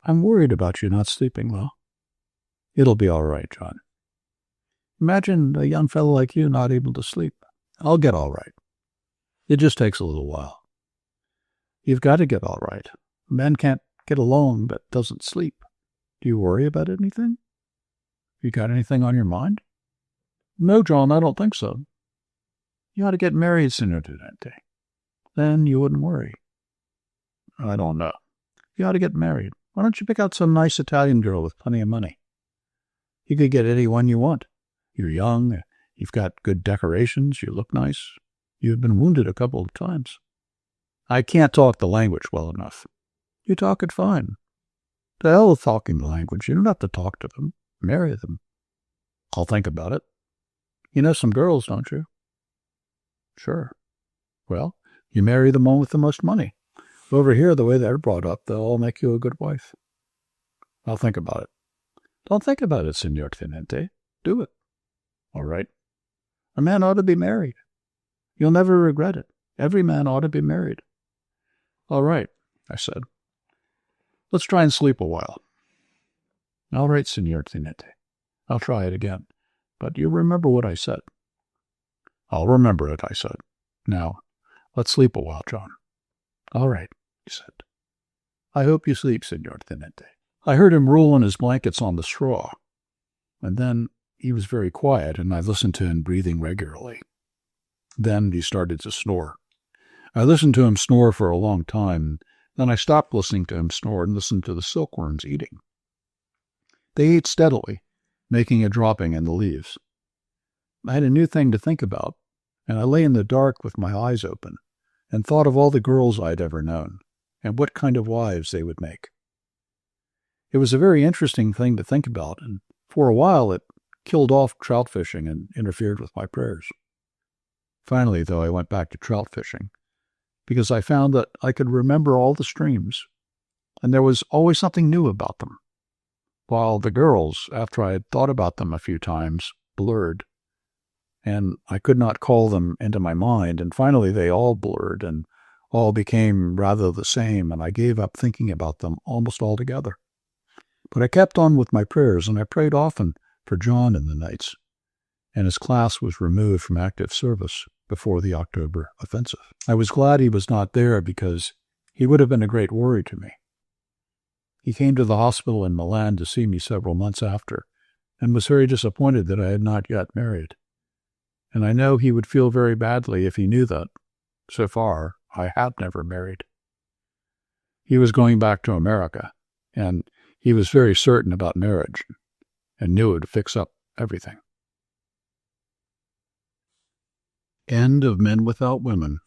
I'm worried about you not sleeping well. It'll be all right, John. Imagine a young fellow like you not able to sleep. I'll get all right. It just takes a little while. You've got to get all right. A man can't get along but doesn't sleep. Do you worry about anything? You got anything on your mind? No, John, I don't think so. You ought to get married, Senor Tenente. Then you wouldn't worry. I don't know. You ought to get married. Why don't you pick out some nice Italian girl with plenty of money? You could get anyone you want. You're young, you've got good decorations, you look nice. You've been wounded a couple of times. I can't talk the language well enough. You talk it fine. To hell with talking the language. You don't have to talk to them. Marry them. I'll think about it. You know some girls, don't you? Sure. Well, you marry the one with the most money. Over here, the way they're brought up, they'll all make you a good wife. I'll think about it. Don't think about it, Senor Tenente. Do it. All right. A man ought to be married. You'll never regret it. Every man ought to be married. All right, I said. Let's try and sleep a while. All right, Senor Tenente. I'll try it again. But you remember what I said. I'll remember it, I said. Now, let's sleep a while, John. All right, he said. I hope you sleep, Senor Tenente. I heard him rolling his blankets on the straw. And then he was very quiet, and I listened to him breathing regularly. Then he started to snore. I listened to him snore for a long time. Then I stopped listening to him snore and listened to the silkworms eating. They ate steadily, making a dropping in the leaves. I had a new thing to think about, and I lay in the dark with my eyes open and thought of all the girls I'd ever known and what kind of wives they would make. It was a very interesting thing to think about, and for a while it killed off trout fishing and interfered with my prayers. Finally, though, I went back to trout fishing because I found that I could remember all the streams, and there was always something new about them, while the girls, after I had thought about them a few times, blurred, and I could not call them into my mind, and finally they all blurred and all became rather the same, and I gave up thinking about them almost altogether. But I kept on with my prayers, and I prayed often for John in the nights, and his class was removed from active service before the October offensive. I was glad he was not there because he would have been a great worry to me. He came to the hospital in Milan to see me several months after, and was very disappointed that I had not yet married. And I know he would feel very badly if he knew that, so far, I had never married. He was going back to America, and he was very certain about marriage, and knew it would fix up everything. End of Men Without Women.